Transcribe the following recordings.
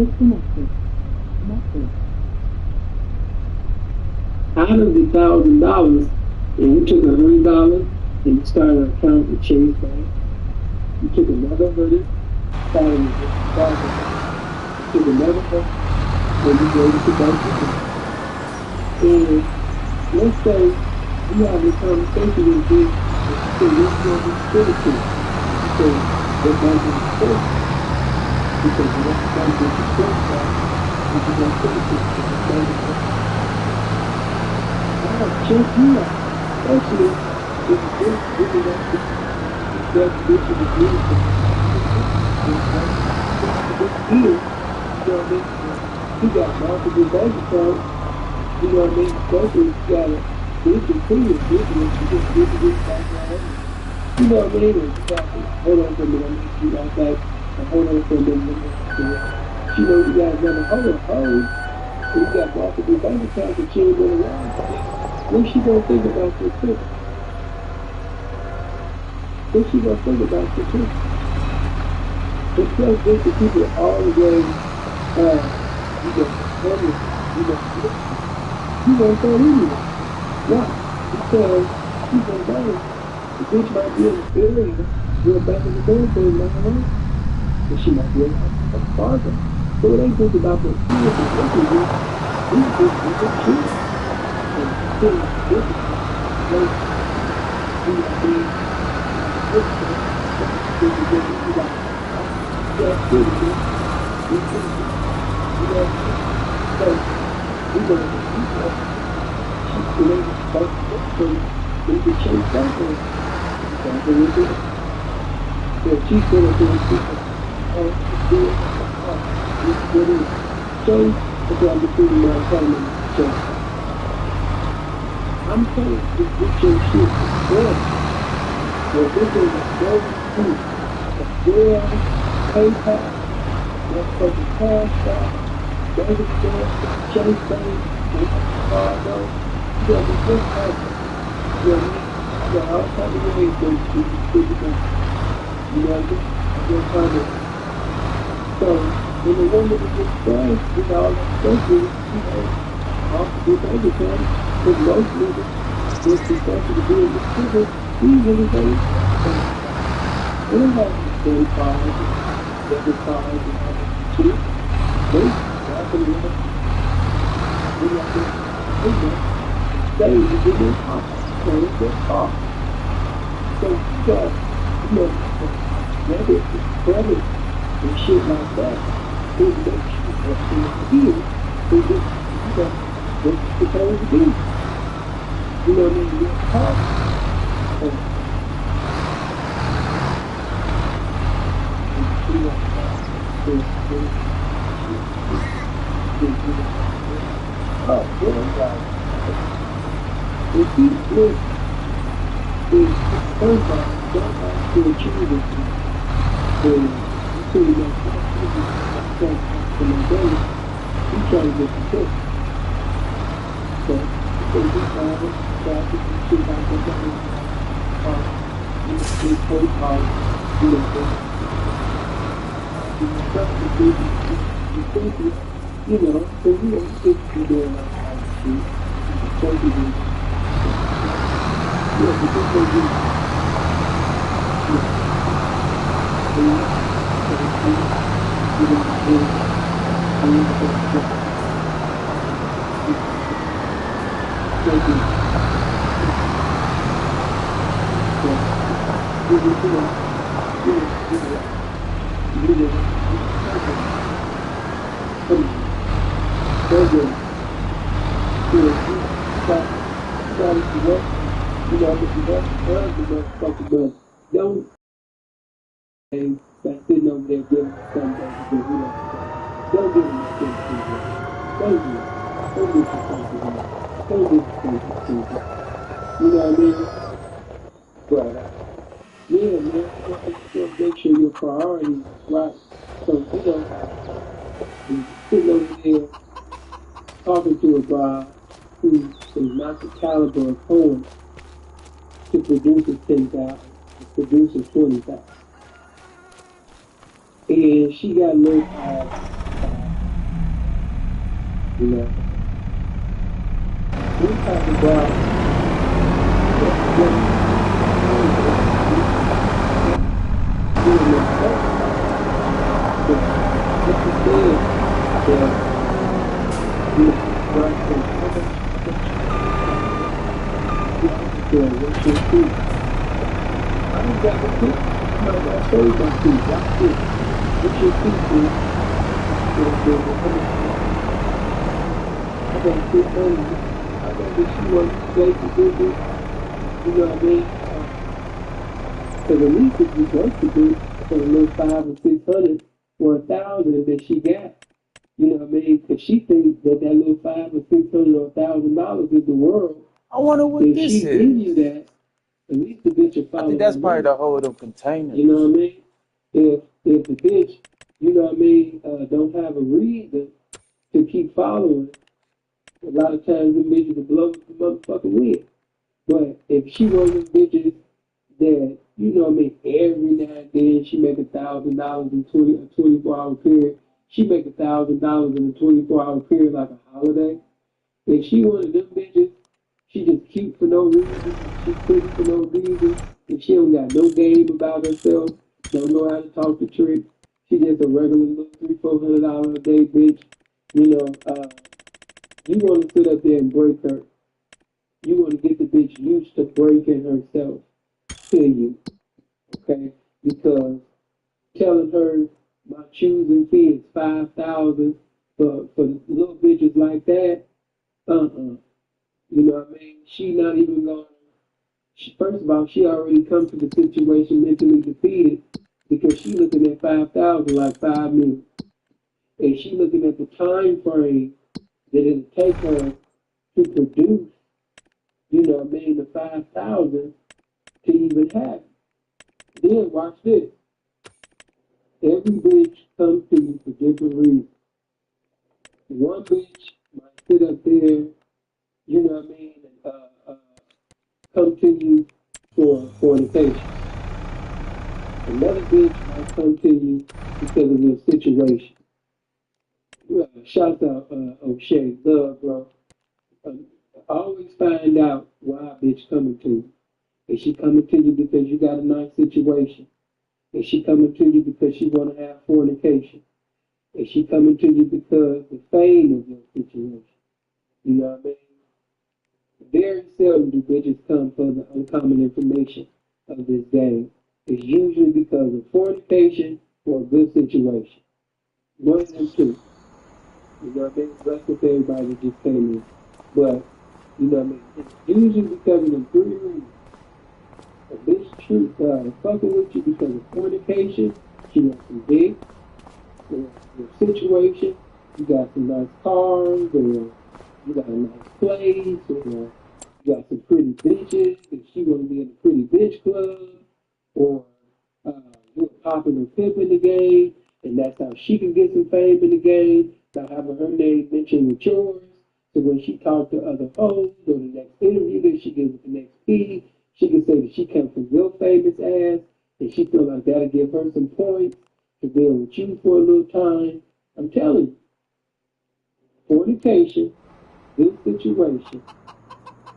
Just come on, sir. Come on, sir. Out of the $1,000, and you took $100 and you started an account with Chase Bank. You took another 100, started with Barclays. You took another 100, and you gave it to Bank. And let's say you have a conversation with you, and you say, what's your responsibility? You say, what bank is it? Because you want to bank is the first bank, and you want to put it to the bank is the check you out. Actually, if this really wants to get this to the beautiful, you know what I mean? You got multiple bank accounts, you know what I mean? Especially if you got a business premium, business, you just get this background. You know what I mean? And you got to hold on for a minute, I'm you right back, and hold on for a minute, she knows you got another hold. You got multiple bank accounts that she ain't been around. What's she gonna think about your trip? What's she gonna think about your trip? It's just good to people always, you know, you gonna tell anyway. Why? Because she's gonna know the bitch might be in the area, you're back in the military now, and she might be a father. So it ain't just about the kids and what they do. These bitches are kids. And things different. Like, you know, being I'm saying this with your shit well. Well, this is a very cool. Well, PayPal, that's for the cash out, debit card, Chase Bank, Fargo, you got the good hustle. You know what I mean? You got all kinds of ways to do this. You know what I mean? I'm just trying to. So, when the woman is just done, you know, all that stuff is, you know, off the bank account, but most niggas, just because of the being the people, these niggas ain't. They don't have credit cards, debit cards, and all that shit. They definitely have save in their pocket, credit their car. So you got, you know, debit, credit, and shit like that. They make sure that they're here. They just, you know, what's supposed to be. You know what I mean? Your car. Oh, well, guys. If you look, is first off, don't have to achieve it. And you see that from my brother, he tried to get the tip. So, they just have it, try to see how they got it. They play hard, you know, you know, so you know, it's doing like street. So you do. Yeah, because they do. Don't that's sitting over there giving us something because we don't understand. Don't give them a sense to it. Don't do it. Don't disrespect them. Don't disrespect them. You know what I mean? But yeah, man, you want to make sure your priorities is right. So, you know, you're sitting over there talking to a guy who is not the caliber of poem to produce a 10,000, to produce a 20,000. And she got low You know, we're talking about what doing this stuff. But what you said that you know, right from what you see. I ain't got the kids. I'm not gonna show you my kids. Watch this. What you see is I got 600. I know that she wants to play some business. You know what I mean? Because at least if you work to do for a little 500 or 600 or 1,000 that she got, you know what I mean? Because she thinks that that little 500 or 600 or $1,000 is the world. I wonder what If this she give you is. that, at least the bitch will I follow think her that's probably money. the whole of them containers. You know what I mean? If the bitch, you know what I mean, don't have a reason to keep following, a lot of times the bitches will blow the motherfucking wind. But if she one of them bitches that, you know what I mean, every now and then she make $1,000 in 24-hour period, she make $1,000 in a 24-hour period like a holiday. If she one of them bitches, she just cute for no reason, she pretty for no reason, and she don't got no game about herself, don't know how to talk to tricks. She just a regular little $300-400 a day bitch. You know, you want to sit up there and break her. You want to get the bitch used to breaking herself to you, okay? Because telling her my choosing fee is 5,000 for little bitches like that, You know what I mean? She not even going. First of all, she already come to the situation mentally defeated because she looking at 5,000 like 5 minutes, and she looking at the time frame that it'll take her to produce. You know what I mean? The 5,000 to even have it. Then watch this. Every bitch comes to you for different reasons. One bitch might sit up there, you know what I mean, come to you for fornication. Another bitch might come to you because of your situation. Shout out O'Shea, love, bro. Always find out why a bitch coming to you. Is she coming to you because you got a nice situation? Is she coming to you because she want to have fornication? Is she coming to you because the fame of your situation? You know what I mean? Very seldom do bitches come for the uncommon information of this game. It's usually because of fornication or a good situation. One of them two. You know what I mean? Rest with everybody that just came in. But, you know what I mean? It's usually because of the 3 reasons. A bitch fucking with you because of fornication. She wants some dick. Or your situation. You got some nice cars. Or you got a nice place. Or you got some pretty bitches. And she want to be in a pretty bitch club. Or you're a popular pimp in the game. And that's how she can get some fame in the game by having her name mentioned with yours. So when she talks to other hoes or the next interview that she gives at the next feed, she can say that she comes from your famous ass and she feel like that'll give her some points to deal with you for a little time. I'm telling you, fornication, this situation,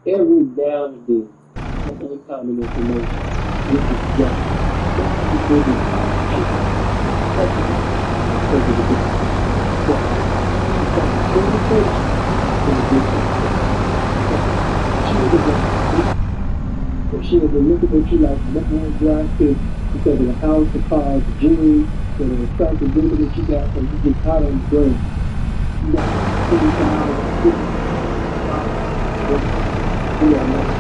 every now and then, some uncommon information, which is just she was looking at you like number one drive pick because of the house, the cars, the jewelry, or the attractive women that you got, or you just hot on the ground. You got $20,000, $50,000, you know, like,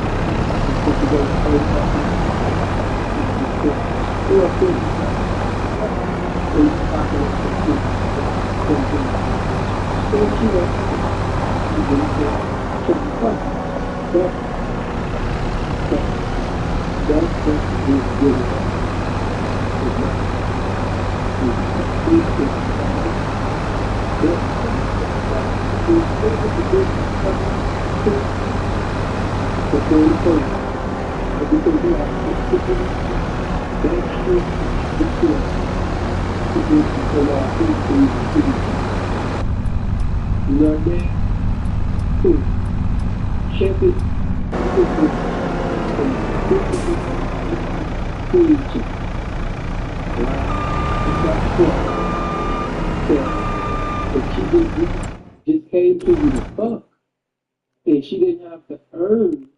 You know what I mean? Cool. Check it. This is preaching. Right? That's what. So, if she just came to you to fuck, and she didn't have to earn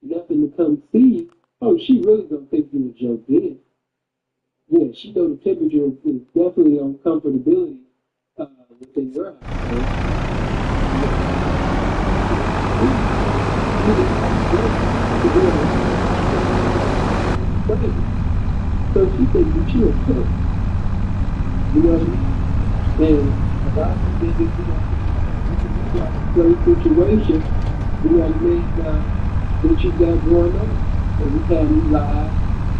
nothing to come see, oh, she really gonna think you a joke then. Yeah, she know the temperature is definitely on comfortability within your house. So she thinks that you a cook. You know what I mean? And a lot of things, you know, play situation, you know what I mean, that you got going on. And we can be live,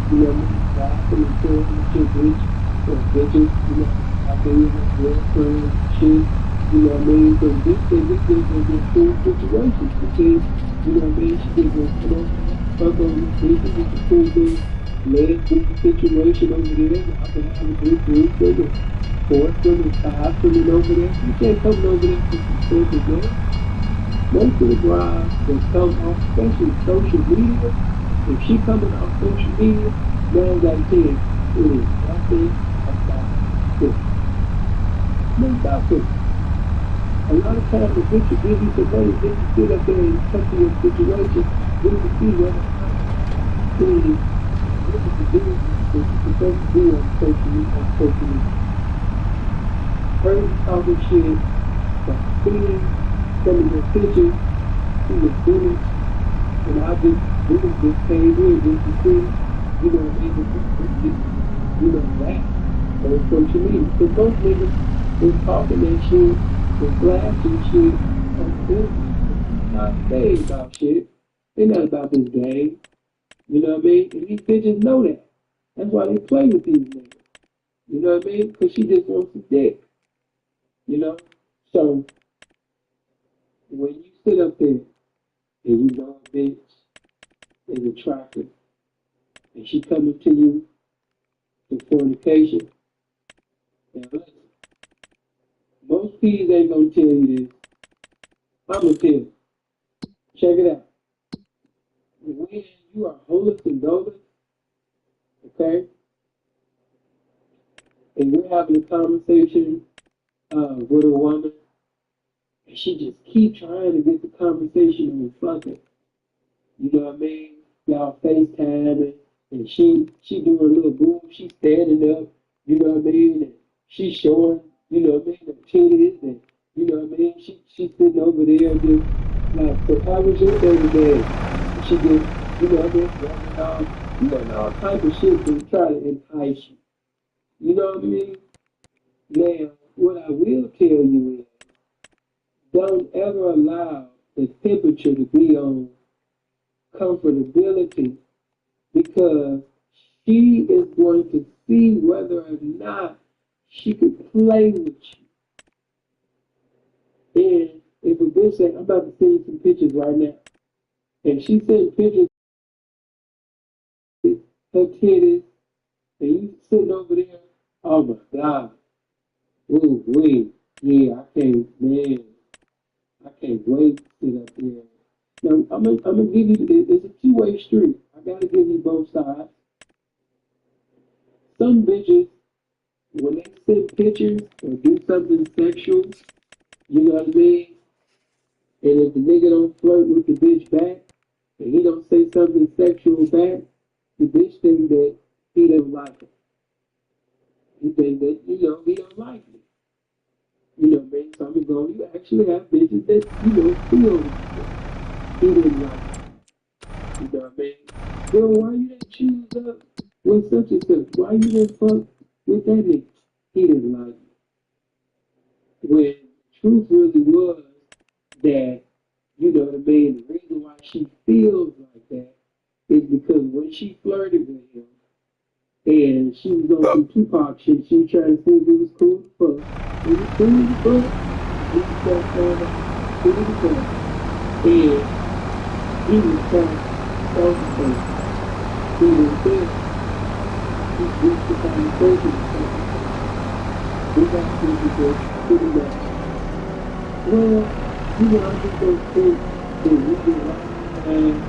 you know what I mean, laughing and talking with your bitch, or bitches, you know, out there with your girlfriend and shit, you know what I mean? So this is a cool situation because, you know what I mean, she just gonna come over there, fuck over this bitch, it's a cool little lesbian situation over there, y'all can have a good group, foursome and five-swimming over there. You can't come over there for some simple man. Most of the brides that come off, especially social media, if she coming off social media, 9 out of 10 is nothing about this. Nothing about this. A lot of times the bitch will give you some money, then you sit up there and touch your situation, then you see whether or not what is the business that you're supposed to do on social media. Heard talking shit, but seeing some of your pictures, see your footage, and I just really just came in just to see, you know, maybe you know, that on social media. Because most niggas is talking that shit and flashing shit on business. Not saying about shit. They're not about this game. You know what I mean? And these bitches know that. That's why they play with these niggas. You know what I mean? Because she just wants the dick. You know? So when you sit up there and you know a bitch is attractive and she coming to you for fornication, now listen, most P's ain't gonna tell you this. I'm gonna tell you. Check it out. When you are homeless and noble, okay, and you're having a conversation with a woman, and she just keep trying to get the conversation on fucking. You know what I mean? Y'all FaceTime and she doing a little boom, she standing up, you know what I mean? And she showing, you know what I mean, her titties and you know what I mean? She sitting over there just like, so how was your day today? And she just, you know what I mean, doing all type of shit to try to entice you. You know what I mean? Now, what I will tell you is don't ever allow the temperature to be on comfortability because she is going to see whether or not she could play with you. And if a bitch say, I'm about to send you some pictures right now, and she sends pictures of her titties, and you sitting over there, oh my God, ooh, wait, yeah, I can't, man, I can't wait to sit up there. Now, I'm gonna give you, it's a two-way street. I gotta give you both sides. Some bitches, when they send pictures or do something sexual, you know what I mean? And if the nigga don't flirt with the bitch back, and he don't say something sexual back, the bitch think that he don't like her. He think that, you know, he don't like me. You know what I mean? So I'm gonna go, you actually have bitches that, you know, feel like he didn't like her. You know what I mean? Yo, why you didn't choose up with such and such? Why you didn't fuck with that nigga? He didn't like me. When truth really was that, you know what I mean, the reason why she feels like that is because when she flirted with him and she was on some Tupac shit, she was trying to see if it was cool as fuck. It was cool as fuck. He was trying to find out cool as fuck. And he was trying to talk to her. He was there. He reached the conversation. We got to get pretty much Well, I'm just gonna say that we do a lot of times,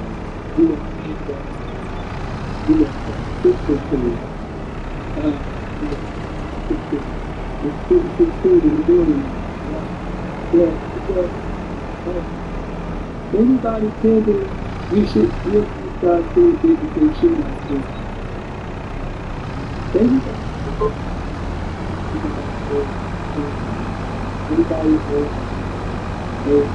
and consistently, you know, it's pretty cool to be doing it. Yeah, because everybody said that we should start doing things that they should not do. Everybody, everybody else is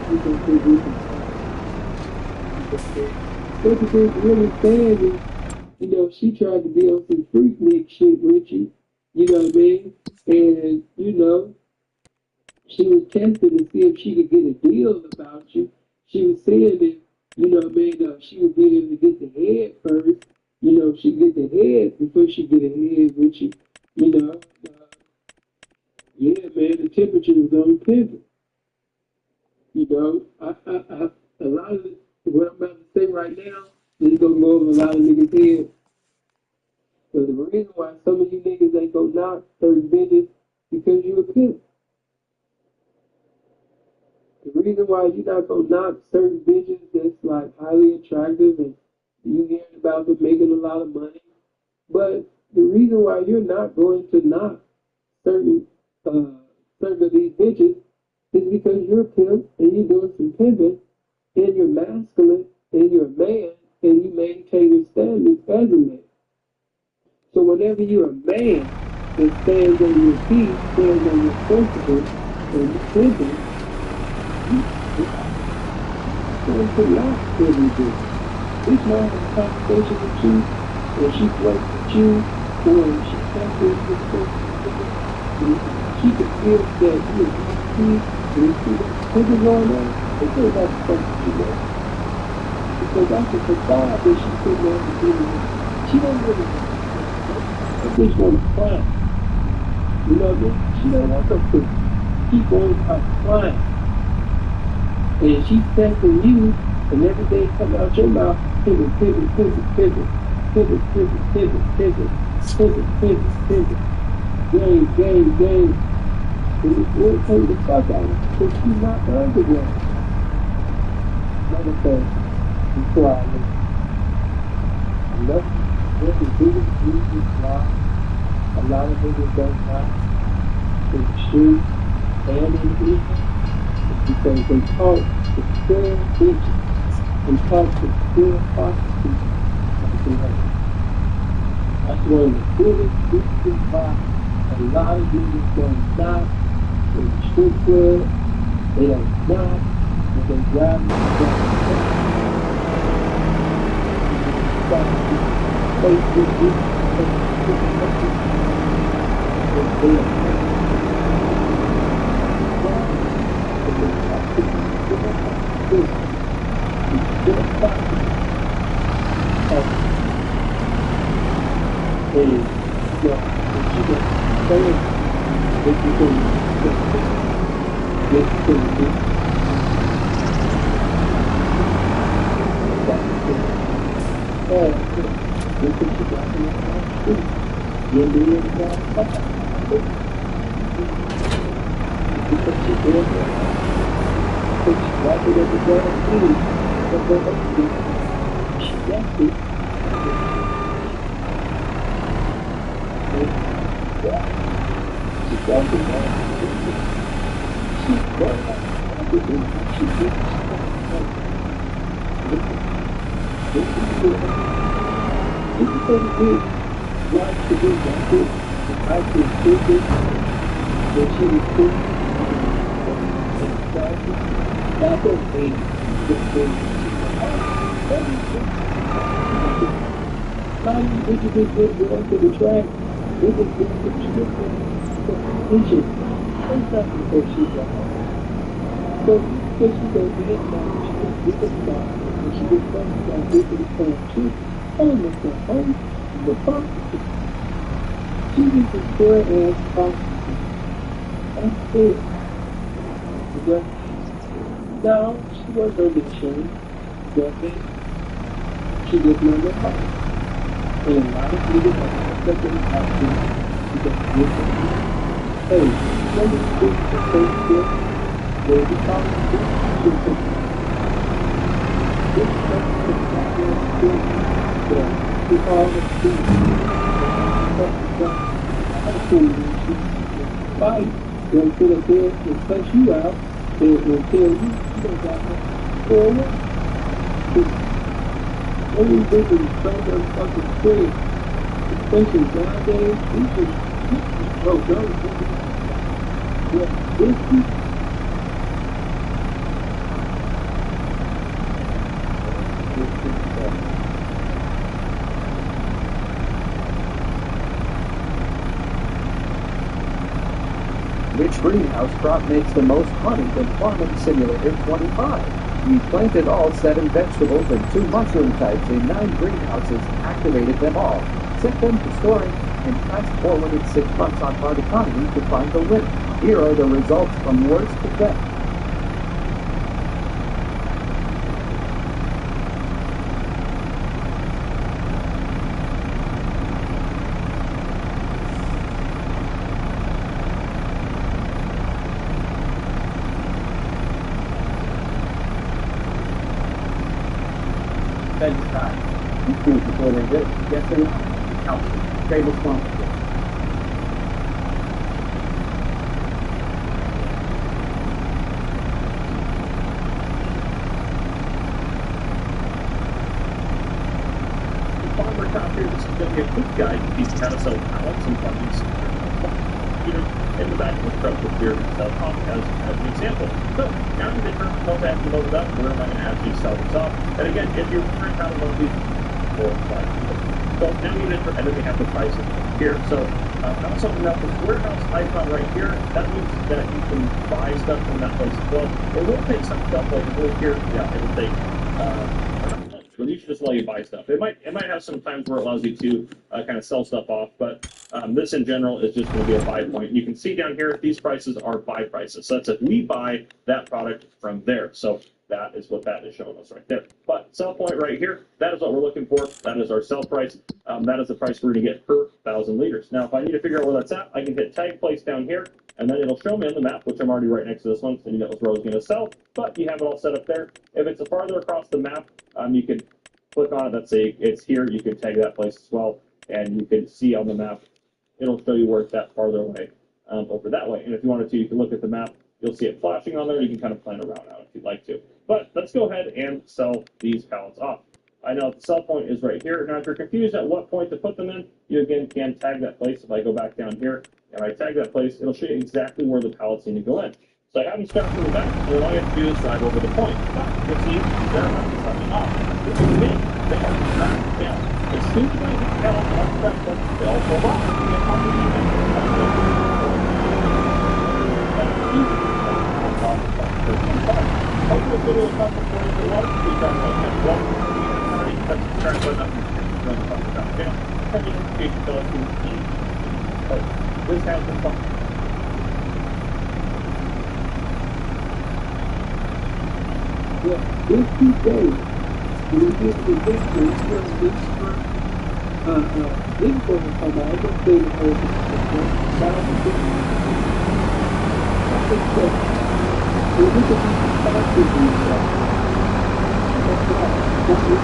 we can say we can what the thing really saying is, she tried to be on some freaknik shit with you, you know what I mean? And, she was testing to see if she could get a deal about you. She was saying that, she would be able to get the head first. She get the head before she get a head with you. You know, yeah, man, the temperature was on pivot. A lot of what I'm about to say right now is gonna go over a lot of niggas' heads. But the reason why some of you niggas ain't gonna knock certain bitches because you a pimp. The reason why you not gonna knock certain bitches that's like highly attractive and you hearing about them making a lot of money. But the reason why you're not going to knock certain certain of these bitches is because you're a pimp and you're doing some pimping and you're masculine and you're a man and you maintain your standards as a man. So whenever you're a man that stands on your feet, stands on your principles, and you're pimping, going to laugh every day. This man has a conversation with you, or she flirts with you, or she comes with you, she can feel that you're happy, and you see that something going on, they say that's fuck with you, man. Because that's a facade that she's putting on the video. She don't really want to. That bitch want to climb. You know what I mean? She don't want no pussy. She wants a climb. And she's testing you, and every day come out your mouth, pivot, pivot, pivot, pivot, pivot, pivot, pivot, pivot, pivot, pivot, pivot, game, game, game. And it's really take the fuck out of her, because she's not earned the game. Another thing, before I leave, I love you. What the biggest reason why a lot of niggas don't knock in the street and in the evening because they talk to still bitches and talk to still prostitutes like they have. That's one of the biggest reasons why a lot of niggas don't knock in the strip club, they don't knock when they drive in the No, she wasn't on the show. She just not the And a lot of people have to take action to get this. Hey, some of these things are so good, where we call it this stuff is not very good. We call it this fight. They'll sit up there and cuss you out and tell you don't got nothing forward. Everything is so motherfucking quick. Especially nowadays, this is so dumb. Yeah, this is Which greenhouse crop makes the most money in Farming Simulator 25? We planted all 7 vegetables and 2 mushroom types in 9 greenhouses and activated them all, sent them to storing, and fast-forwarded 6 months on Hard Economy to find the winner. Here are the results from worst to best. Before they did it. Yes or no? Couch. Stay responsible. Farmer top here, this is going to be a quick guide to teach how to sell pallets and buckets. In the back of the truck with your pump as an example. So now you can turn the pump after loaded up. Where am I going to actually sell this off? And again, if you're wondering how to load these 4 or 5 people. So now you enter, and then we have the prices here. So also note this warehouse icon right here, that means that you can buy stuff from that place as well. It will take some stuff like here, yeah, it'll take well, you should just let you buy stuff. It might have some times where it allows you to kind of sell stuff off, but this in general is just going to be a buy point. You can see down here, these prices are buy prices. So that's if we buy that product from there. So that is what that is showing us right there. But sell point right here, that is what we're looking for. That is our sell price. That is the price we're going to get per 1,000 liters. Now, if I need to figure out where that's at, I can hit tag place down here, and then it'll show me on the map, which I'm already right next to this one, so you know what row is going to sell. But you have it all set up there. If it's farther across the map, you can click on it. Let's say it's here. You can tag that place as well, and you can see on the map. It'll show you where it's at farther away over that way. And if you wanted to, you can look at the map. You'll see it flashing on there. You can kind of plan a route out if you'd like to. But let's go ahead and sell these pallets off. I know the sell point is right here. Now, if you're confused at what point to put them in, you again can tag that place. If I go back down here and I tag that place, it'll show you exactly where the pallets need to go in. So I have them start from the back, and all you have to do is drive over the point. But you'll see they're not coming off. This is me. They have to back down. As soon as I hit the pallet off the back, they all pull off. You get off the hopefully this video was helpful for you. If it was, please drop a like and well. That's the start button up here. Run the button down there. Turn the notification bell to this has been fun. yeah, 50 days. We get the victory from this info to come out. I don't say the whole thing. I think that we look at these factors and stuff. That's right. That's it.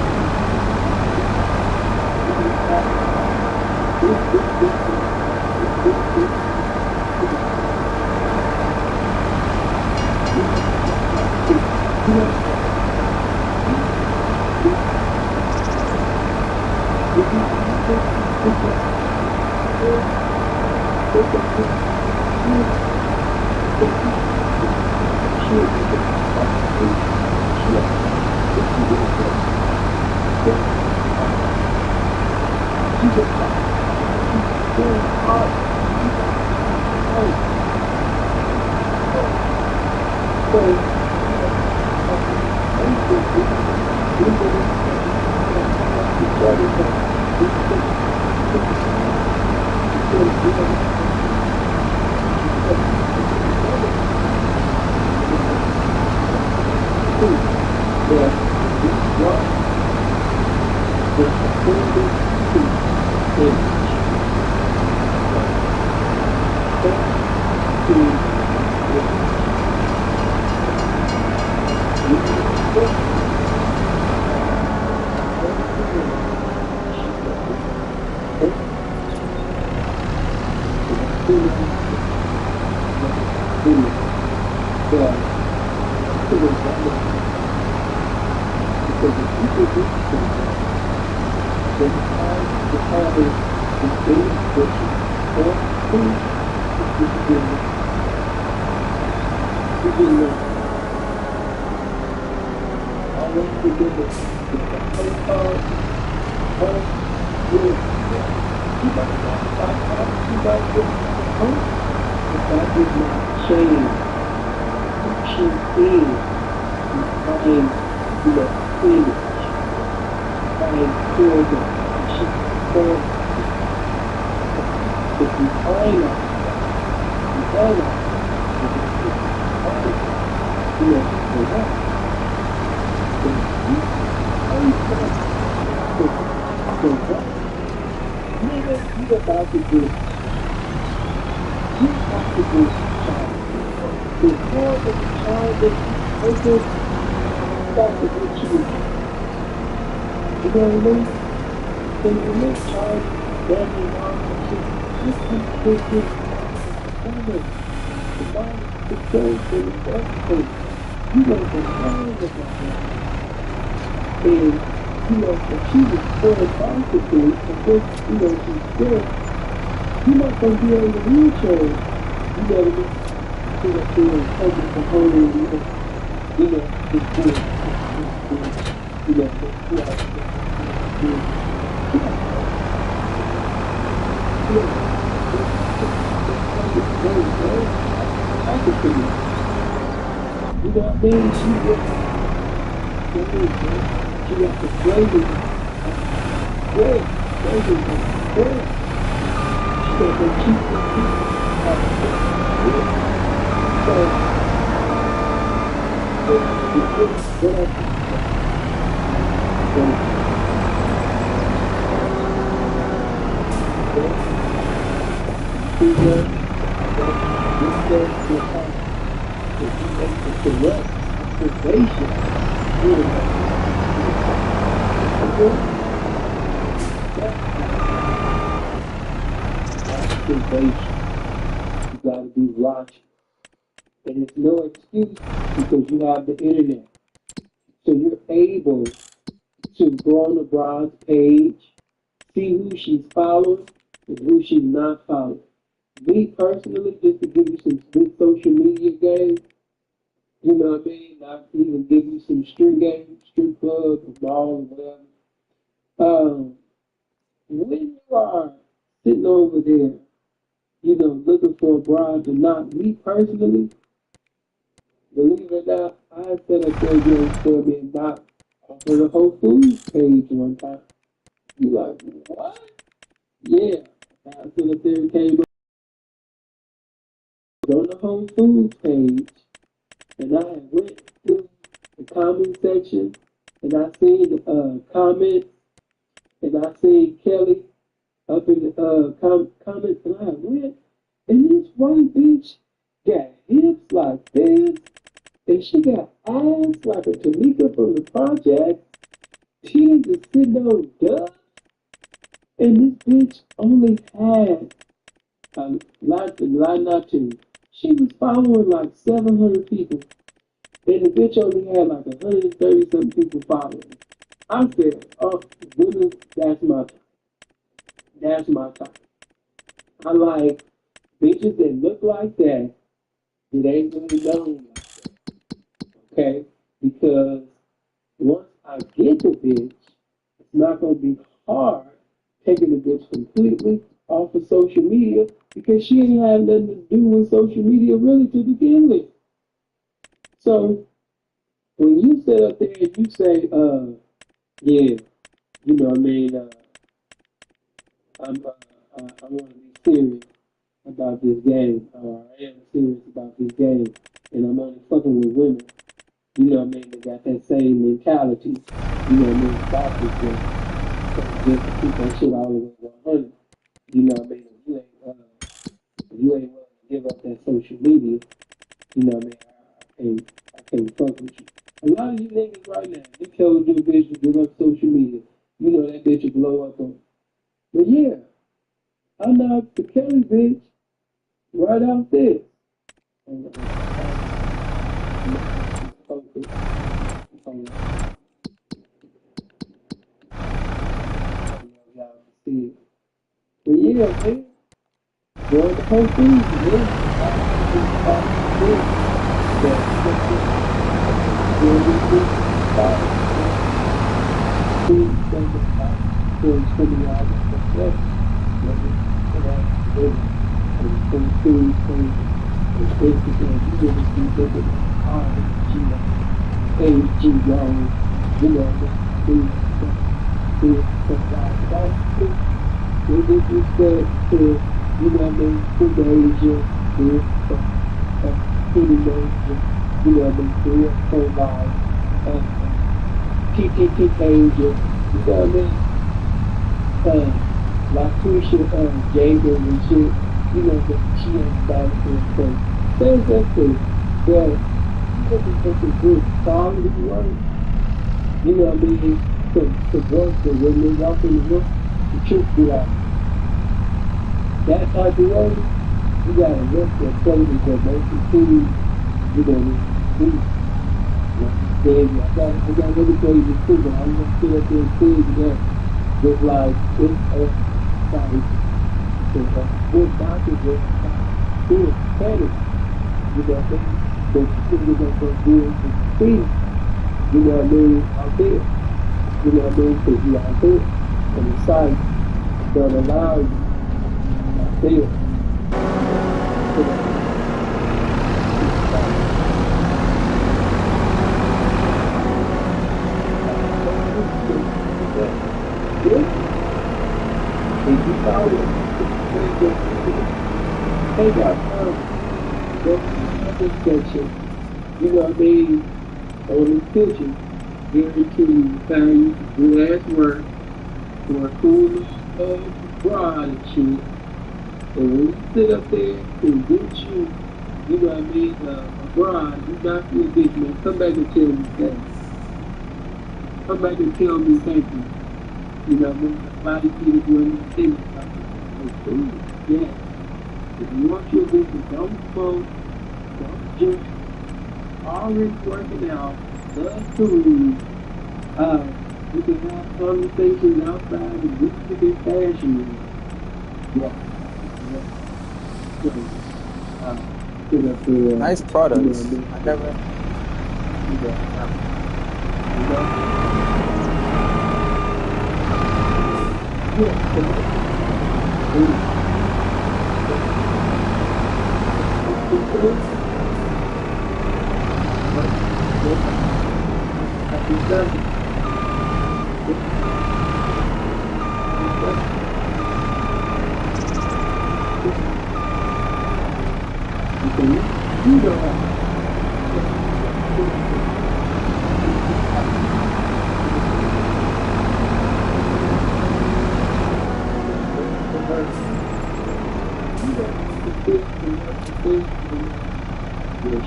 just to keep that shit all the way 100. You know what I mean? If you ain't willing to give up that social media, you know what I mean? I can't fuck with you. A lot of you niggas right now, they told your bitch to give up social media. You know that bitch will blow up on. But yeah, I knocked the Kelly bitch right out there. And, focus on y'all can see it. But yeah, man, join the whole thing, man. With respect to, you know what I mean, Asia, Pretty Asia, you know what I mean, Korea, Pro-Life, PTT Asia, you know what I mean, Latusha, Jaber and shit, you know that she ain't about it, so there's that thing, but you looking for some good quality work, you know what I mean, to work, so when they walk in the room, the truth be out. That type of way, you gotta look at places that make the food, you know, food. Baby, I got other places too, but I'm gonna stay up there and see that with like this site, good doctors that good credit, you know what I mean? But you think they're gonna go do it for free, you know what I mean, out there. You know what I mean? Because you out there, and the site don't allow you out there. They got section, you know what I mean, on the picture, guaranteed value, good ass work, for a cool broad and shit. And when you sit up there and get you know what I mean, abroad, you not feel bitch, man. Come back and tell me thanks. Come back and tell me thank you. You know what I mean? A lot of people doing these things like yeah. If you want your business, don't smoke, don't drink, always working out, love food, you can have conversations outside and look at this fashion. Yeah. Nice products. I never.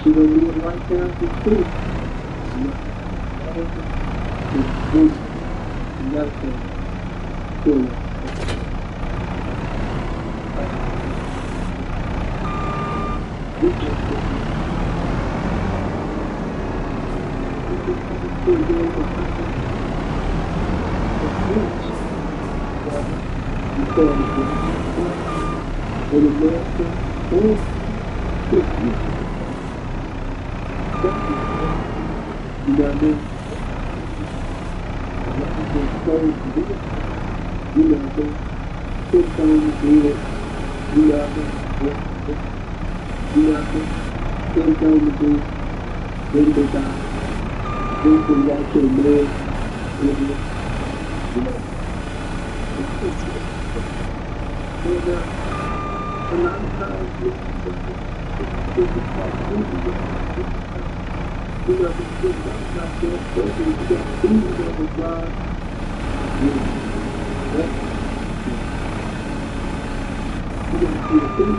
She don't live right down the street. You got to kill it. You know what I mean? You know what I mean? Sit down and do it. You know what I mean? You know what I mean? Sit down and do it. Then they die. Then they watch your man. You know? And a lot of times, you know, it's good out there, especially if you got things on the side. that. You gotta see the thing.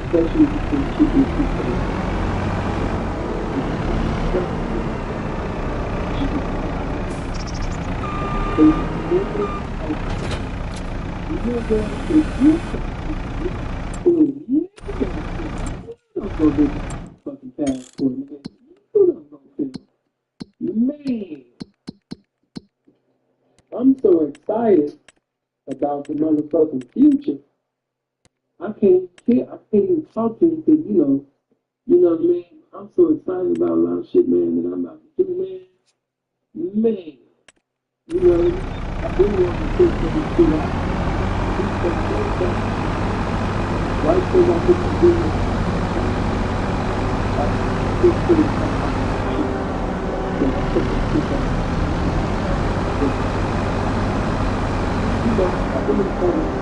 Especially between people who say, fucking passport, man. I'm so excited about the motherfucking future. I can't even talk to you because you know what I mean. I'm so excited about a lot of shit, man, that I'm about to do, man. Man, you know what I mean. I've been wanting to take some shit out. Right thing I get to do. I just put it on. So I took the shit out. You know, I've been trying to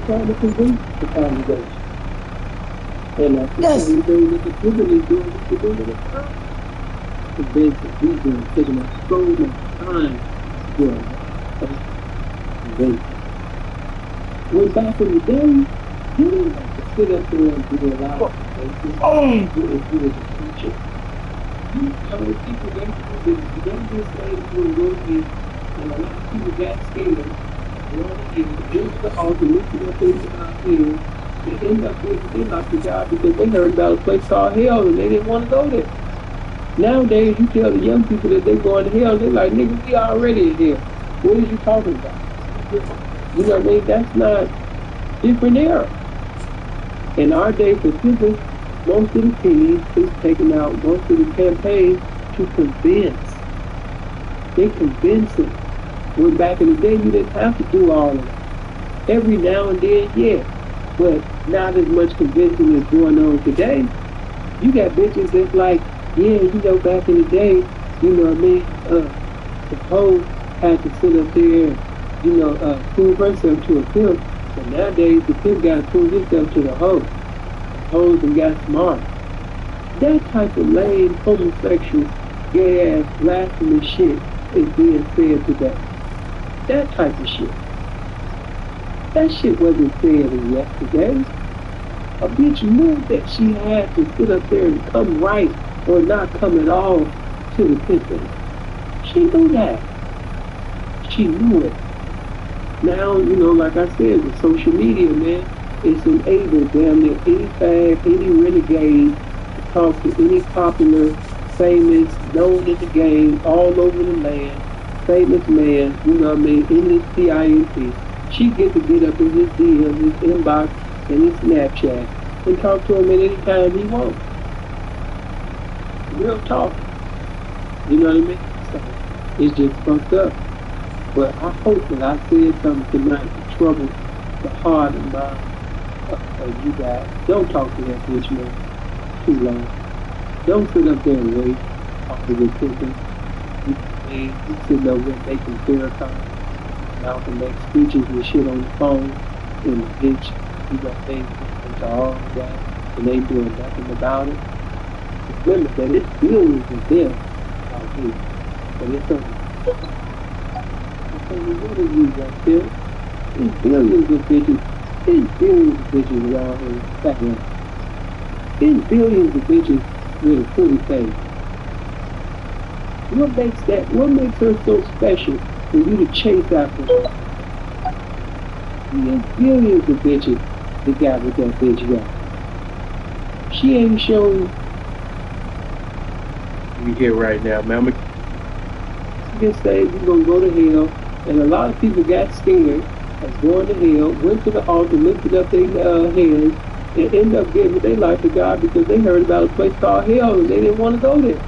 trying to convince the congregation. And that's the same thing that the people is doing with the women of God. Convince that we've been taking up so much time doing convince. When back in the day, you didn't have to sit up there and do a lot of things. You as a teacher. You know, people went through the youngest days were working, and a lot of people got scared. Into the altar, lifting up things out here. They end up with they locked the job because they heard about a place called hell and they didn't want to go there. Nowadays, you tell the young people that they're going to hell, they're like, nigga, we already in hell. What are you talking about? You know what I mean? That's not different era. In our day, for people, most of the teams is taking out most of the campaign to convince. They convince it. When back in the day, you didn't have to do all of it. Every now and then, yeah. But not as much convincing is going on today. You got bitches that's like, yeah, you know, back in the day, you know what I mean, the hoe had to sit up there and, you know, prove herself to a pimp. But nowadays, the pimp got to prove himself to the hoe. The hoes and got smart. That type of lame, homosexual, gay ass, blasphemous shit is being said today. That type of shit. That shit wasn't said in yesterday. A bitch knew that she had to sit up there and come right or not come at all to the pimping. She knew that. She knew it. Now, like I said, with social media, man, it's enabled damn near any fag, any renegade to talk to any popular, famous, known in the game, all over the land, famous man, in his PIMP. She get to get up in his DM, his inbox, and his Snapchat and talk to him at any time he wants. Real talk. You know what I mean? So it's just fucked up. But I hope that I said something tonight to trouble the heart and mind of you guys. Don't talk to that bitch, man. Too long. Don't sit up there and wait off of your thinking. You sitting over there making Farrakhan, Malcolm X speeches and shit on the phone, and the bitch, they into all that, and they doing nothing about it. Remember that it's billions of them out here, but it's only what are you right there? There's billions of bitches. There's billions of bitches around here fat ass. There's billions of bitches with a pretty face. What makes her so special for you to chase after her? There's billions of bitches that got what that bitch got. She ain't showing you here right now, man. You can say we're gonna go to hell. And a lot of people got scared of going to hell, went to the altar, lifted up their hands, and ended up giving their life to God because they heard about a place called hell and they didn't want to go there.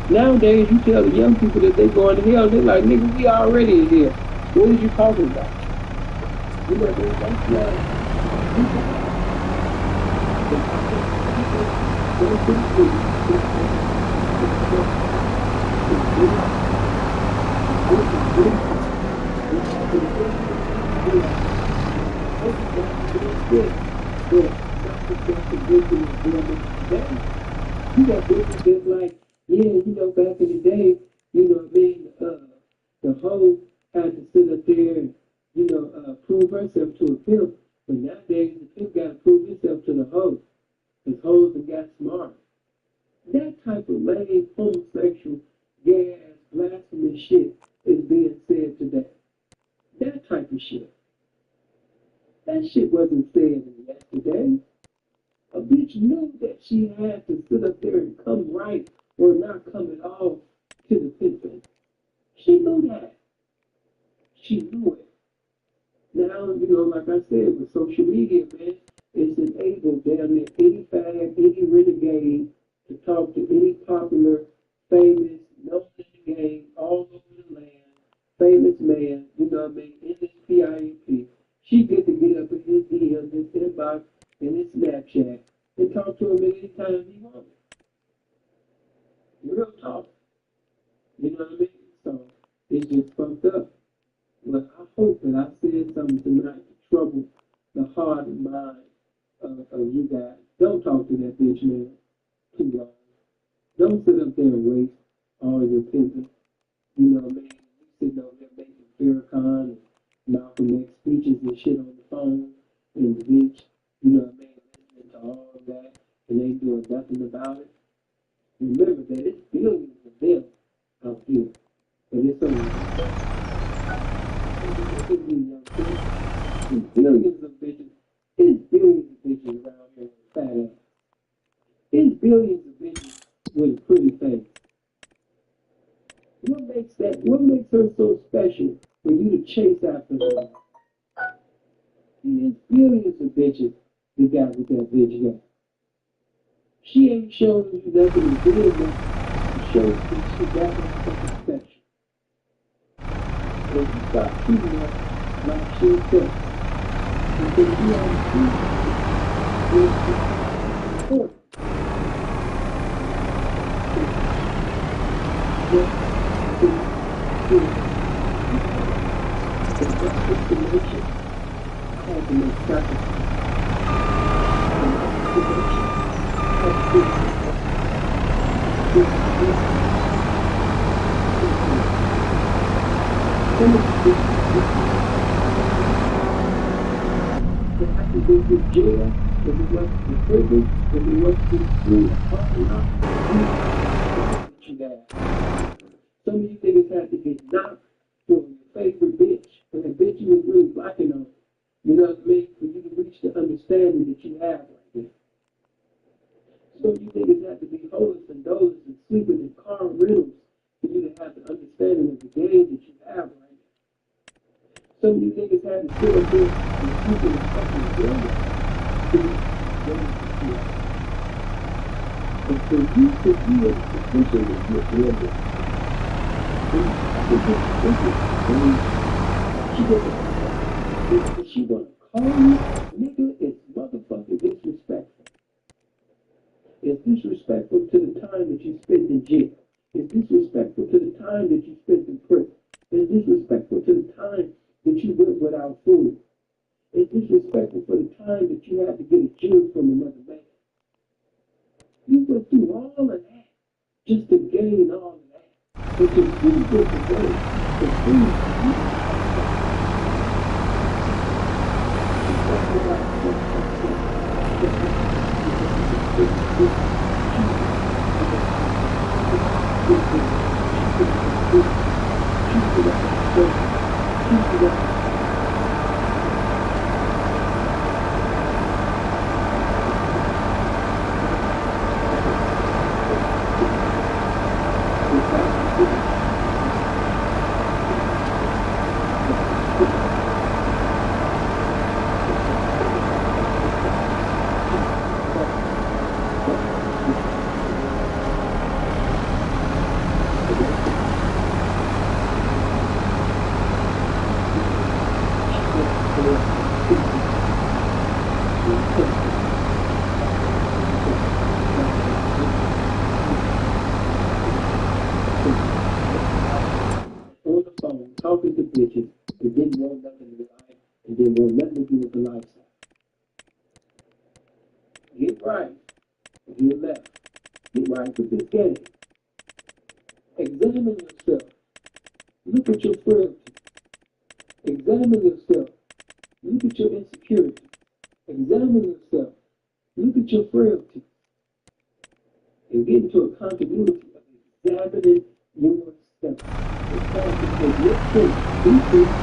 Nowadays, you tell the young people that they're going to hell, they're like, nigga, we already in here. What are you talking about? That's you got bitches that's like, back in the day, the hoe had to sit up there and, prove herself to a pimp. But nowadays, the pimp got to prove himself to the hoe. Because hoes have got smart. That type of lame, homosexual, gay-ass, blasphemous shit is being said today. That type of shit. That shit wasn't said yesterday. A bitch knew that she had to sit up there and come right or not come at all to the pimping. She knew that. She knew it. Now, like I said, with social media, man, it's enabled damn near any fag, any renegade to talk to any popular, famous, known in the game, all over the land, famous man, in his PIMP. She get to get up in his DM, his inbox, and his Snapchat and talk to him at any time he wants. Real talk. You know what I mean? So it's just fucked up. But I hope that I said something tonight to trouble the heart and mind of you guys. Don't talk to that bitch, man. Too long. Don't sit up there and waste all your pimping. You sitting over there making Farrakhan and Malcolm X speeches and shit on the phone and the bitch, listening to all of that and they doing nothing about it. Remember that it's billions of them out here. But it's only there's billions of bitches. There's billions of bitches around here with fat ass. There's billions of bitches with a pretty face. What makes her so special for you to chase after her? There's billions of bitches that got what that bitch got. She ain't showing you nothing to do enough to show that she got something special. So you stop treating her like she's tough. Because you are the truth. You're important. The justice to nation had to make sacrifices. The nation had to They have to go to jail, if it was to prison, if it was to school, some of you niggas had to get knocked for your favorite bitch, and that bitch you was really rocking on. You know what I mean? For you to reach the understanding that you have right there. Some of you niggas had to be homeless and dozers and sleeping in car rentals for you to have the understanding of the game that you have right now. Some of you niggas had to sit up there and sleep in the fucking building for you to have the game that you have. And for you to be in the position that you're in, she gonna call you, nigga, it's motherfucking disrespectful. It's disrespectful to the time that you spent in jail. It's disrespectful to the time that you spent in prison. It's disrespectful to the time that you went without food. It's disrespectful for the time that you had to get a juice from another man. You went through all of that just to gain all of that. But you still get the game. The food you on the phone talking to bitches that didn't want nothing in life and didn't want nothing to do with the lifestyle. Get right. Get left. Get right with this game. Examine yourself. Look at your frailty. Examine yourself. Look at your insecurity. Examine yourself. Look at your frailty. And get into a continuity of examining yourself. It's time to take your faith, be faith,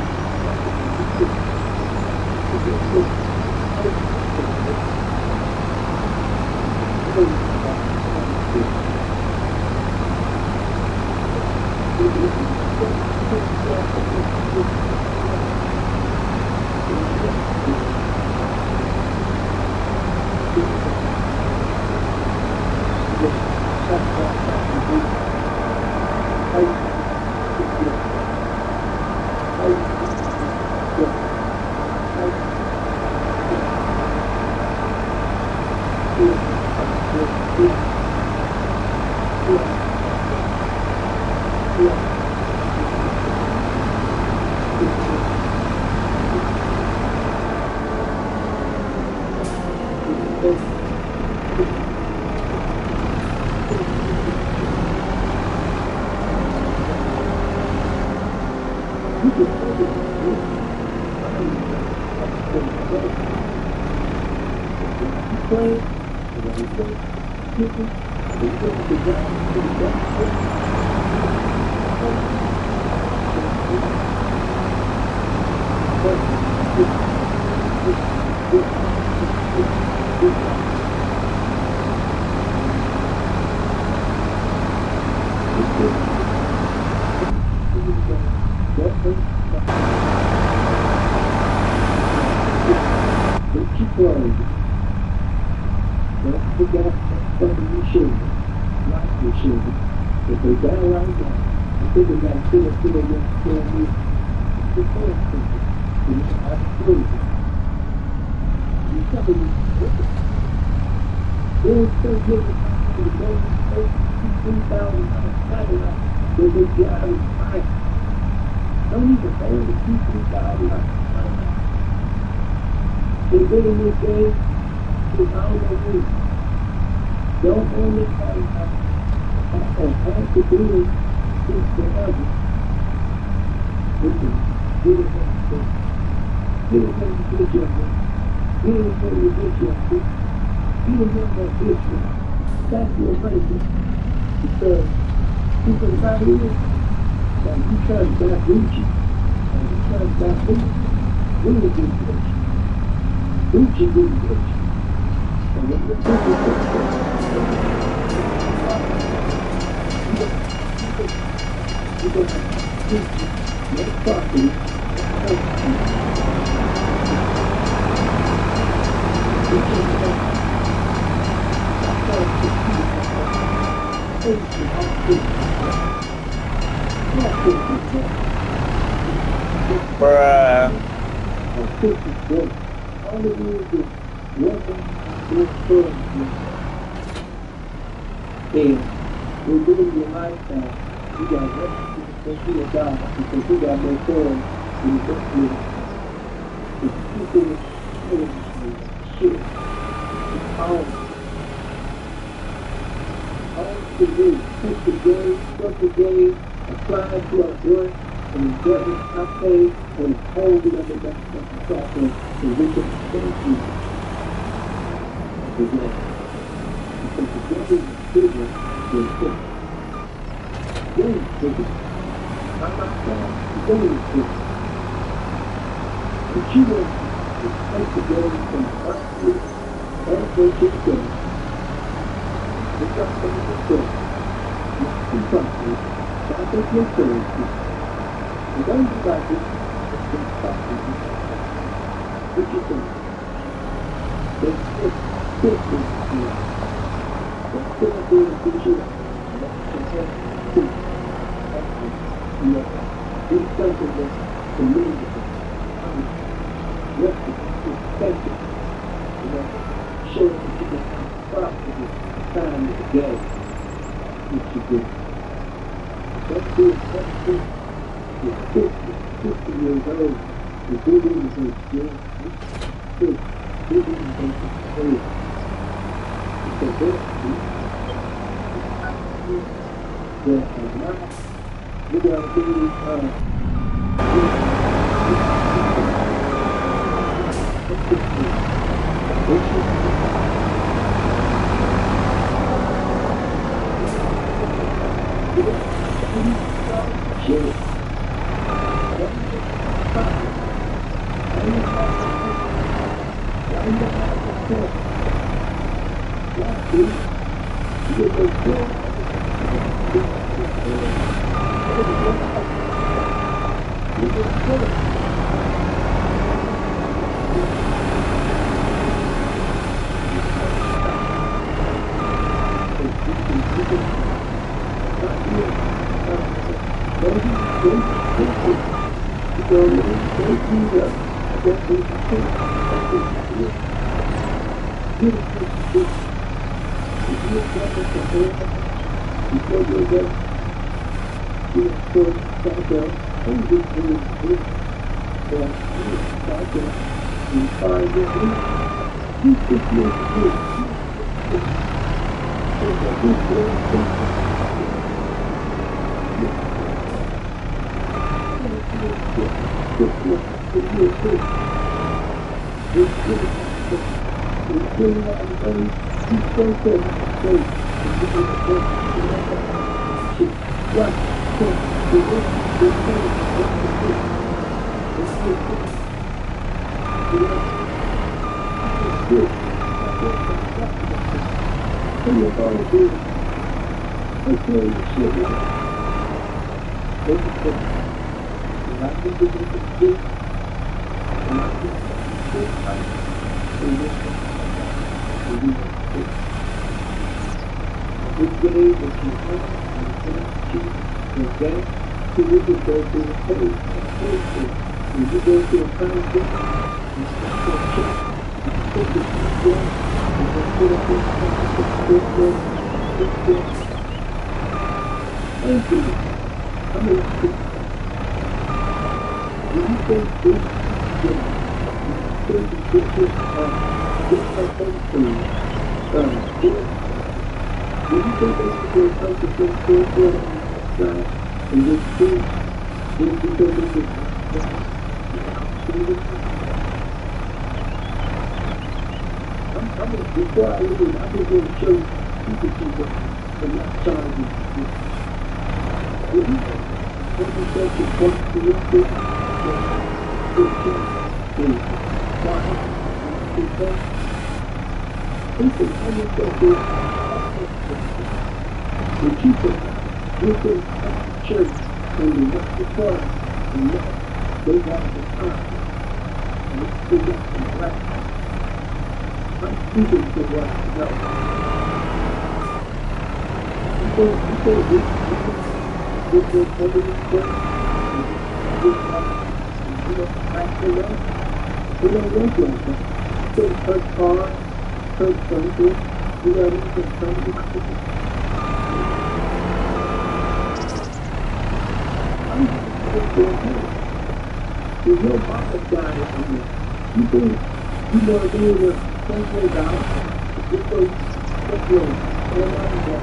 all to do is forever. Listen, get it done. Get it done to get your money. Get it done to get your money. Get it done to get your money. That's your money. Because people about here, that you try to buy Gucci, and you try to buy Gucci, really get rich. Gucci get rich. And when you're people you're going to have Gucci, no property, Bruh. All it is working with fun. And we're living your lifestyle. You got nothing to do about because you got no fun in the business. The people shit. It's all to do. Take the game, work the game, apply it to our work, and get it I pay, and hold it under that software, and we can thank you. Again. Because the game is bigger than this. The game is bigger. I'm not saying the game is bigger. But you want to take the game from last week and go to the game. It's up to the game. It's something. That's what you're saying. And don't you like it? It's going to stop you. What you think? It's good. Let's go and do the future. Let's go do something that's believable. Respected. Show that you can have profitable time of the day. What you do. That's good. You're 50 years old. The good news is good. Good. Good news is good. Because we're going to be When you think that's the good person to stand for on the outside and just think it's because it's an outside, before I leave, I'm just going to show you people people the not charging. When you set your point to your foot, good chance, and why listen, I just go through the people within the church and the rest of the part, and now they have the time, and they got the right. I'm speaking to what I know. People this over this point, back to them. They don't work like that. So her car, her something, you know what I mean? Her something. I'm just going to there's no pocket guy in here. You think you want to be able to think it out? You go, let's go. And I'm going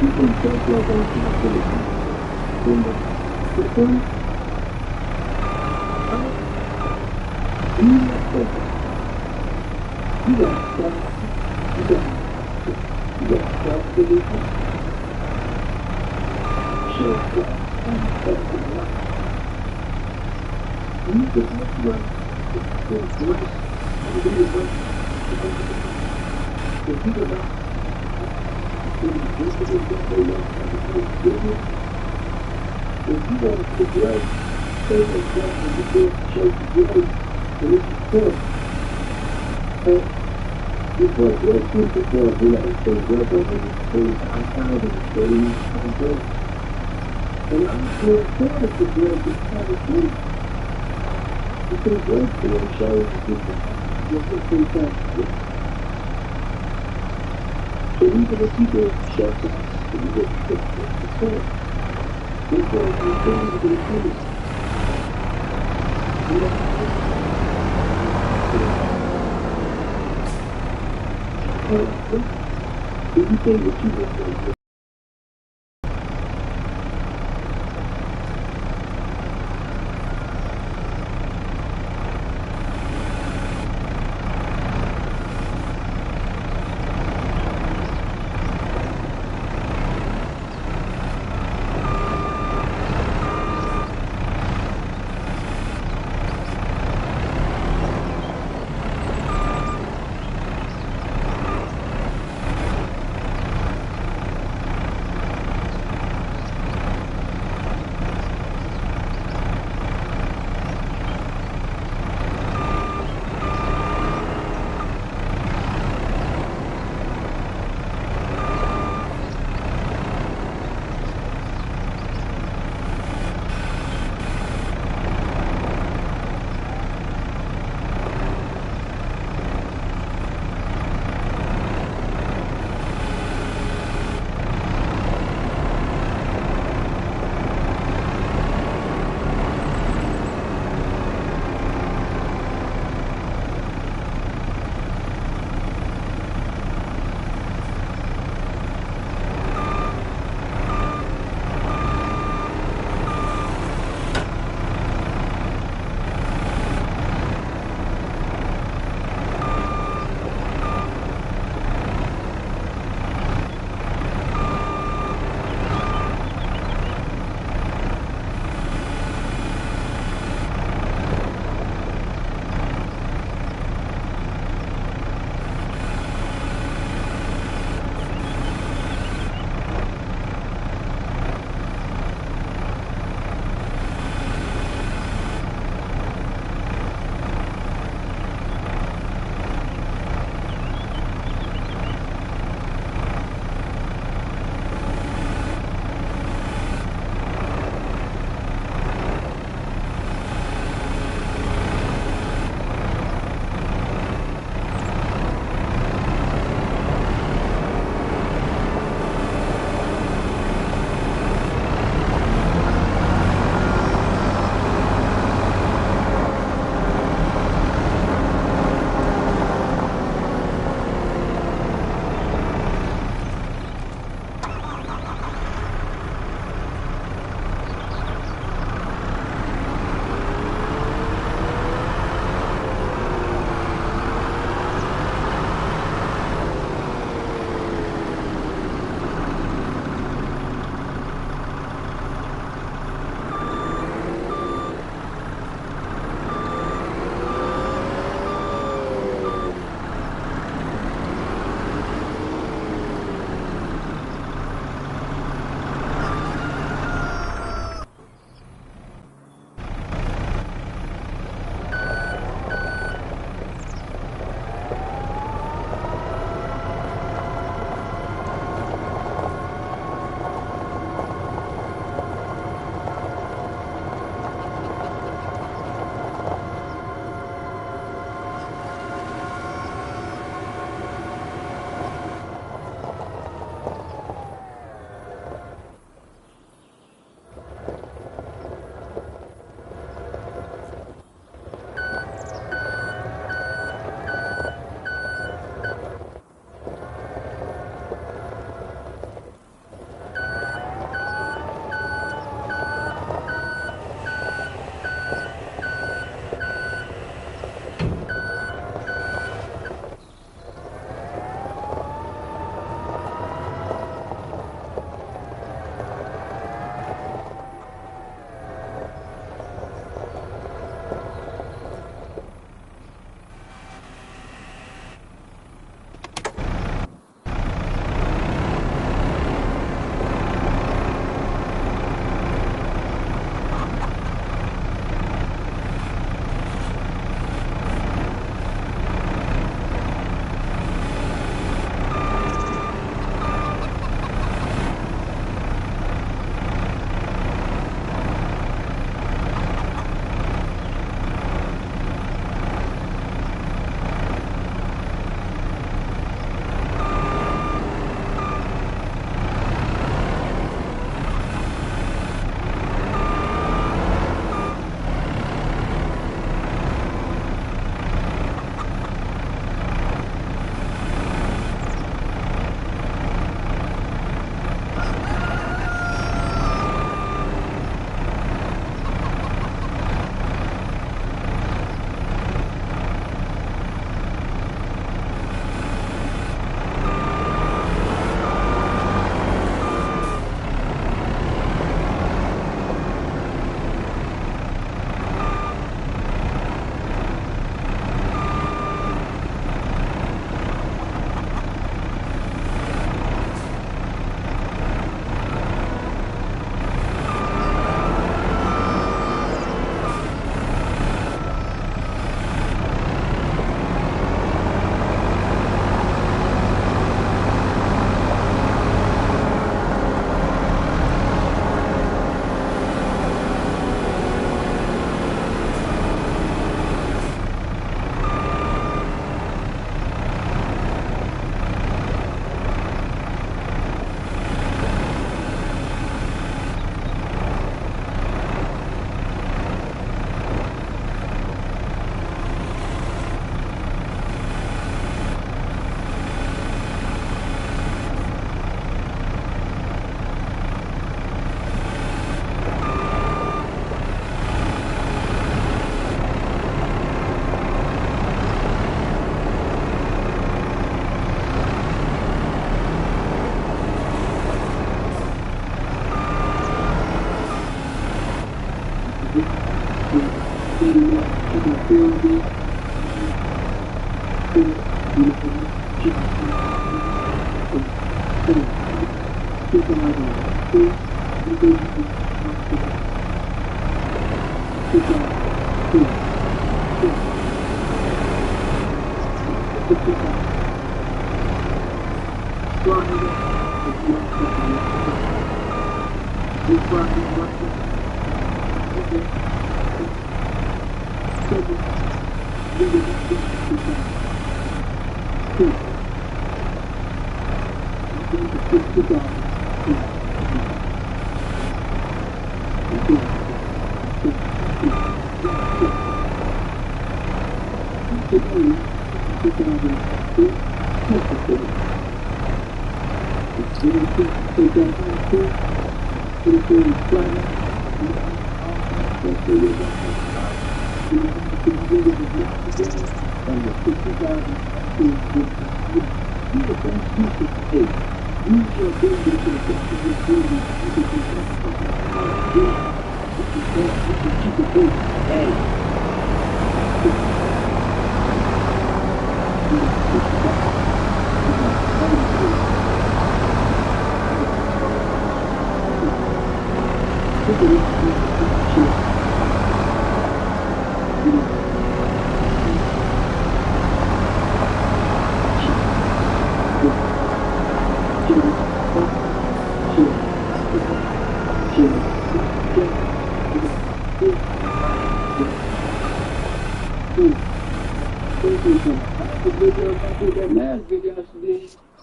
you can take your own capacity. The point, you got stuff. You got stuff to do. Sure, you can have one. It's great. It is great. The people that if you want to grow, say yourself and you can't show the growth, and it's important. And before growth is before, we have to say growth over the schools, outside of the schools, and growth. And I'm more important to growth is kind of good. Because growth really shows people what they think that's good. So even if people shut down, and you get the support, they're going to continue to be free. You know, if you think that you want to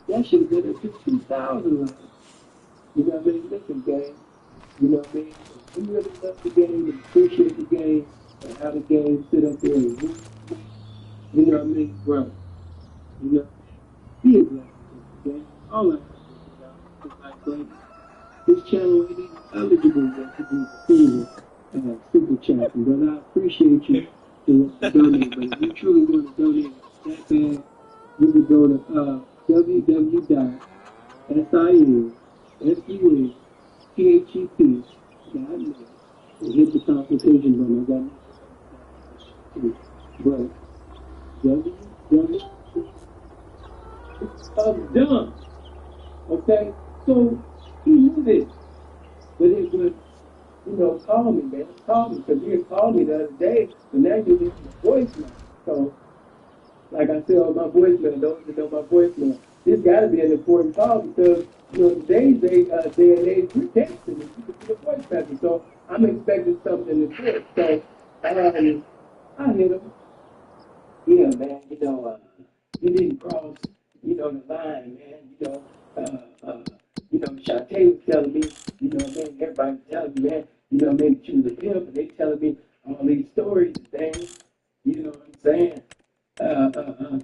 That should have been up to 2,000 likes. You know what I mean? Listen, gang. You know what I mean? If you really love the game and appreciate the game and how the game sit up there and win, you know what I mean? Bro, you know what I mean? Be a blessing to the game. All I have to do is like, baby, this channel ain't even eligible yet to be single super chat. And brother, I appreciate you to donate, but if you truly want to donate that bad, you can go to www.silfutep.net and hit the consultation button. I got no but www. I'm done. Okay? So he knew this. But it would, call me, man. Call me. Because you had called me the other day, but now you're leaving the voicemail. So, like I said on my voicemail, those that know my voicemail, this got to be an important call because, today's day and age, we're texting and you can see a voice message. So, I'm expecting something to fit. So, I hit him. Yeah, man, you didn't cross, the line, man, Shantae was telling me, man, everybody was telling me, man, man, she was a pimp, and they telling me all these stories and things, you know what I'm saying?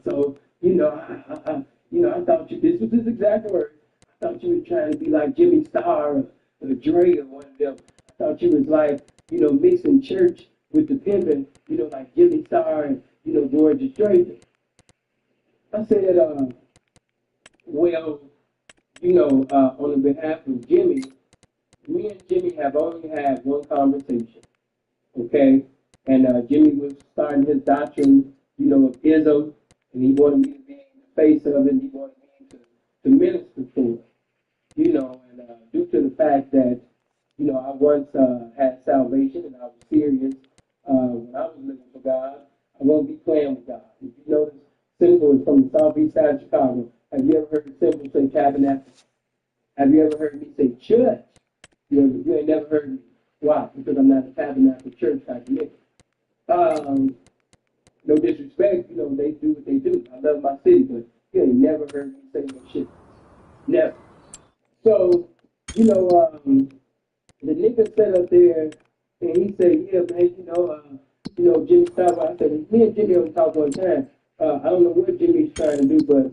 So, I thought this was his exact word. I thought you were trying to be like Jimmy Starr or Dre or one of them. I thought you was like, mixing church with the pimping, like Jimmy Starr and, Georgia Strait. I said, well, on the behalf of Jimmy, me and Jimmy have only had one conversation, okay? And Jimmy was starting his doctrine, of ism, and he wanted me to be the face of it, and he wanted me to minister for it, and due to the fact that, I once had salvation and I was serious when I was living for God, I won't be playing with God. If you notice, Simple is from the southeast side of Chicago. Have you ever heard Simple say tabernacle? Have you ever heard me say church? You ain't never heard me. Why? Because I'm not a tabernacle church type of nigga. No disrespect, they do what they do. I love my city, but you ain't never heard me say no shit. Never. So, the nigga sat up there and he said, yeah, man, Jimmy Starr. I said, me and Jimmy only talk one time. I don't know what Jimmy's trying to do, but,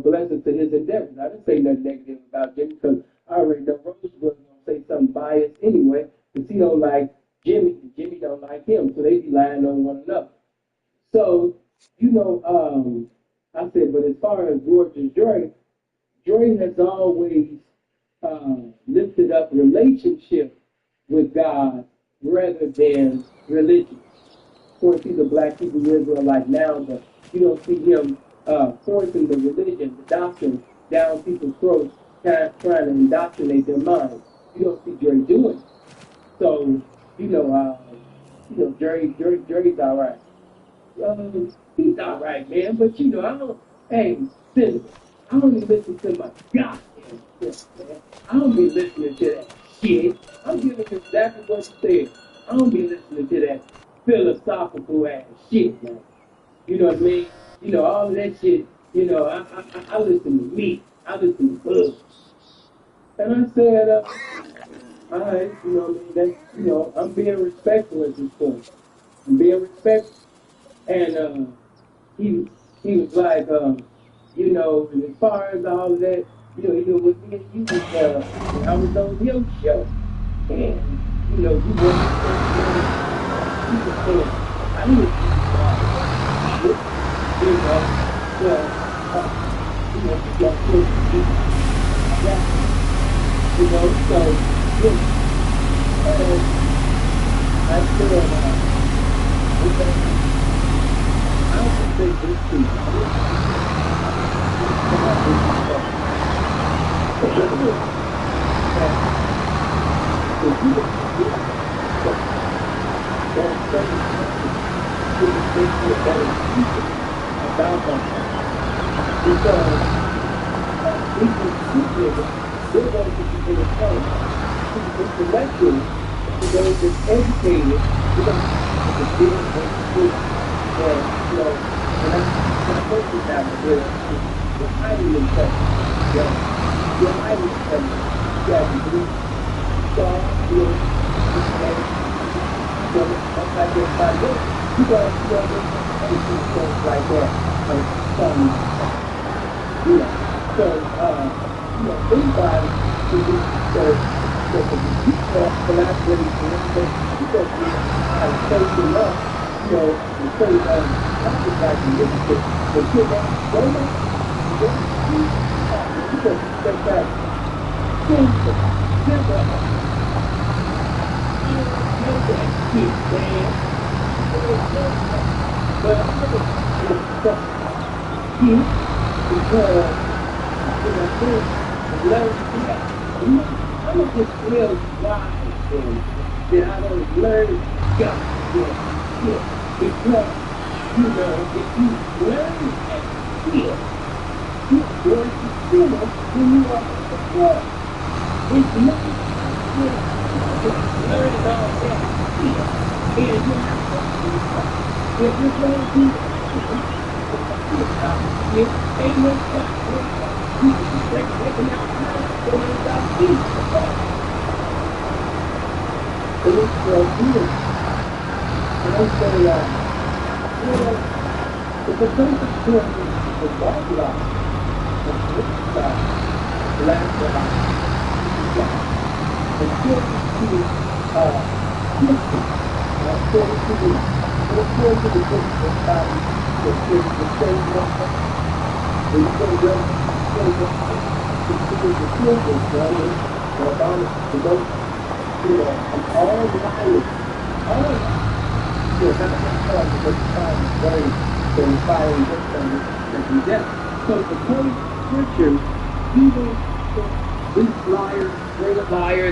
blessings to his endeavors. I didn't say nothing negative about Jimmy because I already know Rose was going to say something biased anyway because he don't like Jimmy and Jimmy don't like him, so they be lying on one another. So, I said, but as far as George and Dre has always lifted up relationship with God rather than religion. course, he's a black Hebrew Israelite now, but you don't see him forcing the religion, the doctrine down people's throats, trying to indoctrinate their minds. You don't see Jerry doing it. So, Jerry's all right. He's all right, man. But I don't. Hey, Senator, I don't even listen to my goddamn stuff, man. I don't be listening to that shit. I'm giving you exactly what you said. I don't be listening to that philosophical ass shit, man. You know what I mean? All of that shit. I listen to me. I listen to Buzz. And I said, all right, what I mean? That's, I'm being respectful at this point. I'm being respectful. And he was like, and as far as all of that, with me and you was, when I was on your show, and, you wasn't saying, I didn't, you got to so, I said, I don't think this is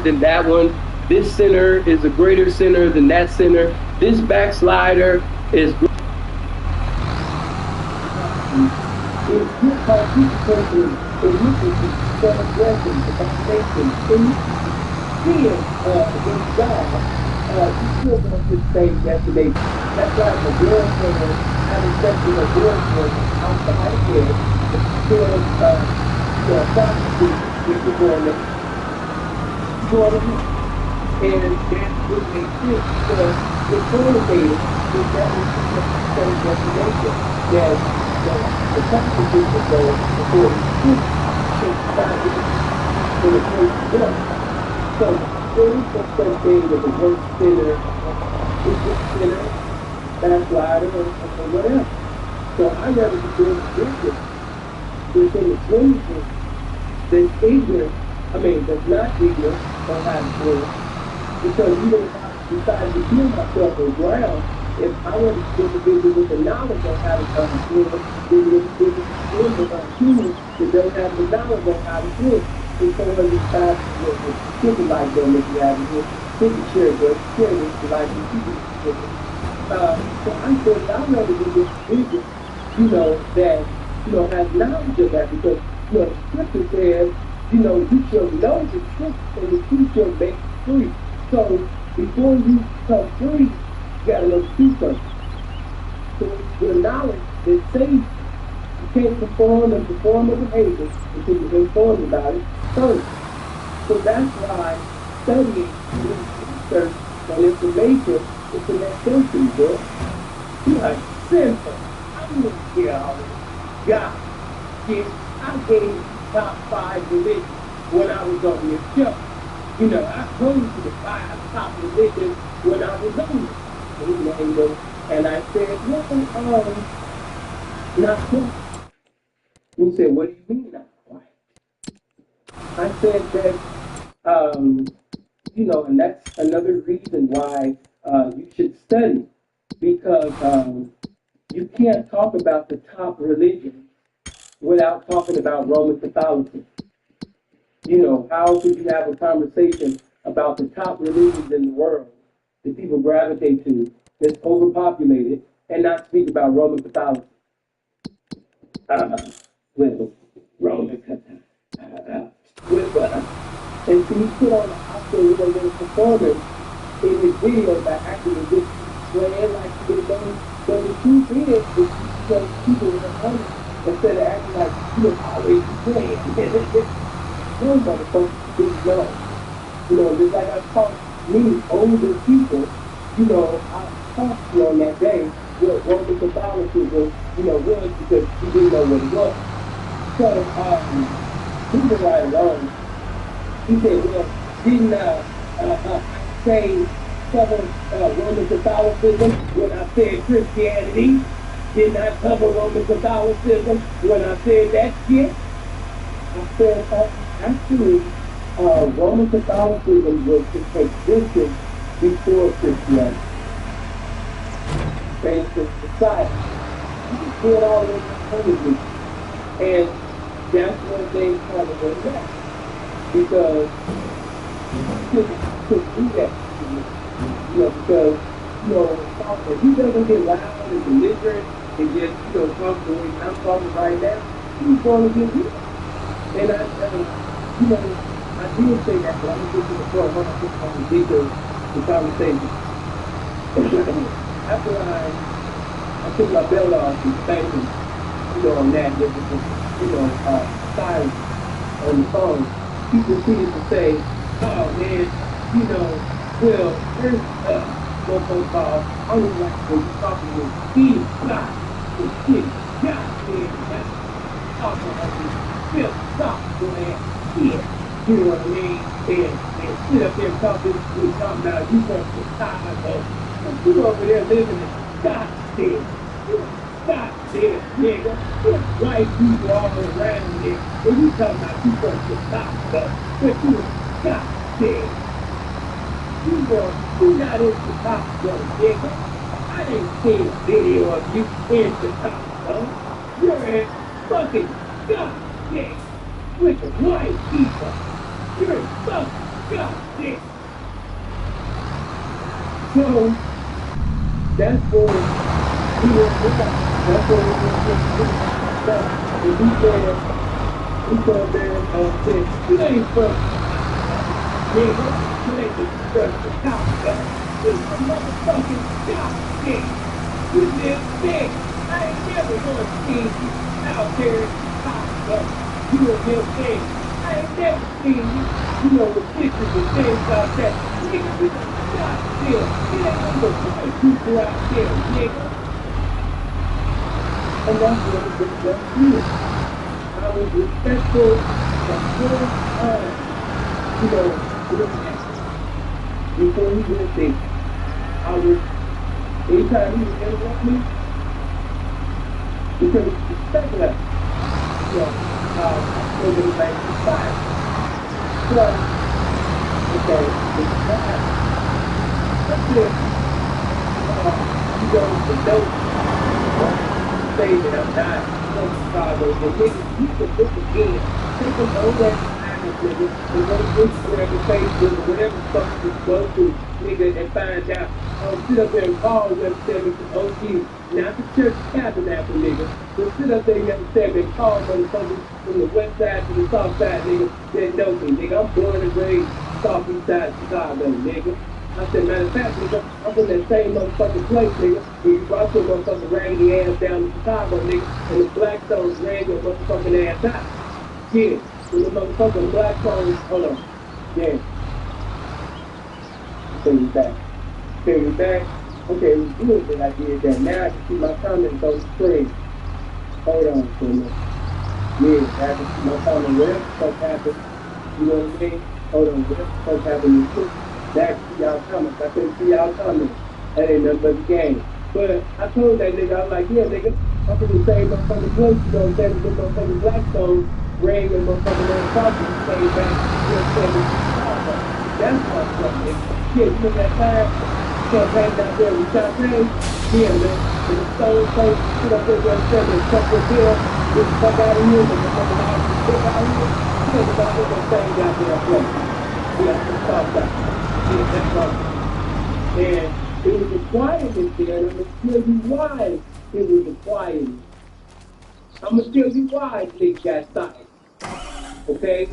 than that one. This sinner is a greater sinner than that sinner. This backslider is great. It's good because each person is looking to celebration, the foundation, and still in God, you still going to stay destination. That's why the girl sinner having sex with a girlfriend outside there, still prostitute with the boy. And that's what they did because the motivated is that we same destination that the constitution goes before the truth takes 5 years for the place to go. So there is no such thing as a worst sinner, it's just sinner, backslider, or whatever. So I never consider the difference within the community that's ignorant, that's not ignorant, don't have to because even if I decide to kill myself on the ground, if I was an individual with the knowledge on how to swim, then the individual who swims with our humans that don't have the knowledge on how to swim. It's 405 50 lifeboat if you haven't here. 50 share this lifeboat. So I said, I'd rather be this individual, that, has knowledge of that because, the scripture says, you shall know the truth and the truth shall make you free. So before you become free, you got to know the truth first. So your knowledge that saves you. You can't perform and perform a behavior until you've been informed about it first. So that's why studying research and information is the next thing to you, bro. You are simple. I don't care all this. God, I gave top 5 religions when I was on your show. I told you the 5 top religions when I was on it. And I said, well, not quite. He said, what do you mean not quite? I said that, and that's another reason why you should study, because you can't talk about the top religion without talking about Roman Catholicism. How could you have a conversation about the top religions in the world that people gravitate to, that's overpopulated, and not speak about Roman Catholicism? With Roman Catholicism. And so he put on the Oscar little performance in his video by acting as if playing like he would have done. But the truth is, if you show people in the money instead of acting like always playing. No motherfuckers didn't know. Just like I taught me older people, I taught you on that day what Roman Catholicism, was because he didn't know what it was. So, he was right along. He said, well, didn't say cover Roman Catholicism when I said Christianity? Didn't I cover Roman Catholicism when I said that shit? I said, actually, Roman Catholicism was existed before Christianity. Based on society. You can see it all in eternity. And that's when things kind of went back. Because you couldn't do that. Because, if he doesn't get loud and belligerent and just, talk the way I'm talking right now, he's going to get hit. And I did say that, but I'm going to get to the point when I put on the details of the conversation. After I took my belt off and spanked him, on that, there was silence on the phone. He proceeded to say, oh man, well, first, one phone call, I was like, when you talking to Steve, God, and shit, God, man, that's talking about this, Phil, stop, man, shit, you know what I mean? And sit up there talking about you want to time, and you over there living in Scottsdale, Scottsdale, nigga, there's white people all around there, and you talking about you want to stop, but you in Scottsdale. You not in Chicago, nigga. I didn't see a video of you in Chicago. You're in fucking Scottsdale with the white people. You're in fucking Scottsdale. So, that's where he was at. That's where he was at. And he said there and said, you ain't from nigga. You ain't just Chicago. You're from motherfucking Scottsdale. You live big. I ain't never gonna see you out there in Chicago. You a little big. I ain't never seen you, with pictures and things like that. Nigga, we from Scottsdale. It ain't no white people out there, nigga. And that's what it was just here. I was respectful the whole time, before he went there. I was, anytime he would interrupt me, because it's respect level. I told him like it's fine. So, okay, it's fine. That's it. don't know say that I'm not from Chicago, but nigga, you can look again. Take a load at times, nigga, and go to Instagram and Facebook or whatever the fuck you go to, nigga, and find out. Sit up there and call them 7 OG, not the church tabernacle, nigga, but sit up there and 7 and call motherfuckers from the west side to the south side, nigga, that know me, nigga. I'm born and raised southeast side Chicago, nigga. I said, matter of fact, nigga, I'm from that same motherfucking place, nigga. When you brought your motherfucking raggedy ass down to Chicago, nigga, and the Blackstones ran your motherfucking ass out. Yeah, when the motherfucking Blackstones, hold on. Yeah. Take me back. Take me back. Okay, it was good that I did that. Now I can see my comments on the screen. Hold on for a minute. Yeah, I can see my comment. Whatever the fuck happened, you know what I mean? Hold on, whatever the fuck happened. Back to y'all comments. I couldn't see y'all comments. That ain't nothing but the game. But I told that nigga, I was like, yeah, nigga, I'm from the same motherfucking place, you know what I'm saying? The motherfucking Blackstone ran your motherfucking ass coffee and came back, you know what I'm saying? That's my stuff, nigga. Yeah, you know that time? Campaign out there with Champagne? Yeah, man. And the stone place, sit up there, you know what I'm saying? And fuck your bill, get the fuck out of here, and the motherfucking house, get out of here. Yeah, because I was that same goddamn place. Yeah, it's soft out. Yeah, that's right. And it was a quietness there, and I'm going to tell you why it was a quietness. I'm going to tell you why things got silent. Okay?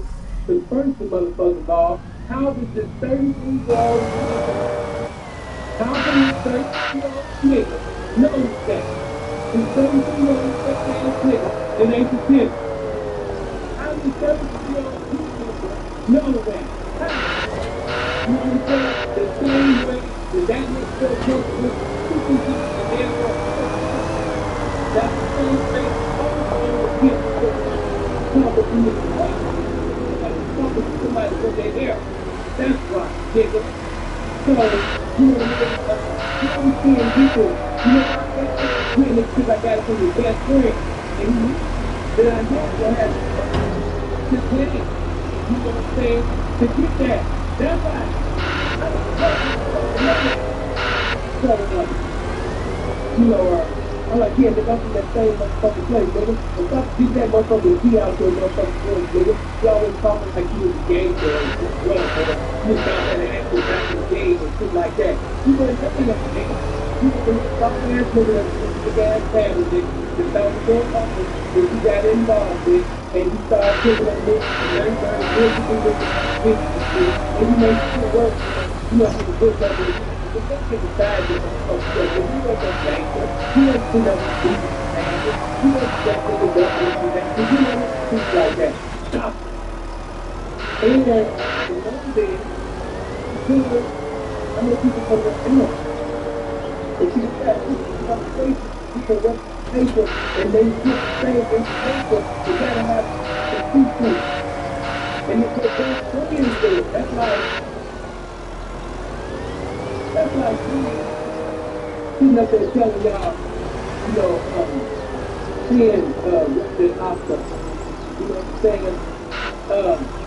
Because first the motherfuckers all, how did this 33-year-old how can this 33-year-old nigga know that? This 33-year-old fat-ass nigga that ain't the kid. How did this 33-year-old nigga know that? How? You know what I'm saying? The same way that nigga felt comfortable, you can get the damn work. That's the same thing all the kids feel comfortable in the way. Like comfortable somebody with their hair. That's right, nigga. So, you know what I mean? You understand people, you know, witness because I got it from your best friend. And you that I had to have to get it. You know what I'm saying? To get that. That's why so, you know, I'm like, yeah, nigga, I'm from that same motherfucking place, nigga. And stop get that motherfucking key out to a motherfucking place, nigga. You always talking like you was a game boy as well, nigga. You was out there acting back in the game and shit like that. You wasn't nothing of a nigga. You was a fucking ass nigga that's a big ass family, nigga. That found the door open that you got involved with, and you started picking up niggas and learning good to do with the business, and you make shit work. You know, you can put that in. But don't get beside you, you ain't no gangster. You ain't seen no business manager. You ain't that nigga that you know, things like that. Stop. And the one thing, because I know people come up and look. If you got conversation, people work paper and they get the same information, you gotta have the people. And if they're going to it, that's like sitting up there telling y'all, you know, seeing the Oscar, you know what I'm saying?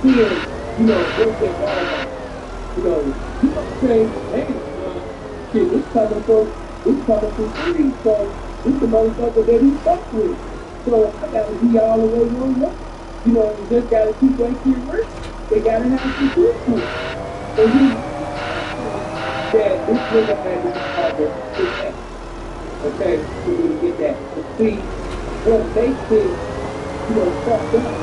Seeing, you know, work at Walmart, you know what I'm saying? Hey, shit, this coming from free, so this the motherfucker that he fuck with. So I gotta be all the way on up. You know, you just gotta keep that shit rich. They gotta have some shit to it. So you that this nigga had to be covered to that. Okay, so we get that. To see what they think, you know, fucked up.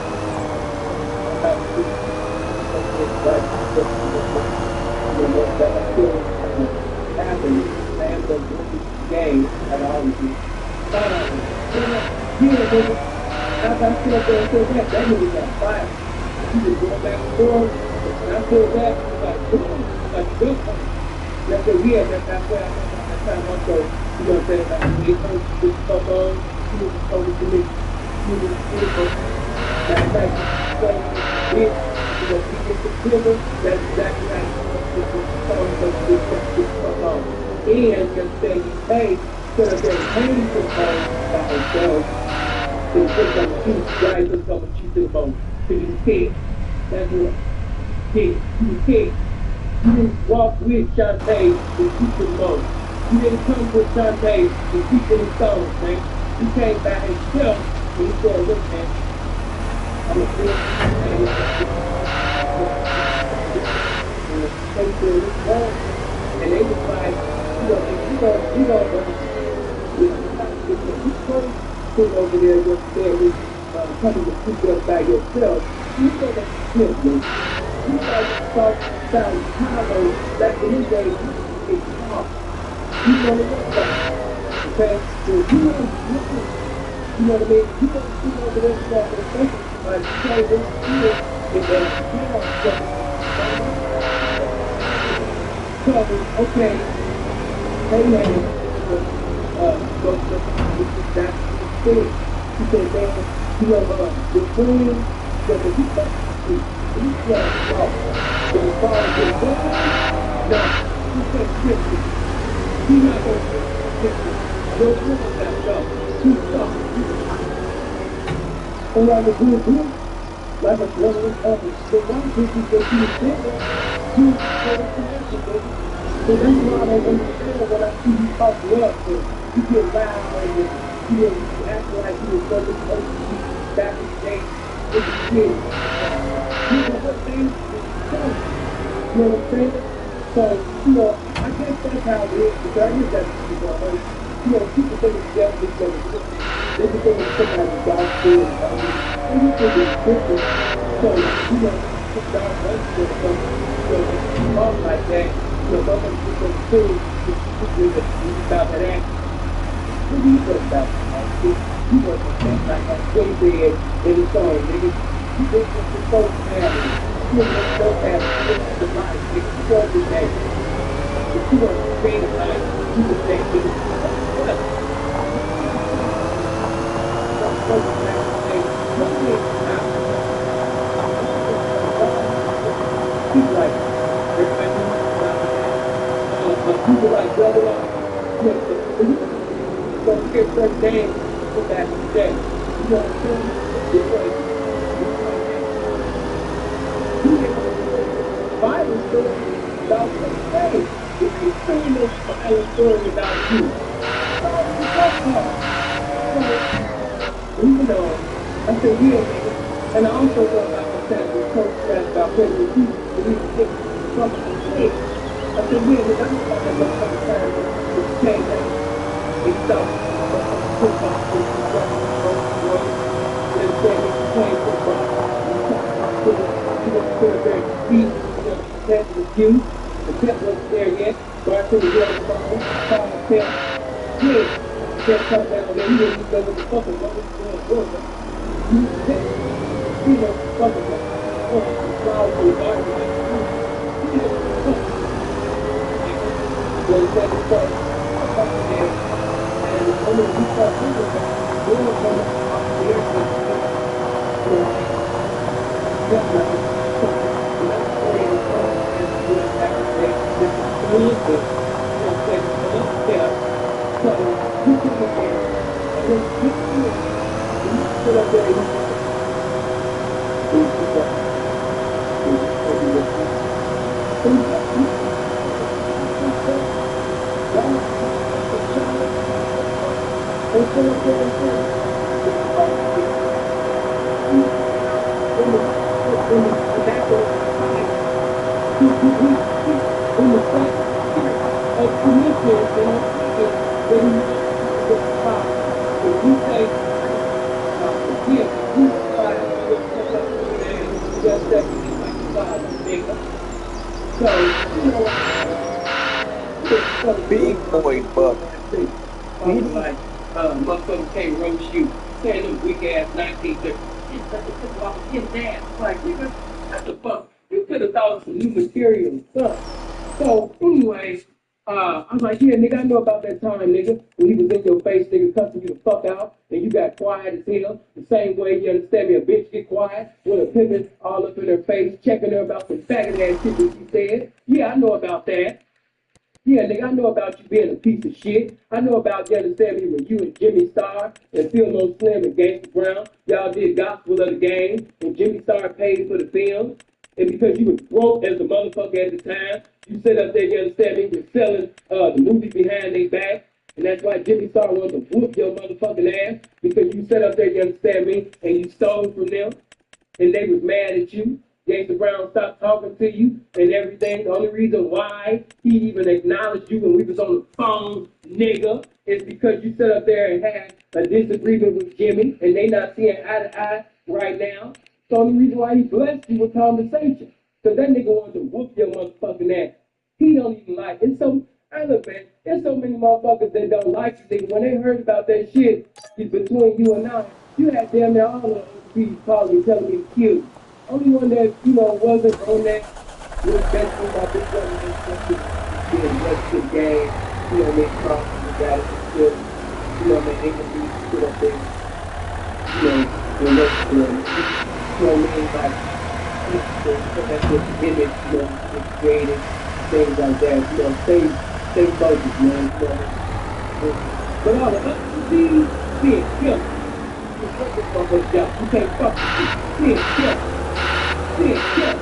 You know, that still happening. And the game at all of you. Yeah, nigga. As I sit up there and say that nigga got fired. He was going back and forth. And I feel that, like, boom, like, good. And I said, yeah, that's where I went on that time also, you know what I'm saying, like, when they told you this stuff on, he was told it to me. He was beautiful. That's like, so, it, you know, he gets the silver, that's exactly how he wants to tell him to do this stuff on. And just saying, hey, instead of getting paid for the phone by himself, to put some cheap, guys put some cheap to the phone. Because you can't. That's what. You can't. You walk with Shantae and keep the phone. He didn't come with Dante and keep any stones, man. He came by himself and he said, look, man, I'm a real take care of this world. And they was like, you know, if you first sit over there yesterday with coming to pick you up by yourself, you know that shit, man. You guys talk about Chicago back in the day, it's hard. You know what I'm saying? Okay? So you know what I mean? You don't see over there, you know what I'm saying? You say this here is that so, okay, hey man, go to that thing. He said, man, you know, the friend, that the people, he said, oh, the father, the boy, no, he said, listen, he's not going to listen. Your friend that go, he's talking, and like a good group, like a brother of the one people that you did, you for the connection, baby. So that's why I don't understand when I see you talk rough and you get loud and you act like you were so supposed to be back in the day with the kids. You know what things is done. You know what I'm saying? So, you know, I guess that's how it is because I guess that's people are hurt. You know, people think it's definitely something. They can think it's somebody's dog food and something. And you think it's different. So, you know, put down one foot or something. You know, if you talk like that, you know, motherfuckers just gonna assume that you about that act. What do you think about that? You want to think like Jay said in the song, nigga. You think it's the first family. You know, the first family. It's the life. Nigga, you want to say, if you want to stay in life, you would say, nigga, what? Don't go back and say, what is now? People like, everybody people like double up. You know, don't forget certain names from back in the day. You know what I'm saying? Because you know, violent story about hey, you ain't saying no violent story about you. So you talk about. So, you know, I said, yeah, nigga. And I also know about the time when Coach said about President Keith, and he was getting something to say. I said, yeah, nigga, I know about that motherfucking time when you came down. They stopped football and you got road. Then said he played football. And he talked about putting, you know, quarterback feet, you know, that was you. The pep wasn't there yet. Bartender yelled the ball, called the pep. Yeah. Pep come down there, he didn't even know what the fuck was going on. You pep, you know, fucking the flowers for the garden like you. You know, fuck. Well, he said, and when we start thinking about it, we're going to come off the air and you know, definitely something not very important as we do back in the day. This is good, you know, say the first step. So you come up there and then you do it. And you sit up there and you say, please keep up. Please keep up. So you get you and sit up there and say, in the vernacular society, in the same spirit of commission and of thinking that he wants people to respond. If you say, forgive, you respond to your step up to your name, just definitely like the father, nigga. So, you know what? Big boy buck. Like, motherfuckers can't roast you. Saying them weak ass 1930s. It's walking in that. Like, nigga, what the fuck? You could have thought of some new material and stuff. So, anyway, I was like, yeah, nigga, I know about that time, nigga, when he was in your face, nigga, cussing you the fuck out, and you got quiet as hell. The same way, you understand me, a bitch get quiet with a pimpin' all up in her face, checking her about some faggot ass shit that she said. Yeah, I know about that. Yeah, nigga, I know about you being a piece of shit. I know about, you understand me, when you and Jimmy Star and Phil No Slim and Gangsta Brown, y'all did Gospel of the Game, and Jimmy Star paid for the film. And because you was broke as a motherfucker at the time, You sit up there, you understand me, you're selling the movies behind their back. And that's why Jimmy Star wanted to whoop your motherfucking ass, because you sat up there, you understand me, and you stole from them, and they was mad at you. Jason Brown stopped talking to you and everything. The only reason why he even acknowledged you when we was on the phone, nigga, is because you sat up there and had a disagreement with Jimmy, and they not seeing eye to eye right now. The only reason why he blessed you with conversation, because that nigga wanted to whoop your motherfucking ass. He don't even like it. So, I look, man, there's so many motherfuckers that don't like you. When they heard about that shit between you and I, you had damn near all of those people calling me, telling me to kill you. Only one that, wasn't on that was best thing about this one is being left to the game. Crossing the guys and still, they can be put up there, and work for them. Like, that's what the image, it's created, things like that. Stay focused, man. But all the other things, being killed. You can't fuck with you. Being killed. Being killed.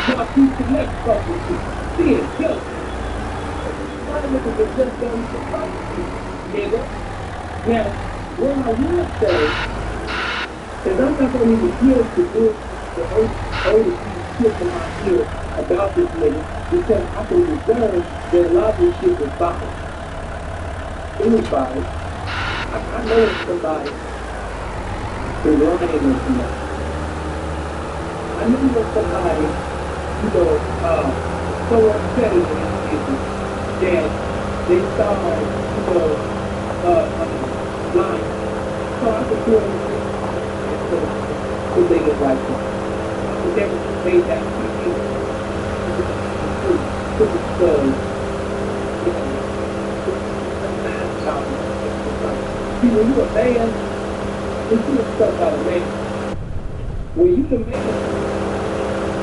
Now keep the next fuck with you. Being killed. My niggas are just going to fuck with you, nigga. Now, what I will say is I'm not going to even hear to do the older people shit in my ear about this nigga, because I can discern that a lot of this shit was fired. It was fired. I know it's somebody who's lying on somebody. I know there's somebody, so upset in this business that they started, lying. So I can feel to make it like that. But they made that TV because, see, when you're a man, it's just stuff about a man. When you're a man,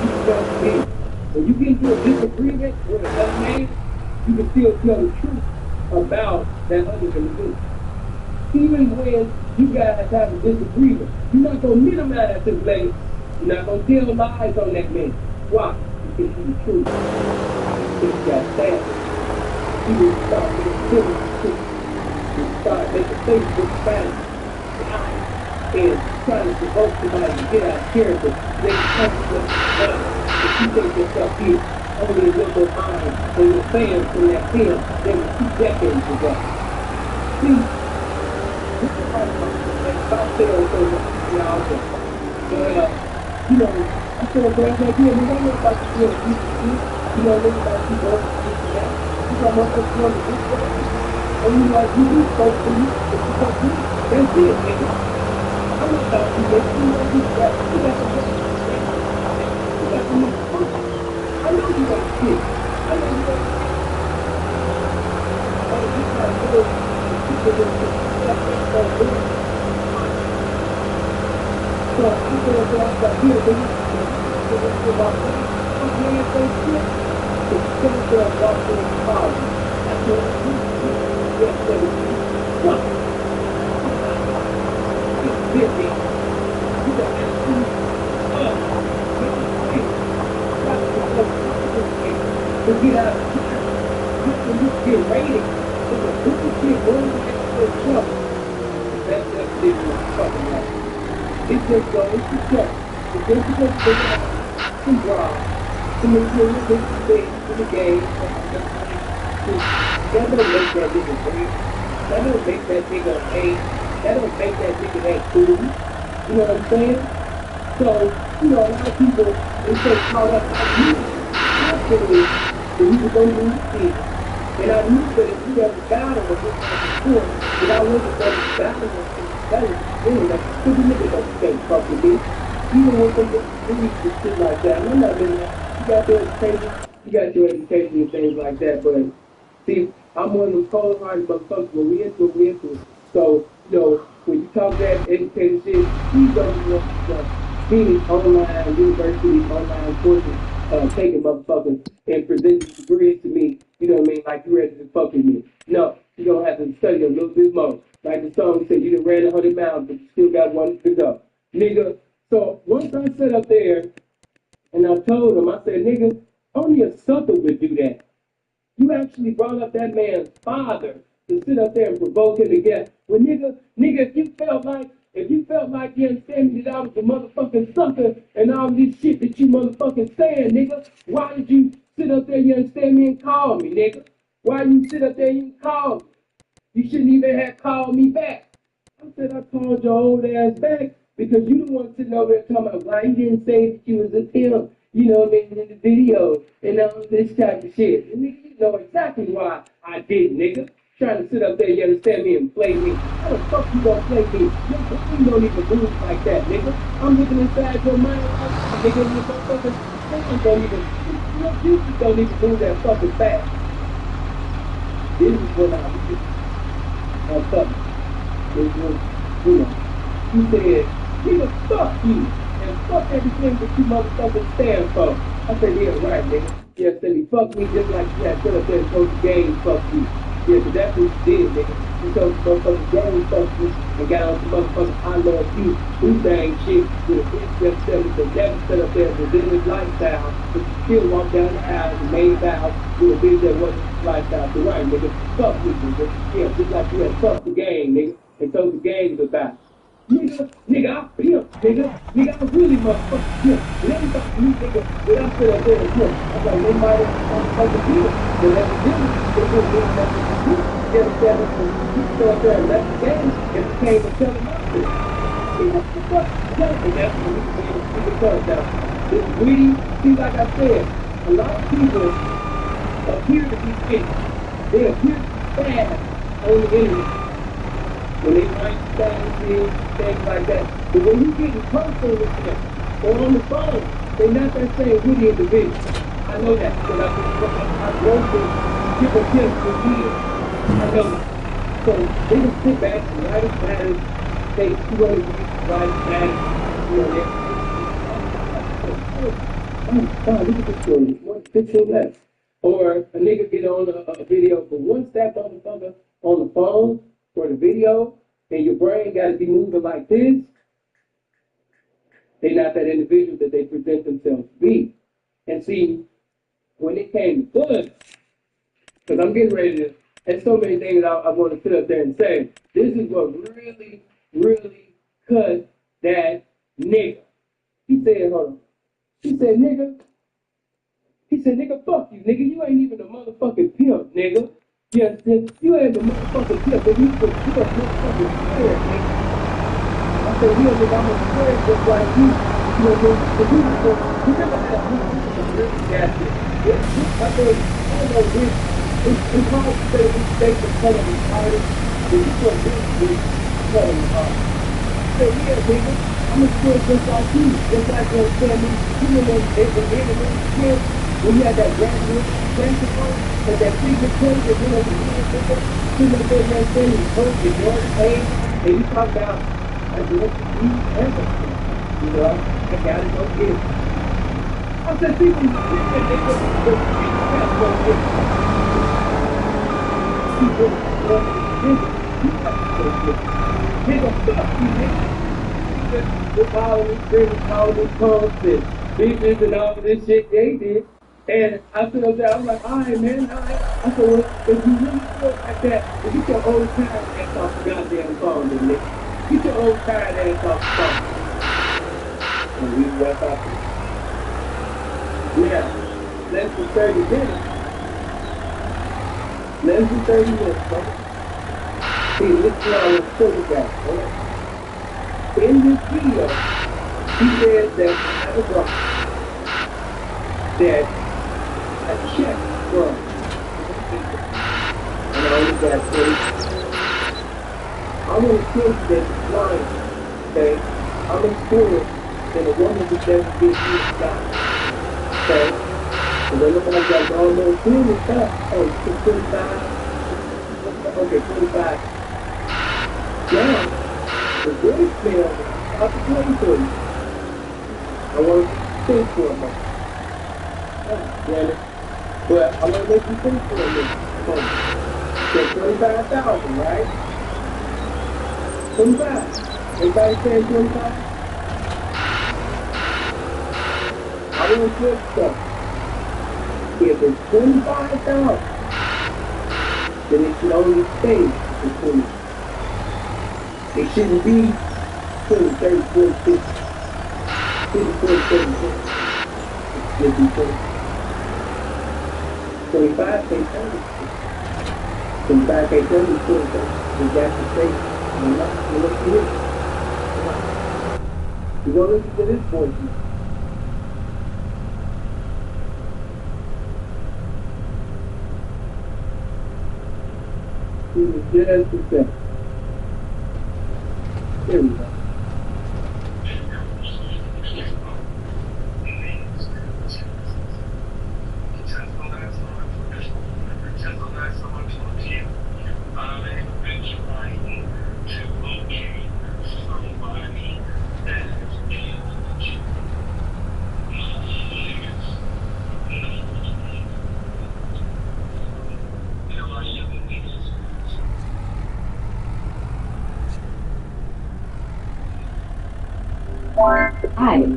you can tell the truth. When you get into a disagreement with another man, you can still tell the truth about that other individual. Even when you guys have a disagreement, you're not going to minimize this man. You're not going to tell lies on that man. Why? Because he's the truth. Because you got standards. You will start being silly. You start making faces with the family. And trying to provoke somebody to get out of character. They come to the if you take yourself here, only a little mind and your fans from that film that was 2 decades ago. See, this is like about sales over y'all. But, I'm so glad that you know about the real people. You know about people that. You know what they're doing to this way. And you like you do folks for you, if you don't do it, that's it, nigga. I'm not about you, nigga. You know you got to get you got to make fun. I know you ain't shit. I know you ain't shit. Oh, you got to go to the so I'm going to go out here, baby. I'm going to go out there. I'm going to go shit. It's going to go out there in the car. That's what I'm doing. Yes, baby. What? It's busy. You got to ask me. To get out of here. When you get rated, there's a group of shit going to trouble. That's what fucking like. It just goes to show. It just because they have some draws, some material things in the game, that don't make that nigga great. That don't make that nigga hate. That don't make that nigga that cool. You know what I'm saying? So, a lot of people, they so caught up like you. I feel it, that we were going to lose the season. And I knew that if we ever battle with this before, that I wasn't going to battle with him. That was the thing, like, because the niggas don't stay fuck with me. Even when they get released and shit like that. And I'm not in that. You got your education and things like that, but see, I'm one of those cold-hearted motherfuckers. When we into it, we into it. So, when you talk that educated shit, please don't be these online universities, online courses, taking motherfuckers and presenting degrees to me, you know what I mean, like you ready to fuck with me. No, you're going to have to study a little bit more. Like the song said, you done ran 100 miles, but you still got one to go. Nigga, so once I sat up there and I told him, I said, nigga, Only a sucker would do that. You actually brought up that man's father to sit up there and provoke him to get. Well, nigga, if you felt like you understand me that I was a motherfucking sucker and all this shit that you motherfucking saying, nigga, why did you sit up there, you understand me, and call me, nigga? Why you sit up there and you call me? You shouldn't even have called me back. I said I called your old ass back because you the one sitting over there talking about why you didn't say that you was a pimp, you know what I mean, in the video and all this type of shit. And nigga, you know exactly why I did, nigga. Trying to sit up there, you understand me, and play me. How the fuck you gonna play me? Nigga, you don't even move like that, nigga. I'm looking inside your mind right now, nigga, and your motherfucking hands you don't even move that fucking fast. This is what I do. I'm fucking. This was, you know, he said, nigga, fuck you, and fuck everything that you motherfuckers stand for. I said, yeah, right, nigga. Yeah, said he fucked me just like you had stood up there and told the game, fuck you. Yeah, but that's what you did, nigga. You told the motherfucking game, fuck you, and got on the motherfucking I love you, Wu-Tang shit with a bitch that said that never stood up there and did his lifestyle, but you still walked down the aisle and made vows with a bitch that wasn't his lifestyle. So right, nigga, fuck me, nigga. Yeah, just like you had fucked the game, nigga, and told the game goodbye. Nigga, I pimp, nigga, I really motherfucking pimp. And everybody knew, nigga, that I sit up there and pimp. I was like, nobody motherfucking pimp. But evidently, they didn't mean nothing to you. You understand? You sit up there and left the game and became a telling my shit. See, what the fuck? And that's when we began to speak the tongue down. This greedy, see, like I said, a lot of people appear to be fake. They appear to be bad on the internet. When they write things like that. But when you get in personal with them, or on the phone, they're not that same witty individual. I know that because I've worked with different tips for years. I know that. So they just sit back and write a status, say 200 weeks, write a status, you know, oh, God, look at this story. One picture left. Or a nigga get on a video, but once that motherfucker on the phone, for the video, and your brain got to be moving like this, they're not that individual that they present themselves to be. And see, when it came to blood, because I'm getting ready to, there's so many things I want to sit up there and say. This is what really, really cut that nigga. He said, hold on. He said, nigga, fuck you, nigga. You ain't even a motherfucking pimp, nigga. Yes, you ain't the motherfucking pimp, but you a motherfucking square, nigga. I said, yeah, nigga, I'm a square just like you. You know what I mean? You never had a really nasty. I mean, I don't know, it's hard to say we state the color of retarded, but you put this color of retarded. I said, yeah, nigga, I'm a square just like you. Just like you understand me. You know when they were in the kids, when you had that graduate principal, and that secret place that went over here, you know, that thing, you told your daughter pain, and you talk about, I do what you everything. You know, I gotta go get it. I said, people, you can't make it, but you gotta go get it. People, you gotta go get it. Nigga, fuck you, nigga. With all these drinks, all these pumps, and bitches, and all this shit they did. And I stood up there, I was like, all right, man, all right. I said, well, if you really feel like that, then get your old tired ass off the goddamn phone, then, nigga. Get your old tired ass off the phone. And we went off. Yeah, less than 30 minutes. Less than 30 minutes, bro. See, this is what I was talking about, right? In this video, he said that I was wrong. That a check from, and I only got paid. I'm going to tell you that it's lying, okay? I'm insured that a woman would never get you a shot, okay? And then nobody got all those things and stuff. Oh, 25. Okay, 25. Now, the voicemail is about to play for you. I want to think for a moment. Damn it. But I'm going to make you think for a minute. Come on. Say 25,000, right? 25. Everybody saying 25? I want to flip stuff. If it's 25,000, then it should only stay at 20. It shouldn't be 20, 30, 40, 50, 50, 40, 70, 50. It should be 20. 25 can't turn it. 25 can't turn it, 20. You got to stay. You look at this. You go listen to this voice now. He was just a second. There we go. Hi.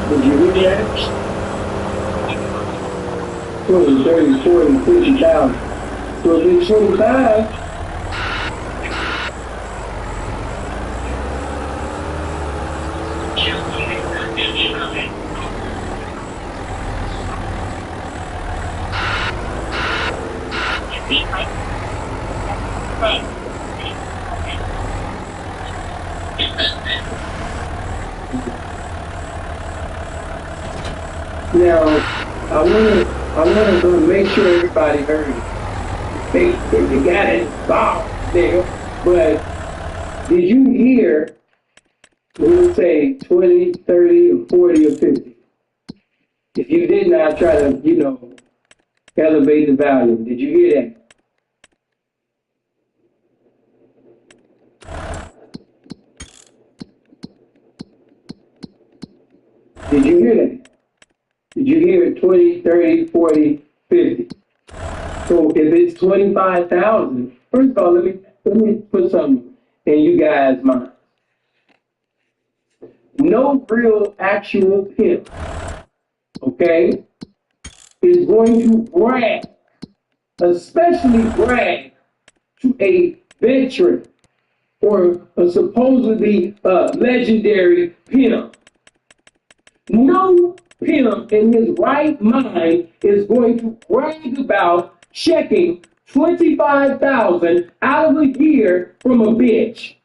Did you hear that? 20, 30, 40, 50,000. So if it's 25, now I want to make sure everybody heard it. They got it involved there, but did you hear? We'll say 20, 30, or 40, or 50. If you did not try to, elevate the value, did you hear that? Did you hear that? Did you hear 20, 30, 40, 50? So if it's 25,000, first of all, let me put something in you guys' minds. No real actual pimp, okay, is going to brag, especially brag to a veteran or a supposedly legendary pimp. No pimp in his right mind is going to brag about checking 25,000 out of a year from a bitch.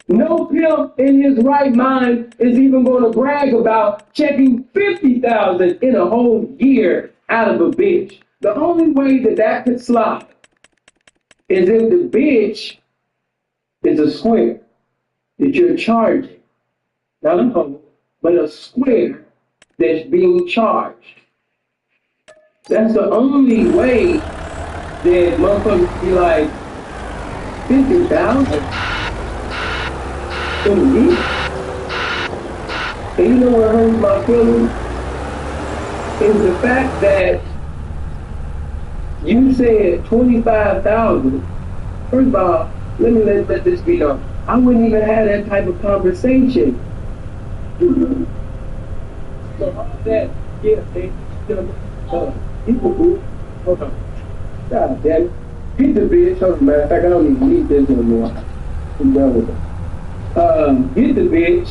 No pimp in his right mind is even going to brag about checking 50,000 in a whole year out of a bitch. The only way that that could slide is if the bitch is a square that you're charging, not a hoe, but a square that's being charged. That's the only way that motherfuckers be like 50,000 in a year. And you know what hurts my feelings is the fact that you said 25,000. First of all, let this be known. I wouldn't even have that type of conversation. So all that, yeah, they, get the boo. Hold on. God damn it. Get the bitch. Hold on, matter of fact, I don't even need this anymore. I'm done with it. Get the bitch.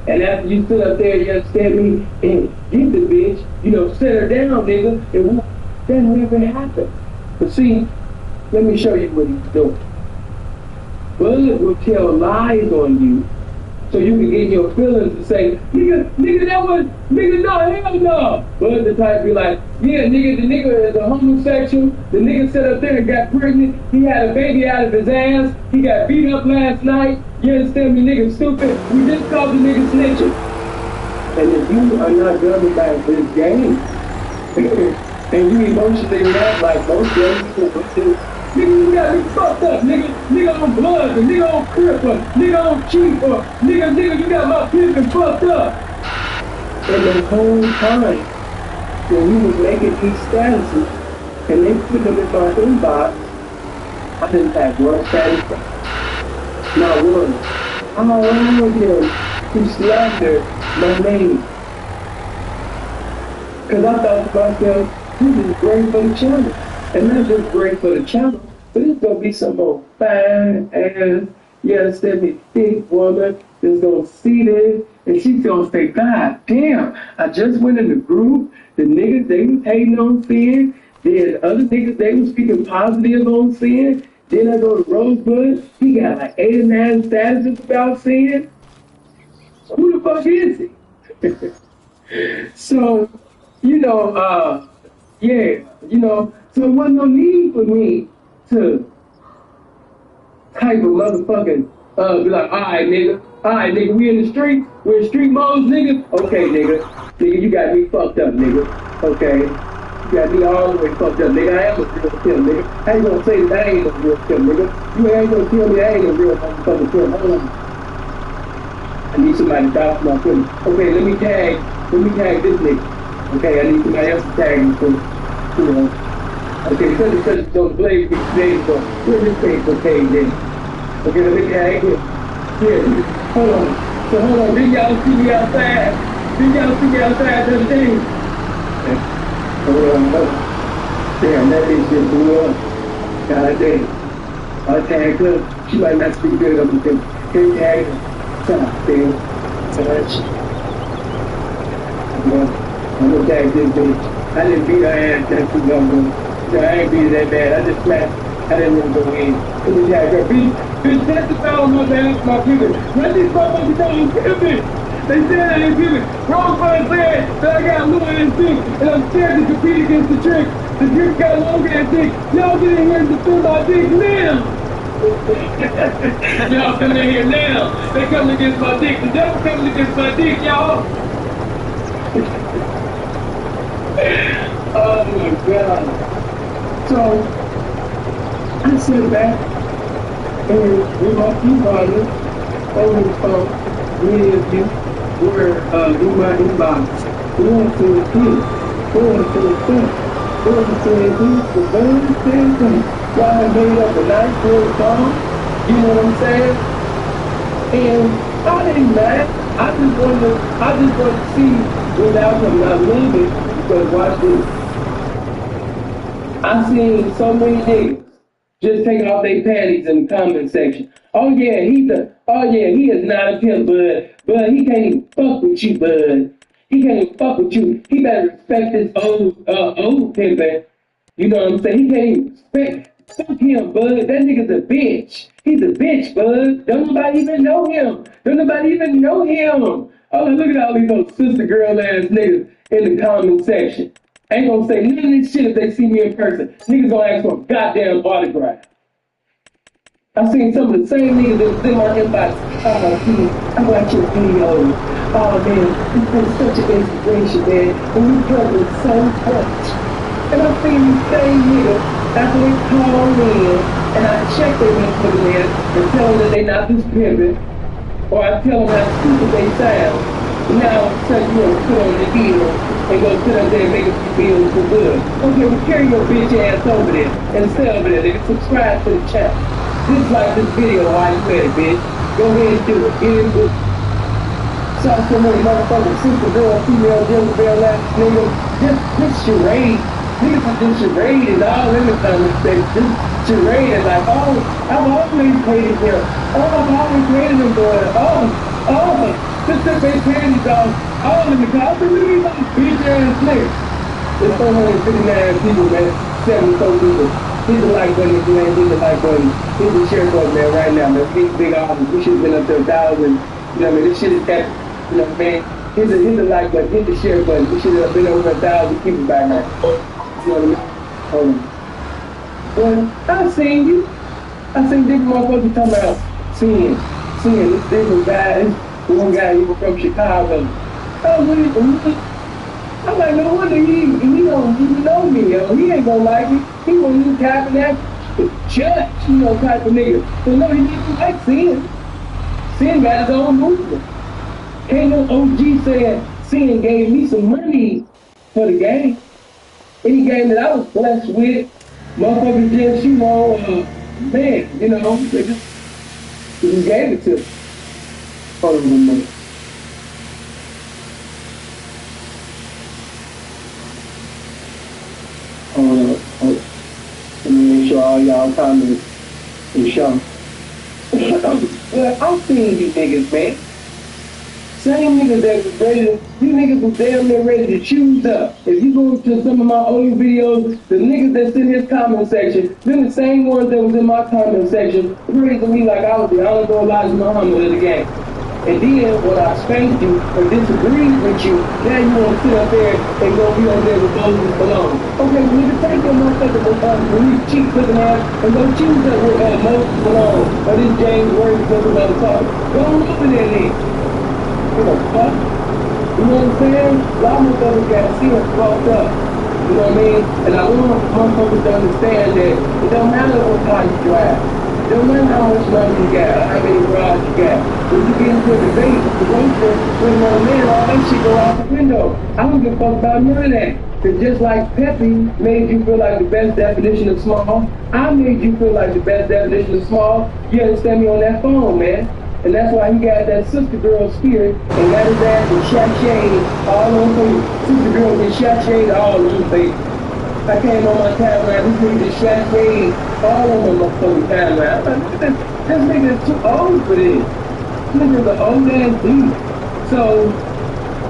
And after you stood up there, you understand me, and get the bitch, sit her down, nigga, and that never happened. But see, let me show you what he's doing. Bud will tell lies on you so you can get your feelings to say, nigga, that was, nigga, no, hell no. Bud the type be like, yeah, nigga, the nigga is a homosexual. The nigga sat up there and got pregnant. He had a baby out of his ass. He got beat up last night. You understand me, nigga, stupid. We just called the nigga snitching. And if you are not done about this game, and you emotionally react like most young people do, nigga, you got me fucked up, nigga. Nigga on blood, or nigga on crip, or nigga on cheap, or nigga, you got my pimpin' fucked up. And the whole time, when we was making these statuses, and they put them in my inbox, I didn't have one satisfaction. Not one. I allowed him to slander my name. Because I thought to myself, this is great for the channel. And not just great for the channel, but it's going to be some more fine ass, you understand me, big woman that's going to see this, and she's going to say, God damn, I just went in the group, the niggas, they was hating on sin, then other niggas, they was speaking positive on sin, then I go to Rosebud, he got like 8 or 9 statuses about sin. Who the fuck is he? So, yeah, so there wasn't no need for me to type of motherfucking, be like, all right, nigga, we in the street, we're in street modes, nigga. Okay, nigga, you got me fucked up, nigga. Okay, you got me all the way fucked up, nigga. I am a real pimp, nigga. How you gonna say that I ain't a real pimp, nigga? You ain't gonna tell me I ain't a real motherfucking pimp. Hold on. I need somebody to bounce my feelings. Okay, let me tag this nigga. Okay, I need somebody else to tag me for, okay, because it's on the blade, days ago, where this page okay then? Okay, let me tag it. Yeah, hold on. Did y'all see me outside? The other day? Hold on. Damn, that bitch just blew up. God damn. I tagged her. She might not speak good of me. Can you tag her? Stop, damn. Touch. Yeah, I'm gonna tag this bitch. I didn't beat her ass that too long. I ain't beat that bad. I just smacked. I didn't even go in. Let me tag her. Bitch, testify on my behalf, my people. Let these motherfuckers know I'm pimping. They said I ain't pimping. Rosebud said that I got a little ass dick, and I'm scared to compete against the trick. The trick got a long ass dick. Y'all get in here and defend my dick now. Y'all come in here now. They coming against my dick. The devil coming against my dick, y'all. Oh my God. So I sit back and with my few partners over the phone, many of you were in my inbox, going to the kids, going to the thing, going to the very same thing. Y'all have made up a nice little song, you know what I'm saying? And I didn't mind. I just wanted to see without them. I love it because watch this. I seen so many niggas just take off their panties in the comment section. Oh yeah, he is not a pimp, bud. Bud, he can't even fuck with you, bud. He can't even fuck with you. He better respect this old pimpin'. You know what I'm saying? He can't even respect. Fuck him, bud. That nigga's a bitch. He's a bitch, bud. Don't nobody even know him. Don't nobody even know him. Oh, look at all these little sister girl ass niggas in the comment section. Ain't gonna say none of this shit if they see me in person. Niggas gonna ask for a goddamn autograph. I seen some of the same niggas that was in my inbox. Oh, dude, I watch your videos. Oh, man, you've been such an inspiration, man. And you helped me so much. And I seen these same niggas after they call in and I check their LinkedIn and tell them that they not this pimping, or I tell them how stupid they sound. Now, suddenly you want to put on the deal and go sit up there and make a few bills for good. Okay, well, carry your bitch ass over there and stay over there. Nigga, subscribe to the channel. Dislike this video while you at it, bitch. Go ahead and do it. Get in good. Saw so many motherfucking sister girl, female, gender, bell ass nigga. Just charade. Niggas are just charading all in the comments. Just charading like, oh, I've always hated him. Oh, I've always hated him, boy. Oh, just took their panties off. All in the comments. Look at these little bitch ass niggas. There's 459 people, man. 74 people. Hit the like button if you ain't hit the like button. Hit the share button, man, right now, man. Big offers. We should have been up to 1,000. You know what I mean? This shit is epic. You know what I mean? Hit the like button, hit the share button. We should have been over 1,000 people by now. You know what I mean? Hold on. Well, I seen you. I seen different motherfuckers talking about seeing this different guy. This one guy, he was from Chicago. Oh, what? I'm like, no wonder he don't even know me, yo. He ain't gonna like me. He won't even tapping that church, you know, type of nigga. So no, he didn't like Sin. Sin got his own movement. Ain't no OG saying Sin gave me some money for the game. Any game that I was blessed with, motherfuckers just, you know, man, you know, they just gave it to me. Hold on a minute. Let me make sure all y'all comments is shown. Well, I'm seeing these niggas, man. Same niggas that was ready to, these niggas was damn near ready to choose up. If you go to some of my older videos, the niggas that's in this comment section, they're the same ones that was in my comment section, praising me like I was the honorable Elijah Muhammad of the game. And then when I spanked you or disagreed with you, now you want to sit up there and go be over there with Moses Malone. Okay, well, nigga, take your motherfucking when you cheap looking ass and go choose up with Moses Malone or this James Worthy looking motherfucker. Go on over there then. Give a fuck. You know what I'm saying? A lot of motherfuckers got to see us fucked up. You know what I mean? And I want motherfuckers to understand that it don't matter what car you drive. It don't matter how much money you got, or how many rides you got. When you get into a debate, the gangster, with another man, all that shit go out the window. I don't give a fuck about none of that. Because just like Pepe made you feel like the best definition of small, I made you feel like the best definition of small. You understand me on that phone, man. And that's why he got that sister girl spirit and got his ass and shot-shade all on face. Sister girl get shot-shade all on face. I came on my timeline, this nigga just shot-shade all on my motherfucking timeline. I'm like, this nigga is too old for this. This nigga's an old ass dude. So,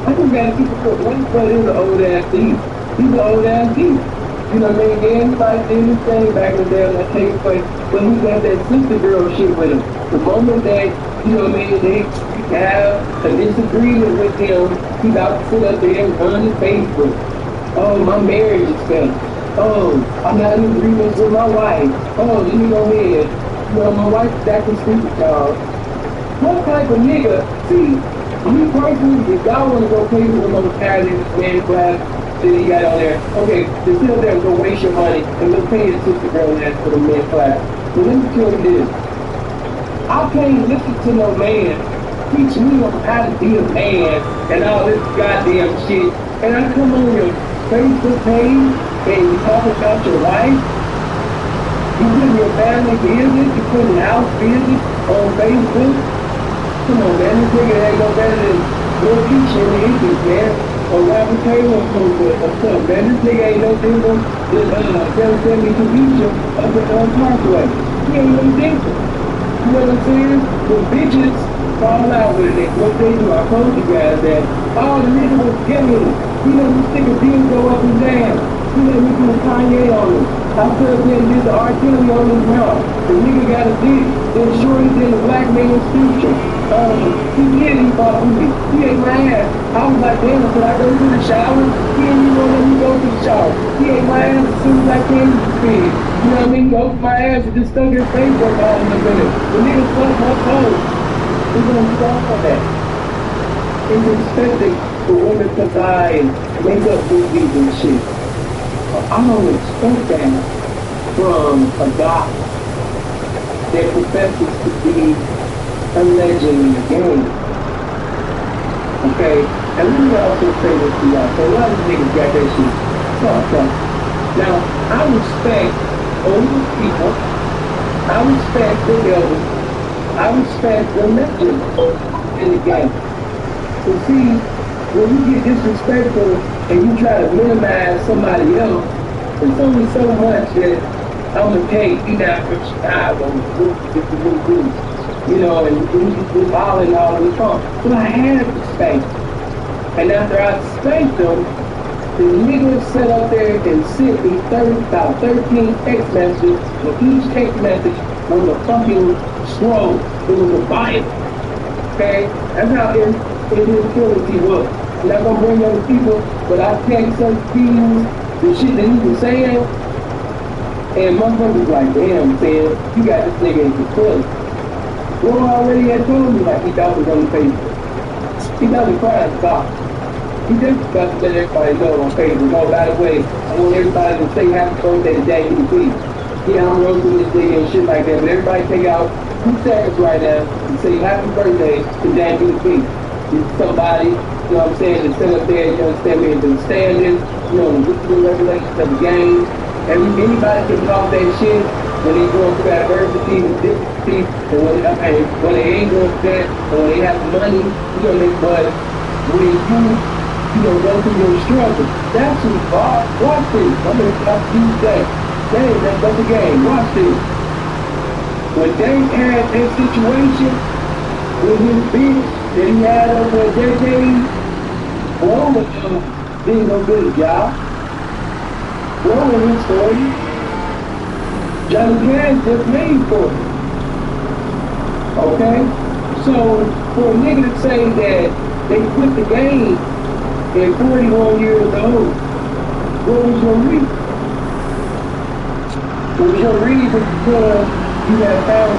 I just gotta keep it real. One brother is an old ass dude. He's an old ass dude. You know what I mean? Yeah, everybody did his thing back in the day on that tape play, but he got that sister girl shit with him. The moment that, you know what I mean, they have a disagreement with him, he's out to sit up there and run his Facebook. Oh, my marriage is failing. Oh, I'm not in agreement with my wife. Oh, let me go ahead. You know, my wife's acting stupid, y'all. What type of nigga? See, me personally, if y'all want to go pay for the most talented man class that he got on there, okay, just sit up there and go waste your money and go pay his sister girl ass for the man class. But let me tell you this. I can't listen to no man teach me on how to be a man and all this goddamn shit. And I come on your Facebook page and you talk about your wife. You put your family business, you put house business on Facebook. Come on, man, this nigga ain't no better than Lil Peach in the English, man. Or Robert Taylor or something, man. This nigga ain't no different than 772 Beach up at Parkway. He ain't no different. You know what I'm saying? The bitches fall out with it. What they do, I told you guys that all the niggas was giving it. You know, this nigga didn't go up and down. He let me do Kanye on him. I said then did the R. Kelly on his mouth. The nigga got a dick that shorter than the black man's future. He did, he fought with me. He ate my ass. I was like, damn, should I go to the shower? He didn't even want to let me go to the shower. He ate my ass as soon as I came to the bed. You know what I mean? He opened my ass and just stuck his face up all in the minute. The nigga fucked my toes. We're gonna stop on that. It's expected for women to buy and make up movies and shit. I don't expect that from a guy that professes to be a legend in the game. Okay? And let me also say this to y'all. So a lot of niggas got that shit fucked up. Now, I respect older people. I respect the elders. I respect the legends in the game. So see, when you get disrespectful and you try to minimize somebody else, there's only so much that I'm gonna take. You not from Chicago, you know, and we all in all of the fun. But I had to spank. And after I spanked them, the nigga sat up there and sent me about 13 text messages, and each text message was a fucking scroll. It was a Bible. Okay? That's how infertility was. I'm not gonna bring other people, but I text some things, the shit that he was saying, and motherfuckers like, damn, man, you got this nigga in the club. Bro already had told me like he thought it was on Facebook. He thought he cried about. He just got to let everybody know on Facebook. Oh, by the way, I want everybody to say happy birthday to Daniel P. Yeah, I'm roasting this nigga and shit like that, but everybody take out 2 seconds right now and say happy birthday to Daniel P. Somebody, you know what I'm saying, to sit up there, you understand me, and the standards, you know, the regulations of the game. Anybody can talk that shit when they going through adversity and difficulty, and when they ain't going through that, or when they have money, you know what I mean, but when you know, go through your struggle, that's who watch this. I'm gonna use that. Dang, that's the game. Watch this. When they had that situation with his bitch that he had over a decade, Bro didn't go get a job. Bro in his 40s. Johnny Cash just made for it. Okay? So, for a nigga to say that they quit the game at 41 years old, what was your reason? Was your reason because you had found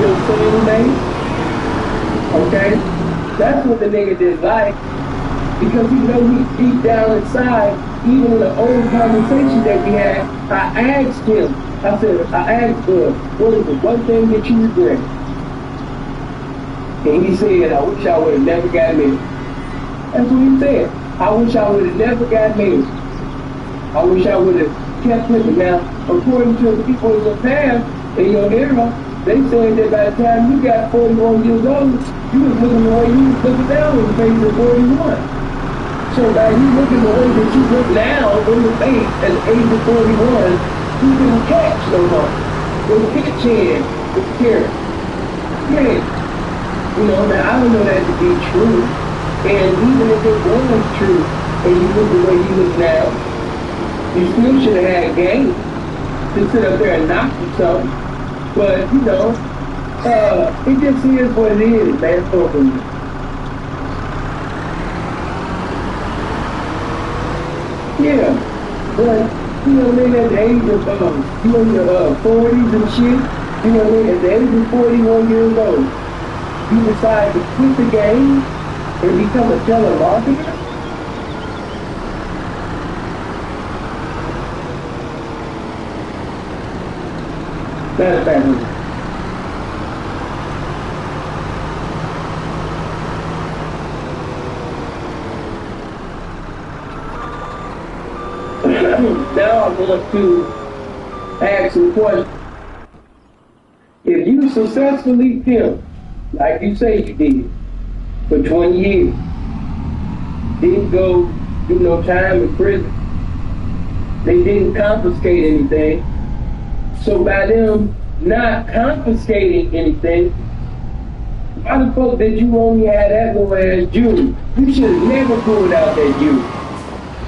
your soulmate? Okay? That's what the nigga did like. Because he know he deep down inside, even in the old conversation that we had, I asked him, I asked him, what is the one thing that you regret? And he said, I wish I would have never got married. That's what he said. I wish I would have never got married. I wish I would have kept living. Now, according to the people in the past, in your era, they said that by the time you got 41 years old, you was looking the way you was looking down in the face of 41. So by you looking the way that you look now in the face at the age of 41, you didn't catch no more. Your pitch hand was carried. Yeah. You know, now I don't know that to be true. And even if it was true, and you look the way you look now, you still should have had game to sit up there and knock yourself. But, you know, it just is what it is, man. So, yeah, but, you know what I mean, at the age of, you know, your 40s and shit, you know what I mean, at the age of 41 years old, you decide to quit the game and become a telemarketer? That's bad. Now I want to ask some questions. If you successfully killed, like you say you did, for 20 years, didn't go do no time in prison, they didn't confiscate anything, so by them not confiscating anything, why the fuck did you only have that little ass jewelry? You should have never pulled out that jewelry.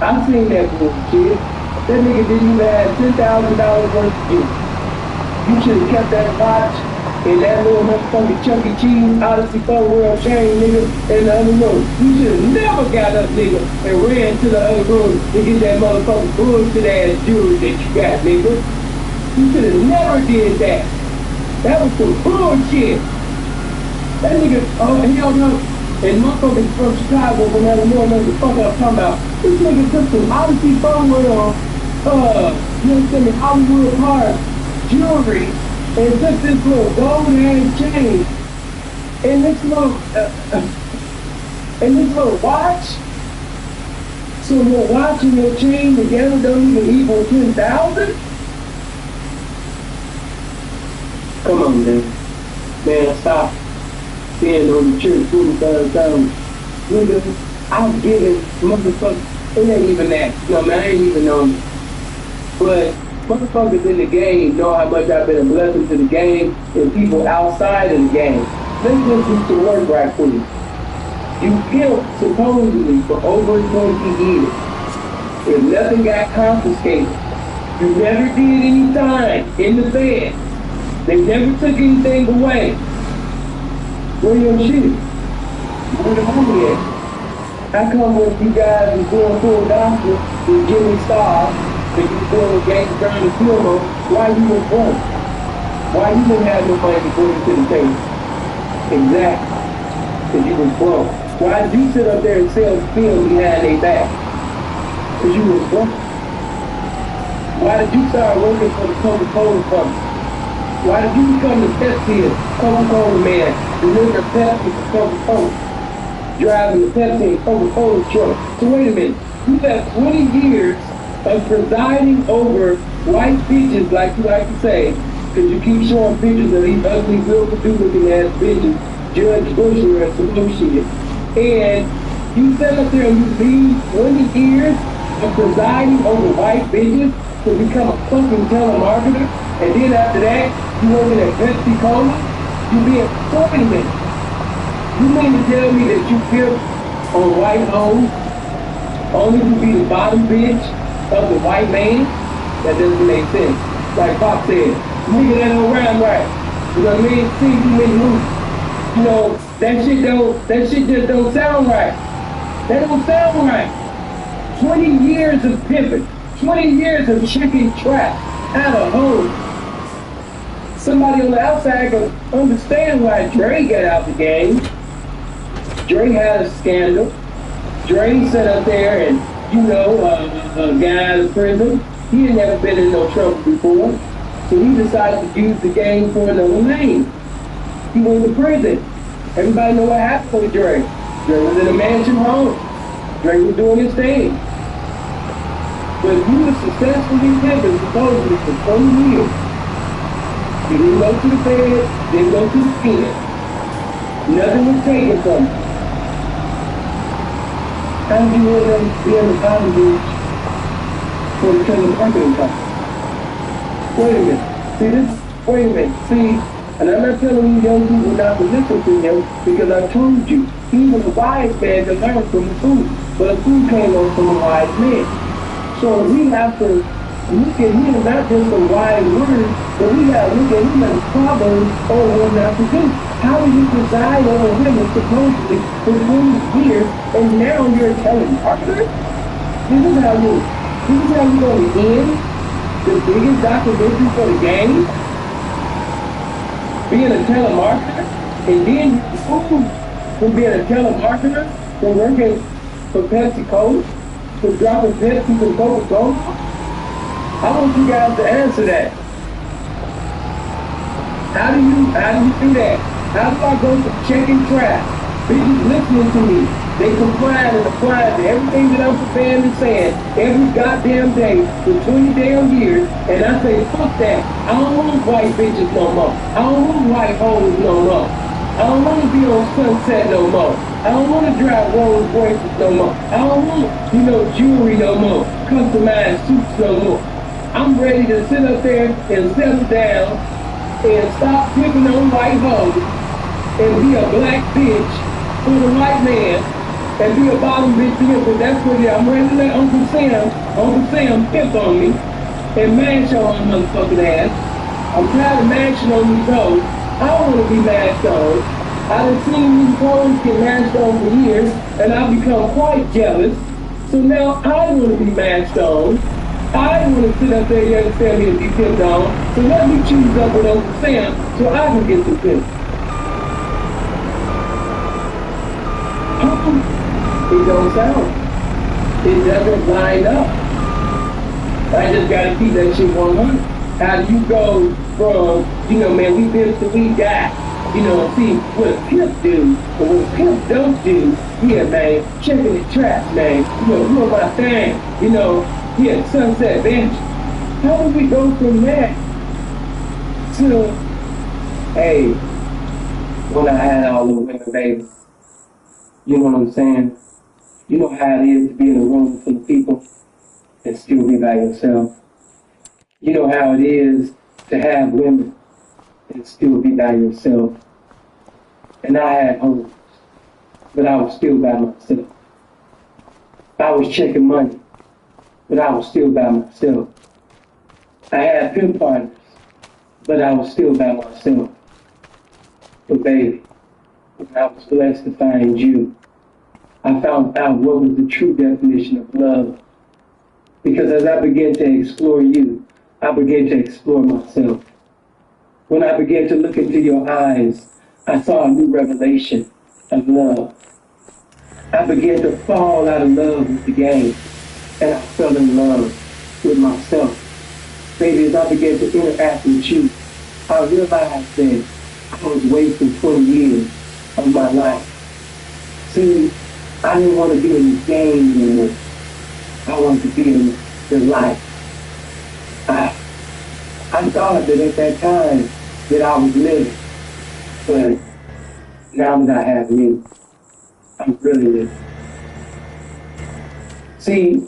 I've seen that bullshit. That nigga didn't even have $10,000 worth of juice. You should have kept that watch and that little motherfucking Chuck E. Cheese Odyssey 4 World chain, nigga, in the other room. You should have never got up, nigga, and ran to the other room to get that motherfucking bullshit ass jewelry that you got, nigga. You should have never did that. That was some bullshit. That nigga, oh, hell no. And motherfuckers from Chicago, from Illinois, know the fuck I'm talking about. This nigga took some Odyssey 4 World, you understand me, Hollywood Park jewelry and took this little gold ass chain and this little watch. So your watch and your chain together don't even equal 10,000? Come on, man. Man, stop being on the church 45,000. Nigga, I'm giving motherfuckers, it ain't even that. No, man, I ain't even on it. But motherfuckers in the game know how much I've been a blessing to the game and people outside of the game. Let's just do some work right quick. You killed supposedly for over 20 years. If nothing got confiscated, you never did any time in the fed. They never took anything away. Where your shit? Where the money at? How come when you guys was doing full gospel with Jimmy Starr, that you were doing James Brown and Silver, why you was broke? Why you didn't have no money to bring to the table? Exactly. Because you was broke. Why did you sit up there and sell film behind their back? Because you was broke. Why did you start working for the Coca-Cola company? Why did you become the Pepsi Coca-Cola man, deliver Pepsi for Coca-Cola, driving the Pepsi and Coca-Cola truck? So wait a minute, you have 20 years of presiding over white bitches, like you like to say, because you keep showing pictures of these ugly, well-to-do looking ass bitches, Judge Bushler and some bullshit. And you sit up there and you leave 20 years of presiding over white bitches to become a fucking telemarketer, and then after that, you working at Pepsi Cola, you being tournament. You mean to tell me that you pimp on white hoes only to be the bottom bitch of the white man? That doesn't make sense. Like Pop said, nigga, that don't rhyme right. You know what I mean? See, you mean loose. You know, that shit just don't sound right. That don't sound right. 20 years of pimping, 20 years of chicken trap out of home. Somebody on the outside can understand why Dre got out the game. Dre had a scandal. Dre sat up there and, you know, a guy out of prison. He had never been in no trouble before. So he decided to use the game for another name. He went to prison. Everybody know what happened with Dre. Dre was in a mansion home. Dre was doing his thing. But he was successfully pimping supposedly for 20 years. He didn't go to the Fed, didn't go to the pen. Nothing was taken from him. How did you end up being the bottom bitch for the telemarketing company? Wait a minute. See this? Wait a minute. See, and I'm not telling you young people not to listen to him because I told you, he was a wise man to learn from the food. But the food came on from a wise man. So we have to look at him not just a wise word, but we got to look at him as Proverbs on what not to do. How do you preside over women supposedly for 20 years and now you're a telemarketer? This is how you're going to end the biggest documentary for the game? Being a telemarketer, and then you move from being a telemarketer, from working for Pepsi Cola, to dropping Pepsi from Coca-Cola? I want you guys to answer that. How do you do that? How do I go from checking track? Bitches listening to me. They complying and applying to everything that I'm preparing and saying every goddamn day for 20 damn years, and I say, fuck that. I don't want white bitches no more. I don't want white hoes no more. I don't want to be on Sunset no more. I don't want to drive Rolls Royces no more. I don't want, jewelry no more. Customized suits no more. I'm ready to sit up there and settle down and stop picking on white hoes and be a black bitch for the white man and be a bottom bitch to him, because that's what it is. I'm ready to let Uncle Sam pimp on me and mash on my motherfucking ass. I'm tired of mashing on these hoes. I want to be mashed on. I done seen these hoes get mashed on for years, and I've become quite jealous. So now I want to be mashed on. I want to sit up there, you understand me, and be pimped on. So let me choose up with Uncle Sam so I can get some pimp. It don't sound. It doesn't line up. I just got to keep that shit 100. How do you go from, man, we pimp till we die? See what a pimp do, or what a pimp don't do. Yeah, man, checking the traps, man. Doing my thing. Yeah, Sunset Bench. How do we go from that to, hey, when I had all the women, baby? You know what I'm saying? You know how it is to be in a room full of people and still be by yourself. You know how it is to have women and still be by yourself. And I had hoes, but I was still by myself. I was checking money, but I was still by myself. I had pimp partners, but I was still by myself. But baby, when I was blessed to find you, I found out what was the true definition of love. Because as I began to explore you, I began to explore myself. When I began to look into your eyes, I saw a new revelation of love. I began to fall out of love with the game, and I fell in love with myself. Baby, as I began to interact with you, I realized that I was wasting 20 years of my life. See, I didn't want to be in the game anymore. I wanted to be in the life. I thought that at that time that I was living, but now that I have you, I'm really living. See,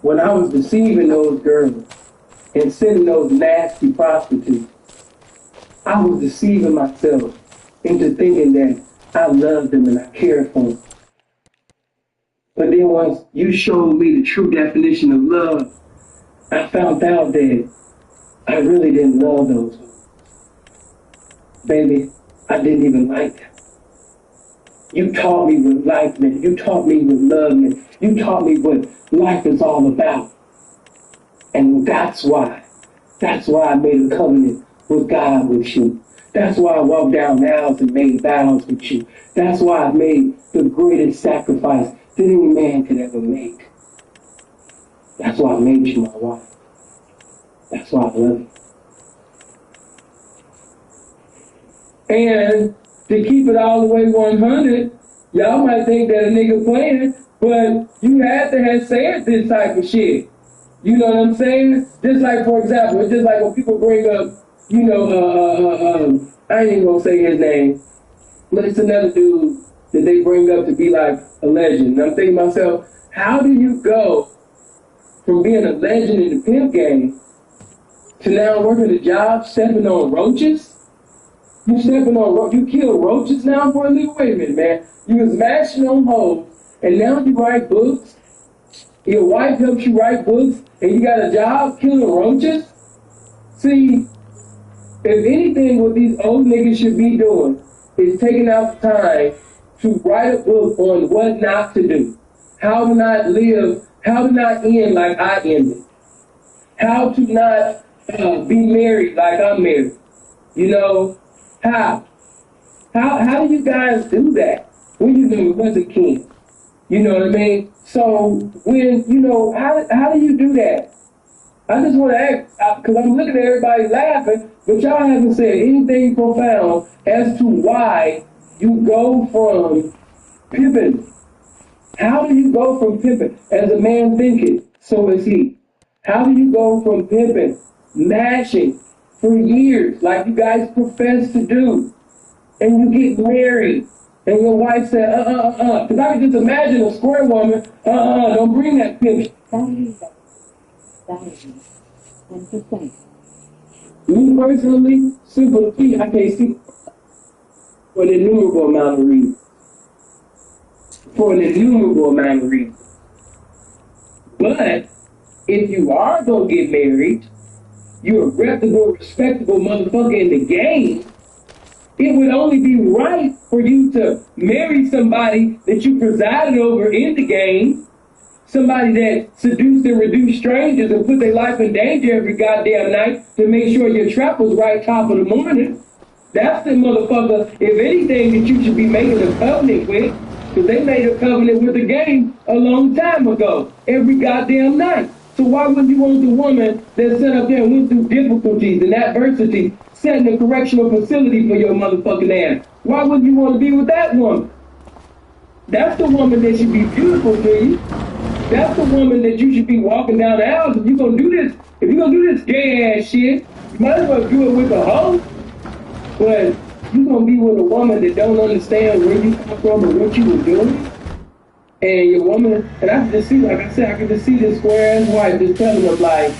when I was deceiving those girls and sending those nasty prostitutes, I was deceiving myself into thinking that I loved them and I cared for them. But then once you showed me the true definition of love, I found out that I really didn't love those women. Baby, I didn't even like them. You taught me what life meant. You taught me what love meant. You taught me what life is all about. And that's why I made a covenant with God with you. That's why I walked down the aisles and made vows with you. That's why I made the greatest sacrifice that any man could ever make. That's why I made you my wife. That's why I love you. And to keep it all the way 100, y'all might think that a nigga playing, but you have to have said this type of shit. You know what I'm saying? Just like, for example, it's just like when people bring up, I ain't even gonna say his name, but it's another dude that they bring up to be like a legend. And I'm thinking to myself, how do you go from being a legend in the pimp game to now working a job stepping on roaches? You kill roaches now for a living? Wait a minute, man. You was mashing on hoes, and now you write books. Your wife helps you write books, and you got a job killing roaches? See, if anything, what these old niggas should be doing is taking out the time to write a book on what not to do. How to not live, how to not end like I ended. How to not be married like I'm married. How? How do you guys do that when you wasn't king? You know what I mean? So when, how do you do that? I just want to ask, because I'm looking at everybody laughing, but y'all haven't said anything profound as to why you go from pimping. How do you go from pimping? As a man thinketh, so is he. How do you go from pimping, mashing for years, like you guys profess to do, and you get married, and your wife said, because I can just imagine a square woman, don't bring that pimp. Me personally, simple to me, I can't see for an innumerable amount of reasons. for an innumerable amount of reasons. But if you are going to get married, you're a reputable, respectable motherfucker in the game, it would only be right for you to marry somebody that you presided over in the game, somebody that seduced and reduced strangers and put their life in danger every goddamn night to make sure your trap was right top of the morning. That's the motherfucker, if anything, that you should be making a covenant with, because they made a covenant with the game a long time ago, every goddamn night. So why wouldn't you want the woman that sat up there and went through difficulties and adversity, sat in a correctional facility for your motherfucking ass? Why wouldn't you want to be with that woman? That's the woman that should be beautiful to you. That's the woman that you should be walking down the aisle. If you're gonna do this gay ass shit, you might as well do it with a hoe. But you're gonna be with a woman that don't understand where you come from or what you were doing. And your woman, and I can just see, like I said, I can just see this square ass wife just telling them like,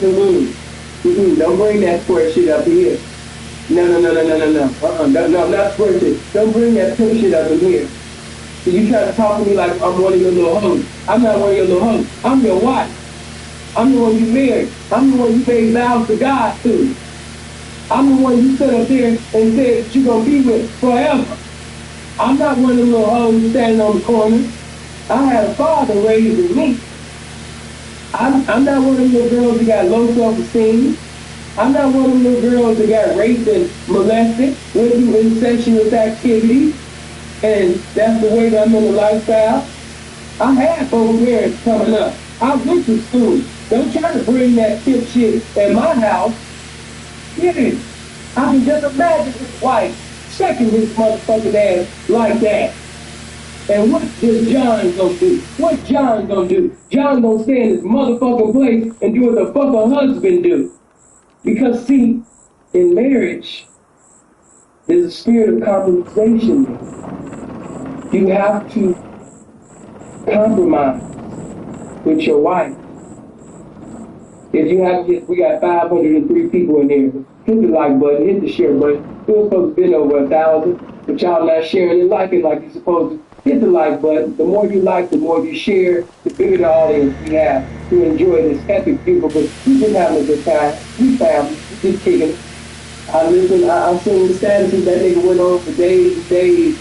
don't bring that square shit up here. No, not square shit. Don't bring that pimp shit up in here. So you try to talk to me like I'm one of your little hoes. I'm not one of your little hoes. I'm your wife. I'm the one you married. I'm the one you made vows to God to. I'm the one you stood up there and said that you're gonna be with forever. I'm not one of the little hoes standing on the corner. I had a father raising me. I'm not one of them little girls that got low self-esteem. I'm not one of them little girls that got raped and molested, went through incestuous activity, and that's the way that I'm in the lifestyle. I had both parents coming up. I went to school. Don't try to bring that tip shit at my house. Yeah, I can just imagine his wife checking his motherfucking ass like that. And what is John gonna do? What John gonna do? John gonna stay in his motherfucking place and do what the fuck a husband do. Because see, in marriage, there's a spirit of compromisation. You have to compromise with your wife. If you have, we got 503 people in here. Hit the like button, hit the share button. It was supposed to be over 1,000, but y'all not sharing and liking like you're supposed to. Hit the like button. The more you like, the more you share, the bigger the audience we have to enjoy this epic people. But we've been having a good time. We family, we just kicking it. I'm seeing the statuses that nigga went on for days and days,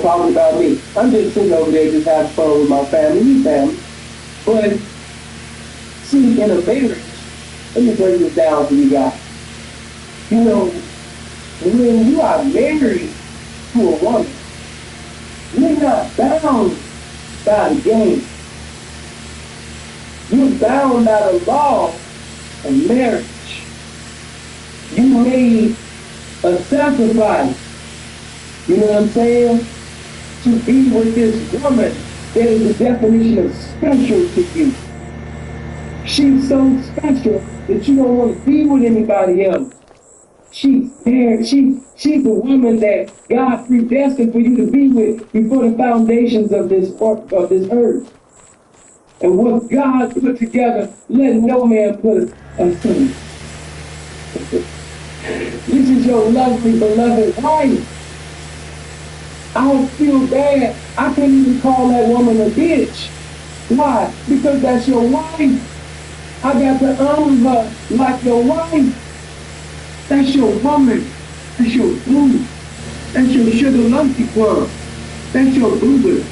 talking about me. I'm just sitting over there just having fun with my family, we family. But see, in a marriage, let me break this down for you guys. When you are married to a woman, you're not bound by the game. You're bound by the law of marriage. You made a sacrifice, you know what I'm saying, to be with this woman that is the definition of special to you. She's so special that you don't want to be with anybody else. She's there. She's the woman that God predestined for you to be with before the foundations of this earth. And what God put together, let no man put asunder. This is your lovely, beloved wife. I would feel bad. I couldn't even call that woman a bitch. Why? Because that's your wife. I got to honor her like your wife. That's your woman. That's your boo. That's your sugar lumpy club. That's your boo.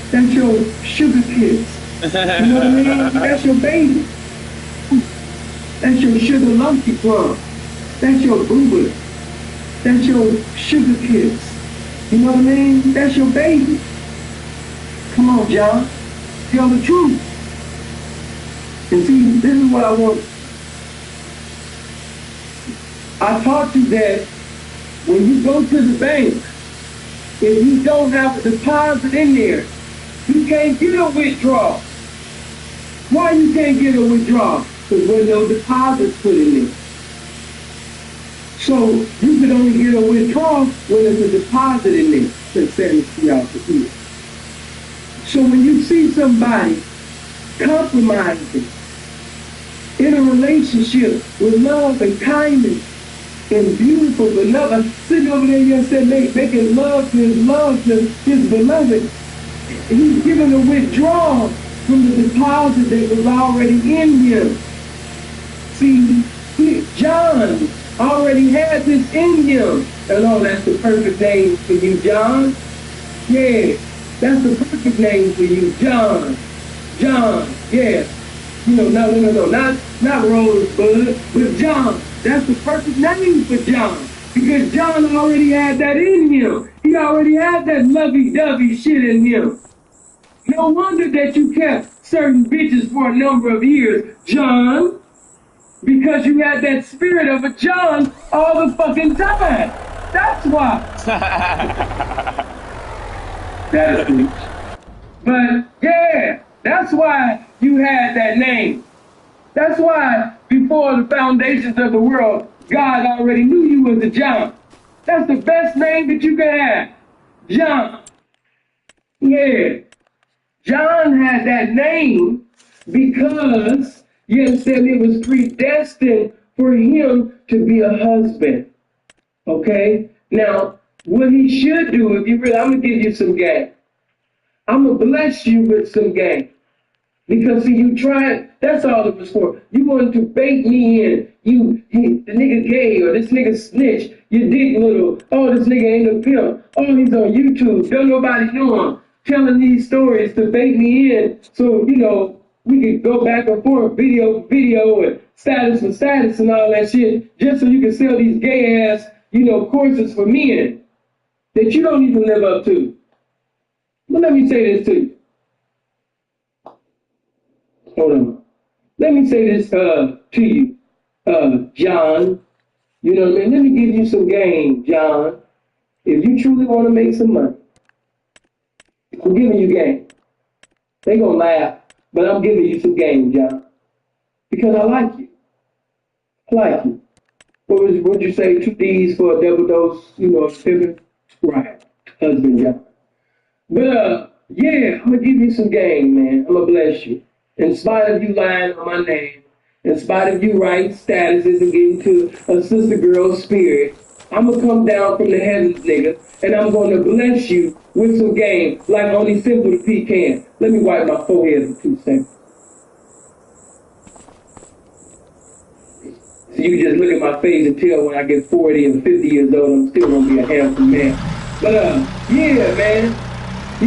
That's your sugar kiss. You know what I mean? That's your baby. That's your sugar lumpy club. That's your boo. That's your sugar kiss. You know what I mean? That's your baby. Come on, John. Tell the truth. And see, this is what I want. I taught you that when you go to the bank, if you don't have a deposit in there, you can't get a withdrawal. Why you can't get a withdrawal? Because there's no deposits put in there. So you can only get a withdrawal when there's a deposit in there. Let's say out the here. So when you see somebody compromising in a relationship with love and kindness and beautiful beloved, sitting over there and said, making love to his beloved, he's given a withdrawal from the deposit that was already in him. See, John already had this in him. Hello, that's the perfect name for you, John. Yeah, that's the perfect name for you, John. John, yeah. No, not Rosebud, but John. That's the perfect name for John. Because John already had that in him. He already had that lovey-dovey shit in him. No wonder that you kept certain bitches for a number of years, John. Because you had that spirit of a John all the fucking time. That's why. That's it. But yeah, that's why you had that name. That's why before the foundations of the world, God already knew you was a John. That's the best name that you could have. John. Yeah. John had that name because, you understand, it was predestined for him to be a husband. Okay? Now, what he should do, if you really, I'm going to give you some game. I'm going to bless you with some game. Because see, you tried, that's all it was for. You wanted to bait me in. The nigga gay or this nigga snitch. You dig little, oh, this nigga ain't a pimp. Oh, he's on YouTube. Don't nobody know him. Telling these stories to bait me in. So, we could go back and forth, video for video and status for status and all that shit. Just so you can sell these gay ass, courses for men that you don't even live up to. But let me say this to you. Hold on. Let me say this to you, John. You know what I mean? Let me give you some game, John. If you truly want to make some money, I'm giving you game. They gonna laugh, but I'm giving you some game, John. Because I like you. I like you. What would you say? 2 D's for a double dose, pimping? Right. Husband, John. But yeah, I'm gonna give you some game, man. I'm gonna bless you. In spite of you lying on my name, in spite of you writing statuses and getting to a sister girl spirit, I'm going to come down from the heavens, nigga, and I'm going to bless you with some game like only Simple the P can. Let me wipe my forehead for 2 seconds. So you can just look at my face and tell when I get 40 and 50 years old, I'm still going to be a handsome man. But, yeah, man, if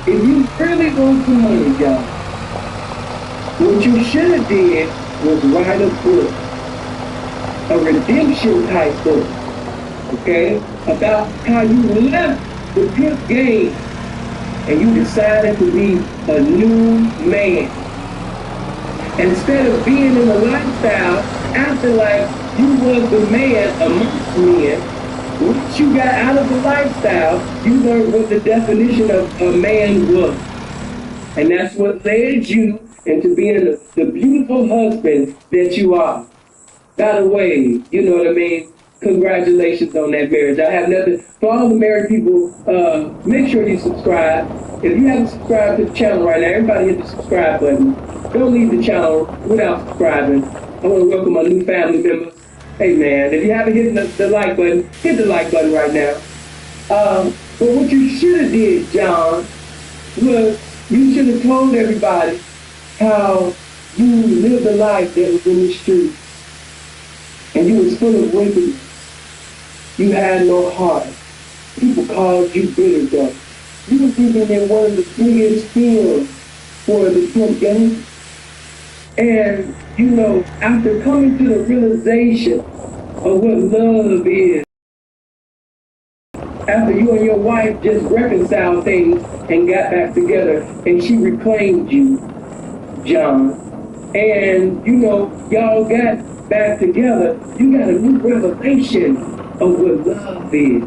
you really want some money, y'all, what you should have did was write a book, a redemption type book, okay, about how you left the pimp game and you decided to be a new man. Instead of being in a lifestyle, acting like you was the man amongst men, once you got out of the lifestyle, you learned what the definition of a man was. And that's what led you into being the beautiful husband that you are. By the way, you know what I mean? Congratulations on that marriage. I have nothing, for all the married people, make sure you subscribe. If you haven't subscribed to the channel right now, everybody hit the subscribe button. Don't leave the channel without subscribing. I want to welcome my new family members. Hey man, if you haven't hit the like button, hit the like button right now. But what you should have did, John, was you should have told everybody how you lived a life that was in the streets. And you was full of wickedness. You had no heart. People called you bitter though. You was even in one of the biggest fields for the pimp game. And, after coming to the realization of what love is, after you and your wife just reconciled things and got back together, and she reclaimed you, John, and, y'all got back together, you got a new revelation of what love is.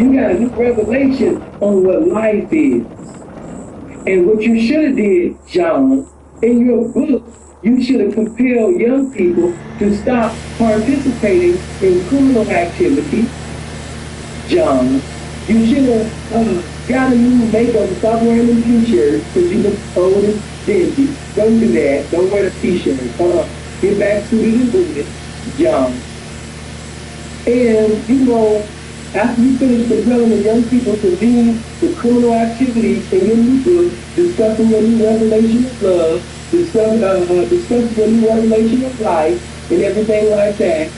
You got a new revelation on what life is. And what you should have did, John, in your book, you should have compelled young people to stop participating in criminal activity, John. You should have got a new makeup and stop wearing them t-shirts because you look old and dingy. Don't do that. Don't wear the t-shirt. Get back suited and booted, John. And, After you finish compelling the young people to leave the criminal activities in your new book, discussing your new revelation of love, discussing your new revelation of life, and everything like that,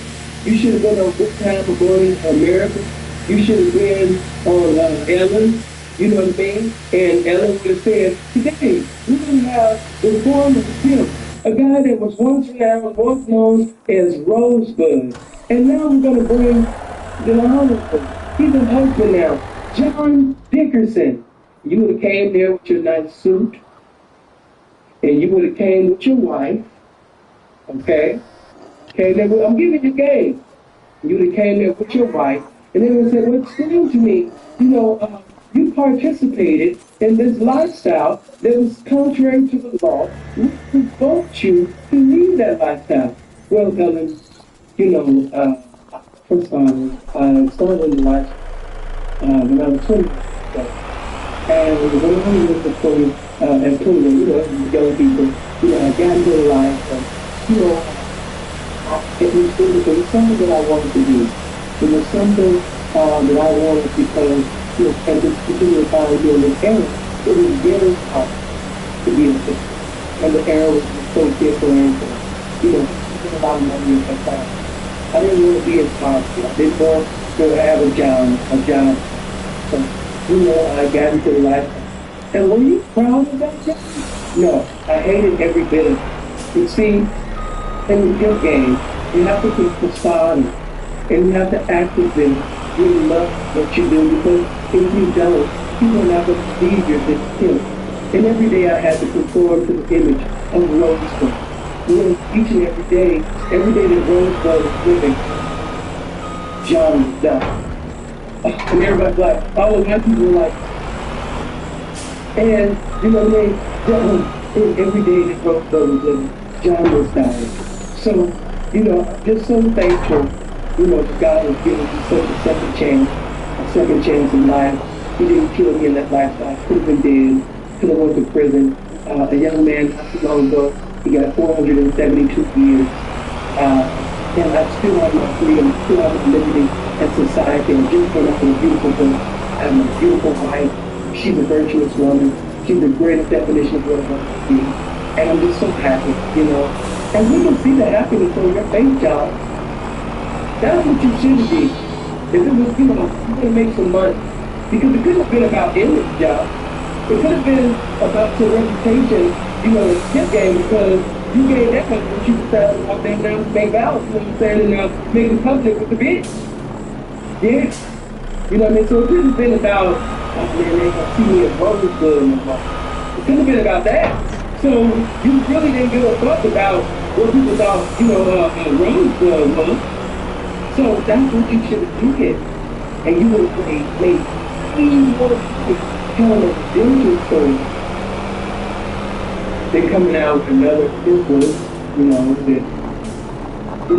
you should have been on Good Time for Morning America. You should have been on Ellen. You know what I mean? And Ellen would have said, today, we're going to have the form of him, a guy that was once renowned, once known as Rosebud. And now we're going to bring the Honorable. He's a husband now, John Dickerson. You would have came there with your nice suit, and you would have came with your wife, okay? Came there with, I'm giving you game. You would have came there with your wife, and they would say, well, explain to me, you participated in this lifestyle that was contrary to the law. What provoked you to leave that lifestyle? Well, Ellen, first of all, I started in life when I was 20. And when I was at 20, young people, I got into life, it was something that I wanted to do. It was something that I wanted because, at this particular time during this era, it was very hard to be a Christian. And the era was so different, a lot of money at that time. I didn't want to be a sponsor. I didn't want to have a job. So, I got into the life. And were you proud of that job? No, I hated every bit of it. You see, in your game, you have to keep facade and you have to act as if you love what you do, because if you don't, people are not going to believe you're this skill. And every day I had to conform to the image of Rosebud. Each and every day that Rosebud was living, John was dying. And everybody's like, oh, and people were like, and every day that Rosebud was living, John was dying. So, I'm just so thankful, that God has given me such a second chance in life. He didn't kill me in that lifestyle. I could have been dead, could have went to prison. A young man not too long ago, he got 472 years. And I still have my freedom, still have my liberty and society. And just came out with a beautiful book. I have a beautiful wife. She's a virtuous woman. She's the greatest definition of what I want to be. And I'm just so happy, And we can see the happiness on your face, John. That's what you should be. If it was, you're going to make some money. Because it couldn't have been about image, John. It could have been about your reputation, in the skip game, because you gave that much what you decided to walk down to make vows, and make it public with the bitch. Yeah. You know what I mean? So it couldn't have been about, oh man, they going to see me as Rosebud anymore. It couldn't have been about that. So you really didn't give a fuck about what people thought, Rosebud was. So that's what you should have did. And you would have made any more telling a redemption story. They're coming out with another influence, that,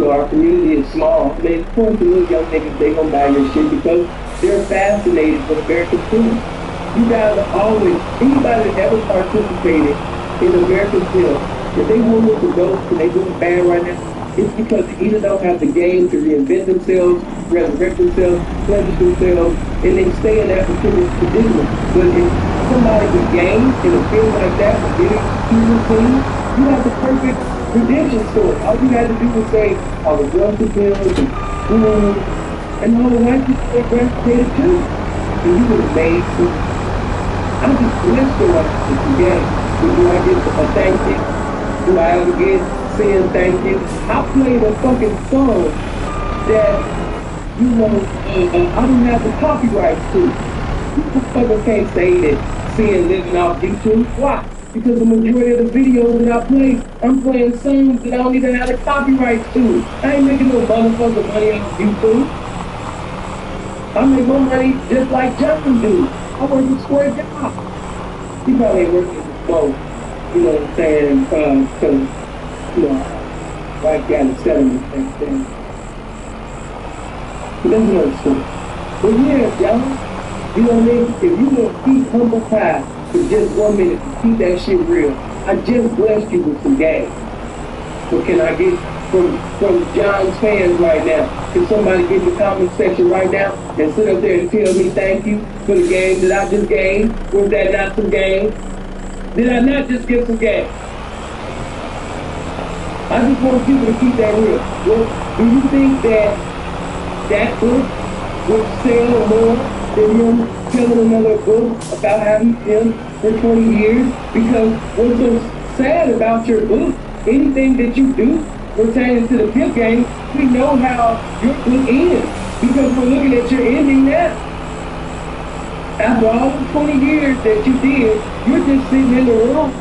our community is small. I mean, of course, the little young niggas, they gonna buy your shit because they're fascinated with American food. You guys are always, anybody that ever participated in American film, if they want to go, because they doing bad right now, it's because they either don't have the game to reinvent themselves, resurrect themselves, pledge themselves, and they stay in that particular predicament. But if somebody with game in a field like that, a big human team, you have the perfect redemption story. All you had to do was say, I was drugs and pills and all the white people they gravitated too. And you would have made some. I'm just blessed to watch this game. Do I get a thank you? Do I ever get saying thank you? I played a fucking song that, I don't have the copyrights to. You motherfuckers can't say that seeing living off YouTube. Why? Because the majority of the videos that I play, I'm playing songs that I don't even have the copyrights to. I ain't making no motherfucking money off YouTube. I make more money just like Justin do. I work a square job. He probably ain't working as both. You know what I'm saying? Because, white guy is selling the same thing. But that's another story. But yeah, y'all, you know what I mean? If you want to keep humble pie for just 1 minute, to keep that shit real, I just blessed you with some gas. What can I get from John's fans right now? Can somebody get in the comment section right now and sit up there and tell me thank you for the game that I just gave? Was that not some game? Did I not just get some game? I just want people to keep that real. Well, do you think that book would sell more than him telling another book about how he's been for 20 years? Because what's so sad about your book, anything that you do pertaining to the pip game, we know how your book ends because we're looking at your ending now. After all the 20 years that you did, you're just sitting in the room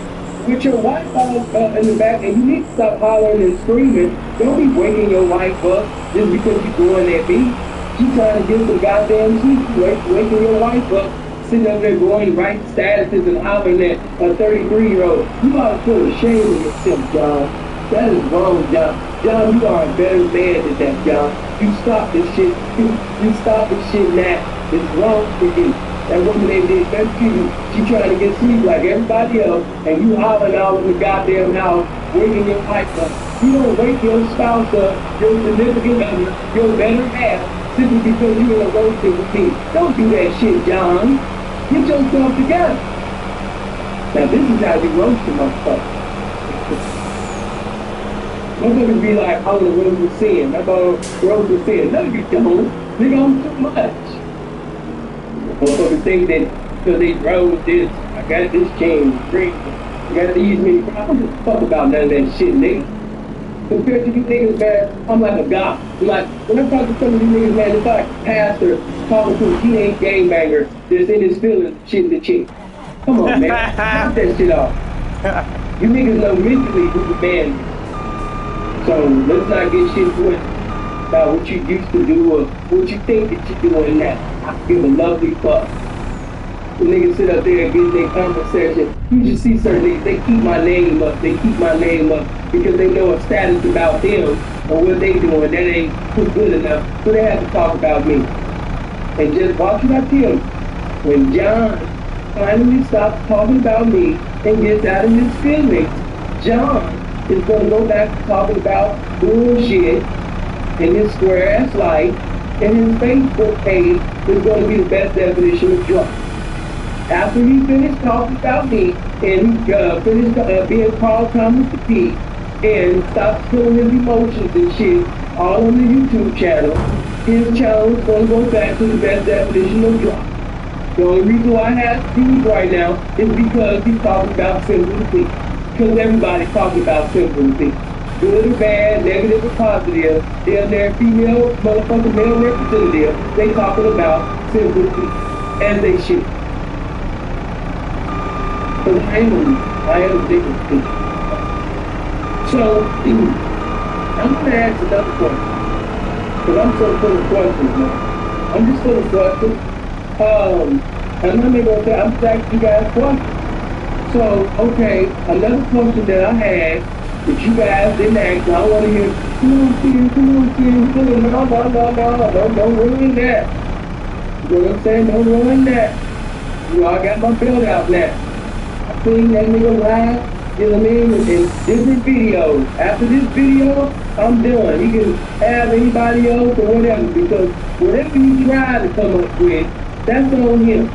with your wife in the back, and you need to stop hollering and screaming. Don't be waking your wife up just because you're going at me. She's trying to get some goddamn sleep. Waking your wife up, sitting up there going right statuses and hollering at a 33-year-old. You ought to feel ashamed of yourself, John. That is wrong, John. John, you are a better man than that, John. You stop this shit. You stop this shit now. It's wrong for you. That woman they did that to you. She trying to get sleep like everybody else, and you hollering out in the goddamn house, waking your wife up. You don't wake your spouse up, your significant other, your better half, simply because you in a roasting with me. Don't do that shit, John. Get yourself together. Now this is how you roast a motherfucker. Motherfuckers be like, I'm the roast of sin. I'm the roast of sin. No, you don't. Nigga, I'm too much. Motherfuckers think that because they drove this, I got this chain, I got these many problems. I don't give a fuck about none of that shit, nigga. Compared to you niggas, man, I'm like a god. Like, when I talk to some of these niggas, man, it's like a pastor talking to a teenage gangbanger that's in his feelings shitting the chick. Come on, man. Knock that shit off. You niggas know mentally who the man is. So, let's not get shit twisted about what you used to do or what you think that you're doing now. I give a lovely fuck. The niggas sit up there and get their conversation. You just see certain niggas, they keep my name up. They keep my name up because they know a status about them or what they doing. That ain't good enough. So they have to talk about me. And just watch what I tell you. When John finally stops talking about me and gets out of his feelings, John is going to go back to talking about bullshit in his square ass life. And his Facebook page is going to be the best definition of drunk. After he finished talking about me and he finished being called Thomas the P and stopped showing his emotions and shit all on the YouTube channel, his channel is going to go back to the best definition of drunk. The only reason why I have Steve right now is because he's talking about sympathy. Because everybody's talking about sympathy. Good or bad, negative or positive, they're their female motherfucking male representative. They talking about sympathy as they should. Because I am different people. So I'm gonna ask another question. Because I'm so full of questions, man. I'm just full of questions. And I'm gonna say I'm just asking you guys questions. So, okay, another question that I had that you guys didn't ask, I want to hear, come on, Tim, no, don't ruin that. You know what I'm saying? Don't ruin that. You know, I got my belt out now. I seen that nigga live, you know what I mean, in different videos. After this video, I'm done. You can have anybody else or whatever, because whatever you try to come up with, that's on him.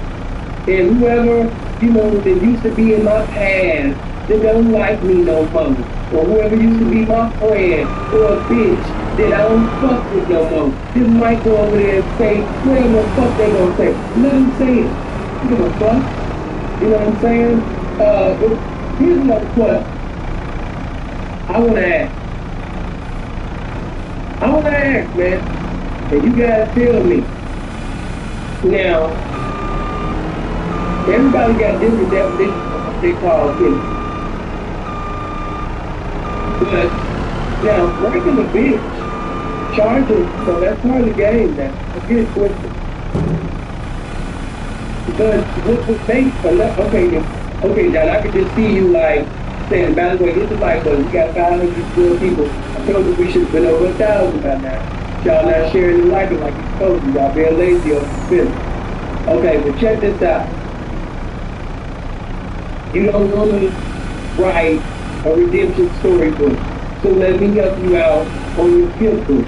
And whoever, you know, that used to be in my past, that don't like me no more. Or whoever used to be my friend or a bitch that I don't fuck with no more. Just might go over there and say whatever the fuck they gonna say. Let them say it. You give a fuck. You know what I'm saying? Here's another question. I wanna ask, man. And you guys tell me. Now, everybody got different definitions of what they call killing. But now, breaking the bitch, charging, so that's part of the game now. Let's get it twisted. Because what would make, okay, John, I could just see you like saying, by the way, this is like, we got 500 good people. I told you we should have been over 1,000 by now. Y'all not sharing the life like you're supposed to. Y'all being lazy over the business. Okay, but check this out. You don't normally write a redemption storybook. So let me help you out on your pimp book.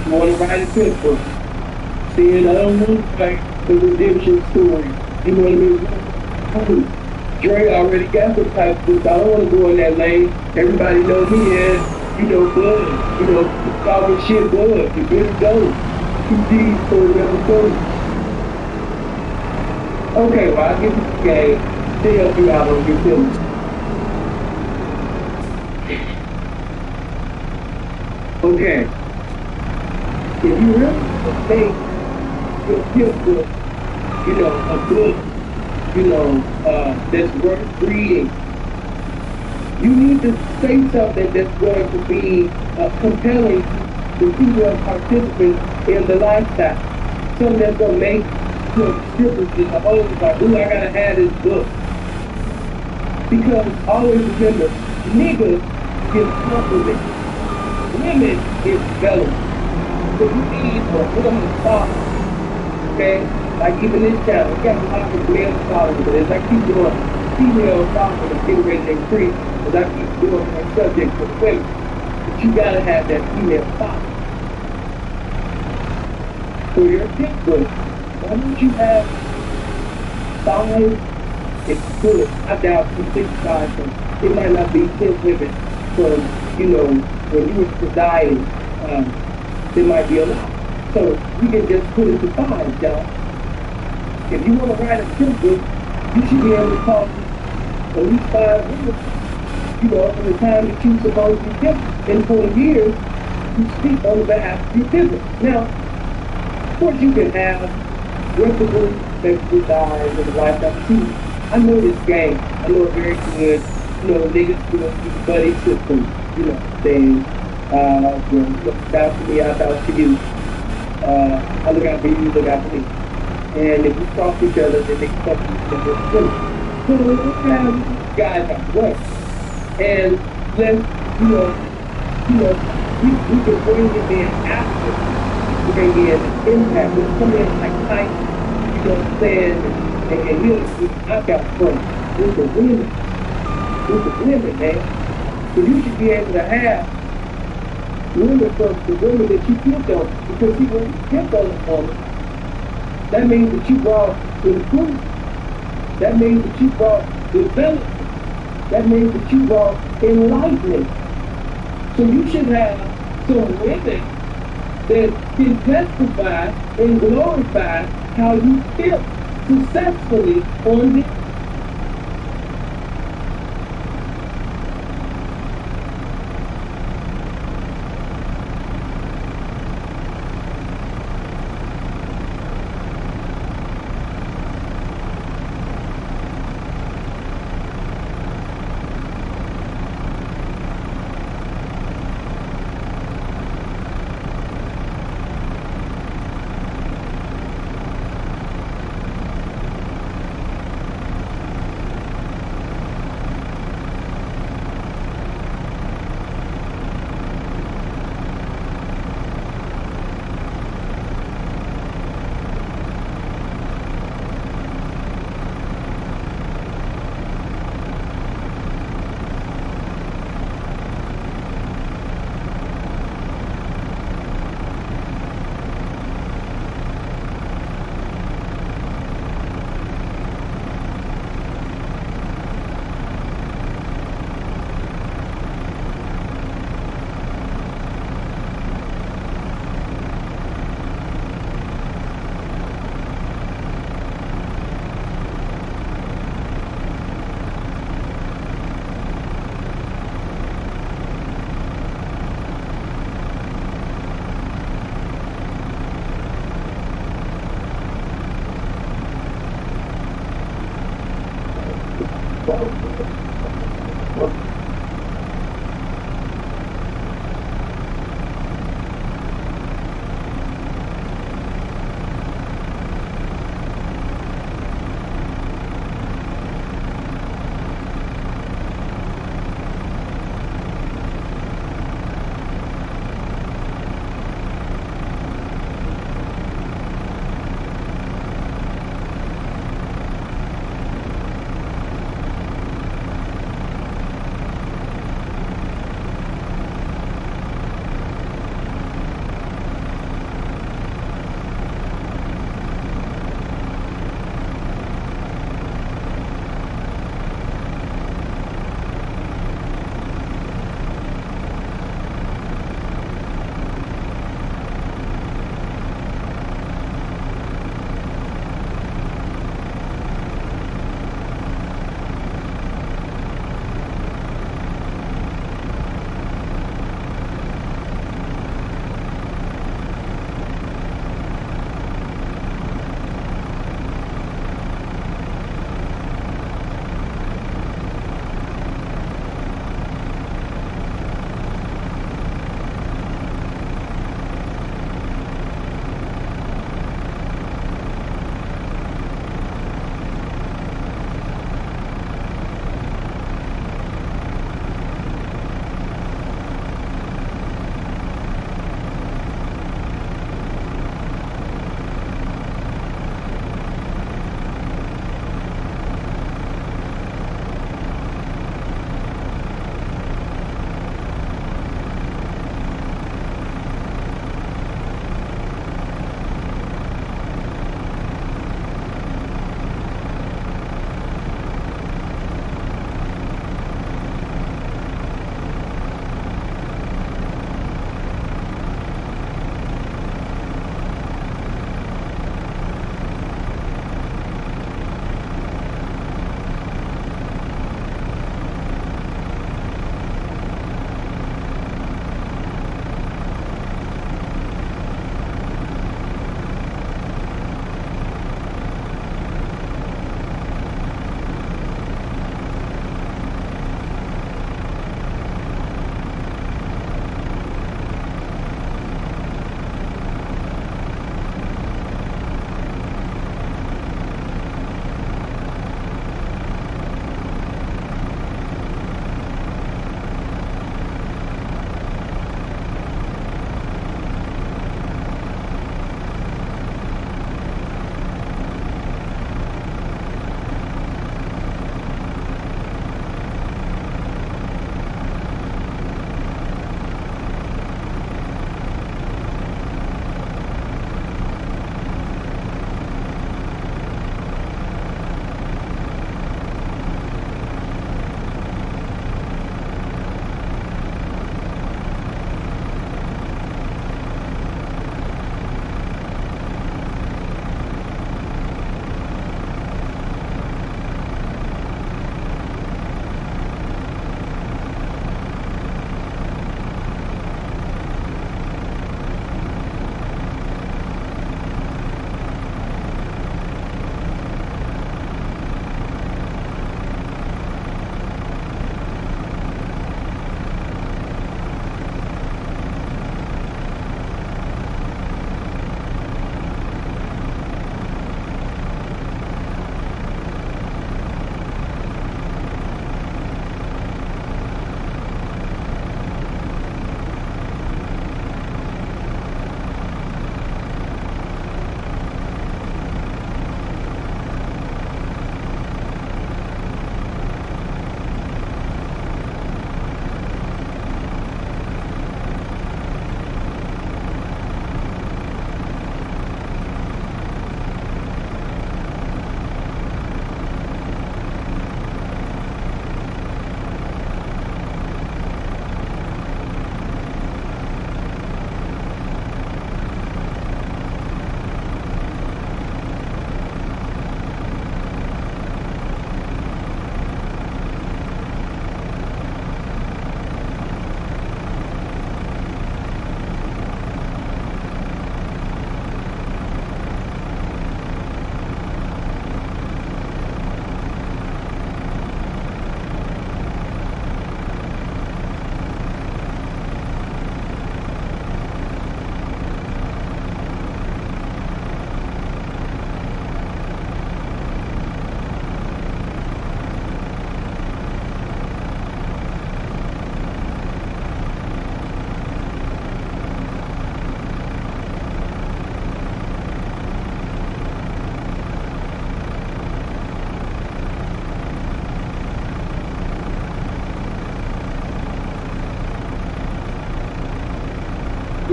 You want to write a pimp book? Saying, I don't want to write the redemption story. You want to be cool. Dre already got the type book. I don't want to go in that lane. Everybody know me as, Bud. Talking shit Bud. You better go. 2 G's for the episode. Okay, well, I'll give you the game to help you out on your film. Okay. If you really make your film book, a book, that's worth reading, you need to say something that's going to be compelling to female participants in the lifestyle. Something that's going to make strippers in the whole like, ooh, I gotta have this book. Because always remember, niggas give compliments. Women give development. So you need a woman talk. Okay? Like even this channel, we got a lot of male followers, but as I keep doing female followers, it's getting ready to increase, as I keep doing that subject for women. But you gotta have that female following. For your tip book, why don't you have 5? It's good. I doubt 65, so it might not be 10 women from, when you were presiding, there might be a lot. So you can just put it to 5, y'all. If you want to write a tip book, you should be able to talk to at least 5 women, from the time that you're supposed to be tip. In 4 years, you speak on behalf of your tip. Now, of course, you can have reputable, sexual guys in the lifetime too. I know this game. I know it very good. Niggas do these buddy systems. Things. You look out for me, I look out for you. I look out for you, you look out for me. And if we cross each other, then they can talk to each other. So let's have guys out the way. And let's, we can bring it in after. Bring in impact, we'll come in like tight, and really knock out front with the women. With the women, man. So you should be able to have women from the women that you picked on. Because see, when you picked on a woman, that means that you brought improvement. That means that you brought development. That means that you brought enlightenment. So you should have some women that can testify and glorify how you feel successfully on this.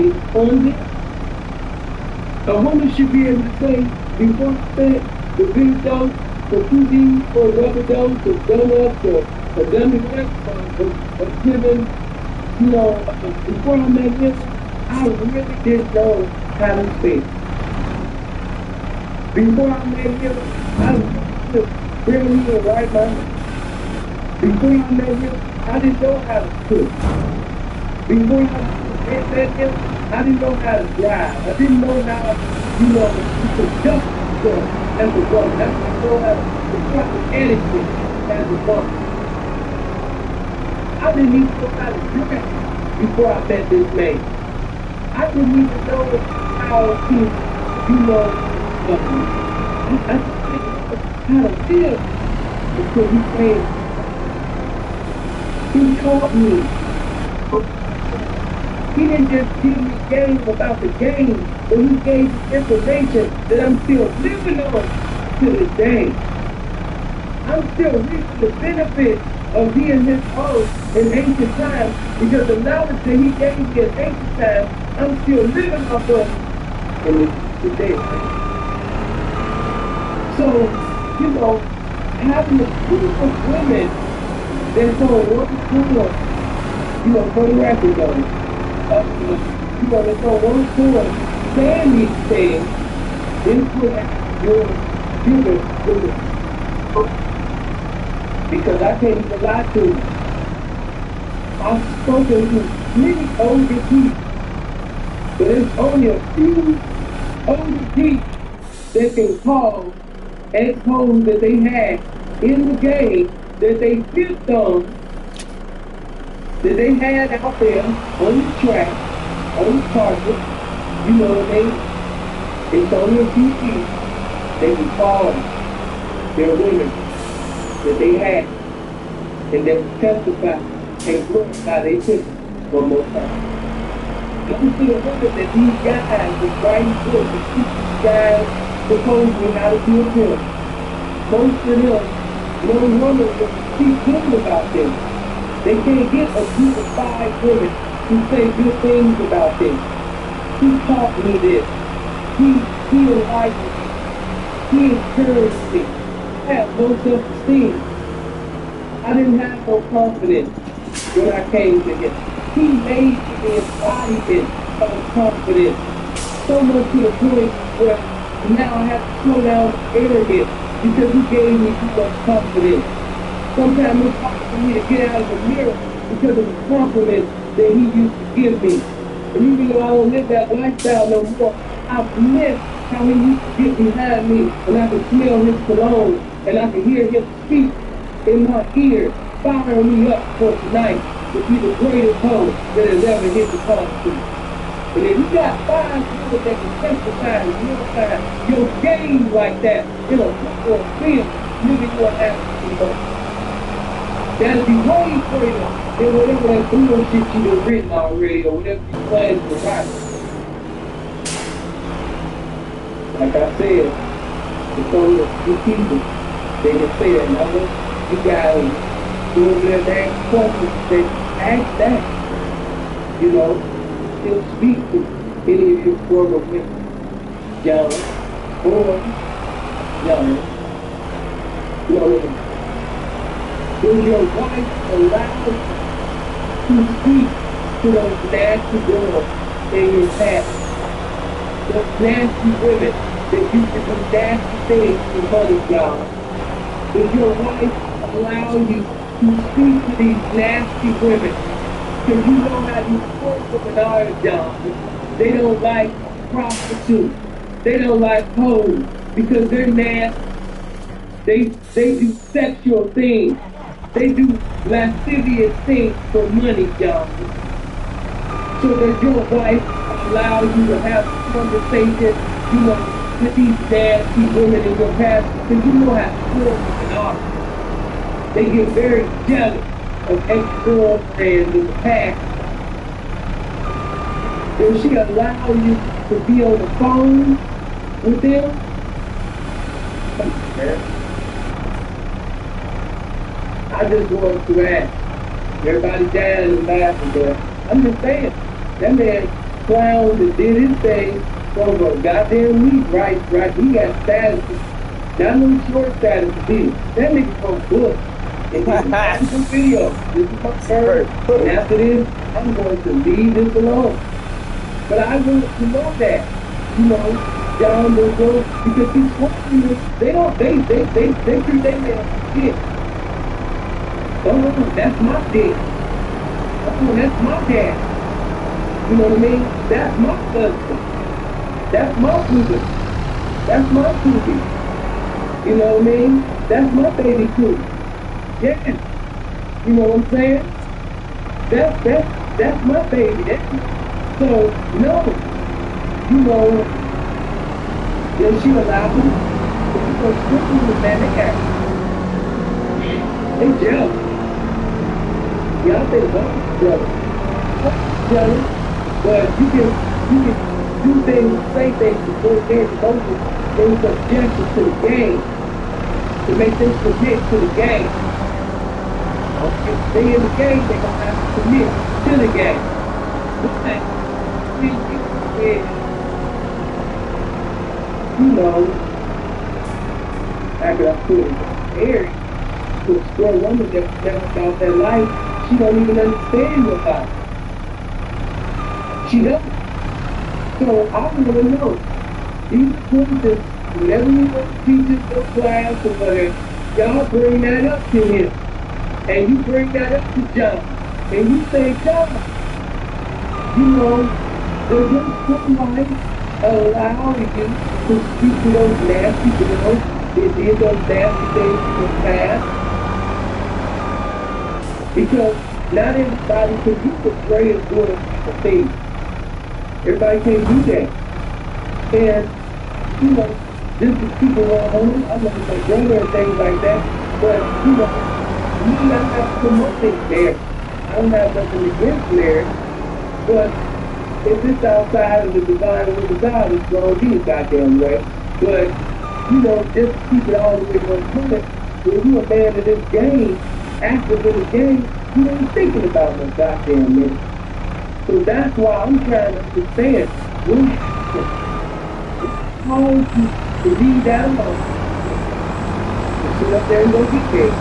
is on them. A woman should be able to say, before I spent the big dose, the 2D or rubber dose, or donuts, or dummy whatever, or given, before I met him, I really didn't know how to speak. Before I met him, I was barely even write my name. Before I met him, I didn't know how to cook. Before I met him, I didn't know how to drive. I didn't know how, to conduct myself as a woman. I didn't know how to proper etiquette as a woman. I didn't even know how to dress before I met this man. I didn't even know how to, I didn't know how to live until he came. He taught me. He didn't just give me game about the game, but he gave me information that I'm still living on to this day. I'm still reaping the benefits of being his host in ancient times because the knowledge that he gave me in ancient times, I'm still living off of in today. So, having a group of women that's on one floor, for the record though, that's on one floor saying these things, is what your students do. Because I can't even lie to you. I've spoken to many older people, but there's only a few older people that can call ex-hoes that they had in the game that they flipped on, that they had out there on the track, on the carpet, it's only a few people they can call their women that they had, and they testify and glorify their sister one more time. Listen to the women that these guys was writing books and teach these guys supposedly how to do a film. Most of them, no woman will speak good about them. They can't get a group of 5 women who say good things about them. He taught me this. He enlightened me. He encouraged me. I have no self-esteem. I didn't have no confidence when I came to him. He made me the embodiment of confidence. So much to the point where now I have to slow down arrogance because he gave me too much confidence. Sometimes it's hard for me to get out of the mirror because of the compliments that he used to give me. And even though I don't live that lifestyle no more, I've missed how he used to get behind me and I could smell his cologne and I could hear him speak in my ear, firing me up for tonight to be the greatest hoe that has ever hit the concrete. And if you got 5 people that can testify in real time your game like that in a football field, nigga, you're asking for. That'll be way greater than whatever that bullshit you done written already or whatever you plan to write. Like I said, it's only a few people they can say that. Now, you guys go over there and ask questions, they ask that. Still speak to any of your former women, young or young. Does your wife allow you to speak to those nasty girls in your past? Those nasty women that used to do nasty things to money, y'all. Does your wife allow you to speak to these nasty women? Because you know how these poor women are, y'all. They don't like prostitutes. They don't like hoes because they're nasty. They do sexual things. They do lascivious things for money, y'all. So does your wife allow you to have a conversation, with these nasty women in your past? Because you know how poor women are. They get very jealous of ex-girlfriends in the past. Does she allow you to be on the phone with them? I just wanted to ask. Everybody down and laughing there. I'm just saying, that man clown that did his thing for a goddamn week, right? He got status. Not no short status to be. That nigga from book. And he watching some video. This is my first. And after this, I'm going to leave this alone. But I want to know that, you know, down the road, because these women, they treat their man as shit. Oh, that's my dick. Oh, that's my dad. You know what I mean? That's my husband. That's my cousin. That's my cousin. You know what I mean? That's my baby too. Yeah. You know what I'm saying? That's my baby. So, no. You know, does she allow him? Because strictly with that, they jealous. Y'all think about jealous. Jealous. But you can do things, say things before it gets emotion in subjection to the game. To make them submit to the game. If they in the game, they're gonna have to submit to the game. You know, after I put it Eric, to a square woman that's never about that life, she don't even understand what's out. She doesn't. So I want to know, these courses, whenever you want to teach in your class or whatever, y'all bring that up to him. And you bring that up to John. And you say, John, you know, does your school life allow you to speak to those nasty girls that did those nasty things in the past? Because not everybody can be portrayed as doing a thing. Everybody can't do that. And, you know, just as people want home, I love my brother and things like that. But, you know, me, I don't have to promote things there. I don't have nothing against there. But if it's outside of the divine will of God, it's going to be a goddamn way. But, you know, just to keep it all the way 100, when you're a man in this game, active in the game, you ain't thinking about no goddamn minute. So that's why I'm trying to understand what happened. It's hard to leave that alone. And sit up there and go get paid.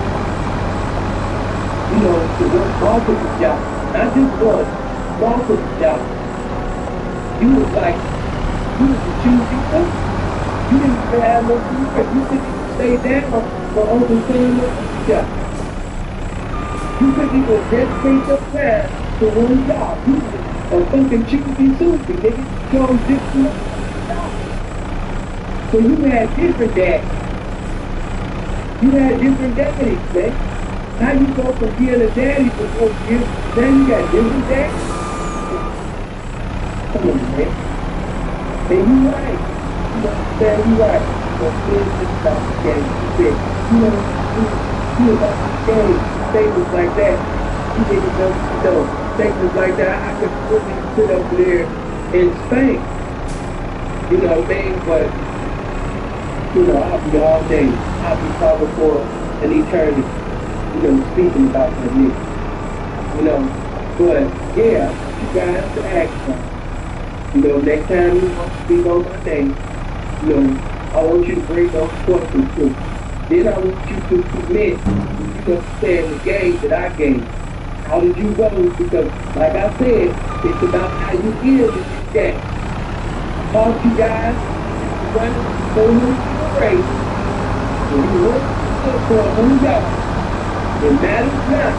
You know, to work multiple jobs. Not just one, multiple jobs. You was like, you was the choosing one. You didn't even have no secret. You couldn't even stay down for over 7 jobs. You couldn't even dedicate your time to one job. You was a fucking choosy Susie, nigga. You chose different jobs. So you had different daddies. You had different daddies, man. How you go from being a daddy for 4 years, now you got different daddies? Come on, man. And you right. You understand? You right. But this is about the game. You said, you know, you about the game. Statements like that. You didn't know. Statements like that. I could really sit up there and spank. You know what I mean? But, you know, I'll be all day. I'll be talking for an eternity. You know, speaking about my nigga. You know, but yeah, you guys to ask them. You know, next time you want to speak on my name, you know, I want you to bring those questions to me. Then I want you to commit. You understand the game that I gave. How did you go? Because, like I said, it's about how you feel in this game. I taught you guys running so many race. When you work for a whole job, it matters not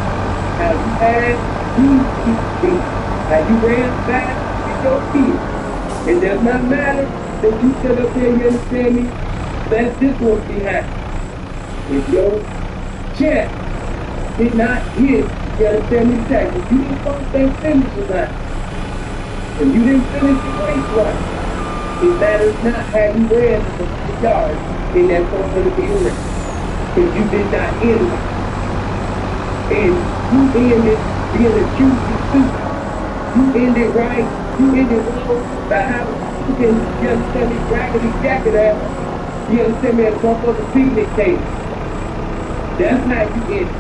how you had these people, how you ran fast with your feet. It does not matter that you sit up there, you understand me? That's this one behind. If your chest did not hit, you understand me? If you didn't cross that finish line, if you didn't finish the race line, it matters not how you ran the yards in that 400 race. Because you did not end it. And you ended being a juicy suit. You ended right. You ended low by having you can, you understand me, raggedy jacket out. You understand me, at one of the picnic table. That's how you ended.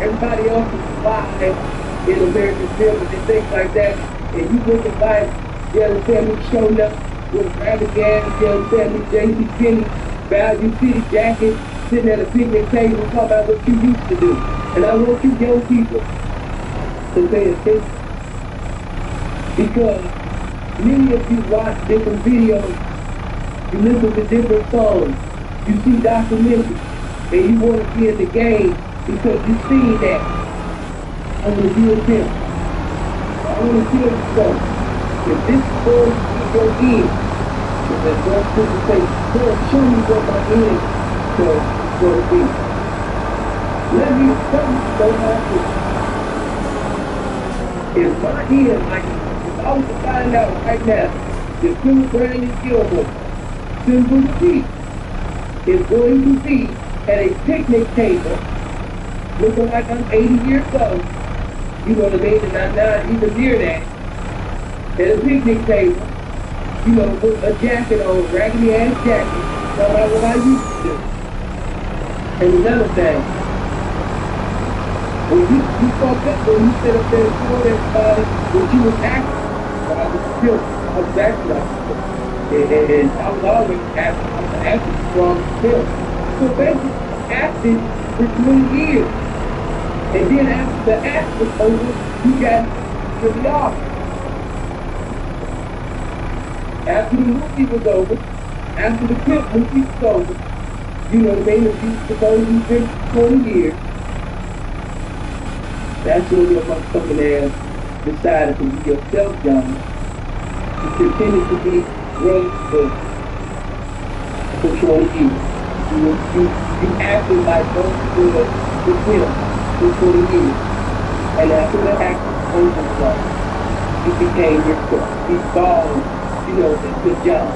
Everybody else is alive in American films and things like that. And you looking like You understand me? Showing up with a rabbit gas, you understand me? JC Penney, Value City jacket, sitting at a picnic table talking about what you used to do. And I want you young people to pay attention because many of you watch different videos, you listen to different songs, you see documentaries, and you want to be in the game because you see that. I want to be with him. I want to tell you something. If this is going to be your end, if that one person say, Lord, show me what my end is going to be. Let me know how to. If my end, like if I was to find out right now, that Philip Brandon Gilmore, Simple Defeat, is going to be at a picnic table, looking like I'm 80 years old, you know what I mean? And I'm not even near that. At a picnic table, you know, with a jacket on, raggedy ass jacket, talking about what I used to do. And another thing, when you fucked up, when you sit up there and told everybody that you was acting, I was still, I was acting like and I was always acting, I was acting strong still. So basically, acted for 20 years. And then after the act was over, you got to the office. After the movie was over, after the clip movie was over, you know what I mean? If you supposedly been 20 years, that's when your motherfucking ass decided to be yourself, John. You continue to be running for 20 years. You acted like those good with him for 20 years. And after the act was over, you became yourself. He evolved, you know, into John.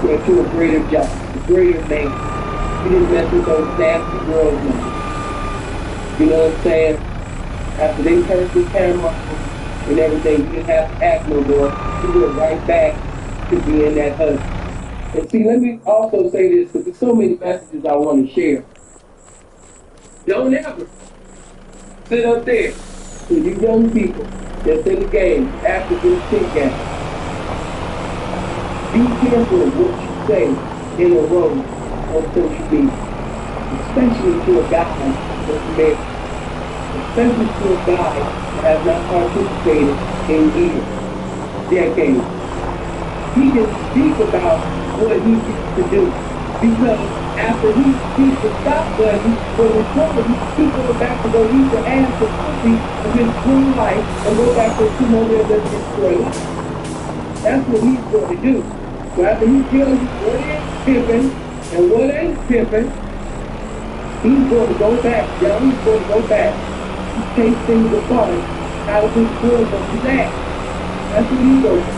To a greater job, a greater man. You didn't mess with those nasty girls no more. You know what I'm saying? After they turned the camera on and everything, you didn't have to act no more. You went right back to being that husband. And see, let me also say this, because there's so many messages I want to share. Don't ever sit up there with you young people that's in the game, active in the shit game. Be careful of what you say in a row on social media, especially to a guy that's married, especially to a guy that has not participated in years, decades. He can speak about what he used to do because after he beats the stop button for recording, he goes back to go eat the ass of pussy of his true life and go back to some more of his destroy life. That's what he's going to do. So after he tells you what is pimping and what ain't pimping, he's going to go back, y'all. He's going to go back. He takes things apart out of his world of his ass. That's what he's going to do.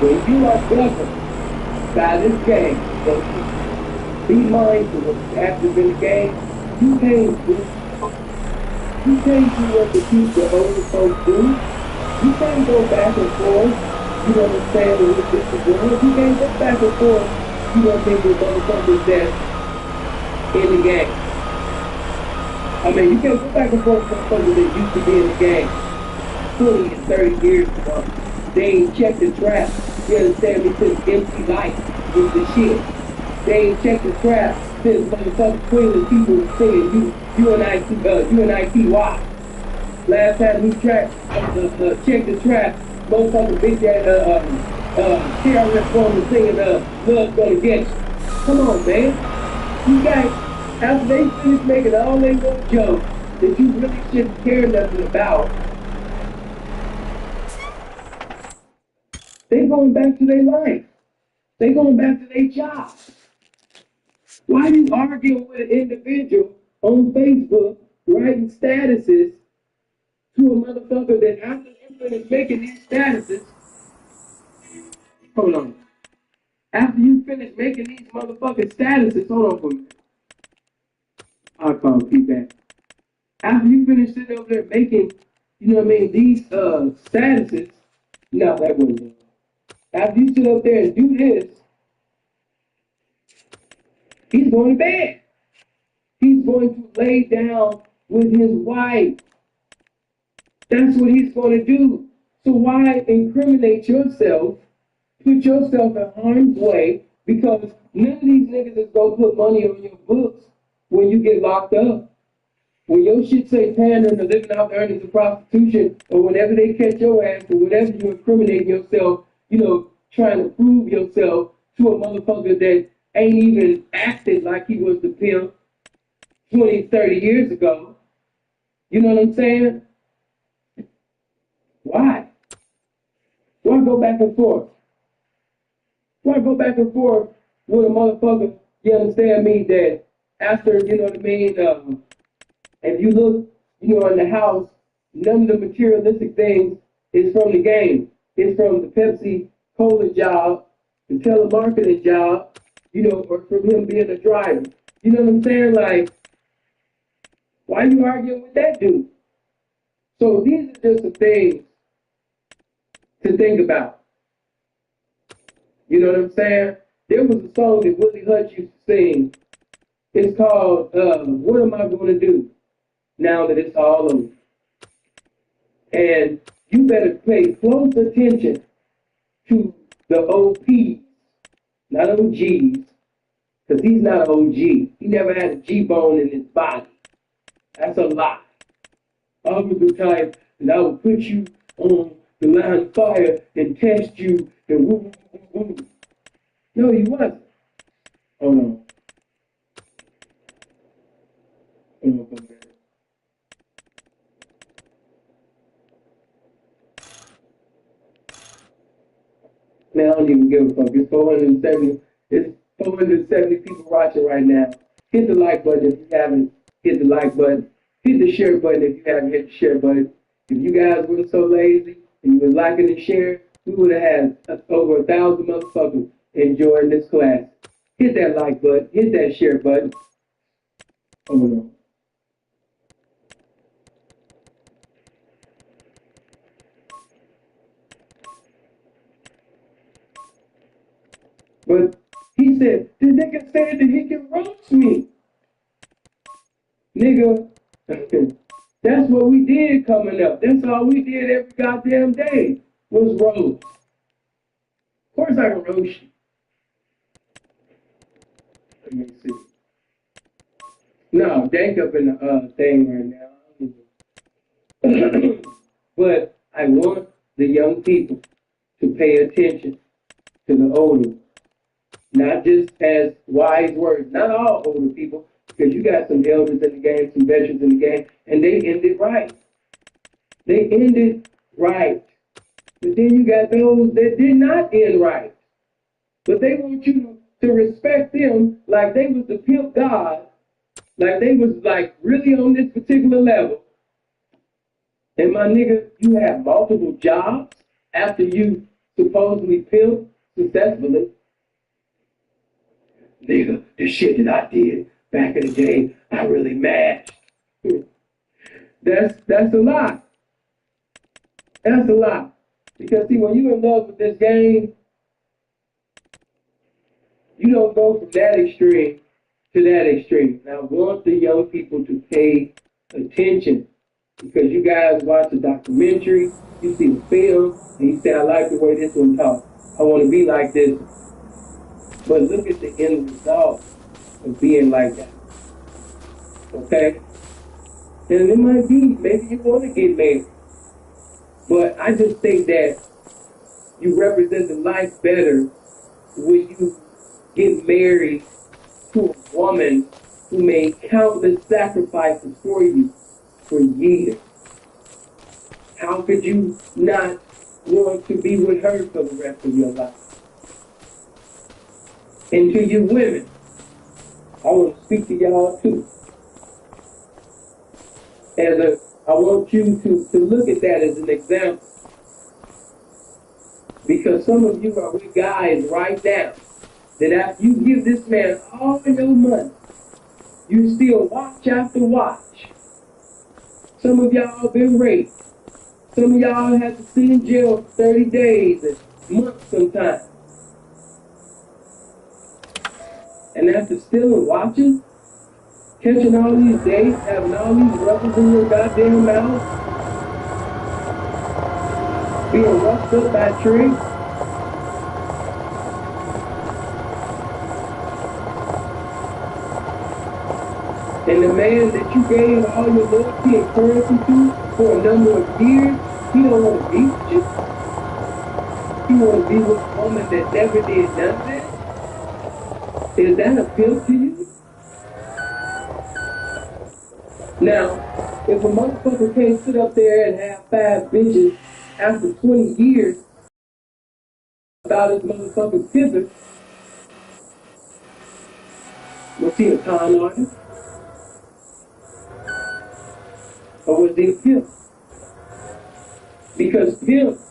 When you are governed by this game, so be mindful of active in the game. You can't do what the older folks do. You can't go back and forth. You know what I'm saying? With this world, you can't go back and forth. You know what I mean? With motherfuckers that's in the game. I mean, you can't go back and forth with motherfuckers that used to be in the game 20 and 30 years ago. They ain't checked the trap. You understand me? Since empty life with the shit. They ain't checked the trap since motherfucking Queen people were saying UNITY. Last time we checked the trap, motherfucker bitch that terrorist woman saying love's gonna get you. Come on, man. You guys, after they finish making all they little jokes that you really shouldn't care nothing about, they going back to their life. They going back to their job. Why are you arguing with an individual on Facebook, writing statuses to a motherfucker that after they finish making these statuses, hold on. After you finish making these motherfucking statuses, hold on for me. I'll call feedback. After you finish sitting over there making, you know what I mean, these statuses, no, that wasn't it. After you sit up there and do this, he's going to bed. He's going to lay down with his wife. That's what he's going to do. So why incriminate yourself, put yourself in harm's way, because none of these niggas is going to put money on your books when you get locked up. When your shit say pandering or living out the earnings of prostitution, or whenever they catch your ass, or whenever you incriminate yourself, trying to prove yourself to a motherfucker that ain't even acted like he was the pimp 20, 30 years ago. You know what I'm saying? Why? Why go back and forth? Why go back and forth with a motherfucker, you understand me, that after, you know what I mean, if you look, in the house, none of the materialistic things is from the game. It's from the Pepsi Cola job, the telemarketing job, or from him being a driver. You know what I'm saying? Like, why are you arguing with that dude? So these are just the things to think about. You know what I'm saying? There was a song that Willie Hutch used to sing. It's called, What Am I Gonna Do Now That It's All Over? And you better pay close attention to the OPs, not OGs, because he's not an OG. He never had a G-bone in his body. That's a lie. I was the type that I would put you on the line of fire and test you and woo, woo, woo, woo. No, he wasn't. Hold on. Man, I don't even give a fuck. It's 470 people watching right now. Hit the like button if you haven't hit the like button. Hit the share button if you haven't hit the share button. If you guys weren't so lazy and you were liking and sharing, we would have had over 1,000 motherfuckers enjoying this class. Hit that like button. Hit that share button. Hold on. But he said, the nigga said that he can roast me. Nigga, that's what we did coming up. That's all we did every goddamn day was roast. Of course I can roast you. Let me see. No, Dank up in the thing right now. But I want the young people to pay attention to the older. Not just as wise words. Not all older people, because you got some elders in the game, some veterans in the game, and they ended right. They ended right. But then you got those that did not end right. But they want you to respect them like they was the pimp god, like they was like really on this particular level. And my nigga, you have multiple jobs after you supposedly pimp successfully. Nigga, the shit that I did back in the day, I really matched. That's a lie. That's a lie. Because see, when you're in love with this game, you don't go from that extreme to that extreme. Now, I want the young people to pay attention, because you guys watch the documentary, you see the film, and you say, I like the way this one talks. I want to be like this. But look at the end result of being like that. Okay? And it might be, maybe you want to get married. But I just think that you represent the life better when you get married to a woman who made countless sacrifices for you for years. How could you not want to be with her for the rest of your life? And to you women, I want to speak to y'all too. I want you to look at that as an example. Because some of you are with guys right now that after you give this man all your money, you still watch after watch. Some of y'all been raped. Some of y'all have to sit in jail for 30 days and months sometimes. And after still watching, catching all these dates, having all these rubbers in your goddamn mouth, being roughed up by trees. And the man that you gave all your loyalty and currency to for a number of years, he don't want to be with you. He want to be with a woman that never did none of that. Is that appeal to you? Now, if a motherfucker can't sit up there and have 5 bitches after 20 years about his motherfucking pivot, was he a con artist? Or was he a pimp? Because pimps,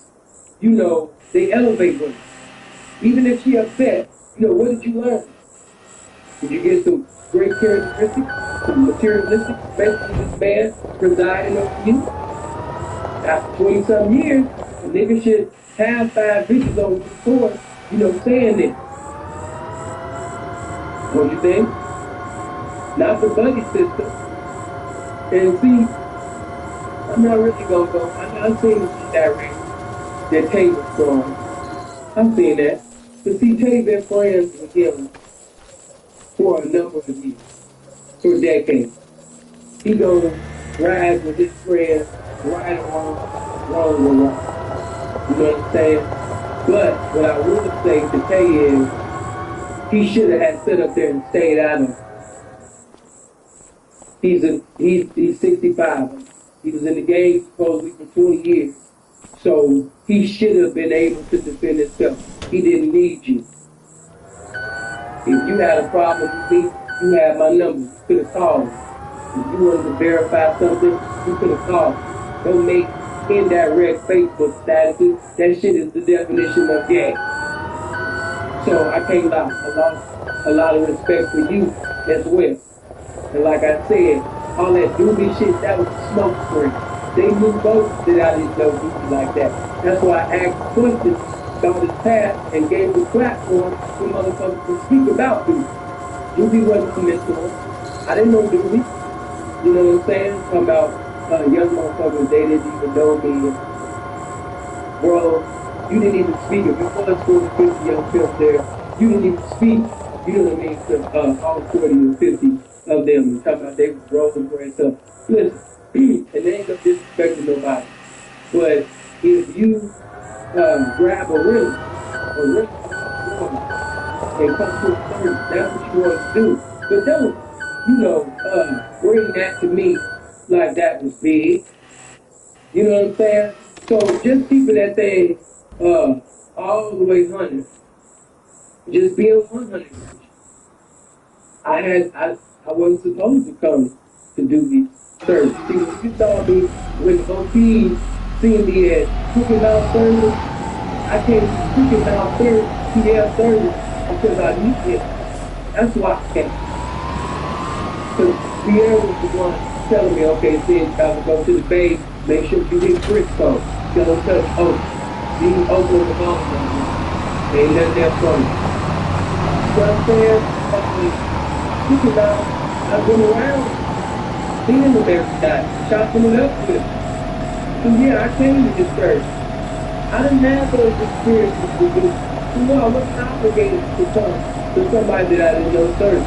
you know, they elevate women. Even if she upset, you know, what did you learn? Did you get some great characteristics, some materialistic, especially this man presiding over you? After 20-some years, a nigga should have 5 bitches on the course, you know, saying this. What you think? Not the buddy system. And see, I'm not really gonna go. I'm seeing the direction that Tay was going. I'm seeing that. But see, Tay been friends with him for a number of years, for decades. He gonna ride with his friends, right or wrong, wrong or right. You know what I'm saying? But what I will say to Tay is, he should have had sit up there and stayed out of it. He's 65. He was in the game supposedly for 20 years. So he should have been able to defend himself. He didn't need you. If you had a problem with me, you had my number. You could have called me. If you wanted to verify something, you could have called me. Don't make indirect Facebook statuses. That shit is the definition of gay. So I can't lie. I lost a lot of respect for you as well. And like I said, all that doobie shit, that was a smoke screen. They knew both that I didn't know doobie like that. That's why I asked questions about his past and gave the platform for motherfuckers to speak about doobie. Doobie wasn't a mentor. I didn't know doobie. You know what I'm saying? Talking about young motherfuckers, they didn't even know me. Bro, you didn't even speak. If it was 40, 50 young pimps there, you didn't even speak. You know what I mean? To all 40 or 50 of them. Talking about they was rolling for stuff. Listen, and they ain't no disrespect to nobody. But if you grab a really woman and come to a certain, that's what you want to do. But don't, you know, bring that to me like that was big. You know what I'm saying? So just people that say all the way 100, just being 100. I wasn't supposed to come to do these service. See, when you saw me, when OP seen me at Cooking Out Service, I came to Cooking Out Service, PL Service, because I need it. That's why I came. Because Pierre was the one telling me, okay, Sid, you gotta go to the Bay, make sure you hit Frisco. Don't touch Oak. Leave Oakland alone. Ain't nothing there for you. You know what I'm saying? Cooking Out, I've been around, seeing them every night, chopping it up with them. So yeah, I came to this church. I didn't have those experiences with you. You know, I wasn't obligated to come to somebody that I didn't know serve.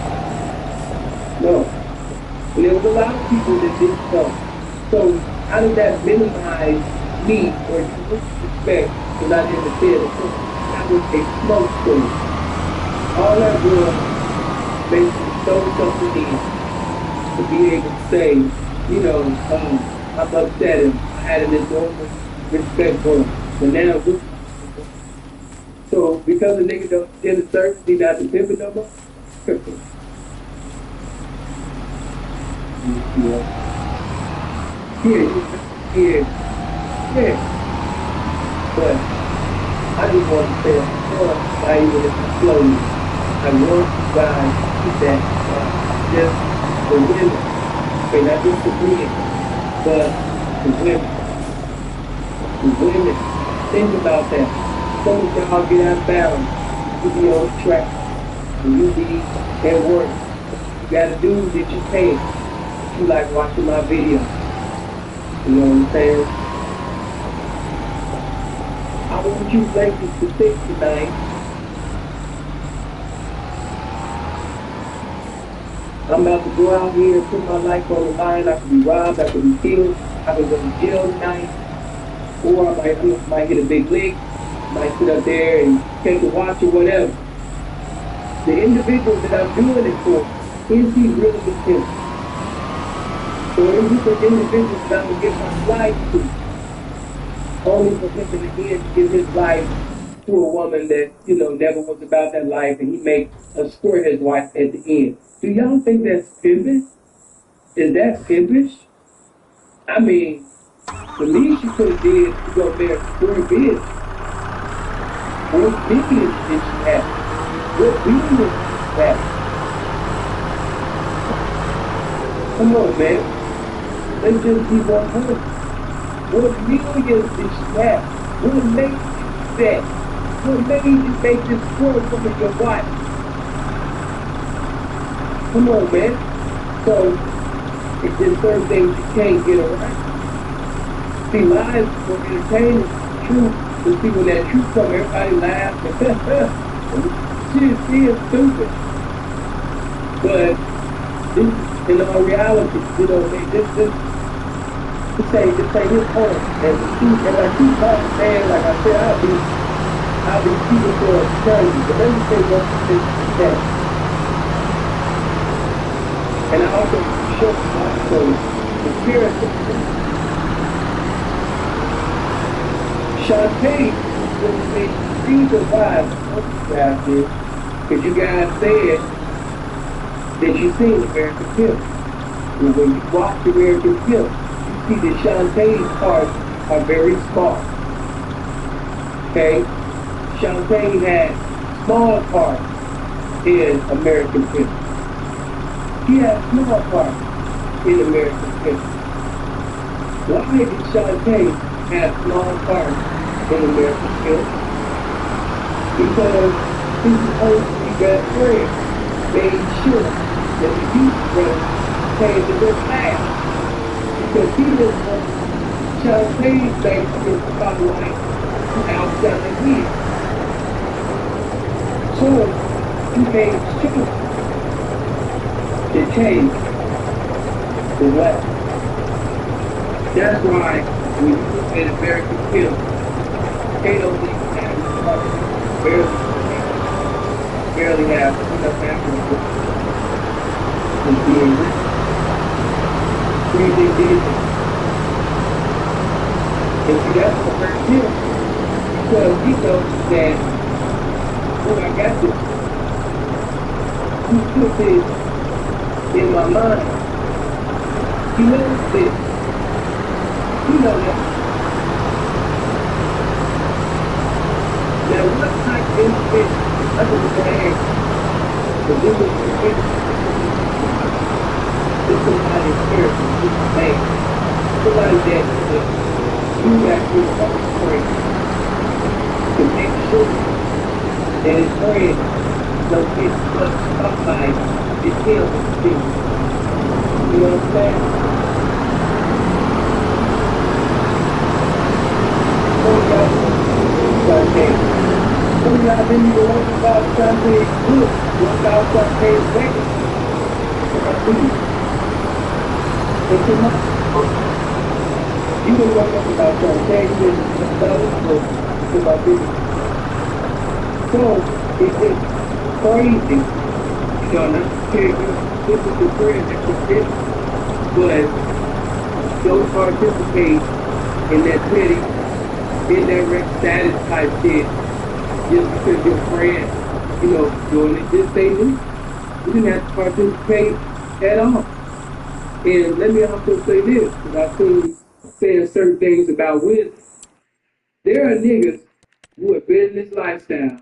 No. And there was a lot of people that didn't come. So how did that minimize me or disrespect because I didn't attend a church? That was a smoke screen. All that was basically show something in to be able to say, you know, I'm upset and I had an enormous respect for him. But now, so because the nigga don't attend the service, he not the pimping no more? Yeah. But I just want to say, I even if it's slowly, I want you guys to keep that just the women, okay, not just the men, but the women. The women, think about that. Some of y'all get out of balance, you be on the track, and you be at work. You gotta do that you can. You like watching my videos. You know what I'm saying? I want you ladies to think tonight. I'm about to go out here and put my life on the line. I could be robbed, I could be killed, I could go to jail tonight, or I might hit a big lick, might sit up there and take a watch or whatever. The individual that I'm doing it for, is he really a pimp? Or is it the individual that I'm gonna give my life to, only for him in the end to give his life to a woman that, never was about that life, and he make a squirt his wife at the end? Do y'all think that's pimping? Is that pimpish? I mean, the least she could have did is go marry a square bitch. What billions did she have? What billions did she have? Come on, man. Let's just be 100. What millions did she have? What made you that? What made you make this square woman your wife? Come on, man. So, it's just certain things you can't get around. See, lies for entertainment, truth. To see when that truth comes, everybody laughs. She is stupid. But this, in all reality, this ain't his home. And I keep talking, man, like I said, I'll be speaking for eternity. But let me say one thing that. And I also show also the character. Shantae was the reason why the photograph is because you guys said that you seen American Pimp. And when you watch American Pimp, you see that Shantae's parts are very small. Okay? Shantae had small parts in American Pimp. He had small parts in American Pimp. Why did Shantae have small parts in American Pimp? Because his supposed best friend made sure that the youth brother came to their class. Because he didn't want Shantae's basically spotlight outside him. So he made sure to change the way. That's why when you look at American Pimp, they don't even have barely have enough African and being rich. Who do you think did it? And see, that's what hurt him. Because he knows that, oh, I got this. Who put this in my mind? He knows this. You know that. Now, what type of individual other than that, the difference between this somebody's character, this man, somebody that you actually want to pray to make sure that his friend don't get much spotlight is him with the people. You know what I'm saying? Some of y'all didn't even want about Shantae's good. What about Shantae's record? It's too much. You didn't want about Shantae, you didn't know about this. So, it's just crazy. You know, not to tell you, this is the friend that you did, but don't participate in that petty, in that rich status type shit just because your friend, doing it this day. You didn't have to participate at all. And let me also say this, because I've seen saying certain things about wisdom. There are niggas who have been in this lifestyle,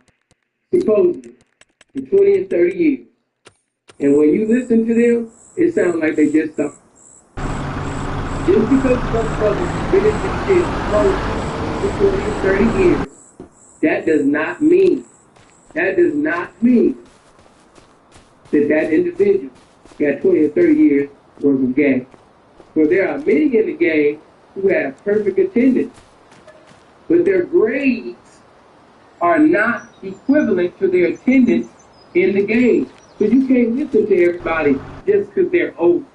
supposedly, for 20 and 30 years. And when you listen to them, it sounds like they just started. Just because motherfuckers have been in this shit for 20 and 30 years, that does not mean that that individual got 20 or 30 years worth of game. For there are many in the game who have perfect attendance. but their grades are not equivalent to their attendance in the game. So you can't listen to everybody just because they're old.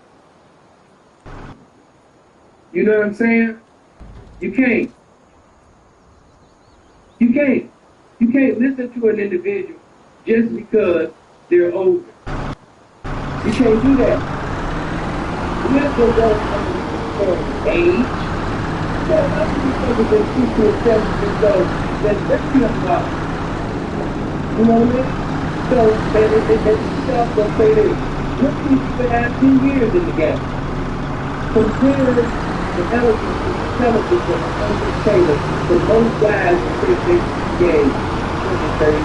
You know what I'm saying? You can't. You can't. You can't listen to an individual just because they're older. You can't do that. Wisdom don't come from age. There are other people that are 60 and 70 years old that they're still alive. You know what I mean? So, and stuff will say this. Look who even had 10 years in the game. Compare the elegance and intelligence of Uncle Taylor to most guys who think they game 20, 30.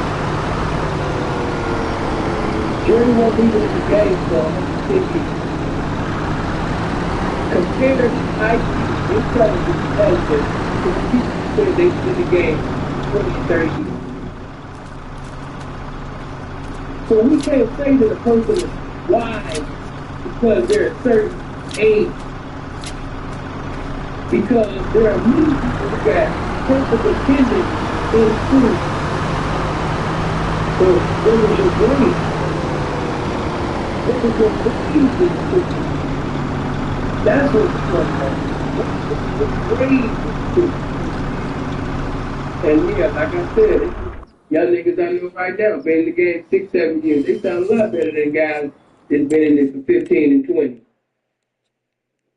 Jordan wasn't even in the game for 10 years. Compare the IQ, intelligence, intelligence to the people who say they in the game 20, 30 years. So we can't say that a person is wise because they're a certain age. Because there are many people who got perfect attendance in school. So what was your grade? What was your grade in school? That's what it's from. What grade in school? And yeah, like I said, young niggas I know right now been in the game 6, 7 years. They sound a lot better than guys that's been in it for 15 and 20.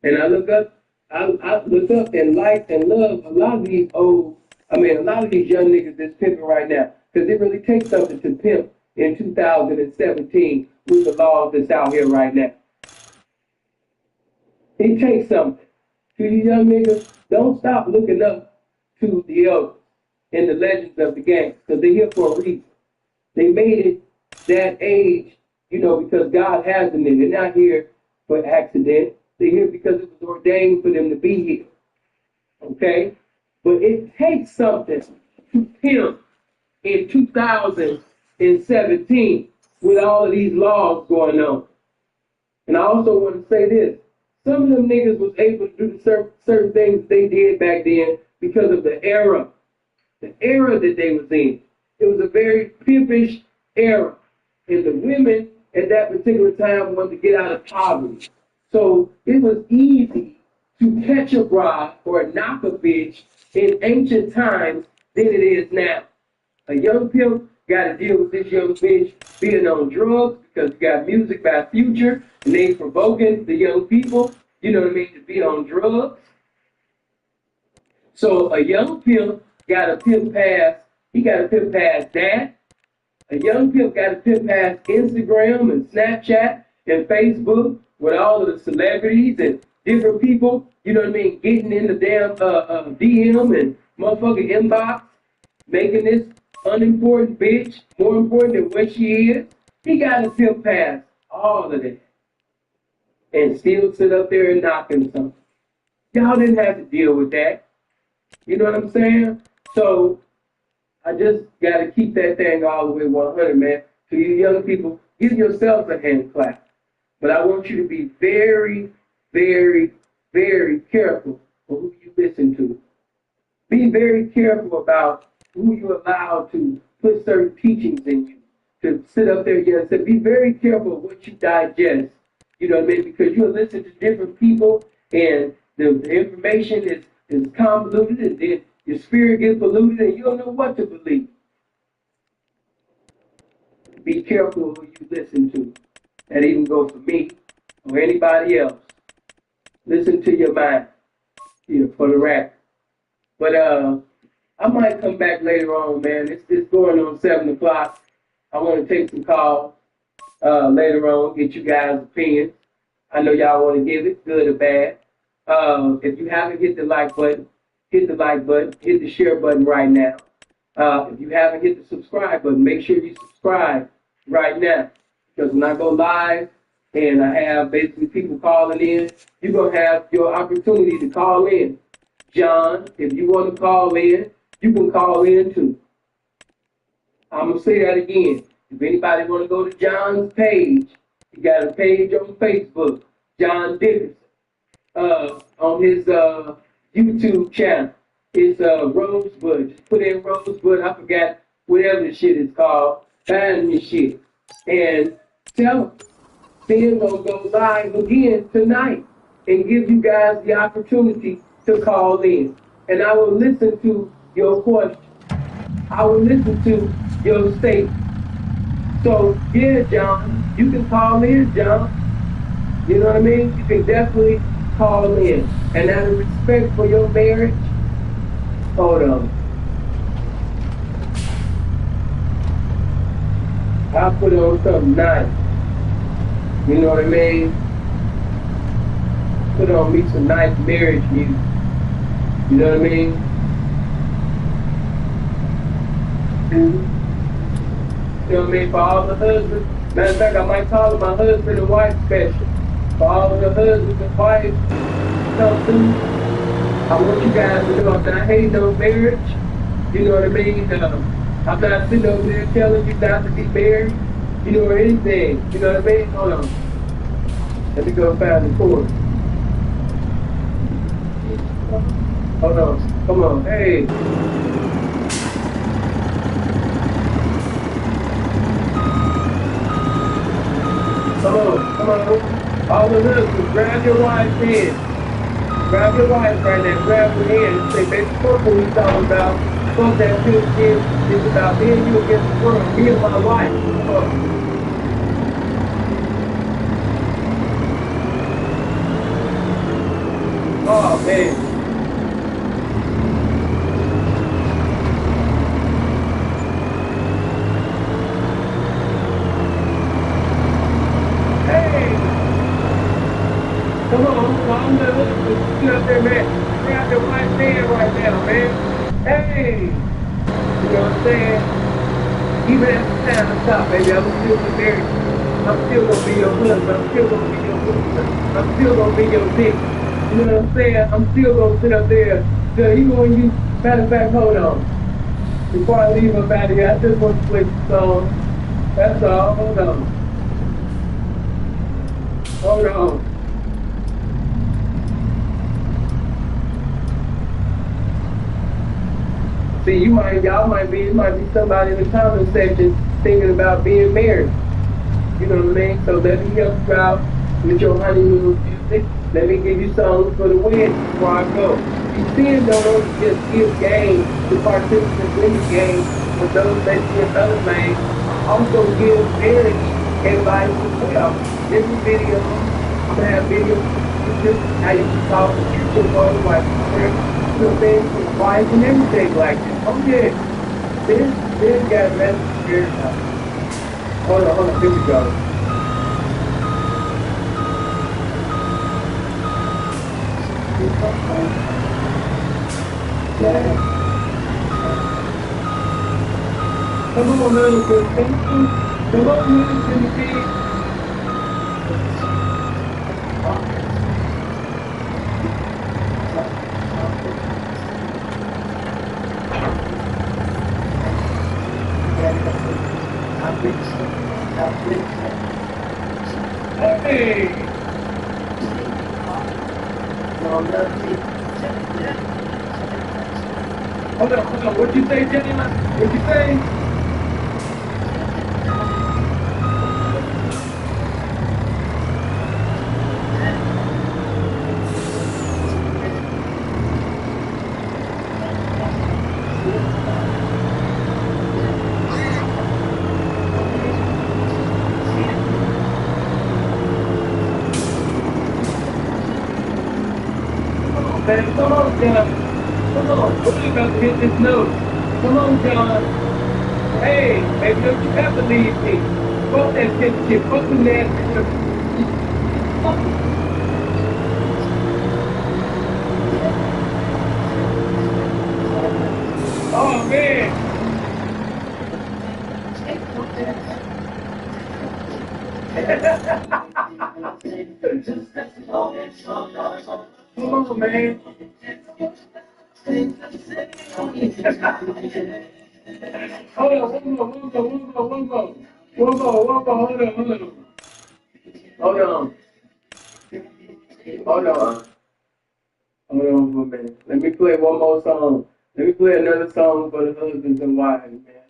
And I look up and like and love a lot of these a lot of these young niggas that's pimping right now. Because it really takes something to pimp in 2017 with the laws that's out here right now. It takes something. To you young niggas, don't stop looking up to the elders and the legends of the game, because they're here for a reason. They made it that age, because God has them there. They're not here for accident. They're here because it was ordained for them to be here. Okay? But it takes something to pimp in 2017 with all of these laws going on. And I also want to say this. Some of them niggas was able to do certain things they did back then because of the era that they was in. It was a very pimpish era. And the women at that particular time wanted to get out of poverty. So it was easy to catch a bride or knock a bitch in ancient times than it is now. A young pimp got to deal with this young bitch being on drugs because you got music by Future and they provoking the young people, to be on drugs. So a young pimp got to pimp past that. A young pimp got to pimp past Instagram and Snapchat and Facebook with all of the celebrities and different people, getting in the damn DM and motherfucking inbox, making this unimportant bitch more important than what she is. He got to pimp past all of that and still sit up there and knocking something. Y'all didn't have to deal with that. You know what I'm saying? So I just got to keep that thing all the way 100, man. To you young people, give yourselves a hand clap. But I want you to be very, very, very careful of who you listen to. Be very careful about who you allow to put certain teachings in you, to sit up there and say, be very careful of what you digest. You know what I mean? Because you'll listen to different people and the information is convoluted and then your spirit gets polluted and you don't know what to believe. Be careful who you listen to. That even goes for me or anybody else. Listen to your mind, for the record. But I might come back later on, man. It's going on 7 o'clock. I want to take some calls later on, get you guys' opinions. I know y'all want to give it, good or bad. If you haven't hit the like button, hit the like button, hit the share button right now. If you haven't hit the subscribe button, make sure you subscribe right now. Because when I go live and I have basically people calling in, you're going to have your opportunity to call in. John, if you want to call in, you can call in too. I'm going to say that again. If anybody want to go to John's page, he got a page on Facebook, John Dickerson, on his YouTube channel. It's Rosebud. Just put in Rosebud. I forgot whatever the shit is called. Find the shit. And tell them. Then gonna go live again tonight and give you guys the opportunity to call in. And I will listen to your question. I will listen to your statement. So yeah, John, you can call in, John. You know what I mean? You can definitely call in. And out of respect for your marriage, hold on. I'll put on something nice. You know what I mean? Put on me some nice marriage music. You know what I mean? You know what I mean? For all the husbands. Matter of fact, I might call it my husband and wife special. For all the husbands and wives come through, I want you guys to know I'm not hating on marriage. You know what I mean? I'm not sitting over there telling you not to be married. You know, or anything. You know what I mean? Hold on. Let me go find the cord. Hold on. Come on. Hey. Come on. All the husbands, grab your wife's hand. Grab your wife right now. Grab her hand and say, baby, fuck what we talking about. Fuck that shit. It's about me and you against the world. Me and my wife. Come on. Oh, man. Come on, get up there, man. Grab your wife's hand right now, man. Hey! You know what I'm saying? Even at the time I stop, baby, I'm still be married. I'm still gonna be your husband. I'm still gonna be your husband. I'm still gonna be your dick. You know what I'm saying? I'm still gonna sit up there. So even when you, matter of fact, hold on. Before I leave up out of here, I just want to play the song. That's all. Hold on. Hold on. See, it might be somebody in the comment section thinking about being married. You know what I mean? So let me help you out with your honeymoon music. Let me give you songs for the win before I go. You still don't just give game to participants in the game, but those that see another man also give marriage advice as well. This is video. I'm gonna have videos how you can talk to future wife, things with wives and everything like that. Oh yeah. This got a message here. Hold on, here we go. Come on, little good. Come on, little Timothy. Hey! Hold on. What'd you say, Jenny? What'd you say? Man, come on, John. Come on. We're about to hit this note. Come on, John. Hey, baby, don't you ever leave me. Fuck that shit. Fuck the nasty shit. Oh, man. Come on, man. Hold on, one more. Hold on. a minute. Let me play one more song. Let me play another song for the husbands and wives, man.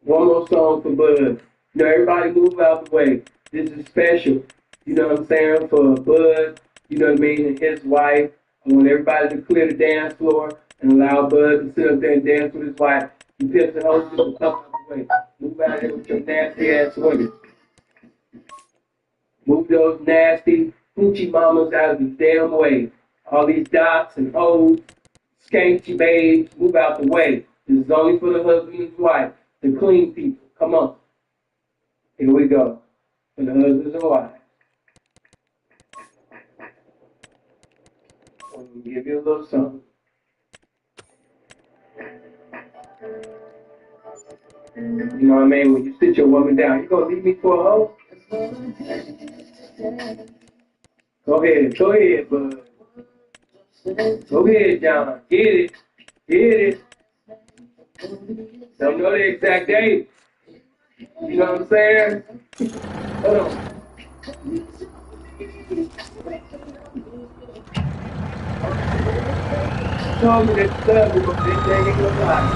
One more song for Bud. You know, everybody move out the way. This is special. You know what I'm saying? For Bud, you know what I mean, and his wife. I want everybody to clear the dance floor and allow Bud to sit up there and dance with his wife. You piss the hostess to come out the way. Move out here with your nasty ass women. Move those nasty hoochie mamas out of the damn way. All these dots and hoes, skanky babes, move out the way. This is only for the husband and wife, the clean people. Come on. Here we go. For the husbands and wives. I'm going to give you a little something. You know what I mean? When you sit your woman down, you going to leave me for a hoe? Go ahead, bud. Go ahead, John. Get it. Don't know the exact date. You know what I'm saying? Hold on. Told me that you love me, but this thing ain't gonna lie.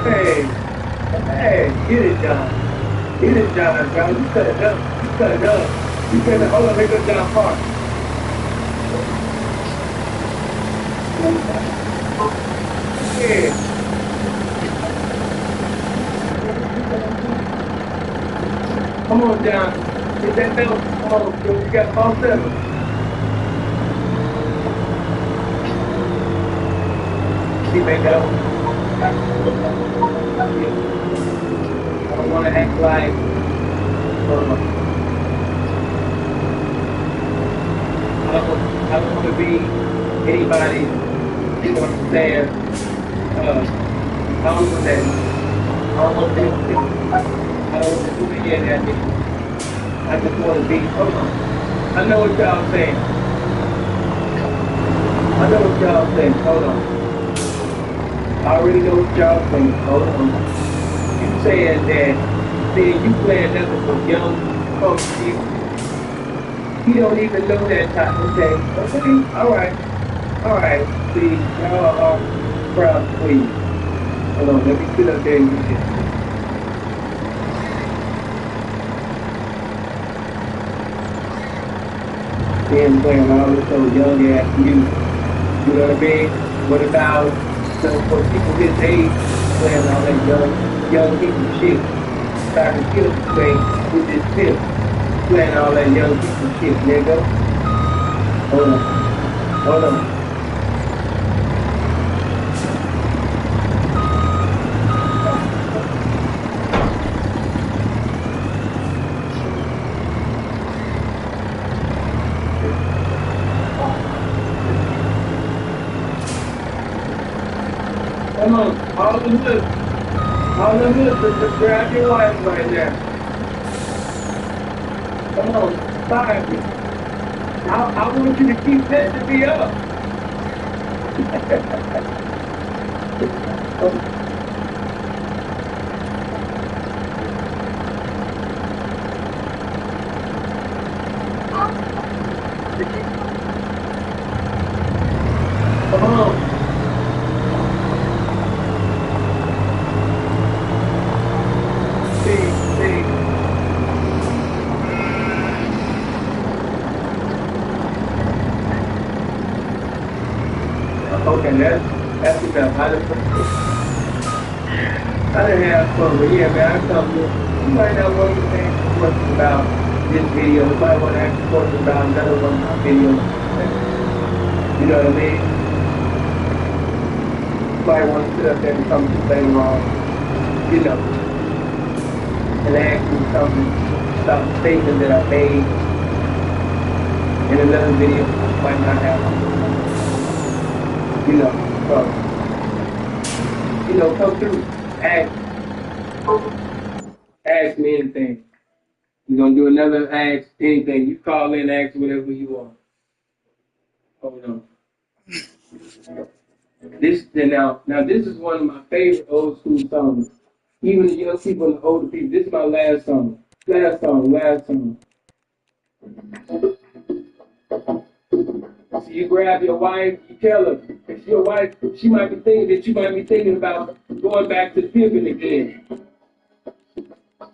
Hey, get it, John. Get it, John. You cut it up. You cut it. Hold on, here goes John Park. Yeah. Come on, John. Get that belt. Come on, you got all seven. See, make that one. I don't want to act like I don't want to be anybody, you know what I'm saying? I don't want that. I don't want to do any of that. I just want to be, hold on. I know what y'all saying. Hold on. I already know what y'all saying. Hold on. You saying that, see, you playing nothing for young folks people. He don't even know that type. Okay, all right. See, y'all are proud queens. Hold on, let me sit up there and get this. Then playing all this old young ass music. You know what I mean? What about for people his age playing all that young people shit? Trying to kill the thing with this pimp. Playing all that young people shit, nigga. Hold on. Come on, all the hoods, just grab your wife right now. Come on, fire me. I want you to keep setting me up. Come on. Okay, that's enough. I didn't have fun, but yeah, man, I come here. You might not want to ask questions about this video. You might want to ask questions about another one of my videos. You know what I mean? You might want to sit up there and come to later on, you know, and ask me something about the statement that I made in another video. You might not have. You know, come through. Ask me anything. We're gonna do another ask anything. You call in, ask whatever you want. Hold on. This is one of my favorite old school songs. Even the young people and the older people. This is my last song. Last song. So you grab your wife, you tell her, if your wife, she might be thinking that you might be thinking about going back to pimping again.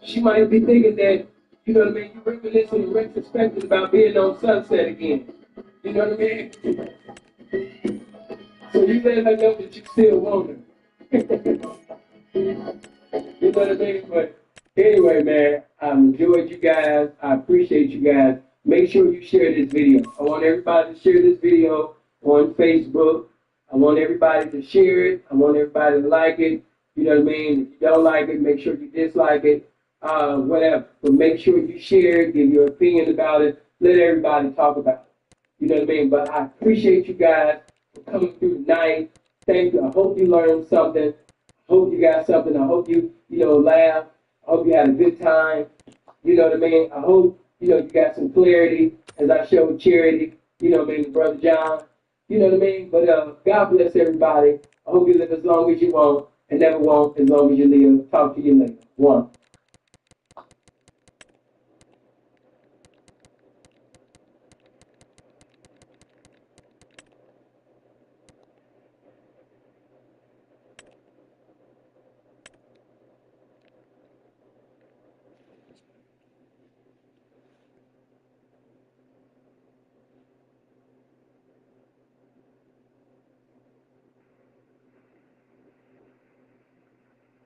She might be thinking that, you know what I mean, you're reminiscing and retrospecting about being on Sunset again. You know what I mean? So you let her know that you still want her. You know what I mean? But anyway, man, I enjoyed you guys. I appreciate you guys. Make sure you share this video. I want everybody to share this video on Facebook. I want everybody to share it. I want everybody to like it. You know what I mean? If you don't like it, make sure you dislike it. Whatever. But make sure you share it, give your opinion about it. Let everybody talk about it. You know what I mean? But I appreciate you guys for coming through tonight. Thank you. I hope you learned something. I hope you got something. I hope you laugh. I hope you had a good time. You know what I mean? I hope, you got some clarity as I showed Charity, you know what I mean, Brother John. You know what I mean? But God bless everybody. I hope you live as long as you want and never want as long as you live. Talk to you later. One.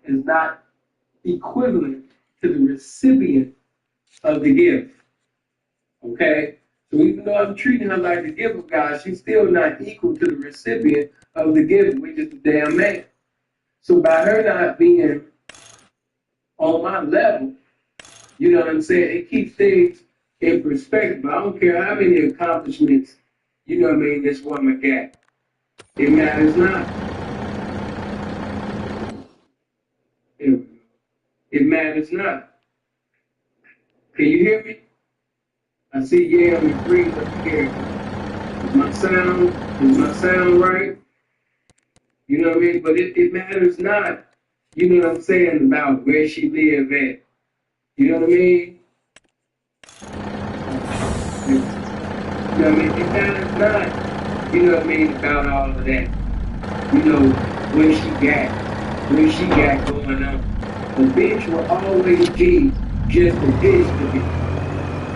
Is not equivalent to the recipient of the gift. Okay? So even though I'm treating her like the gift of God, she's still not equal to the recipient of the gift, which is the damn man. So by her not being on my level, you know what I'm saying, it keeps things in perspective. I don't care how many accomplishments, you know what I mean, this woman got. It matters not. It matters not. Can you hear me? I see yeah on the breeze up here. Is my sound right? You know what I mean? But it matters not, you know what I'm saying, about where she live at. You know what I mean? You know what I mean? It matters not, you know what I mean, about all of that. You know, what she got going on. The bitch will always be just a bitch to me.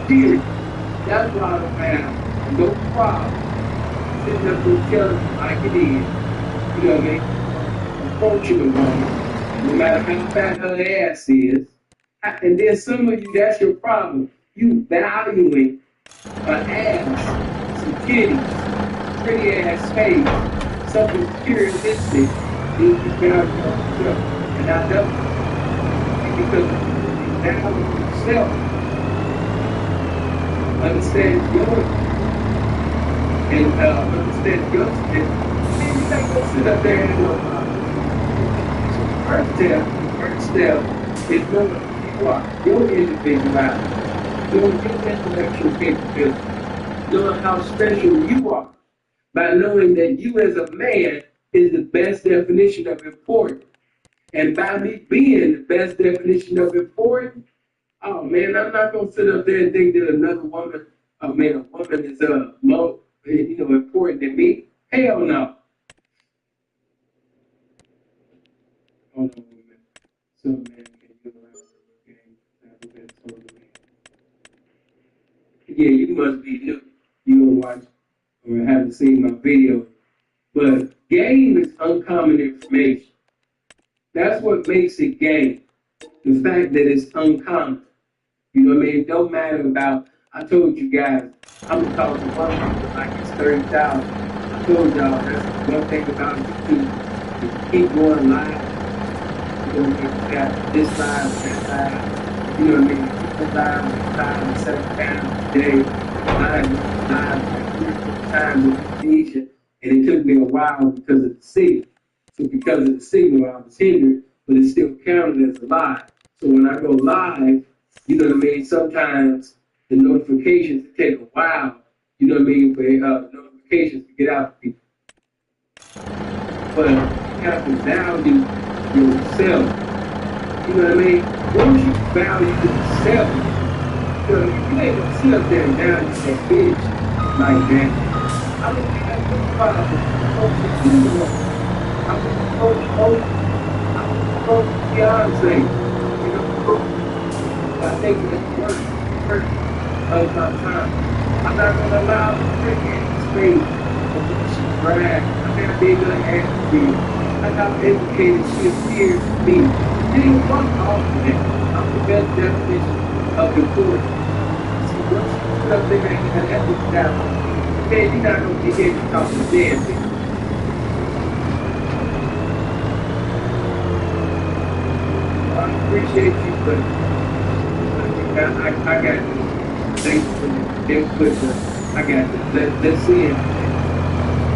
Period. That's why I don't have no problem sitting up and telling you like it is. You know what I mean? Approaching a woman, no matter how fat her ass is. And then some of you, that's your problem. You valuing an ass, some titties, pretty ass face, something materialistic, you value yourself. And I don't. Because you value yourself. Understand yours. And understand yours. And you not gonna sit up there and go, first step is knowing who you are, your individuality, knowing your intellectual capability, knowing how special you are, by knowing that you as a man is the best definition of important. And by me being the best definition of important, oh man, I'm not gonna sit up there and think that another woman, a woman is more, important than me. Hell no. Hold on a minute. So man, can you yeah, you must be new. You don't watch or haven't seen my video. But game is uncommon information. That's what makes it game. The fact that it's uncommon. You know what I mean? It don't matter about, I told you guys, I'm going to talk to one people like it's 30,000. I told y'all that's one thing about YouTube. You keep going live. You know what I mean? You got this live, that live. You know what I mean? People live 5 and 7 times a day. Live like 3 or 4 times with Indonesia. And it took me a while because of the signal. So because of the signal, I was hindered, but it still counted as a live. So when I go live, you know what I mean? Sometimes the notifications take a while, you know what I mean, for notifications to get out to people. But you have to value yourself. You know what I mean? Once you value yourself, you know, you ain't gonna sit up there and value that bitch like that. I don't have no problem approaching anyone. I would approach Moses. I would approach Beyonce. You know, by taking the first of my time. I'm not going to allow her to get in space of what she bragged. I'm not big on attitude. I'm how educated she appears to be. Nigga, fuck all of that. I'm the best definition of important. See, once you put up there and an ethics down, man, you're not going to get here to talk to damn thing. I appreciate you, but I got to thank you for the input. I got to let's see it.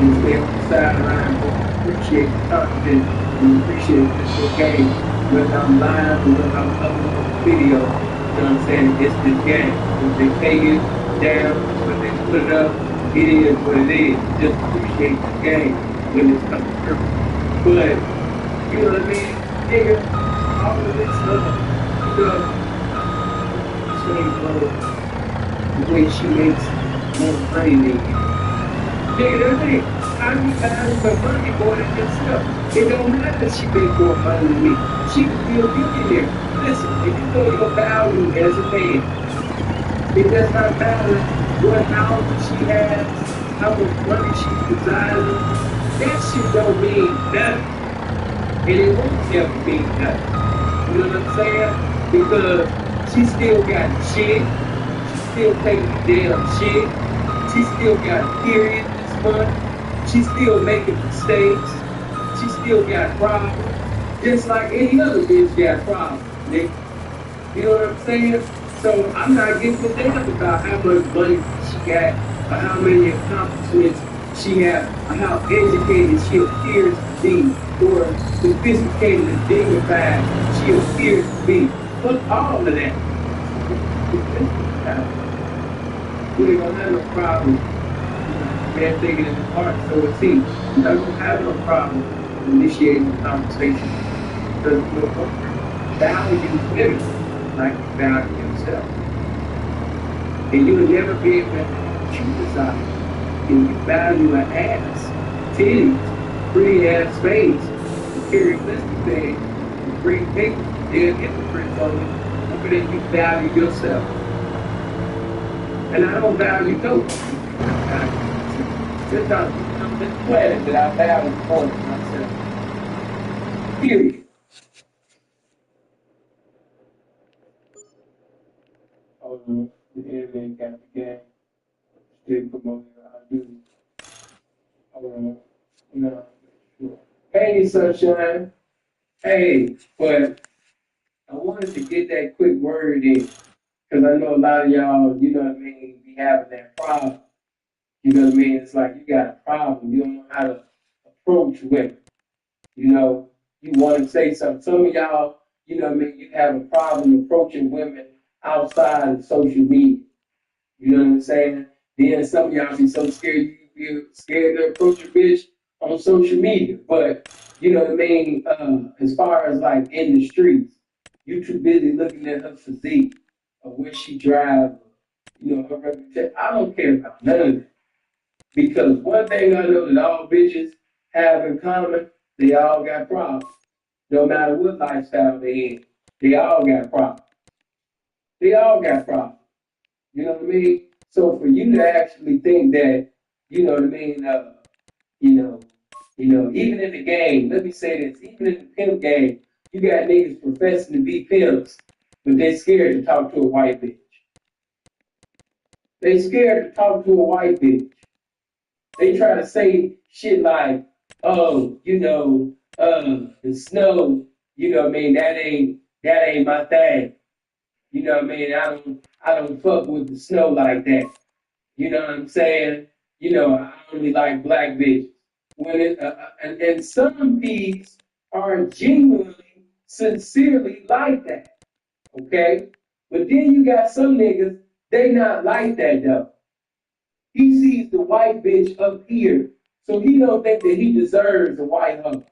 And stay on the sideline. Appreciate the content and appreciate this game. Whether I'm live or whether I'm uploading video, you know what I'm saying? It's this game. If they take it down, when they put it up, it is what it is. Just appreciate the game when it's coming through. But, you know what I mean? Nigga, all of this stuff, you know, the way she makes more money than you. Nigga, that's it. I be buying some money more than yourself. It don't matter if she make more money than me. She can still be in there. Listen, if you know your value as a man, it does not matter what house she has, how much money she resides. That shit don't mean nothing. And it won't ever mean nothing. You know what I'm saying? Because she still got shit. She still taking the damn shit. She still got periods this month. She still making mistakes. She still got problems. Just like any other bitch got problems, nigga. You know what I'm saying? So I'm not giving a damn about how much money she got, or how many accomplishments she has, or how educated she appears to be, or sophisticated and dignified she appears to be. Fuck all of that. We ain't gonna have no problem. Man thinking in his heart, so it's he. You're not gonna have no problem initiating the conversation. Because you value women like you value yourself. And you'll never be able to have what you desire. And you value an ass, titties, pretty ass face, materialistic things, and great people, they're hypocrites on you, more than you value yourself. And I don't value nobody. It's not on this planet that I value more than myself. Period. Oh, the internet got the game. Still promoting what I do. No. Hey, sunshine. Hey, but I wanted to get that quick word in because I know a lot of y'all, you know what I mean, be having that problem. You know what I mean? It's like you got a problem. You don't know how to approach women. You know, you want to say something. Some of y'all, you know what I mean, you have a problem approaching women outside of social media. You know what I'm saying? Then some of y'all be so scared you feel scared to approach a bitch on social media. But you know what I mean? As far as like in the streets, you too busy looking at her physique or where she drives, you know, her reputation. I don't care about none of that. Because one thing I know that all bitches have in common, they all got problems. No matter what lifestyle they in, they all got problems. They all got problems. You know what I mean? So for you to actually think that, you know what I mean, you know, even in the game, let me say this, even in the pimp game, you got niggas professing to be pimps, but they scared to talk to a white bitch. They scared to talk to a white bitch. They try to say shit like, oh, the snow, you know what I mean, that ain't my thing. You know what I mean? I don't fuck with the snow like that. You know what I'm saying? You know, I only like black bitches. When and some bees are genuinely, sincerely like that. Okay? But then you got some niggas, they not like that though. He sees the white bitch up here, so he don't think that he deserves a white hoe.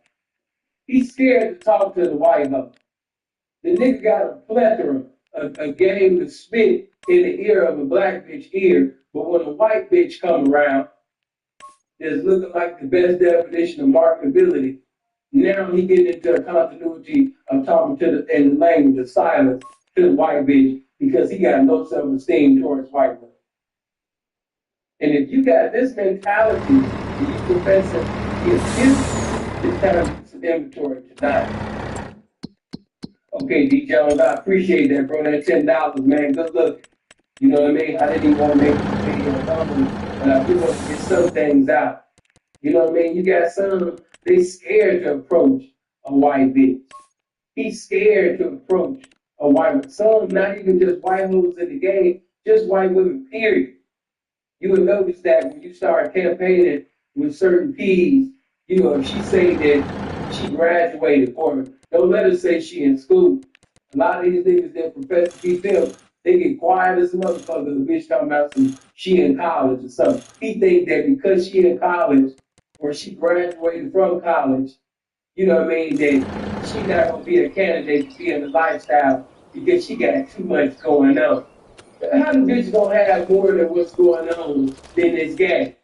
He's scared to talk to the white hoe. The nigga got a plethora, a game to spit in the ear of a black bitch ear, but when a white bitch come around, that's looking like the best definition of marketability. Now he getting into a continuity of talking to the in the language of silence to the white bitch because he got low self-esteem towards white women. And if you got this mentality and you professing the epitome, it's time to do some inventory tonight. Okay, D Jones, I appreciate that, bro. That $10, man. Good look. You know what I mean? I didn't even want to make this video long, but I do want to get some things out. You know what I mean? You got some, they scared to approach a white bitch. He's scared to approach a white woman. Some, not even just white hoes in the game, just white women, period. You would notice that when you start campaigning with certain P's, you know, if she say that she graduated, or don't let her say she in school. A lot of these niggas that profess to be them, they get quiet as a motherfucker. The bitch talking about some she in college or something. He think that because she in college or she graduated from college, you know what I mean, that she not gonna be a candidate to be in the lifestyle because she got too much going on. How the bitch gonna have more than what's going on than this game?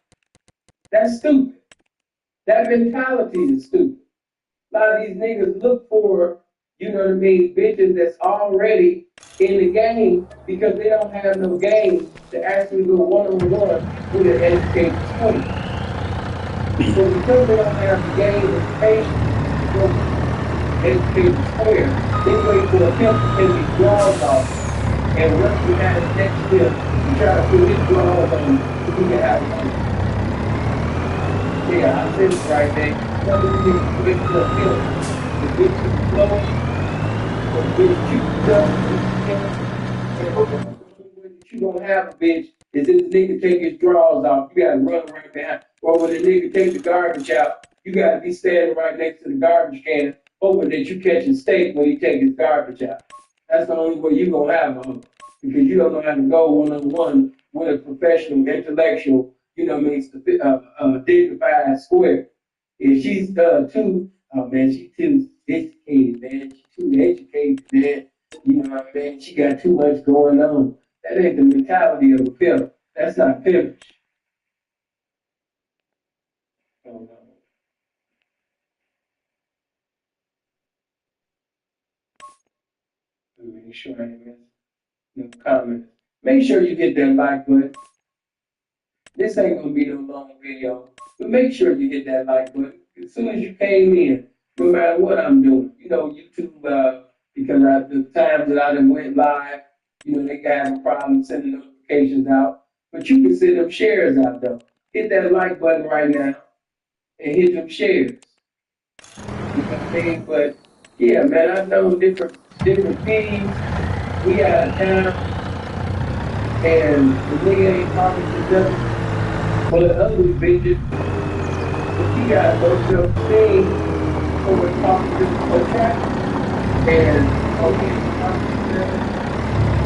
That's stupid. That mentality is stupid. A lot of these niggas look for, you know what I mean, bitches that's already in the game because they don't have no game to actually go one-on-one with an educated swing. So because they don't have the game and the patience to go with educated square, they wait for a pimp to take his drawers off and run behind the next pimp to try to put his drawers on so he can have a woman. Yeah, I said it right there. Some of these niggas wait for a pimp to get to the floor or get cute up with the pimp. And the only way that you gonna have a bitch is if the nigga take his drawers off. You gotta run right behind. Or when the nigga take the garbage out, you gotta be standing right next to the garbage can, hoping that you catch a steak when he take his garbage out. That's the only way you gonna have a hoe. Because you don't know how to go one-on-one with a professional, intellectual, you know what I mean, dignified square. If she's too, oh man, she's too educated, man. She's too educated, man. You know what I mean? She got too much going on. That ain't the mentality of a pimp. That's not pimp. So, make sure I miss no comments. Make sure you hit that like button. This ain't gonna be no long video, but make sure you hit that like button as soon as you came in. No matter what I'm doing, you know, YouTube, because the times that I done went live, you know, they got a problem sending notifications out. But you can send them shares out though. Hit that like button right now and hit them shares. You know what I mean? But yeah, man, I know different things. We out of town and the nigga ain't talking to nothing but ugly bitches. But he got low self-esteem towards talking to attractive. And okay, he's talking to them,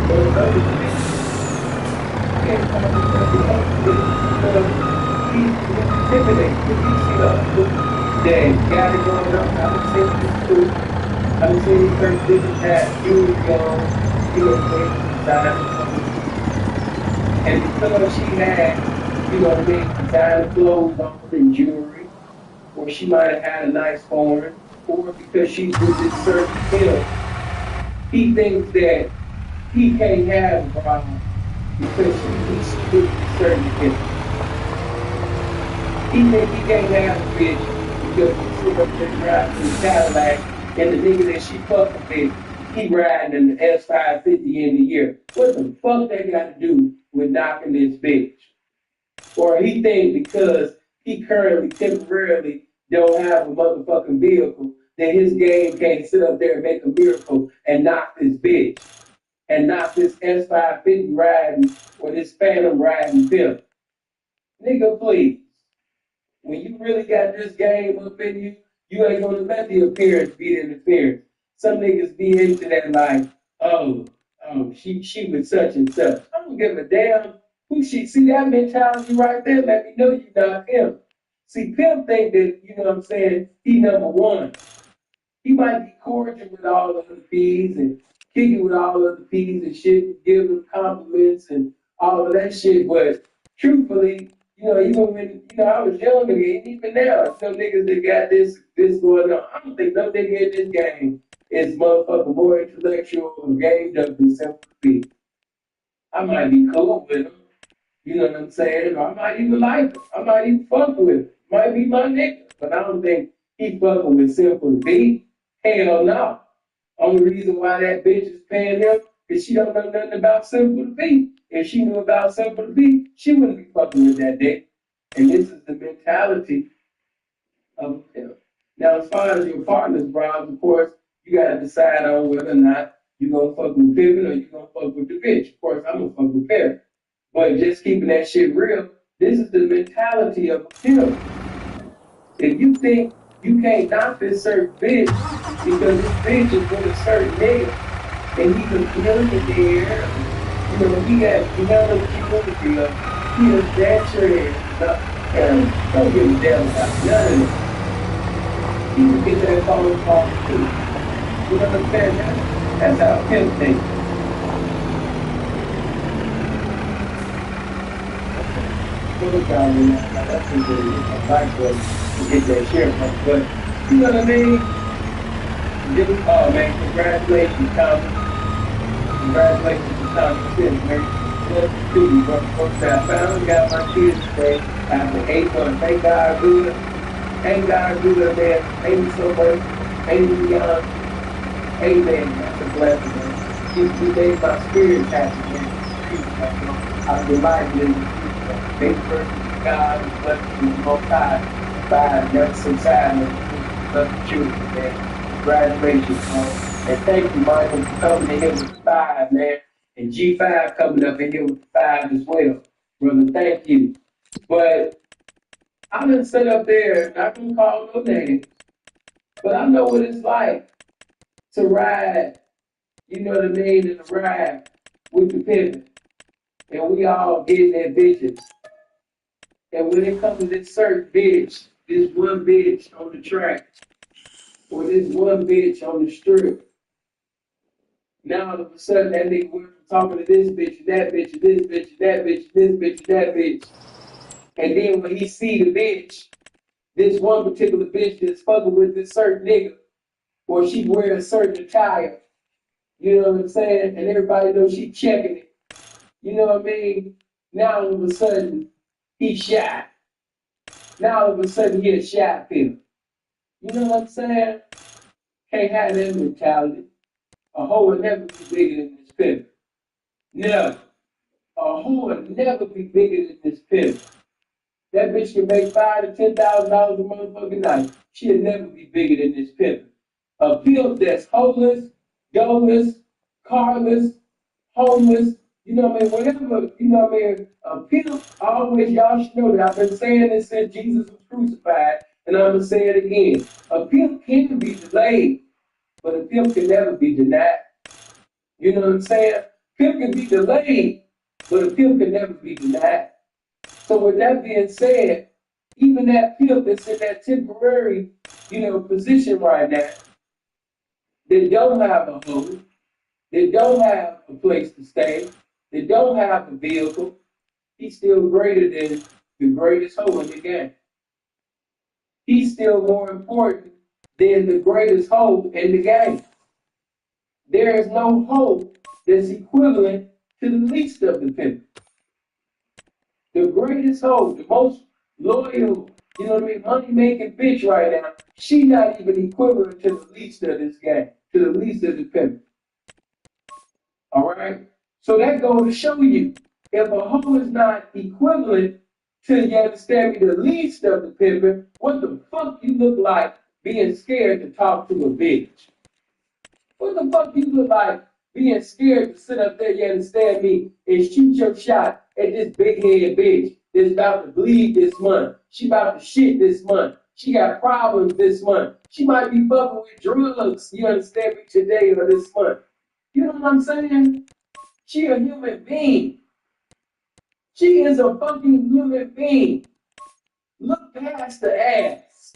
but ugly bitches. He ain't talking to the ugly bitches because he's intimidated. Because he see the ugly that got it going on. I done seen this too. I done seen certain bitches have jewelry on, you know what I mean, designer clothes. And because she had, you know what I mean, designer clothes on and jewelry, or she might have had a nice foreign, or because she's with this certain pimp, he thinks that he can't have a problem because he's with this certain pimp. He think he can't have a bitch because he sit up there driving in the Cadillac and the nigga that she fucking with, he riding in the S550 in the year. What the fuck they got to do with knocking this bitch? Or he think because he currently temporarily don't have a motherfucking vehicle that his game can't sit up there and make a miracle and knock this bitch and knock this S550 riding or this Phantom riding pimp. Nigga, please. When you really got this game up in you, you ain't gonna let the appearance be the interference. Some niggas be into that like, oh, she was such and such. I don't give a damn who she. See that mentality right there? Let me know you not him. See, Pimp think that, you know what I'm saying, he number one. He might be cordial with all of the P's and kicking with all of the P's and shit, give them compliments and all of that shit, but truthfully, even when, I was younger, and even now, some niggas that got this going on. I don't think no nigga in this game is motherfucker more intellectual or gamed up than Simple B. I might be cool with him. You know what I'm saying? I might even like him. I might even fuck with him. Might be my nigga. But I don't think he fucking with Simple B. Hell no. Only reason why that bitch is paying him is she don't know nothing about Simple B. If she knew about Simple B, she wouldn't be fucking with that dick. And this is the mentality of him. Now, as far as your partner's bros, of course, you gotta decide on whether or not you're gonna fuck with Pippin or you're gonna fuck with the bitch. Of course, I'm gonna fuck with Pippin. But just keeping that shit real, this is the mentality of a pimp. If you think you can't knock this certain bitch because this bitch is with a certain nigga and he's a millionaire, he got hella jewelry up, he'll snatch your ass up. And don't give a damn about none of this. He can get that phone call too. You know what I'm saying? That's how pimp thinks. That's a black boy to get that share from. But you know what I mean? Oh man, congratulations, Thomas. Congratulations to Thomas Smith, man. Good to see you, bro. I finally got my kids today after 8 months. Thank God good. Thank God good, man. Thank you so much. Thank you, beyond. Amen. That's a blessing, man. He made my spirit happy, man. I'm delighted in the future. Thank you, God, and blessing the Most High. By never subside and love the children, man. Congratulations, man. And thank you, Michael, for coming in here with the 5, man. And G5 coming up in here with the 5 as well. Brother, thank you. But I done sit up there, and I can call no names, but I know what it's like to ride, you know what I mean, and to ride with the pivot. And we all get that vision. And when it comes to this certain bitch, this one bitch on the track, or this one bitch on the strip, now all of a sudden that nigga went from talking to this bitch and that bitch and this bitch and that bitch and this bitch and that bitch. And then when he see the bitch, this one particular bitch that's fucking with this certain nigga, or she wearing a certain attire, you know what I'm saying? And everybody knows she checking it. You know what I mean? Now all of a sudden, he shy. Now all of a sudden, he a shy pimp. You know what I'm saying? Can't have that mentality. A hoe will never be bigger than this pimp. Never. A hoe will never be bigger than this pimp. That bitch can make $5,000 to $10,000 a motherfucking night. She'll never be bigger than this pimp. A pimp that's homeless, goalless, carless, homeless, you know what I mean? Whatever, you know what I mean? A pimp, always, y'all should know that I've been saying this since Jesus was crucified, and I'm going to say it again. A pimp can be delayed, but a pimp can never be denied. You know what I'm saying? Pimp can be delayed, but a pimp can never be denied. So with that being said, even that pimp that's in that temporary, position right now, they don't have a home, they don't have a place to stay, they don't have a vehicle, he's still greater than the greatest hoe in the game. He's still more important than the greatest hoe in the game. There is no hoe that's equivalent to the least of the pimp. The greatest hoe, the most loyal, money-making bitch right now, she not even equivalent to the least of this game, to the least of the pimp. All right? So that goes to show you, if a hoe is not equivalent to, you understand me, the least of the pimping, what the fuck you look like being scared to talk to a bitch? What the fuck you look like being scared to sit up there, you understand me, and shoot your shot at this big head bitch that's about to bleed this month. She about to shit this month. She got problems this month. She might be fucking with drugs, you understand me, today or this month. You know what I'm saying? She a human being. She is a fucking human being. Look past the ass.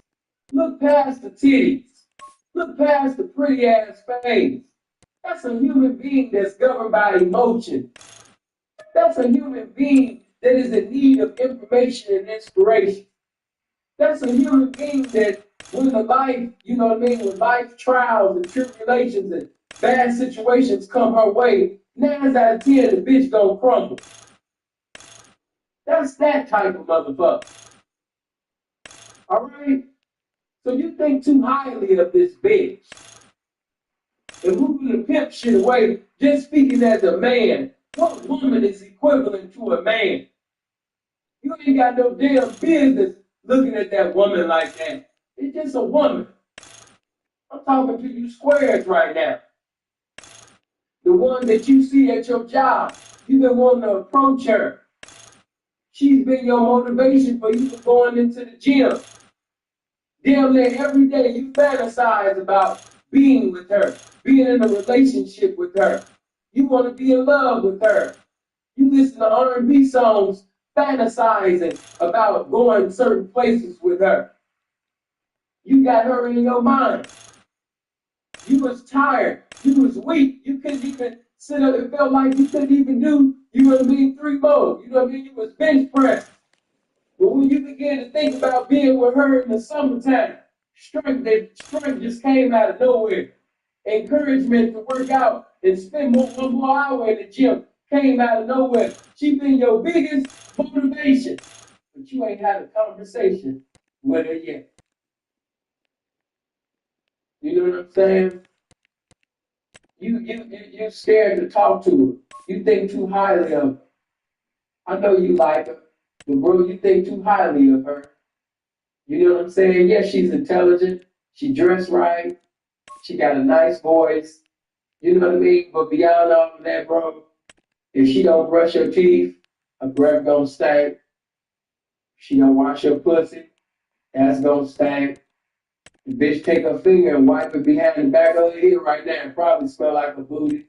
Look past the titties. Look past the pretty ass face. That's a human being that's governed by emotion. That's a human being that is in need of information and inspiration. That's a human being that when the life, you know what I mean, when life trials and tribulations and bad situations come her way, 9 out of 10, the bitch gonna crumble. That's that type of motherfucker. All right? So you think too highly of this bitch. And moving the pimp shit away, just speaking as a man, what woman is equivalent to a man? You ain't got no damn business looking at that woman like that. It's just a woman. I'm talking to you squares right now. The one that you see at your job. You've been wanting to approach her. She's been your motivation for you going into the gym. Damn near every day you fantasize about being with her, being in a relationship with her. You want to be in love with her. You listen to R&B songs fantasizing about going certain places with her. You got her in your mind. You was tired. You was weak. You couldn't even sit up. It felt like you couldn't even do, you know what I mean, 3 more. You know what I mean? You was bench pressed. But when you began to think about being with her in the summertime, strength just came out of nowhere. Encouragement to work out and spend one more hour in the gym came out of nowhere. She been your biggest motivation, but you ain't had a conversation with her yet. You know what I'm saying? You scared to talk to her. You think too highly of her. I know you like her, but bro, you think too highly of her. You know what I'm saying? Yes, she's intelligent. She dressed right. She got a nice voice. You know what I mean? But beyond all of that, bro, if she don't brush her teeth, her breath gonna stink. She don't wash her pussy, that's gonna stink. The bitch take her finger and wipe it behind the back of her head right now and probably smell like a booty.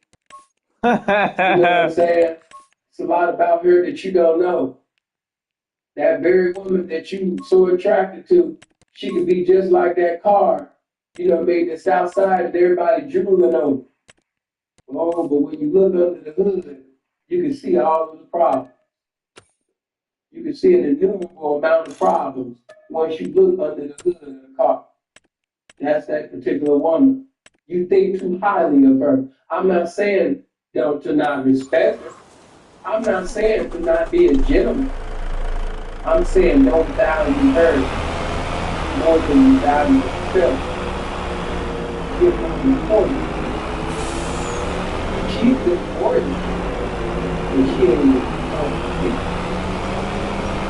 You know what I'm saying? It's a lot about her that you don't know. That very woman that you so attracted to, she could be just like that car, you know what I mean, that's outside and everybody drooling over. Oh, but when you look under the hood, you can see all of the problems. You can see an innumerable amount of problems once you look under the hood of the car. That's that particular woman. You think too highly of her. I'm not saying to not respect her. I'm not saying to not be a gentleman. I'm saying don't value her more than you value yourself. You're more important. She's important, but she ain't important.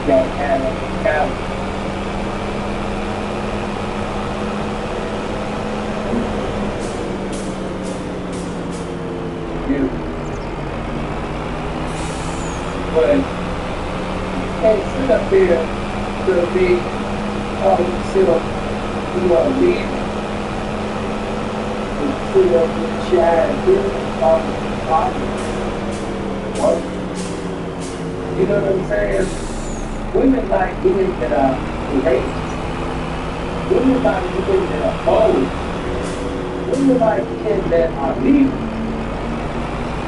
That have a talent. But you can't sit up there to be yourself, you know, lead and sit up and chat and do all the problems. You know what I'm saying? Women like women that are courageous. Women like women that are bold. Women like men that are leaders.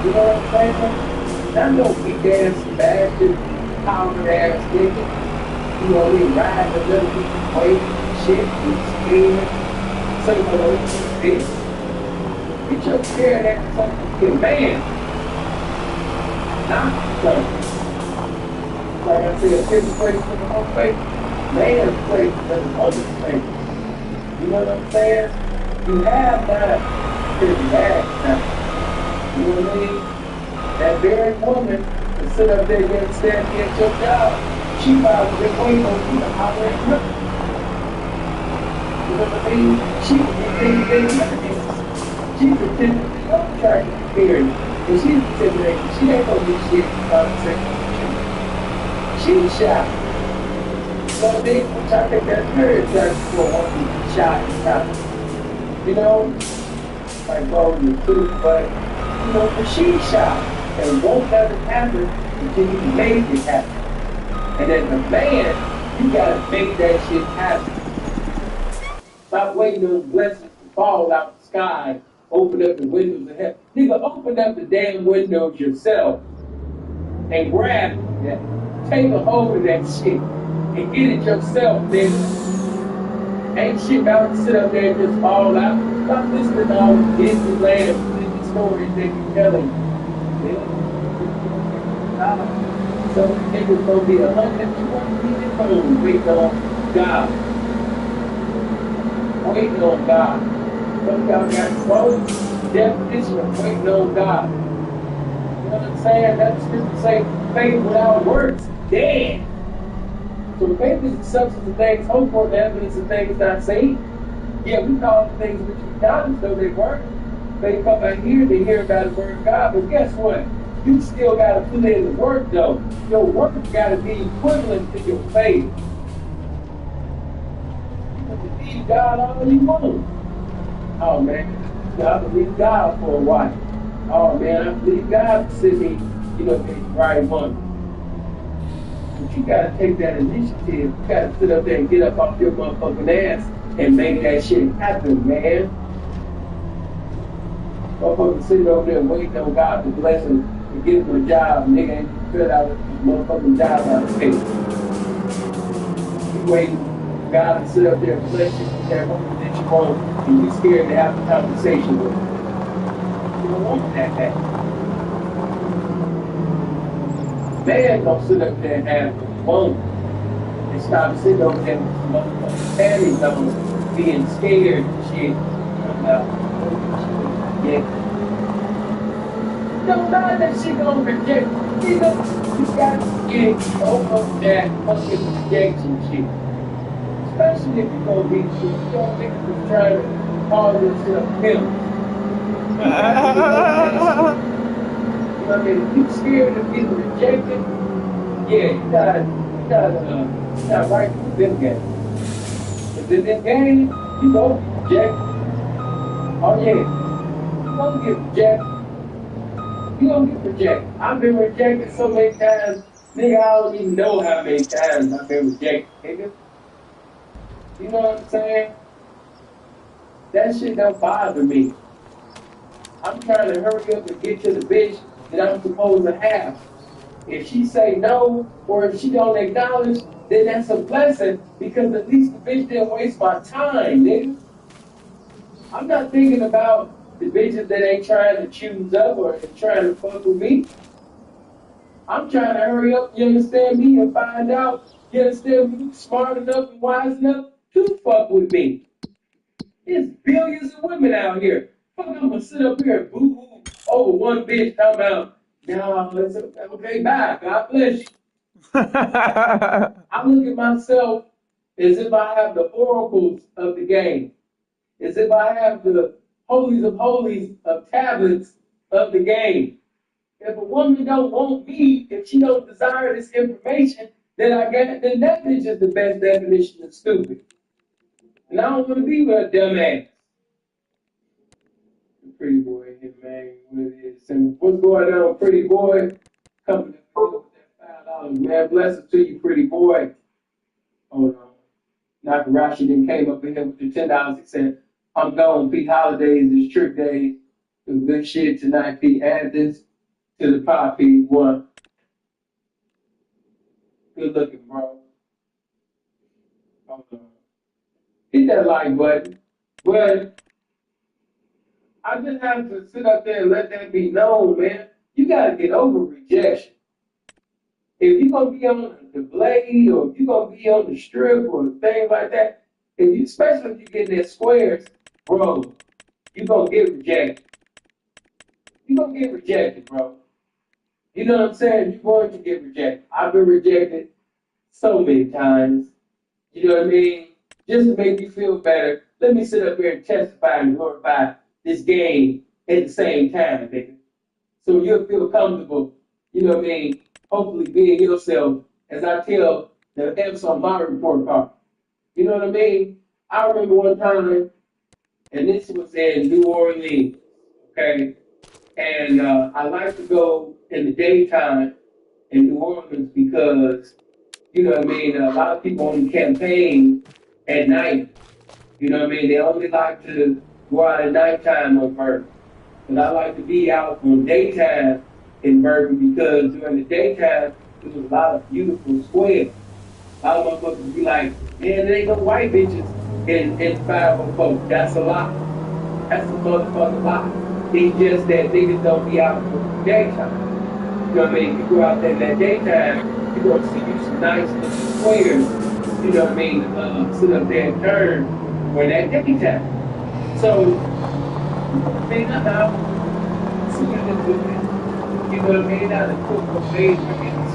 You know what I'm saying? Not no weak ass Sebastian, powder ass nigga. You know, we ride the little people's weight, shit, we scared. Some of those bitch. Get your scared ass something to be a man. Not something. Like I said, this place for the whole place. Man's place for the other place. You know what I'm saying? You have that, you have that. You know what I mean? That very woman that sit up there and stand against your job, she probably been waiting on you to holler at her. You know what I mean? She intimidating evidence. She's intimidating your tracking experience. And she's intimidating. She ain't gonna do shit conversation with you. She's shy. You know what I mean? Which I think that's very attractive for a woman to be shy and shy. You know? Like blowing the tooth, but you know, but she's shy. And won't let it happen until you make it happen. And as a man, you gotta make that shit happen. Stop waiting on blessings to fall out the sky, open up the windows of heaven. Nigga, open up the damn windows yourself and grab it. take a hold of that shit and get it yourself, nigga. Ain't shit about to sit up there and just fall out. Stop listening to all the Disneyland religious stories they be telling you. Some niggas gonna be 120 years old waiting on God. Waiting on God. Some of y'all got close definition of waiting on God. You know what I'm saying? That's just to say faith without works, dead. So faith is the substance of things hoped for, the evidence of things not seen. Yeah, we call the things which we not as though they weren't. They come out here, they hear about the word of God, but guess what? You still got to put in the work, though. Your work got to be equivalent to your faith. You can believe God all you want. Oh, man, I believe God for a while. Oh, man, I believe God to send me, the right money. But you got to take that initiative. You got to sit up there and get up off your motherfucking ass and make that shit happen, man. Motherfuckers sitting over there waiting on God to bless him to give him a job. Nigga ain't filled out his motherfucking job application. You waiting for God to sit up there and bless you with that woman that you want, and you scared to have a conversation with him. You don't want that back. Man don't sit up there and have what you want. And stop sitting over there with some motherfucking panties on, being scared and shit. Yeah. Don't mind that shit gonna reject. Nigga, you gotta get over that fucking rejection shit. Especially if you're gonna be niggas is trying to call yourself pimp. You know what I mean? If you scared of getting rejected, yeah, you gotta right to the them game. Because in this game, you gonna get rejected. Oh yeah, you gonna get rejected. You gonna get rejected. I've been rejected so many times, nigga, I don't even know how many times I've been rejected, nigga. You know what I'm saying? That shit don't bother me. I'm trying to hurry up and get to the bitch that I'm supposed to have. If she say no, or if she don't acknowledge, then that's a blessing, because at least the bitch didn't waste my time, nigga. I'm not thinking about the bitches that ain't trying to choose up or trying to fuck with me. I'm trying to hurry up, you understand me, and find out, you understand me, who's smart enough and wise enough to fuck with me. There's billions of women out here. Fuck, I'm gonna sit up here and boo-hoo over one bitch talking about, no, it's okay, bye, God bless you. I look at myself as if I have the oracles of the game, as if I have the holies of holies of tablets of the game. If a woman don't want me, if she don't desire this information that I got, then that bitch is the best definition of stupid. And I don't want to be with a dumb ass. Pretty boy here, man. What it is. And what's going on, pretty boy? Coming to with that $5, man. Blessings to you, pretty boy. Hold on. Nakarashi then came up in here with the $10. He said, I'm gone. Pete holidays is trick days. Some good shit tonight, Pete. Add this to the pop, Pete. One. Good looking, bro. Hold on. Hit that like button. But I just have to sit up there and let that be known, man. You got to get over rejection. If you're going to be on the blade, or if you're going to be on the strip or things like that, especially if you get in their squares, bro, you're going to get rejected. You're going to get rejected, bro. You know what I'm saying? You're going to get rejected. I've been rejected so many times. You know what I mean? Just to make you feel better, let me sit up here and testify and glorify this game at the same time, nigga. So you'll feel comfortable, you know what I mean? Hopefully being yourself, as I tell the F's on my report card. You know what I mean? I remember one time, and this was in New Orleans, okay? And I like to go in the daytime in New Orleans because, you know what I mean, a lot of people only campaign at night. You know what I mean? They only like to go out at nighttime on Bourbon. But I like to be out on daytime in Bourbon because during the daytime, It was a lot of beautiful squares. A lot of motherfuckers be like, man, there ain't no white bitches in 504. That's a lie. That's a motherfucking lie. It's just that niggas don't be out for the daytime. You know what I mean? You go out there in that daytime, you gonna see you some nice little squares, you know what I mean, sit up there and turn for that daytime. So, you know what I mean? I'm out seeing this with it. You know what I mean? Out of cook for face, the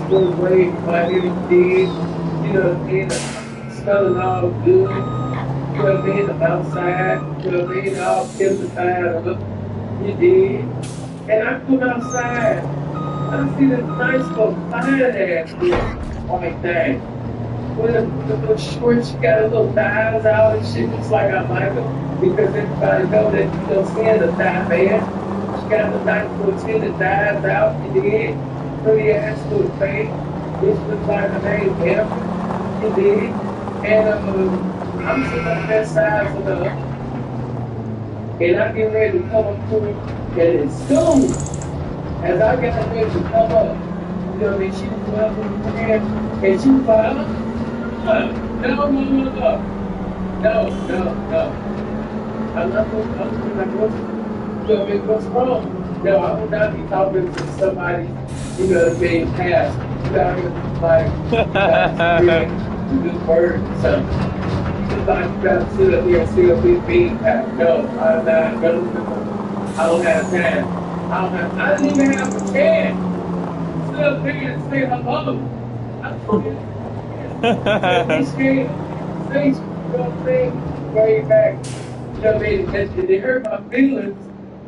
school way, everybody did. You know what I mean? Smelling all good. You know what I mean? I'm outside. You know what I mean? All tempered up. You did. And I come outside. I see this nice little fine ass little white thing. With a little short, she got a little thighs out and shit, just like I like her. Because everybody know that you don't see the thigh man. She got a nice little tender thighs out, you did. Pretty ass little face. Which looks like her name Amber, you did. And I'm sitting on that side of the and I get ready to come up to her. And as soon as I got ready to come up, you know what I mean, she was up in the air, and she was like, no, I'm not going to talk to you like, what's, you know what I mean, what's wrong? No, I will not be talking to somebody, you know what I mean, past. You know what I mean, like, good word or something. It's like you gotta sit up here and see a big bean pack. No, I'm not, no. I don't have time. I didn't even have a chance to sit up there and say hello. I told you, this game, you know what I'm saying? Way back, you know what I mean? They hurt my feelings,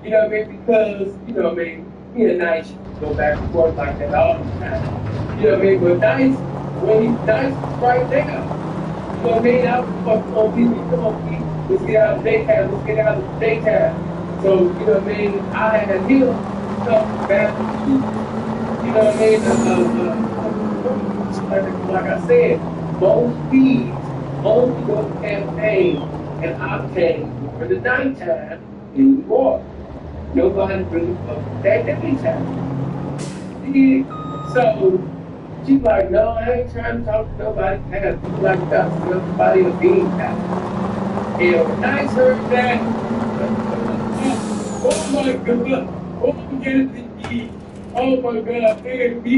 you know what I mean? Because, you know what I mean? He a nice, go back and forth like that all the time. You know what I mean? But nice, when he's nice, it's right there. You know what I mean? I was fucking on TV, come on, Pete. Let's get out of the daytime, let's get out of the daytime. So, you know what I mean? I had him come back to you know what I mean? Like I said, most feeds only go to campaign and octane for the nighttime in New York. Nobody really fucks that daytime. So she's like, no, I ain't trying to talk to nobody past. She's like, you got to tell somebody a bean pack. And when I heard that, oh my God, oh my God, oh my God, man, me,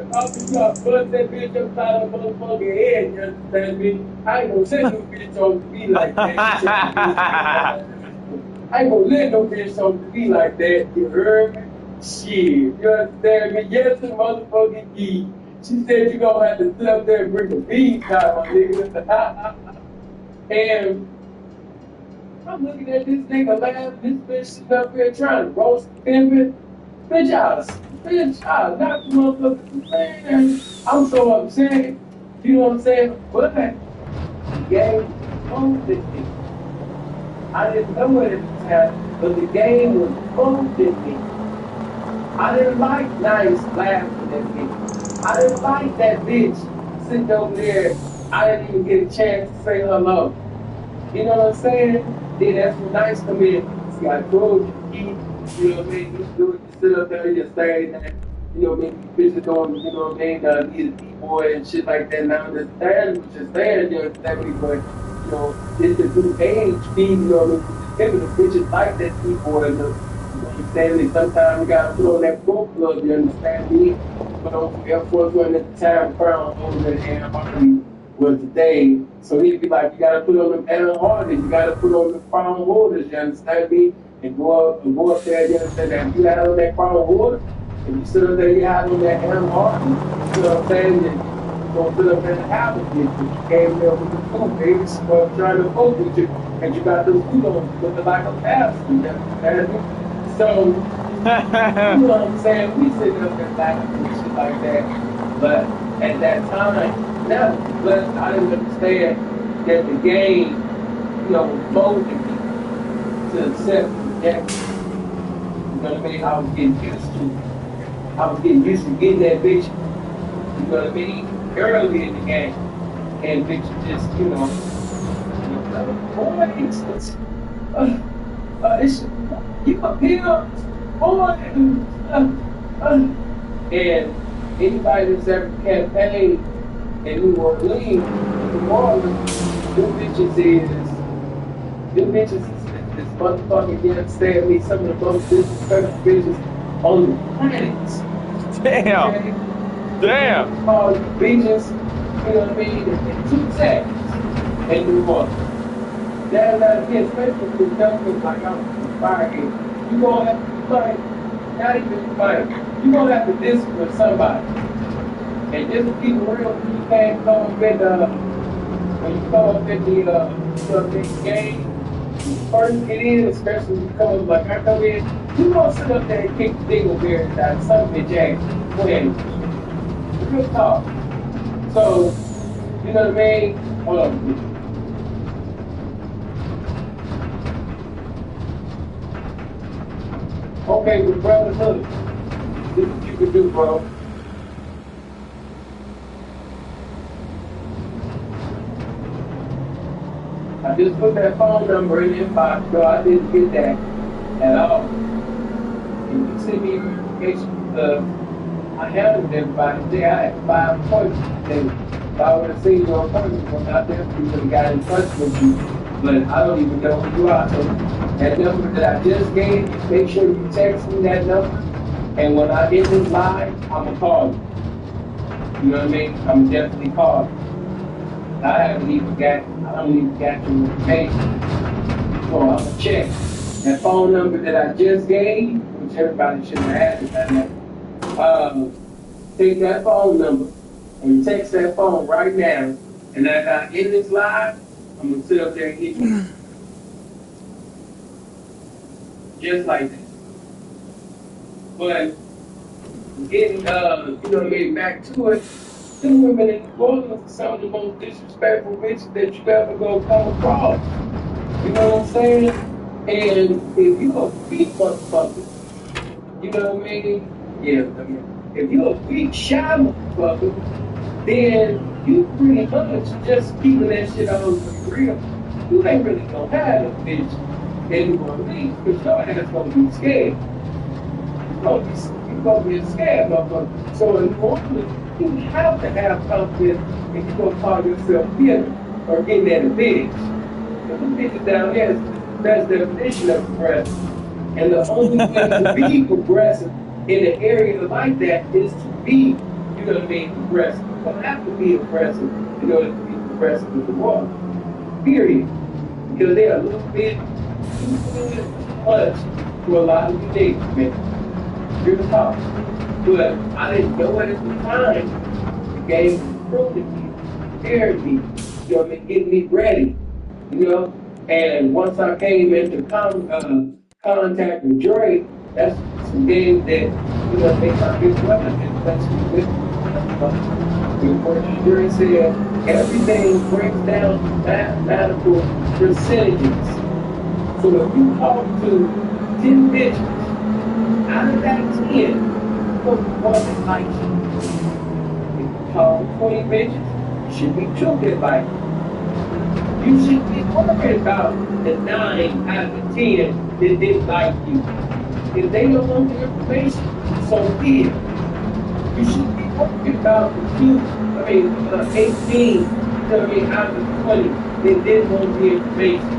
if I was trying to bust that bitch upside the motherfucking head, you understand me? I ain't gonna let no bitch on me like that. I ain't gonna let no bitch on me like that, you heard me? Shit, you understand me? Yes, the motherfucking key. She said you gonna have to sit up there and bring the beans out, my nigga. And I'm looking at this nigga laughing, this bitch sitting up here trying to roast him. Bitch, I knocked the motherfucker. Man, I'm so upset. You know what I'm saying? But the game owned it. I didn't know it at the time, but the game was owned me. I didn't like nice laughing at me. I didn't like that bitch sitting over there. I didn't even get a chance to say hello. You know what I'm saying? Then that's when nice come in. See, I told you to eat. You know what I mean? You sit up there, you stay there. You know what I mean? Bitches don't, you know what I mean? He's a D-boy and shit like that. Now the stand, which is there, you understand me? But, you know, it's the new age feed, you know what I mean? The bitches like that D-boy. You know, understand me? Sometimes you gotta put on that book club, you understand me? But on Air Force One at the time, Crown over at Ann was the day. So he'd be like, you gotta put on them Aaron Hardys, you gotta put on the crown waters, you understand me? And go up there, you understand that if you had on that crown water, if you sit up there, you had on that Aaron Hardys, you know what I'm saying? You're gonna sit up there and have it, you came there with the food, baby, so trying to cope with you, and you got those food on looking like a pastor, you understand me? So, you know what I'm saying? We sitting up there laughing and shit like that, but at that time, no, but I didn't understand that the game, you know, was molding me to accept rejection. You know what I mean? I was getting used to getting that bitch, you know what I mean, early in the game. And bitch just, you know, boy, it's you a pimp, boy. And Anybody that's ever campaigned in New Orleans, them bitches is motherfucking can't stand me, some of the most disrespectful bitches on the planet. Damn. Okay? Damn. Call you bitches, you know what I mean, in 2 seconds in New Orleans. That's not again, especially with the young like I'm a fire here. You gonna have to fight, not even fight, you gonna have to discipline somebody. And just to keep it real, you can't come with when you come up in the game, you first get in, especially when you come up like I come in, you gonna sit up there and kick the dingleberry that some bitch ass when real talk. So, you know what I mean? Hold on. Okay, with brotherhood, this is what you can do, bro. I just put that phone number in the inbox, bro. I didn't get that at all. And you send me information, I handled everybody today. I had 5 appointments today. If I would have seen your appointment, well, I definitely would have got in touch with you. But I don't even know who you are. So that number that I just gave you, make sure you text me that number. And when I get this live, I'm going to call you. You know what I mean? I'm definitely call you. I don't even got your information. So I'm going to check that phone number that I just gave, which everybody should have had it by now. Take that phone number and text that phone right now. And as I end this live, I'm going to sit up there and hit you. Just like that. But getting, you know what I mean, back to it, them women in New Orleans are some of the most disrespectful bitches that you ever gonna come across. You know what I'm saying? And if you a weak motherfucker, you know what I mean? Yeah, I mean, if you a weak, shy motherfucker, then you pretty much just keeping that shit on for real. You ain't really gonna have a bitch in New Orleans, because your ass gonna be scared. You're gonna be a scared motherfucker. So in New Orleans, you have to have confidence if you're gonna call yourself feeling or getting that advantage. Because the bitches down here is that's the definition of progressive. And the only way to be progressive in an area like that is to be, you know what I mean, progressive. You don't have to be aggressive in order to be progressive with the world. Period. Because they're a little bit too much for a lot of the niggas, man. Real talk. But I didn't know it at the time. The game was proving me, prepared me, you know what I mean, getting me ready, you know. And once I came into contact with Dre, that's some games that, you know, make my big brother, especially with what Dre said, everything breaks down to mathematical percentages. So if you talk to 10 bitches, out of that 10, one that likes you. If you talk to 20 bitches, you should be 2 that like you. You should be worried about the 9 out of the 10 that didn't like you. If they don't want the information, so be it. You should be worried about the 18, out of the 20 that didn't want the information.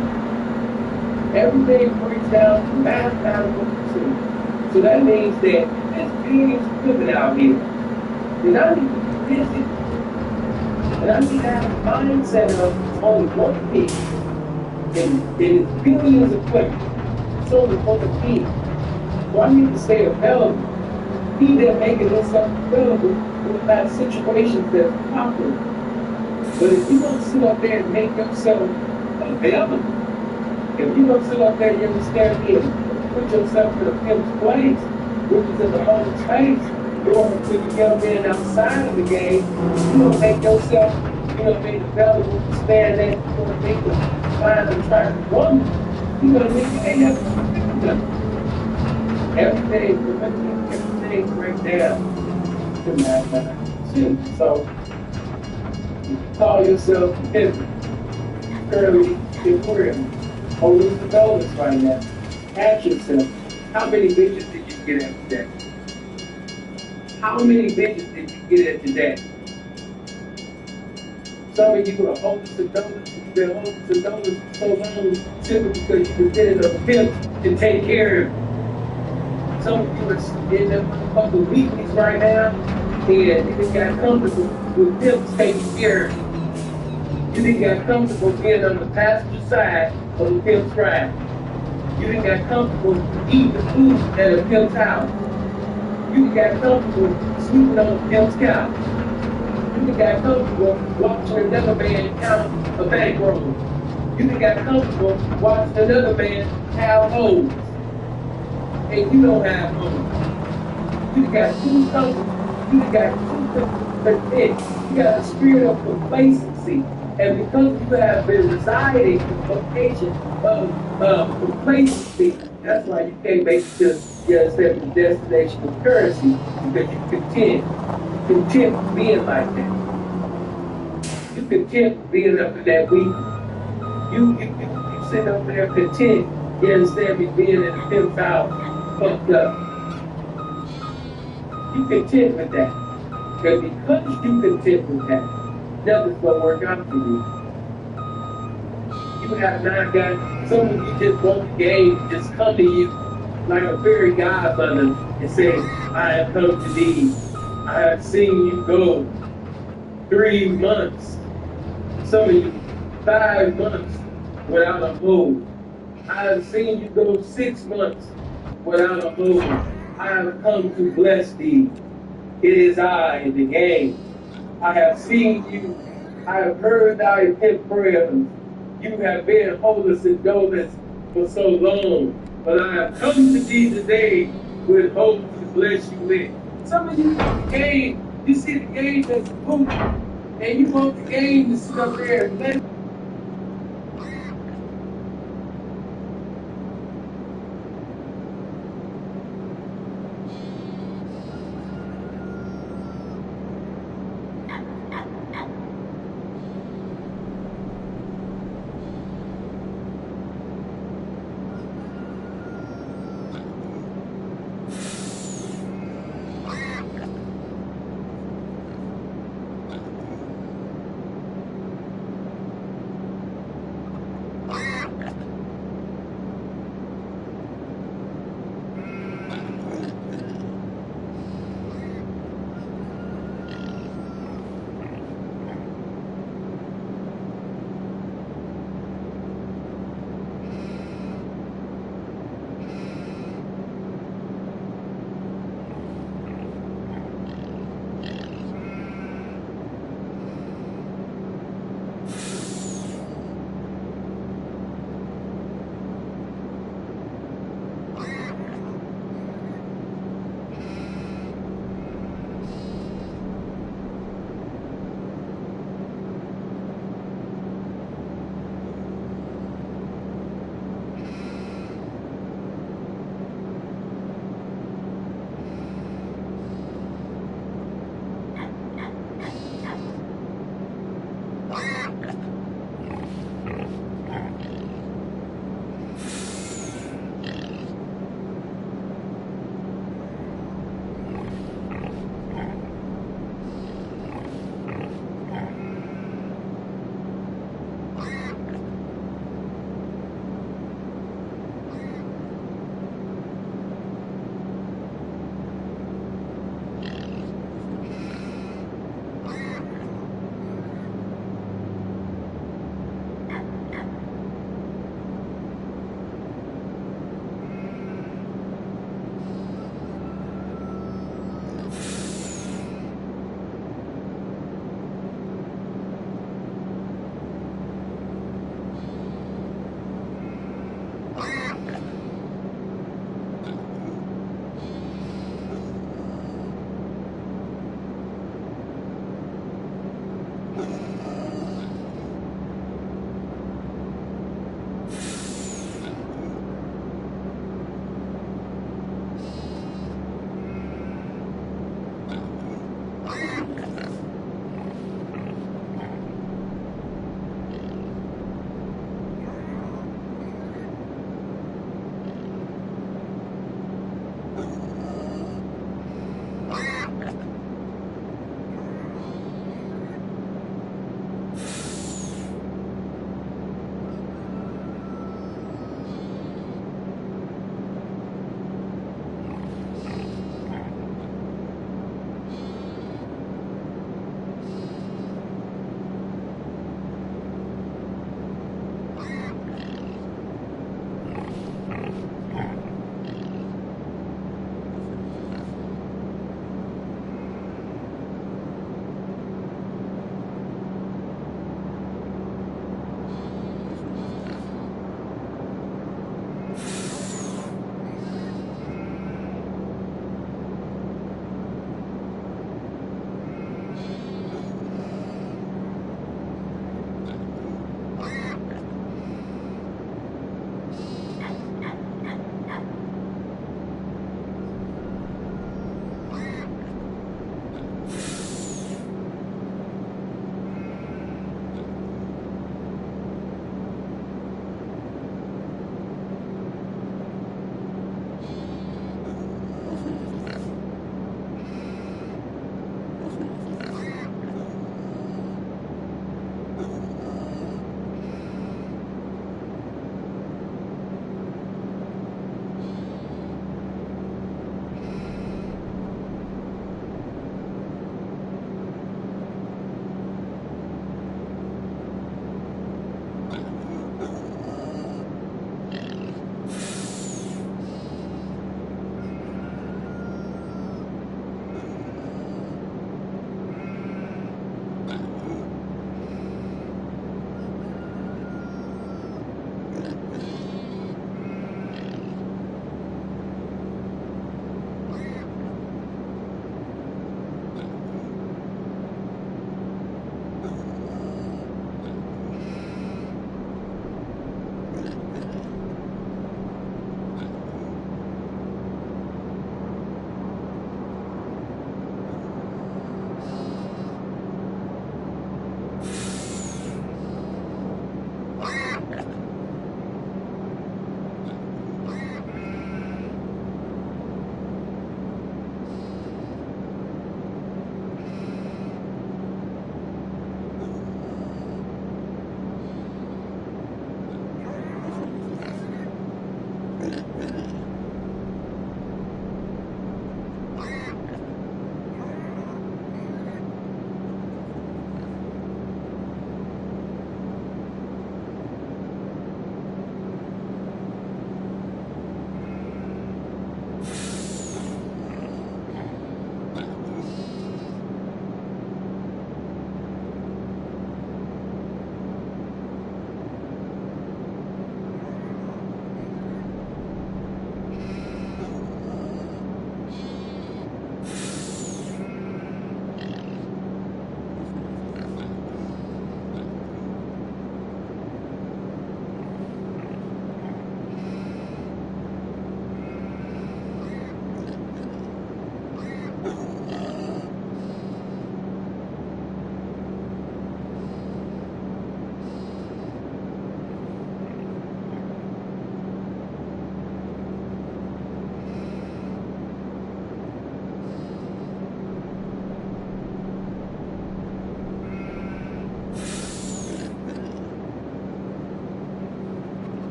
Everything breaks down to mathematical percentage. So that means that there's billions of women out here. And I need to be busy. And I need to have a mindset of only one piece. And it's billions of women. It's only one piece. So I need to stay available. Be there making myself available in a lot of situations that's popular. But if you don't sit up there and make yourself available, if you don't sit up there and you understand me and put yourself in a pimp's place, which is in the whole space, in order to the young man outside of the game, you don't make yourself, you know what I mean, available to stand there, you know what I mean, to find and try to woman. You know what I mean? You ain't never gonna do nothing. Everything breaks down to mathematics. So, you call yourself different, curly, different. Holding the dollars right now. Ask yourself, how many bitches did you get every day? How many visits did you get at today? Some of you are homeless and donors. You've been homeless and donors for so long simply because you depended on pimps to take care of you. Some of you are in them motherfucking weeklies right now, and you didn't got comfortable with pimps taking care of you. You didn't got comfortable being on the passenger side of the pimp's ride. You didn't get comfortable eating the food at a pimp's house. You didn't get comfortable sleeping on a pimp's couch. You didn't get comfortable watching another man count a bankroll. You didn't get comfortable watching another man have hoes. And you don't have hoes. You got too comfortable. You got too content. You got a spirit of complacency. And because you have been residing in a location of complacency, that's why you can't make it to your destination of currency, because you're content with being like that. You're content with being up in that week. You sit up there content, you understand me, being in a pimp's house, fucked up. You content with that. And because you content with that, nothing's gonna work out for you. You have not got, some of you just want the game to just come to you like a fairy godmother and say, I have come to thee. I have seen you go 3 months. Some of you 5 months without a hole. I have seen you go 6 months without a hole. I have come to bless thee. It is I in the game. I have seen you. I have heard thy pit prayers. You have been homeless and donors for so long. But I have come to thee today with hope to bless you with. Some of you want the game. You see the game as a poop. And you want the game to sit up there and let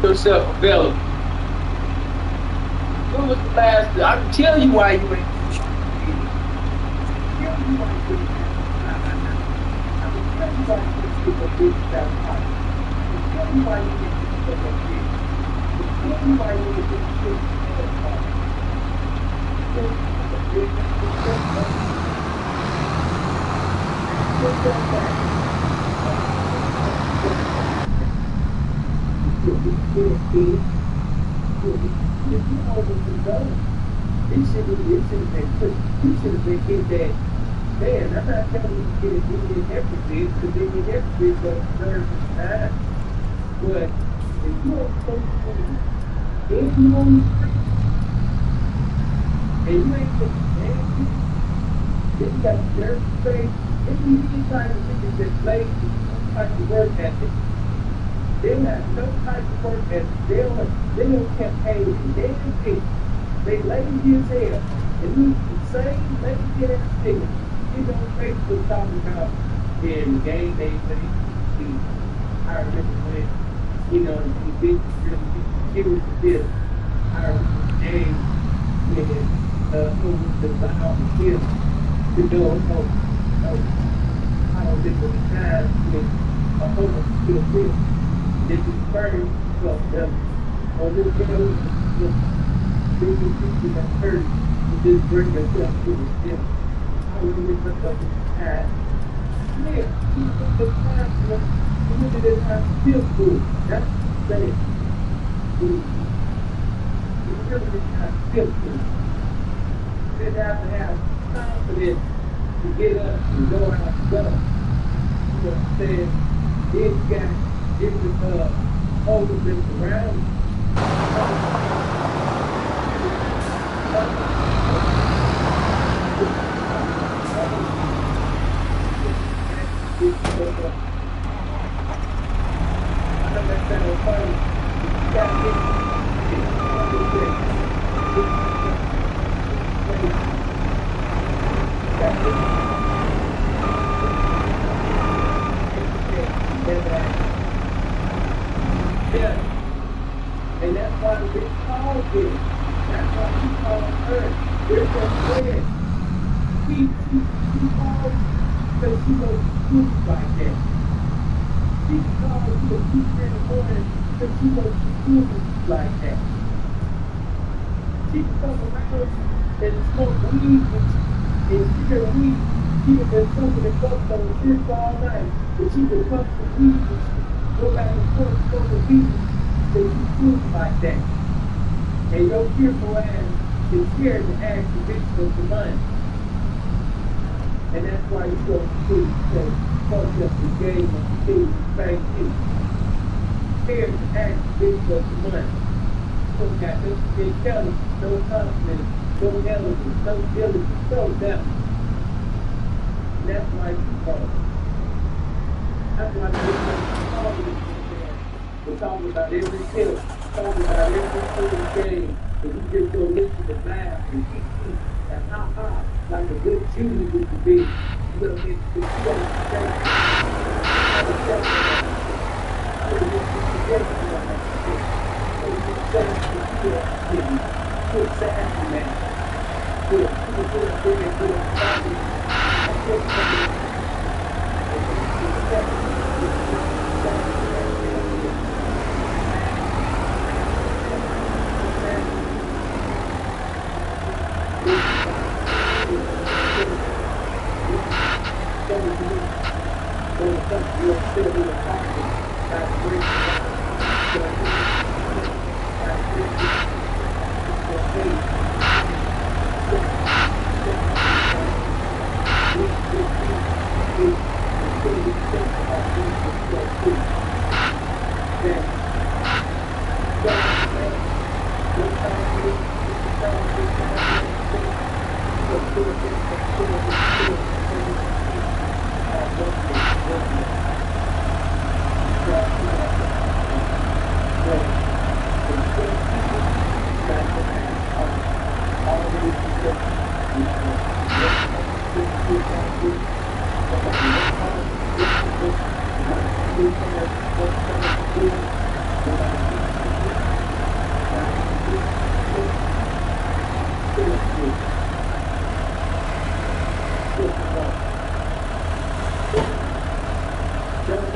yourself available. When was the last? I can tell you why you ain't. Tell you why you ain't. I can tell you why you ain't get no business out of life. I can tell you why you ain't get no business. I can tell you why you ain't get no business out of life. If you know what you're done, it should have been put, you should have been in that. Man, I'm not telling you to get it in every bit, because in every bit don't deserve this time. But if you don't take food, if you on the street, and you ain't taking anything, then you got dirty face, if you need type of niggas that play some type of work ethic, they have no type of work ethic, they don't campaign, they don't think. They lazy as hell. And these the same lazy ass niggas get on Facebook talking about, yeah, the game they play. I remember when, the bitches really get with this. I remember the game when who was the loud and kill. I don't think of the time when a homo still live. This is first fucked up. On this game, people that hurt to just bring yourself to the gym. I remember the time. Yeah, you look at the time, you look at the time, feel good. That's what I'm saying. You remember the time, feel good. You didn't have to have confidence to get up and go out and go. You know what I'm saying? Then you got different elements around you. And that's why the big call did. That's why he called her. There's that friend. She called because she was stupid like that. She called you a teacher in the morning because she was stupid like that. She could come around and smoke weed and cigarette weed. She would have been smoking and fucked on shit all night. But she would come to weed and go back and forth smoking weed. So you stupid like that. And your fearful ass is scared to ask the bitch for some money. And that's why you go to say, fuck up the game of the things you think is. Scared to ask the bitch for some money. So got no intelligence, no confidence, no elegance, no diligence, no depth. And that's why you call. That's why you call it. We're talking about every kill, talking about every single game, and you just go listen to laugh and keep and ha-ha, like a good Jew used to be. You know, it's you don't say,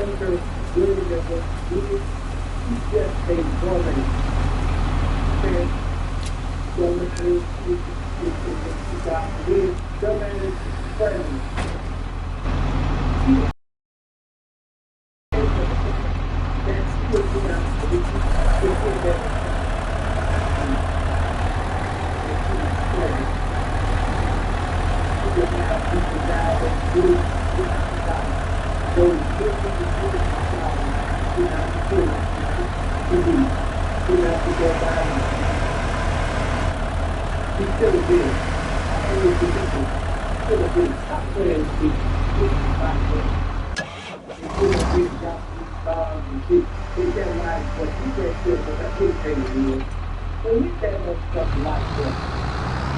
younger women that was good, she's just a woman. Okay? Don't matter if she's got this, don't matter if she's pregnant. That's still enough to get that. He's still a big. Still a big. Stop playing with me. It's that life, but he said, "Shit, but that big thing is." So hit that much stuff like that.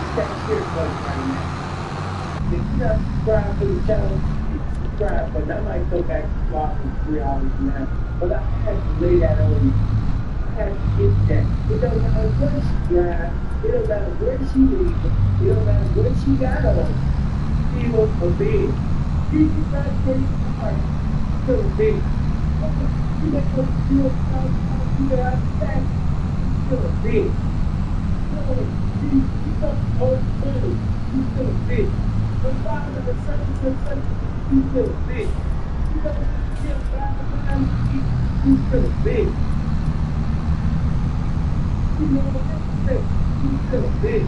It's that shit right now. If you're not subscribed to the channel, you can subscribe. But I might go back to vlogging 3 hours now. But I had to lay that on you. I had to get that. It don't matter what she drives. It don't matter where she lives. It don't matter what she got on. She was a big. She did not take part. Still a big. She let her feel how she got out of that. Still a big. She's not old money. She's still a big. But father of the second, she's still a big. She doesn't get back behind. She's still a big. She knows everything. She's still a big.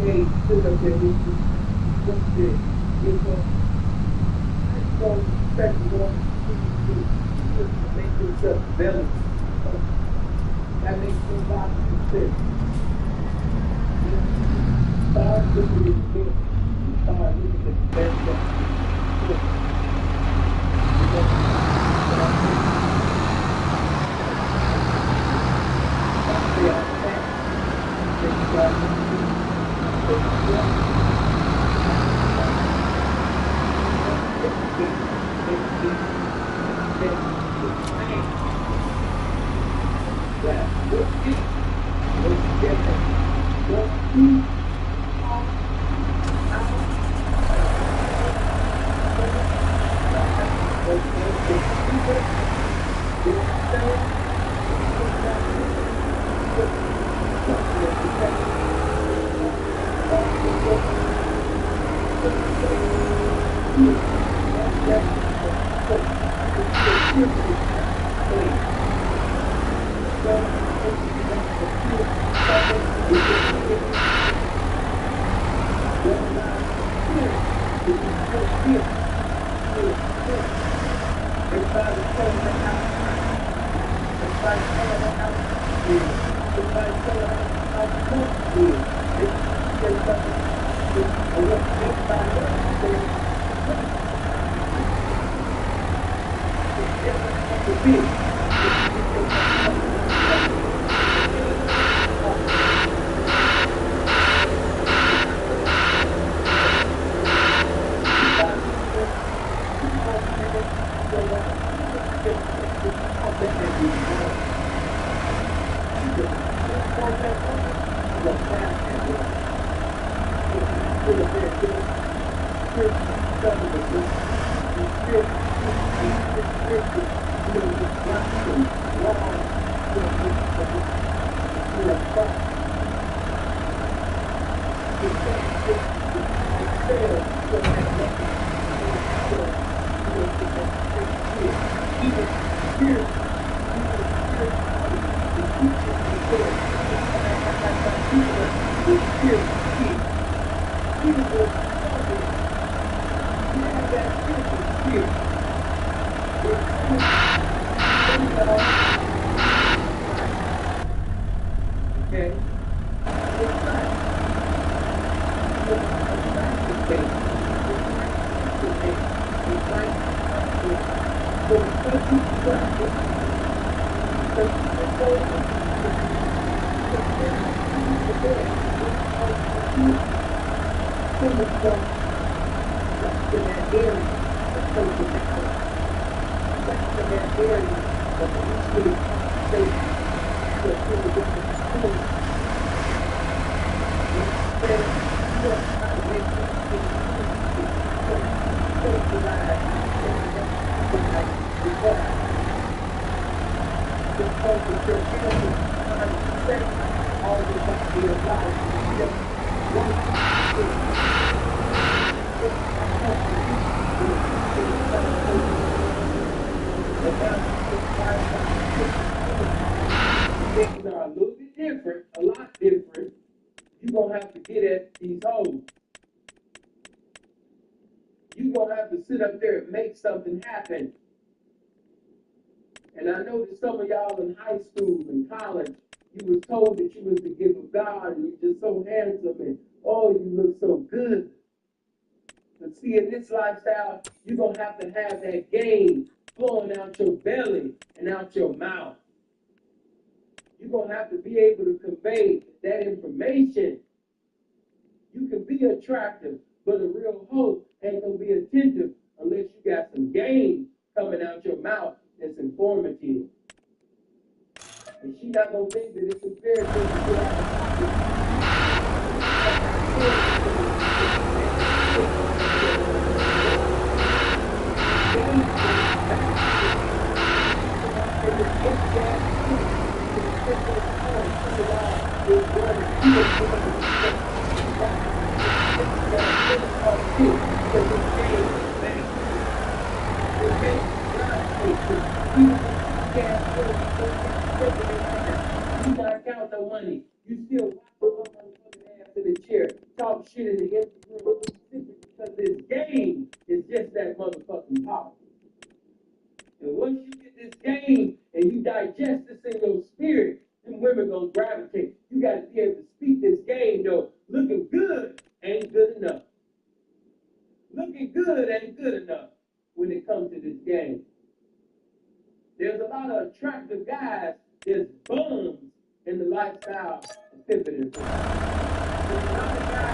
Hey, still up there. What's this? You know, I don't expect you to make yourself available. That makes no logical sense. Start looking at the best. Start looking at the best of Things are a little bit different, a lot different. You're going to have to get at these hoes. You're going to have to sit up there and make something happen. And I know that some of y'all in high school and college, you was told that you was the gift of God and you're just so handsome and, oh, you look so good. But see, in this lifestyle, you're going to have that game flowing out your belly and out your mouth. You're going to have to be able to convey that information. You can be attractive, but a real hoe ain't going to be attentive unless you got some game coming out your mouth that's informative. And she not going to think that it's a fair thing to get out of you gotta count the money. You still watch the ass in the chair, talk shit in the empty room because this game is just that motherfucking powerful. And once you get this game and you digest this in your spirit, them women gonna gravitate. You gotta be able to speak this game though. Looking good ain't good enough. Looking good ain't good enough when it comes to this game. There's a lot of attractive guys, there's bums in the lifestyle of pimping. There's a lot of guys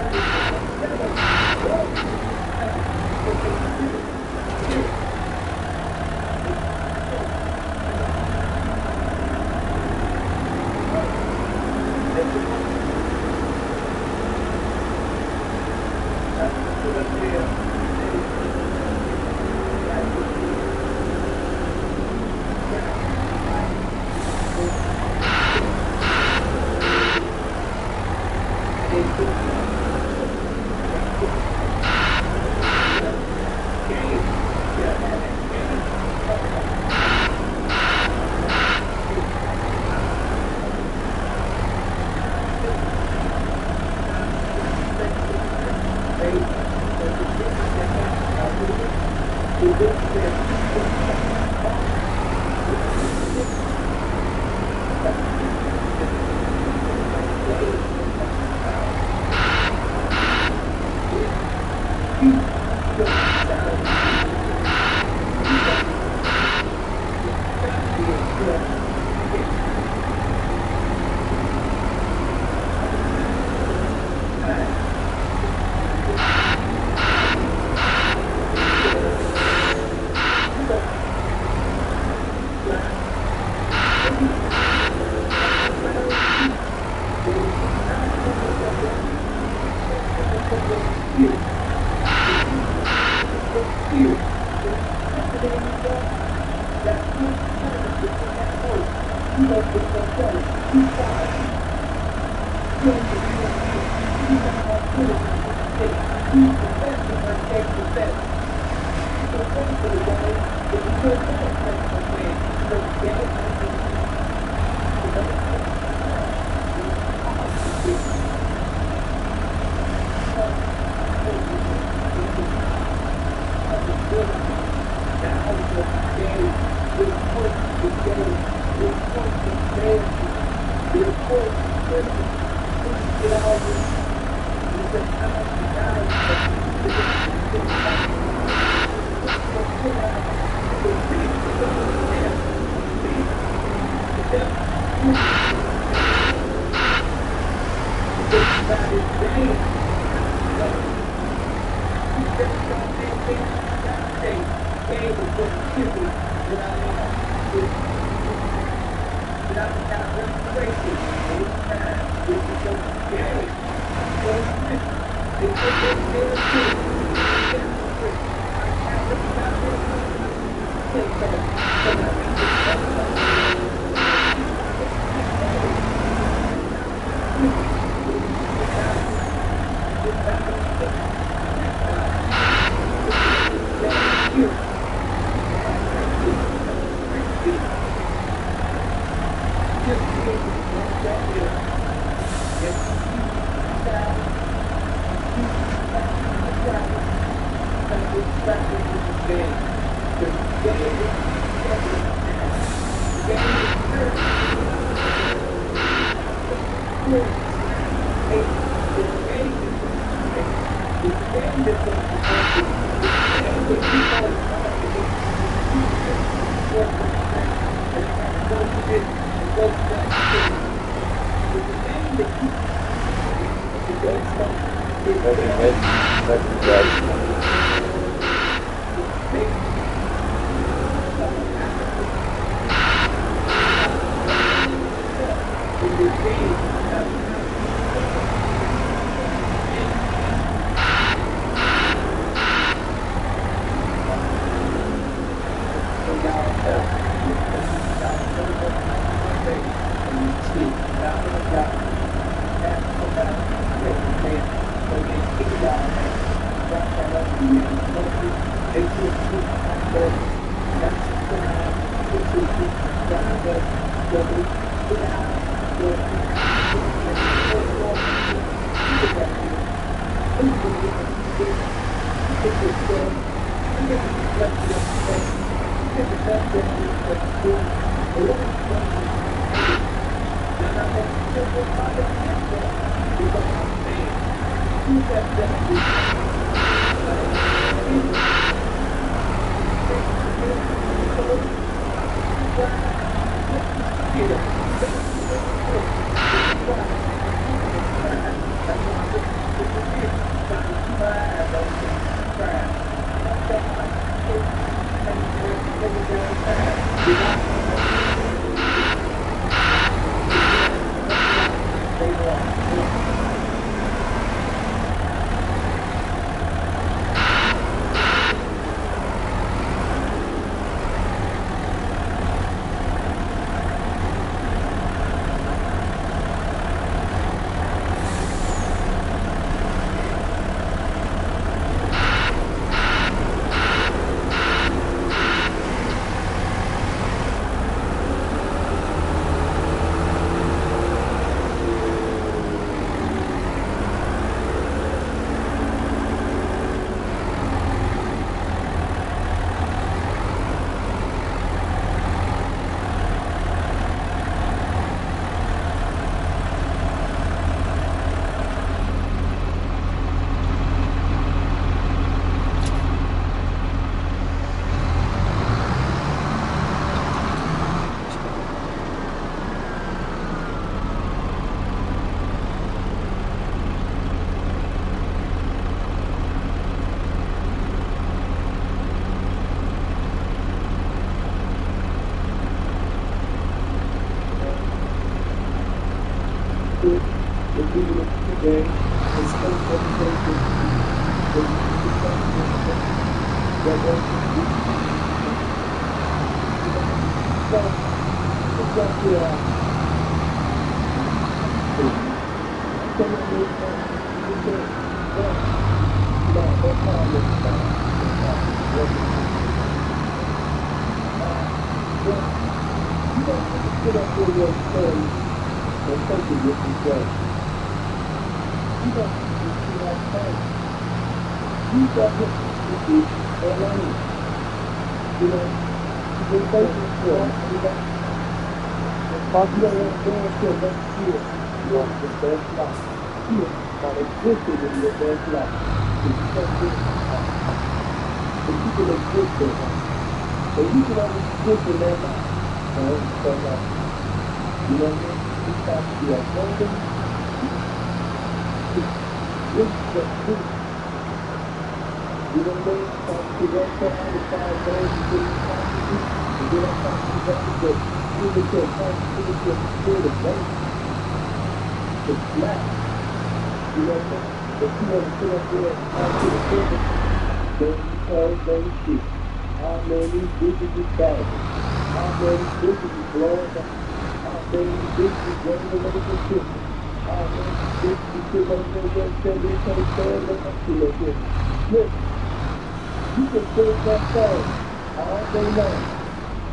you can sing that song all day long.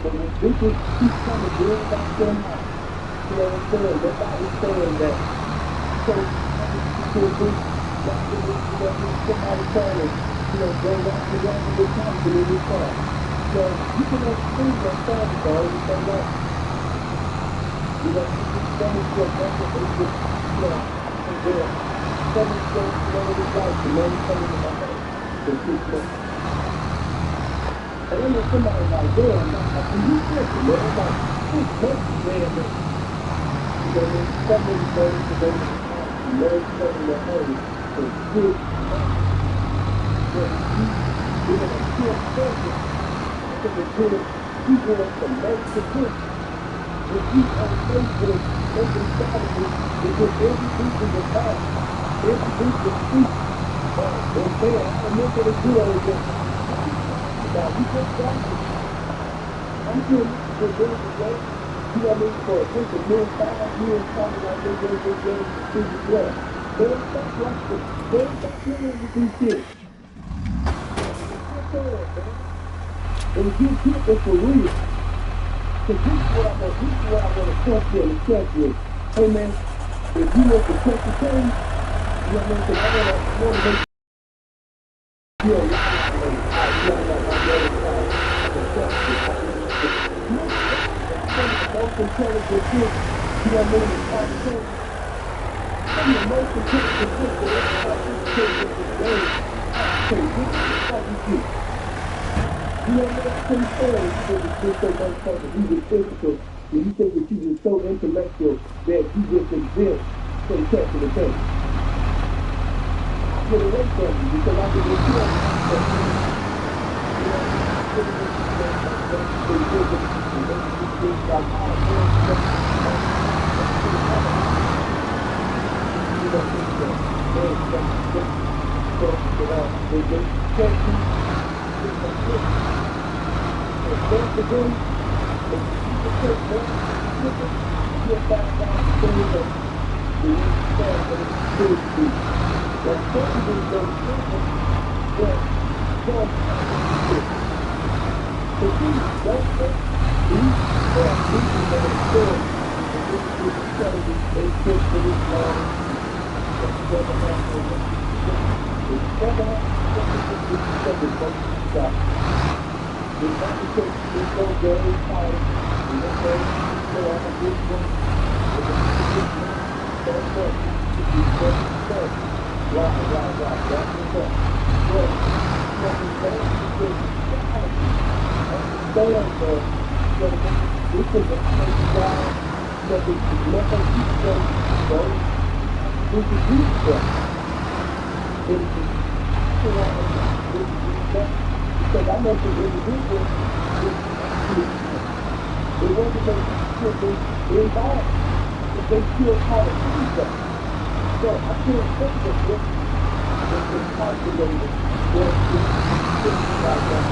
But when bitches keep coming to everybody them out, you know what I'm saying? Nobody's saying that. So, to a bitch, somebody trying to, go round and round with Thompson in his car. So, you can understand that song for everything else. You know, it's funny stuff, that's what they just, I think they're funny stuff, his life, the main thing in my head for 6 months. And I know somebody like, damn, like, you tripping, man? Like, 6 months, man, man. You know, there's so many things to go to the house, you know, something at home for 6 months. But you know, a pure person, I think it's good, you going from month to month. If you on Facebook, making strategies to get every week in your mind, every week to speak, and say, I remember the good old days. What you talking about? You just got it. I'm sure this is a good day. You know what I mean? For just a mere 5 years talking about this, and see you well. Man, stop watching. Man, stop playing with these shit. Quit playing, man. And get people for real. Because this is what I want to test you and check with. Hey man, if you want to check the change, you know what I mean? Because I want to make sure you're right. You're not on the other side. Some of the most intelligent shit, you know what I mean? The conversation. Some of the most intelligent shit that everybody takes in this game. So this is the fucking shit. You know what I can't stand you just so motherfucking egotistical and you think that you just so intellectual that you just exist from catching the thing. I get away from you because I can just feel myself. You know, I feel like because I know some individuals they want to make people involved, but they still call it feedback. So I can't think of this as calculated or it's like that.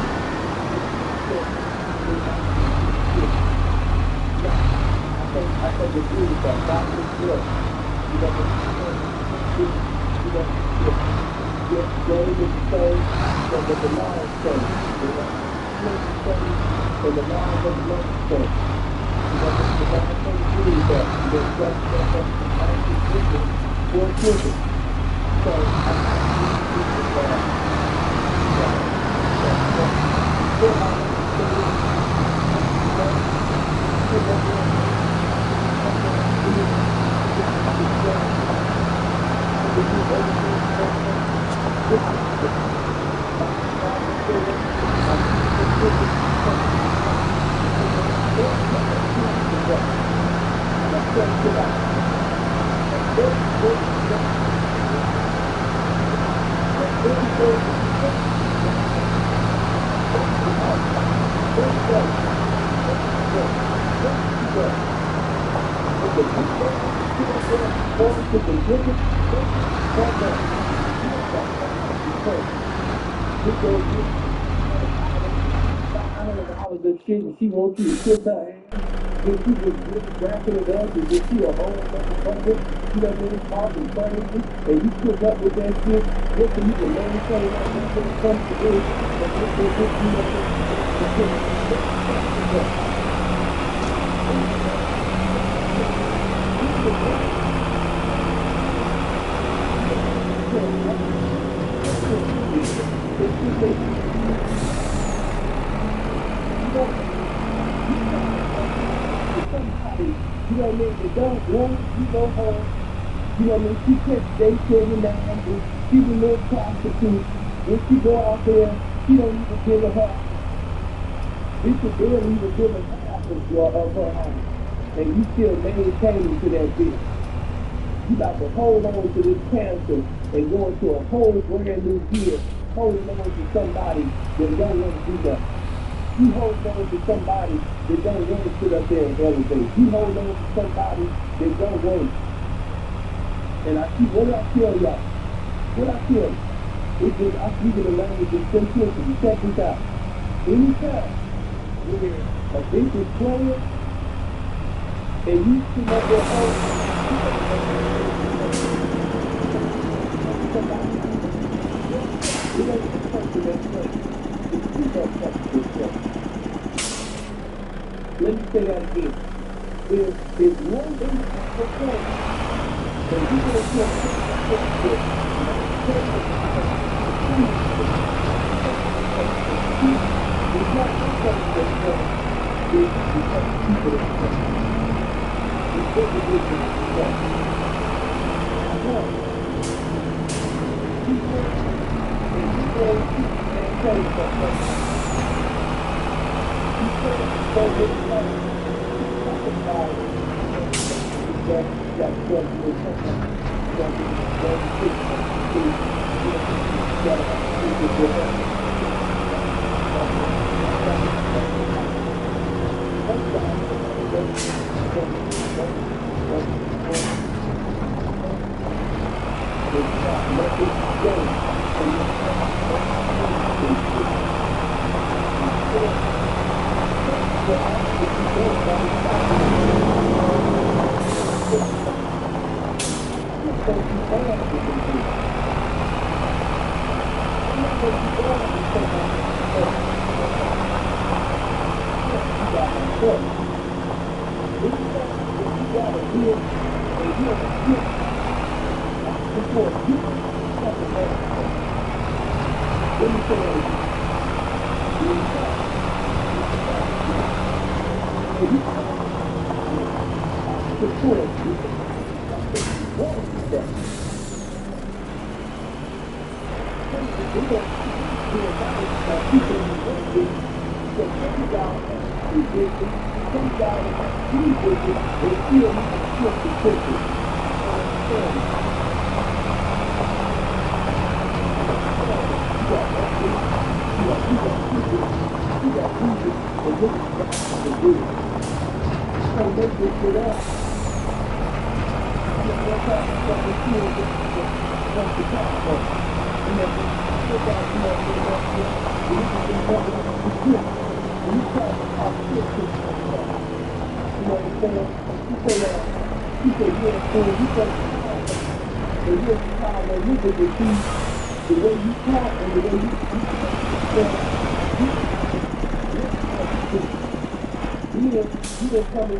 I think it's really that God is good. You know, yes, game is the same, but the law is the same. You know, it's the same, and the law is the same. You know, the law can't do that. There's just for children. So I $500 and shit, and she wants you to kiss her ass. If you just really wrapping it up and just see a whole motherfucker, you know what I mean, talking crazy, and you put up with that shit, just so you can maintain that shit when it comes to this, and this, you know, you know what I mean? They don't want you go home. You know what I mean? She takes daycare and that. She's a little prostitute. When she go out there, she don't even give a half. She could barely even give a half of her house. And you still maintaining to that bitch. You got to hold on to this cancer and go into a whole brand new year, holding on to somebody that don't want to do that. You hold on to somebody that don't want to sit up there and elevate. You hold on to somebody that don't want it. And I see, what do I tell y'all? What I tell you? It's just, I speak in the language of simplicity. Check this out. Anytime where a bitch is playing and you sit up there home, it ain't the person that's playing. It's you that person that's playing. Let me say that again. If one thing is performing, then you can it's not the person that's playing. It's because people that's playing. It's what the difference is playing. One, people, and you go and tell you something.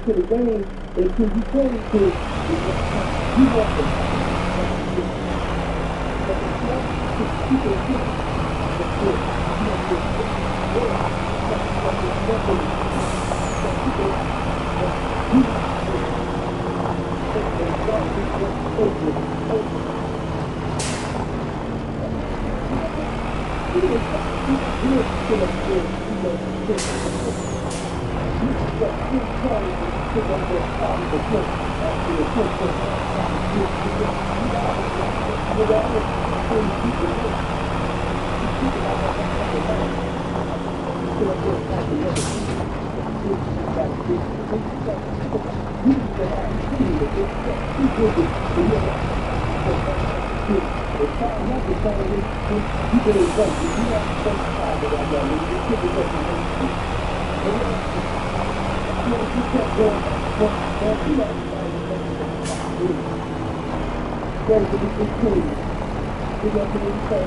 To the game until you play to you want to going but you know, very good team. You know what I mean? So,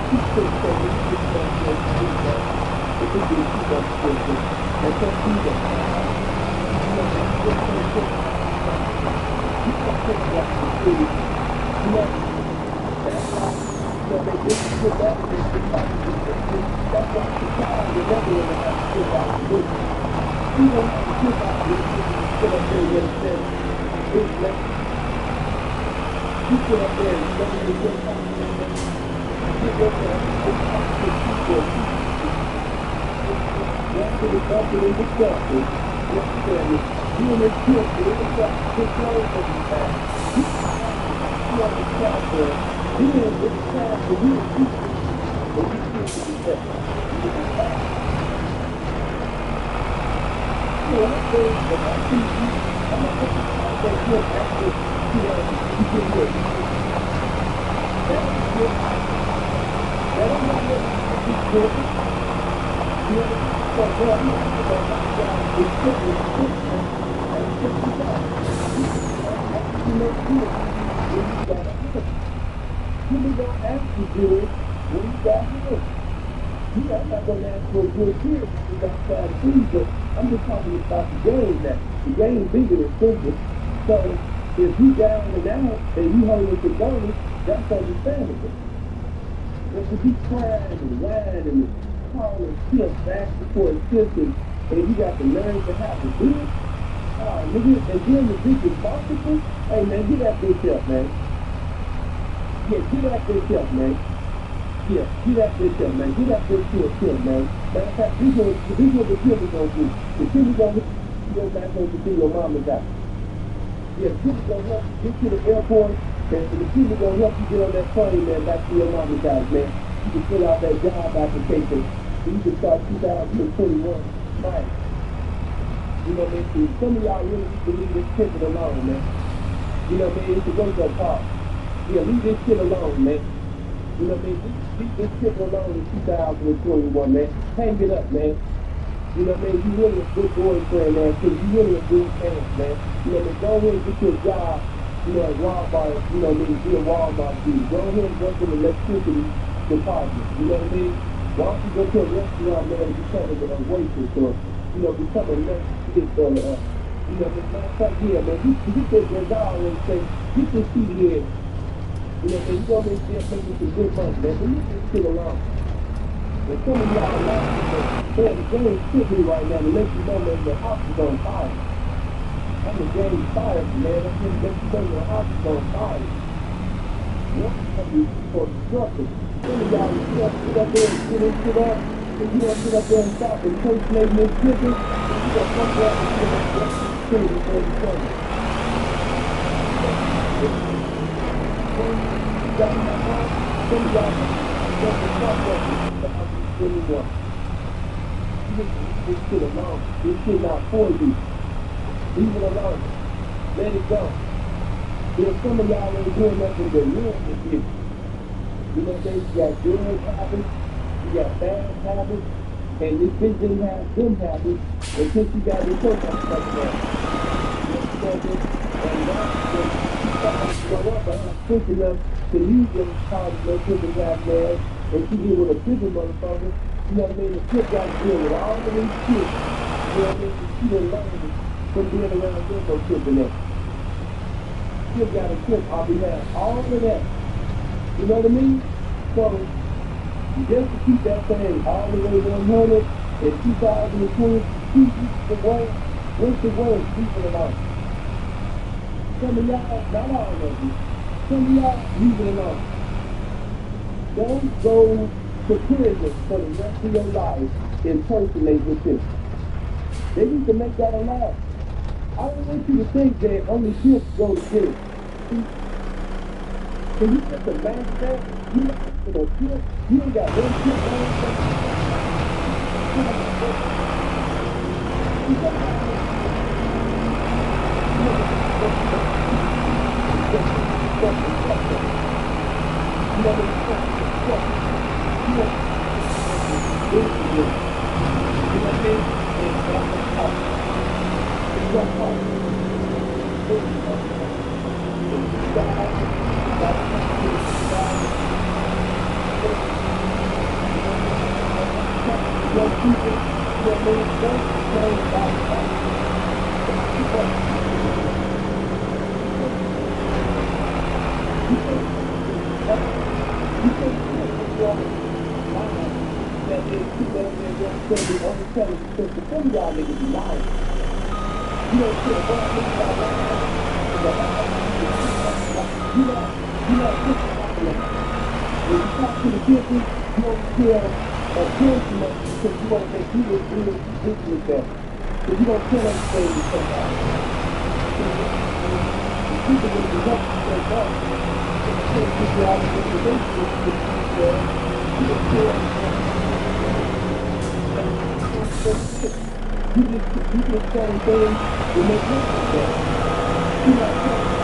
he could say he could go for it. It could be too much for it. And so he does. You know, that's what I'm saying. You can't take that to the city. You know, that's why, you know, they didn't put that in the party. That's why the child will never want to have to sit out the book. You don't have to sit out the book and sit up there and say, it's like, you sit up there and don't even get out of there. You go there and talk to people. That's what it's up to the discussion. Yes, sir. You and this kid, you ain't got to get close every time. You on the platform. You ain't get the time for you to keep it. And you can't do that. You can back. You know, I'm saying, but I see you. I'm not going to talk that good after, you know, you get good. That's good. That don't matter if it's good. You know, so, well, I'm not going to talk about it's good. It's good. That's just the fact. You know, good. When you got it good. You really don't ask you good when you got it good. You know, I'm not going to ask for a good period without trying to please, but I'm just talking about the game now. The game bigger than simple. So if you down and out and you holding the bonus, that's understandable. But to be crying and whining and calling tips back before it's tipping, and you got to learn to have to do it, nigga, and then the biggest possible, hey man, get that bitch up, man. Yeah, get that bitch up, man. Yeah, get that bitch up, man. Get that bitch to a tip, man. Matter of fact, this is what the tip is going to do. The tip is going to go back home to see your mama's house. Yeah, the tip is going to help you get to the airport, and the tip is going to help you get on that plane, man, back to your mama's house, man. You can fill out that job application, and you can start 2021. Right. You know what I mean? See, some of y'all really need to leave this ticket alone, man. You know what I mean? It's a wake-up call. Yeah, leave this shit alone, man. You know what I mean? Leave this shit alone in 2021, man. Hang it up, man. You know what I mean? You really a good boyfriend, man, because you really a good parent, man. You know what I mean? Go ahead and get your job, you know, at Walmart, you know what I mean? Be a Walmart dude. Go ahead and work in the electricity department. You know what I mean? Why don't you go to a restaurant, man, and become a waitress or, you know, become a next kid or, you know, matter of fact, yeah, man, you take your dog and say, get this seat here. You know, and you gonna make them pay you some good money, man. But you just sit alone. And some of y'all are laughing, man, the game hit me right now to let you know, man, your house is on fire. I'm the game fired, man. I'm going to let you know your house is on fire. One of you for destruction. Some of y'all sit up there and sit this shit up, and you don't sit up there and stop and impersonating this chicken, and you gonna come back and sit up there and say before you come. Got my heart, some of y'all got the fuck up in 2021. You need to leave this shit alone. This shit not for you. Leave it alone. Let it go. There's some of y'all ain't doing nothing but ruin this shit. You know what I'm saying? You got good habits, you got bad habits, and this bitch didn't have good habits until she got this social stuff now. You know what I'm saying? And now, when she started to grow up, I was quick enough to use them college no triple got mad, and she get with a bigger motherfucker. You know what I mean? The kid got to deal with all of these kids. You know what I mean? She didn't learn from being around them no tripping that. She got a tip on behalf all of that. You know what I mean? So, just to keep that thing all the way 100 in 2020, keep the word, what's the word? Keep it alone. Some of y'all, not all of you, some of y'all, leave it alone. Don't go to prison for the rest of your life impersonate with this. They need to make that a law. I don't want you to think that only kids go to jail. Can you just imagine that? You know, for the kid, you ain't got one kid on your heart. Your people, your man, don't change by the heart. You can't that is too bad that don't say the only telling because the some y'all niggas be lying. You don't care what niggas are lying. You not thinking about that. When you talk to the people, you don't care a portion of it because you want to make people feel ridiculous better. So you don't tell everything to somebody. The people will be up to their God. You can't figure out the information with people. You don't care. You just telling things to make you better. You not telling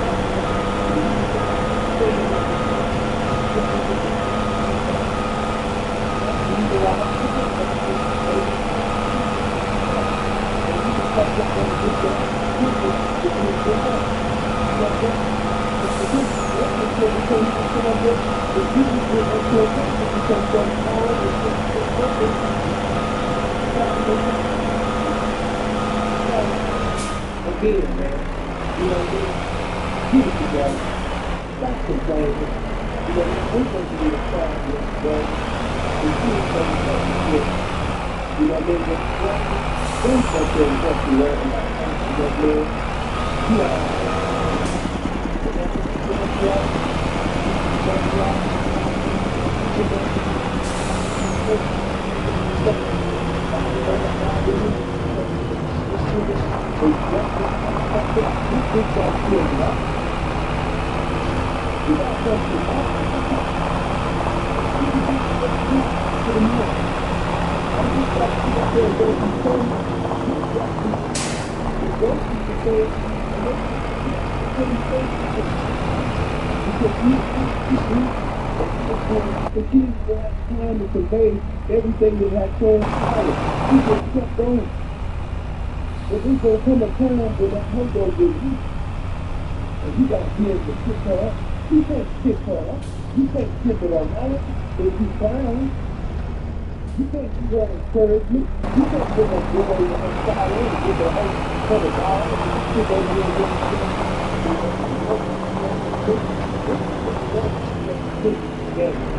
again, man. You know, get it together. Stop complaining. You know, we're going to be a problem, but we can't say that. You know what I mean? Don't say what you learn about you know what I mean? You know, the kids will have time to convey everything that has transpired. He just kept going. But there's going to come a time when that hoe going to get weak. And you got to be able to pick her up. You can't pick her up. You can't pick her around if you crying. You can't do that encouragement. You can't put a boy in her fire and give her hope for the dog and sit over here and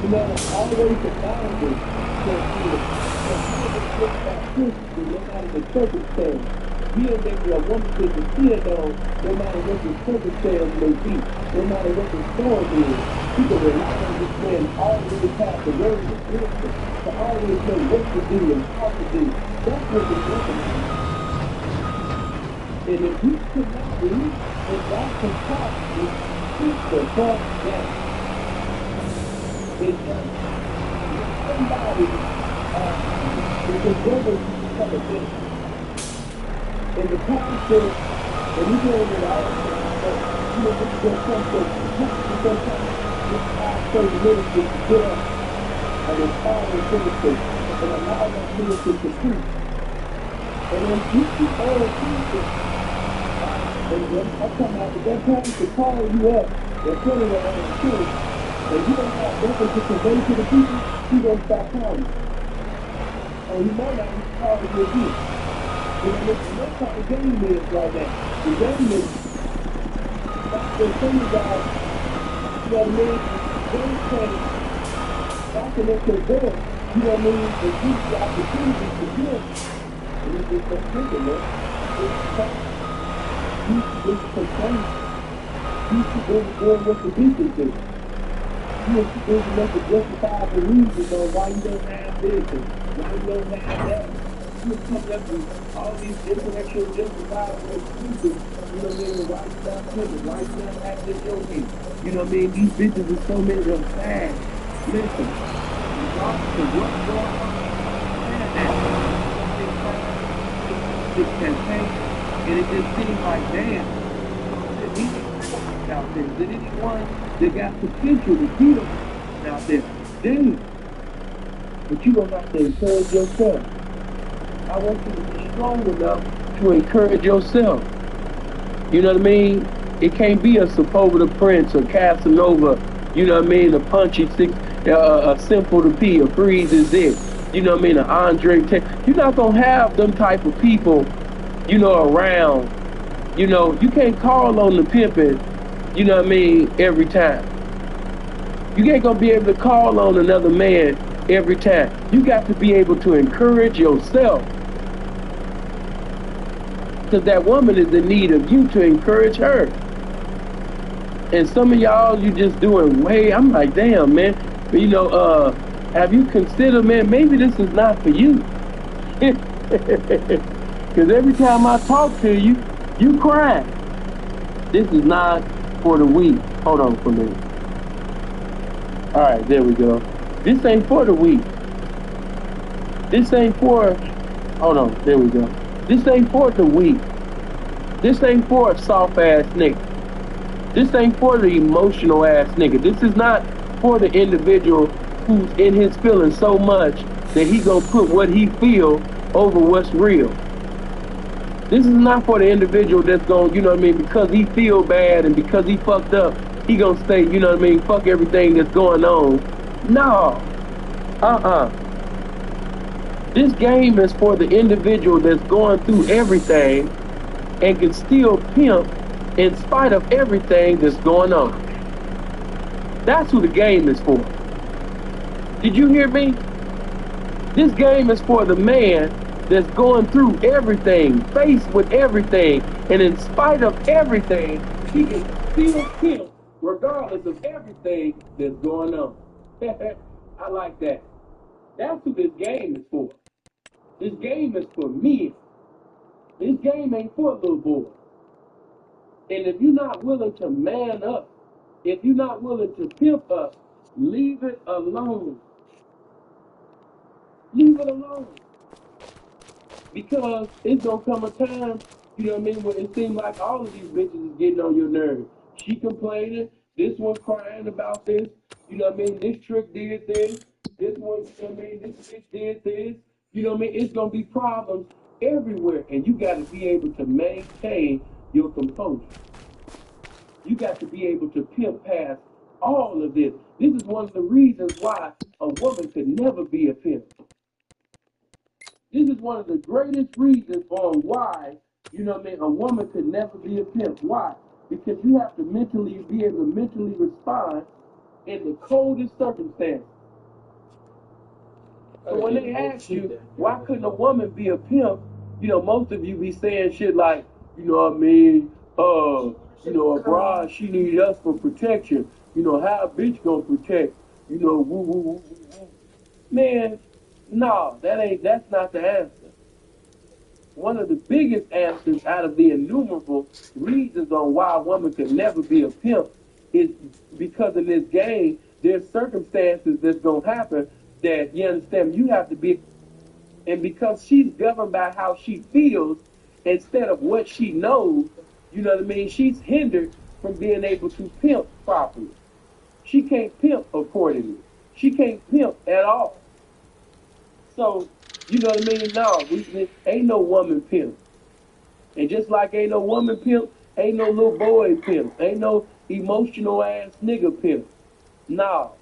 you know, always the boundary can't be the no matter the circumstance. You and maybe a woman can depend on no matter what the circumstance may be, no matter what the storm is. You can rely on this man always have the word of wisdom to always know what to do and how to do. That's what the woman is. And if you cannot read, and God can talk to you, keep the fuck down. It's just somebody is a brother to become a victim. And the pastor, when you go over the altar, you know, this is going to come to sometimes this pastor ministry to get up and inspire the ministry and allow that ministry to preach. And when you see all the people, and when I come out with that pastor call you up and put it on the church, and you don't have nothing to convey to the people, he don't stop calling. Or he might not even call you again. You know, that's how the game is right now. The game is, that's the thing about, you know what I mean? Game playing, knocking at your door, you know what I mean? And give you the opportunity to do it. And it's just a thinking, man. It's complaining. You should be doing what the people do. You should be able to justify the reasons on why you don't have this and why you don't have that. You come up with all these intellectual justifiable excuses, you know what I mean? Why you not living? Why you not acting your way? You know what I mean? These bitches with so many of them fast. Listen, regardless of what's going on, fast This campaign, and it just seems like, damn, he ain't out there. Is there anyone that got potential to beat him out there? Damn. But you gonna have to encourage yourself. I want you to be strong enough to encourage yourself. You know what I mean? It can't be a Sepulveda Prince or Casanova, you know what I mean? A Punchy Six, a Simple to P, a Freeze is it. You know what I mean? An Andre Tate. You're not gonna have them type of people, you know, around. You know, you can't call on the pimping, you know what I mean, every time. You ain't gonna be able to call on another man every time. You got to be able to encourage yourself. Because that woman is in need of you to encourage her. And some of y'all, you just doing way, I'm like, damn, man. But you know, have you considered, man, maybe this is not for you. Because every time I talk to you, you cry. This is not for the weak. Hold on for a minute. All right, there we go. This ain't for the weak. This ain't for, hold on, there we go. This ain't for the weak. This ain't for a soft ass nigga. This ain't for the emotional ass nigga. This is not for the individual who's in his feelings so much that he gonna put what he feel over what's real. This is not for the individual that's gonna, you know what I mean, because he feel bad and because he fucked up, he gonna stay, you know what I mean, fuck everything that's going on. No. This game is for the individual that's going through everything and can still pimp in spite of everything that's going on. That's who the game is for. Did you hear me? This game is for the man that's going through everything, faced with everything, and in spite of everything, he can still pimp regardless of everything that's going on. I like that. That's who this game is for. This game is for men. This game ain't for little boys. And if you're not willing to man up, if you're not willing to pimp up, leave it alone. Leave it alone. Because it's gonna come a time, you know what I mean, when it seems like all of these bitches is getting on your nerves. She complaining, this one crying about this, you know what I mean, this trick did this, this one, you know what I mean, this bitch did this, you know what I mean, it's gonna be problems everywhere, and you gotta be able to maintain your composure. You got to be able to pimp past all of this. This is one of the reasons why a woman could never be a pimp. This is one of the greatest reasons on why, you know what I mean, a woman could never be a pimp. Why? Because you have to mentally be able to mentally respond in the coldest circumstances. So when they ask you, why couldn't a woman be a pimp, you know, most of you be saying shit like, you know what I mean, you know, a bride, she need us for protection. You know, how a bitch gonna protect, you know, woo, woo, woo, woo, woo. Man, no, that's not the answer. One of the biggest answers out of the innumerable reasons on why a woman could never be a pimp is because in this game, there's circumstances that's gonna happen that, you understand, you have to be, and because she's governed by how she feels instead of what she knows, you know what I mean, she's hindered from being able to pimp properly. She can't pimp accordingly. She can't pimp at all. So, you know what I mean? No, ain't no woman pimp. And just like ain't no woman pimp, ain't no little boy pimp. Ain't no emotional ass nigga pimp. No.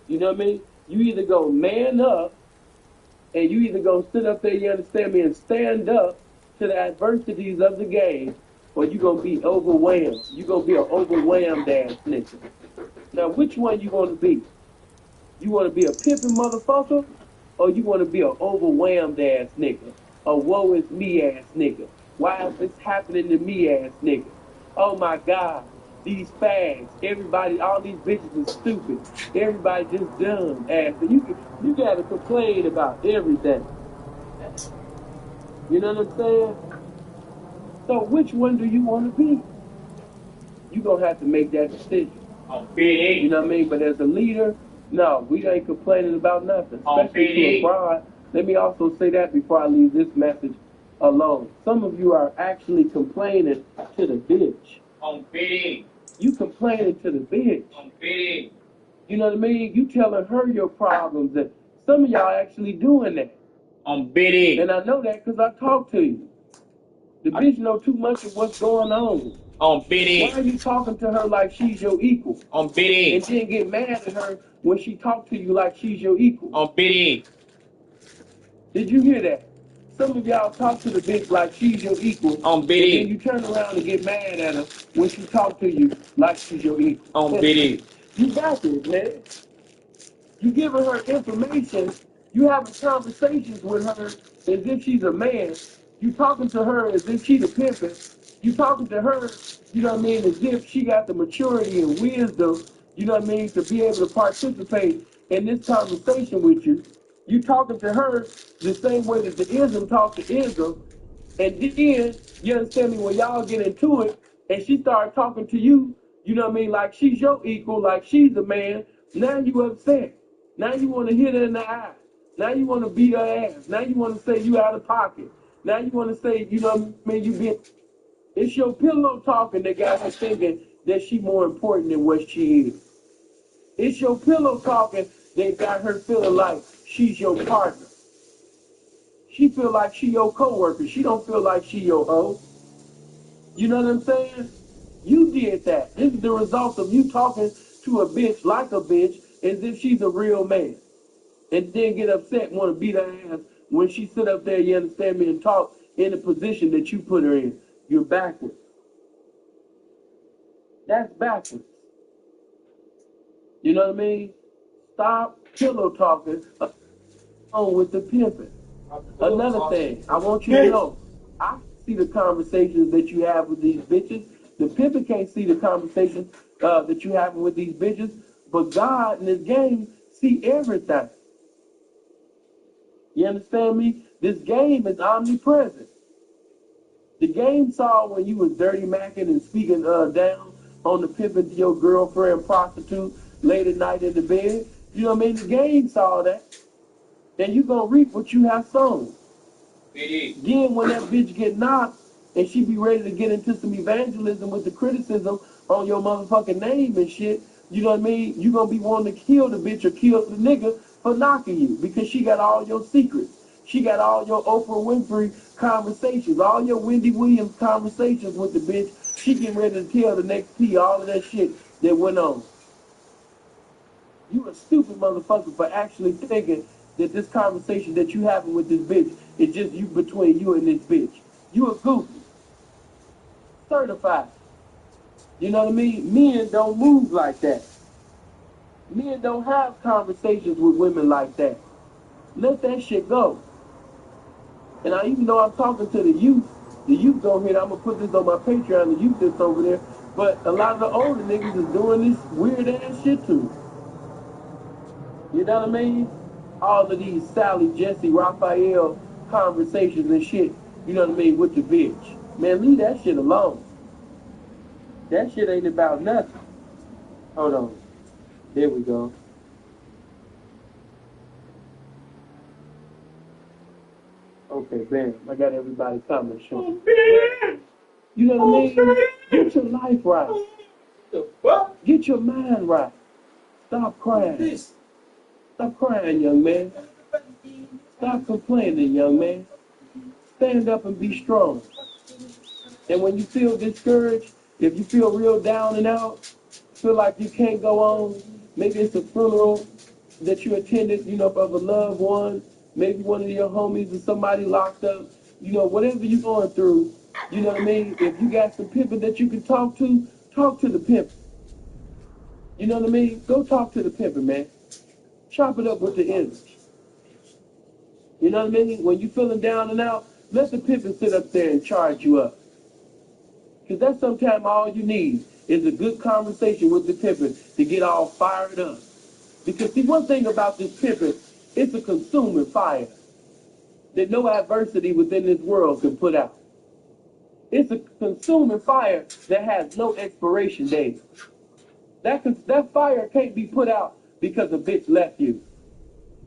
You know what I mean? You either go man up and you either gonna sit up there, you understand me, and stand up to the adversities of the game, or you gonna be overwhelmed. You gonna be an overwhelmed ass nigga. Now, which one you wanna be? You wanna be a pimping motherfucker, or you wanna be an overwhelmed ass nigga? A woe is me ass nigga? Why is this happening to me ass nigga? Oh my God, these fags, everybody, all these bitches is stupid. Everybody just dumb ass. And you gotta complain about everything. You know what I'm saying? So which one do you want to be? You gonna have to make that decision. You know what I mean? But as a leader, no, we ain't complaining about nothing. Especially to a bride Let me also say that before I leave this message alone. Some of you are actually complaining to the bitch. On bidding. You complaining to the bitch. On bidding. You know what I mean? You telling her your problems, and some of y'all actually doing that. On bidding. And I know that because I talk to you. The bitch know too much of what's going on. On bidding. Why are you talking to her like she's your equal? On bidding. And then get mad at her when she talk to you like she's your equal? On bidding. Did you hear that? Some of y'all talk to the bitch like she's your equal. On bidding. And then you turn around and get mad at her when she talk to you like she's your equal. On bidding. You backwards, man. You giving her information. You having conversations with her as if she's a man. You talking to her as if she's a pimpin'. You talking to her, you know what I mean, as if she got the maturity and wisdom, you know what I mean, to be able to participate in this conversation with you. You talking to her the same way that the ism talk to ism. And then, you understand me, when y'all get into it, and she started talking to you, you know what I mean, like she's your equal, like she's a man, now you upset. Now you want to hit her in the eye. Now you want to beat her ass. Now you want to say you out of pocket. Now you want to say, you know what I mean, you been. It's your pillow talking that got her thinking that she more important than what she is. It's your pillow talking that got her feeling like she's your partner. She feel like she your coworker. She don't feel like she your hoe. You know what I'm saying? You did that. This is the result of you talking to a bitch like a bitch as if she's a real man. And then get upset and want to beat her ass when she sit up there, you understand me, and talk in the position that you put her in. You're backwards. That's backwards. You know what I mean? Stop pillow talking on with the pimping. Another thing, I want you to know, I see the conversations that you have with these bitches. The pimping can't see the conversations that you have with these bitches, but God in this game see everything. You understand me? This game is omnipresent. The game saw when you was dirty macking and speaking down on the pimping to your girlfriend, prostitute, late at night in the bed. You know what I mean? The game saw that. And you gonna reap what you have sown. Again, when that bitch get knocked and she be ready to get into some evangelism with the criticism on your motherfucking name and shit, you know what I mean? You gonna be wanting to kill the bitch or kill the nigga for knocking you because she got all your secrets. She got all your Oprah Winfrey conversations, all your Wendy Williams conversations with the bitch. She getting ready to tell the next P all of that shit that went on. You a stupid motherfucker for actually thinking that this conversation that you having with this bitch is just you between you and this bitch. You a goofy. Certified. You know what I mean? Men don't move like that. Men don't have conversations with women like that. Let that shit go. And I, even though I'm talking to the youth go ahead, I'm going to put this on my Patreon, the youth that's over there, but a lot of the older niggas is doing this weird ass shit too. You know what I mean? All of these Sally, Jesse, Raphael conversations and shit, you know what I mean, with the bitch. Man, leave that shit alone. That shit ain't about nothing. Hold on. There we go. Okay, bam. I got everybody comment showing. You know what I mean? Get your life right. Get your mind right. Stop crying. Stop crying, young man. Stop complaining, young man. Stand up and be strong. And when you feel discouraged, if you feel real down and out, feel like you can't go on, maybe it's a funeral that you attended, you know, of a loved one, maybe one of your homies or somebody locked up, you know, whatever you're going through, you know what I mean? If you got some pimping that you can talk to the pimp. You know what I mean? Go talk to the pimping, man. Chop it up with the energy. You know what I mean? When you feeling down and out, let the pimping sit up there and charge you up. Because that's sometimes all you need is a good conversation with the pimping to get all fired up. Because see, one thing about this pimping, it's a consuming fire that no adversity within this world can put out. It's a consuming fire that has no expiration date. That fire can't be put out because a bitch left you.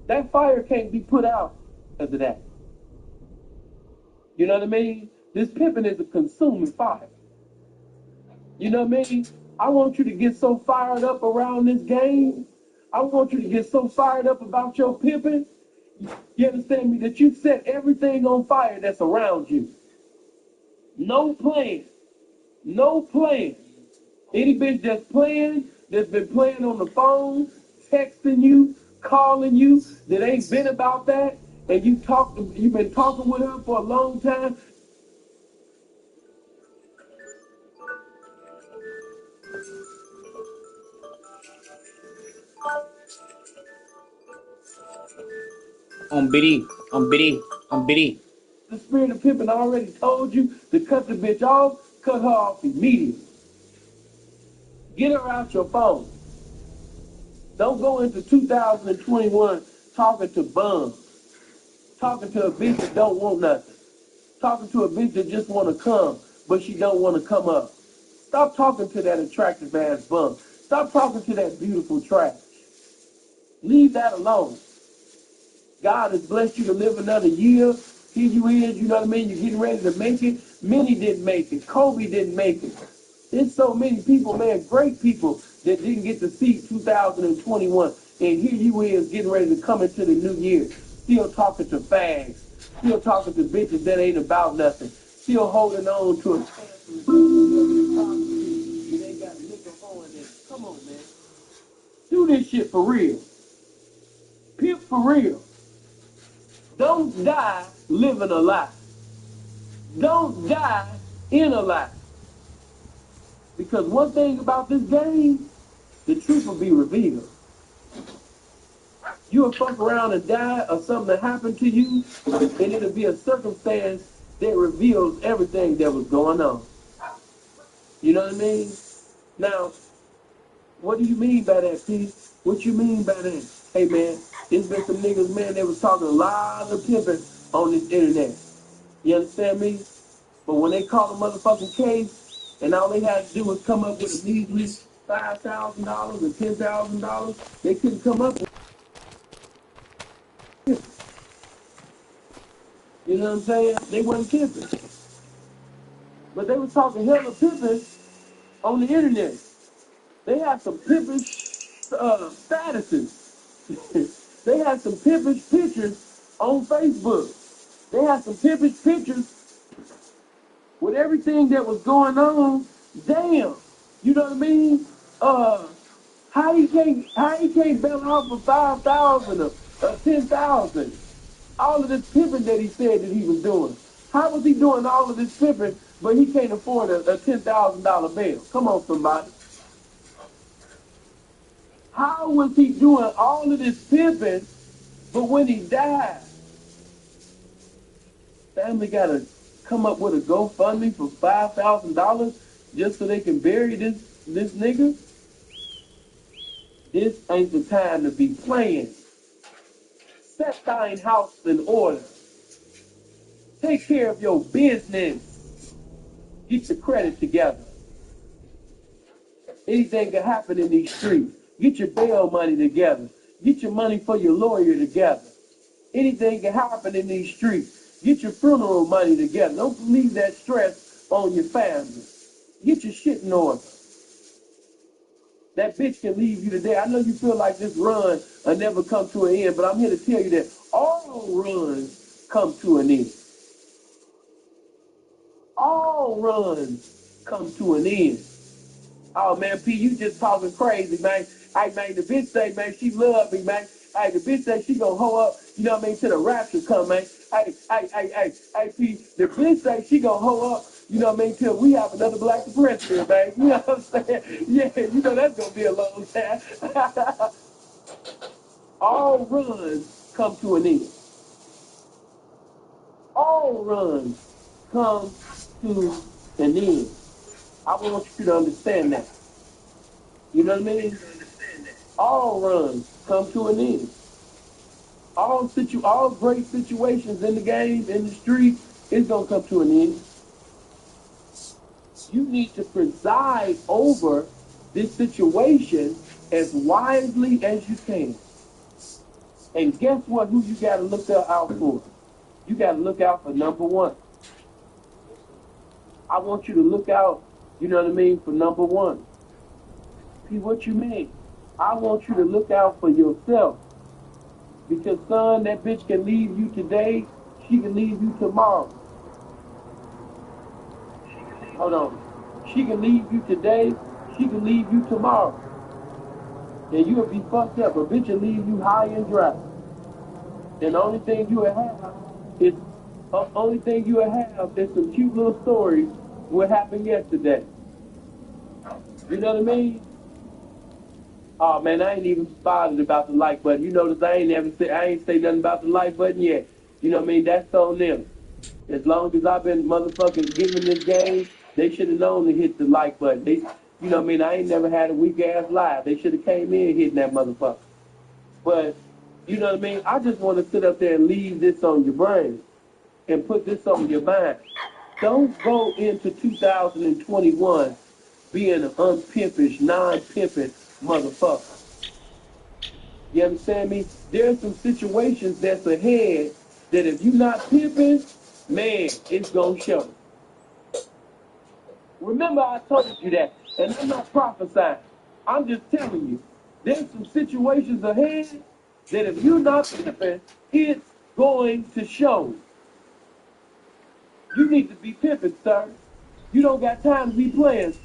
That fire can't be put out because of that. You know what I mean? This pimping is a consuming fire. You know what I mean? I want you to get so fired up around this game. I want you to get so fired up about your pimping. You understand me? That you set everything on fire that's around you. No plan. No plan. Any bitch that's playing, that's been playing on the phone, texting you, calling you, that ain't been about that, and you've been talking with her for a long time. On biddy, on biddy, on biddy. The spirit of pimping already told you to cut the bitch off, cut her off immediately. Get her out your phone. Don't go into 2021 talking to bums, talking to a bitch that don't want nothing, talking to a bitch that just want to come, but she don't want to come up. Stop talking to that attractive ass bum. Stop talking to that beautiful trash. Leave that alone. God has blessed you to live another year. Here you is, you know what I mean? You're getting ready to make it. Many didn't make it. Kobe didn't make it. There's so many people, man, great people that didn't get to see 2021. And here you is getting ready to come into the new year. Still talking to fags. Still talking to bitches that ain't about nothing. Still holding on to a you ain't got liquor on it. Come on, man. Do this shit for real. Pimp for real. Don't die living a lie. Don't die in a lie. Because one thing about this game, the truth will be revealed. You'll fuck around and die of something that happened to you, and it'll be a circumstance that reveals everything that was going on. You know what I mean? Now, what do you mean by that, P? What you mean by that? Hey, man, there's been some niggas, man, they was talking a lot of pimping on this internet. You understand me? But when they caught a motherfucking case, and all they had to do was come up with a measly $5,000 or $10,000, they couldn't come up with it. You know what I'm saying? They wasn't pimping. But they was talking hella pimping on the internet. They had some pimpish statuses. They had some pimpish pictures on Facebook. They had some pimpish pictures with everything that was going on. Damn, you know what I mean? How he can't bail out for 5,000 or 10,000? All of this pimping that he said that he was doing. How was he doing all of this pimping, but he can't afford a $10,000 bail? Come on, somebody. How was he doing all of this pimping, but when he died, family got to come up with a GoFundMe for $5,000 just so they can bury this nigga? This ain't the time to be playing. Set thine house in order. Take care of your business. Get your credit together. Anything can happen in these streets. Get your bail money together. Get your money for your lawyer together. Anything can happen in these streets. Get your funeral money together. Don't leave that stress on your family. Get your shit in order. That bitch can leave you today. I know you feel like this run will never come to an end, but I'm here to tell you that all runs come to an end. All runs come to an end. Oh, man, P, you just talking crazy, man. Hey, man, the bitch say, man, she love me, man. Hey, the bitch say she gonna hoe up, you know what I mean, till the rapture come, man. Hey, P, the bitch say she gonna hoe up, you know what I mean, till we have another black president, man. You know what I'm saying? Yeah, you know that's gonna be a long time. All runs come to an end. All runs come to an end. I want you to understand that. You know what I mean? All runs come to an end. All great situations in the game, in the street, is gonna come to an end. You need to preside over this situation as wisely as you can. And guess what? Who you got to look out for? You got to look out for number one. I want you to look out, you know what I mean, for number one. See what you mean? I want you to look out for yourself. Because, son, that bitch can leave you today. She can leave you tomorrow. Hold on. She can leave you today. She can leave you tomorrow. And you'll be fucked up. A bitch will leave you high and dry. And the only thing you will have is some cute little stories what happened yesterday. You know what I mean? Oh man, I ain't even bothered about the like button. You notice I ain't say nothing about the like button yet. You know what I mean? That's on them. As long as I've been motherfucking giving this game, they should have known to hit the like button. They, you know what I mean? I ain't never had a weak ass live. They should have came in hitting that motherfucker. But you know what I mean? I just want to sit up there and leave this on your brain and put this on your mind. Don't go into 2021 being an unpimpish, non-pimping motherfucker. You understand me? There's some situations that's ahead that if you're not pimping, man, it's gonna show. Remember I told you that, and I'm not prophesying. I'm just telling you, there's some situations ahead that if you're not pimping, it's going to show. You need to be pimping, sir. You don't got time to be playing.